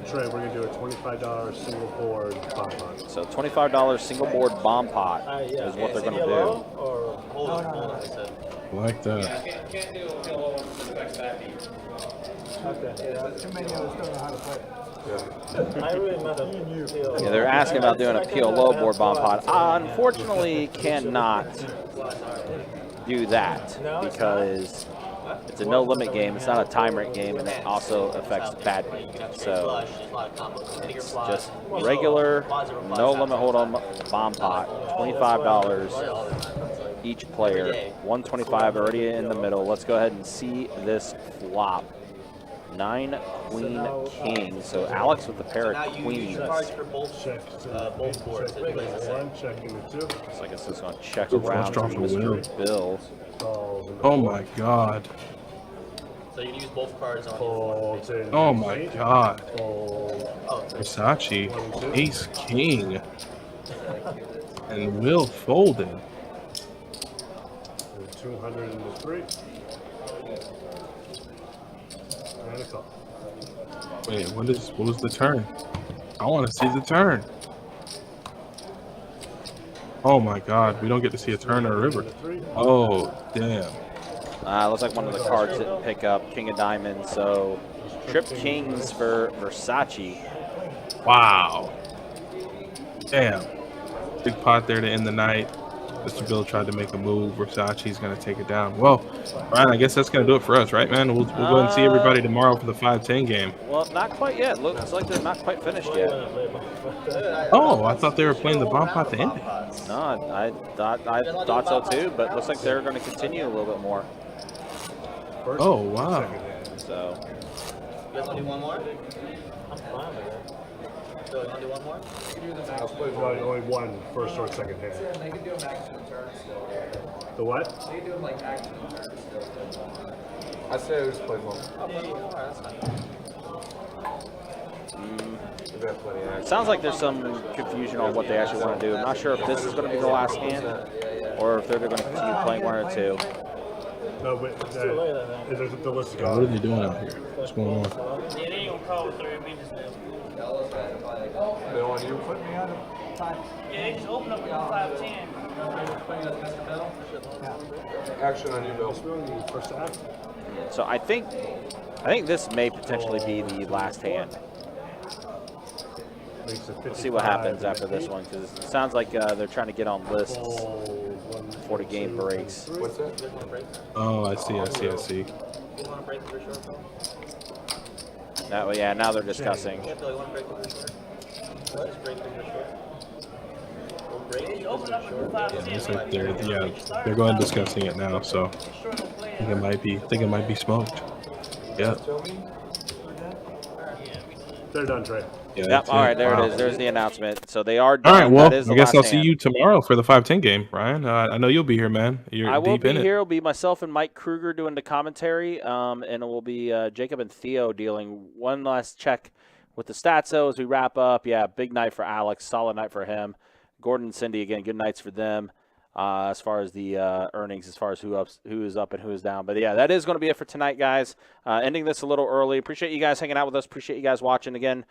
Trey, we're going to do a $25 single board bomb pot. So $25 single board bomb pot is what they're going to do. Hold on, I said. I like that. Can't do a pillow for the back too many of us don't know how to play. I really matter. Yeah, they're asking about doing a PLO board bomb pot. I unfortunately cannot do that because it's a no-limit game. It's not a time rate game, and it also affects bad beat. So it's just regular, no-limit hold-on bomb pot, $25 each player, 125 already in the middle. Let's go ahead and see this flop. 9 queen king. So Alex with the pair of queens. Cards for both boards. Checking the 2. So I guess it's going to check around to Mr. Bill. Oh my God. So you can use both cards on Oh my God. Oh, Versace, ace king, and Will folded. 203. And a call. Wait, what was the turn? I want to see the turn. Oh my God, we don't get to see a turn or a river. Oh damn. Looks like one of the cards didn't pick up King of Diamonds. So trip kings for Versace. Wow. Damn. Big pot there to end the night. Mr. Bill tried to make a move. Versace's going to take it down. Well, Ryan, I guess that's going to do it for us, right, man? We'll go ahead and see everybody tomorrow for the 5-10 game. Well, not quite yet. Looks like they're not quite finished yet. Oh, I thought they were playing the bomb pot to end it. No, I thought so too, but looks like they're going to continue a little bit more. Oh, wow. So, you guys want to do one more? I'm fine with it. So you want to do one more? Only one first or second hand. They can do a maximum turn still. The what? They can do like maximum turn still. I say I just play one. it sounds like there's some confusion on what they actually want to do. I'm not sure if this is going to be the last hand or if they're going to continue playing 1 or 2. No, but the list is What are they doing out here? What's going on? Yeah, they ain't gonna call with 3 minutes now. They want you? Put me on a 5. Yeah, they just open up with 5-10. Action on you, Bill. First act. So I think this may potentially be the last hand. We'll see what happens after this one because it sounds like they're trying to get on lists before the game breaks. What's that? Oh, I see. You want to break the short? That way, yeah. Now they're discussing. Yeah, Bill, you want to break the short? Just break the short. We'll break it. It's like they're going discussing it now. So I think it might be smoked. Yeah. They're done, Trey. Yeah. Yep. All right, there Wow. it is. There's the announcement. So they are done. All right. Well, That is the I guess last I'll see hand. you tomorrow for the 5-10 game, Ryan. I know you'll be here, man. You're I will deep be in here. it. It'll be myself and Mike Kruger doing the commentary, and it will be Jacob and Theo dealing one last check with the stats, though, as we wrap up. Yeah, big night for Alex, solid night for him. Gordon and Cindy, again, good nights for them as far as the earnings, as far as who is up and who is down. But, yeah, that is going to be it for tonight, guys. Ending this a little early. Appreciate you guys hanging out with us. Appreciate you guys watching. Again,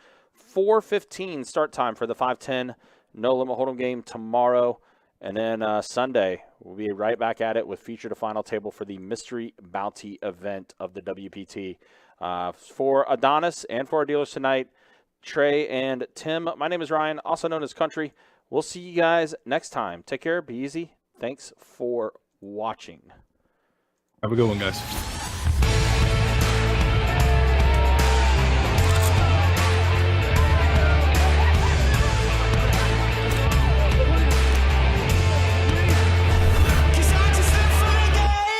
4:15 start time for the 5-10 No Limit Hold'em game tomorrow. And then Sunday, we'll be right back at it with feature to final table for the Mystery Bounty event of the WPT. For Adonis and for our dealers tonight, Trey and Tim, my name is Ryan, also known as Country. We'll see you guys next time. Take care. Be easy. Thanks for watching. Have a good one, guys.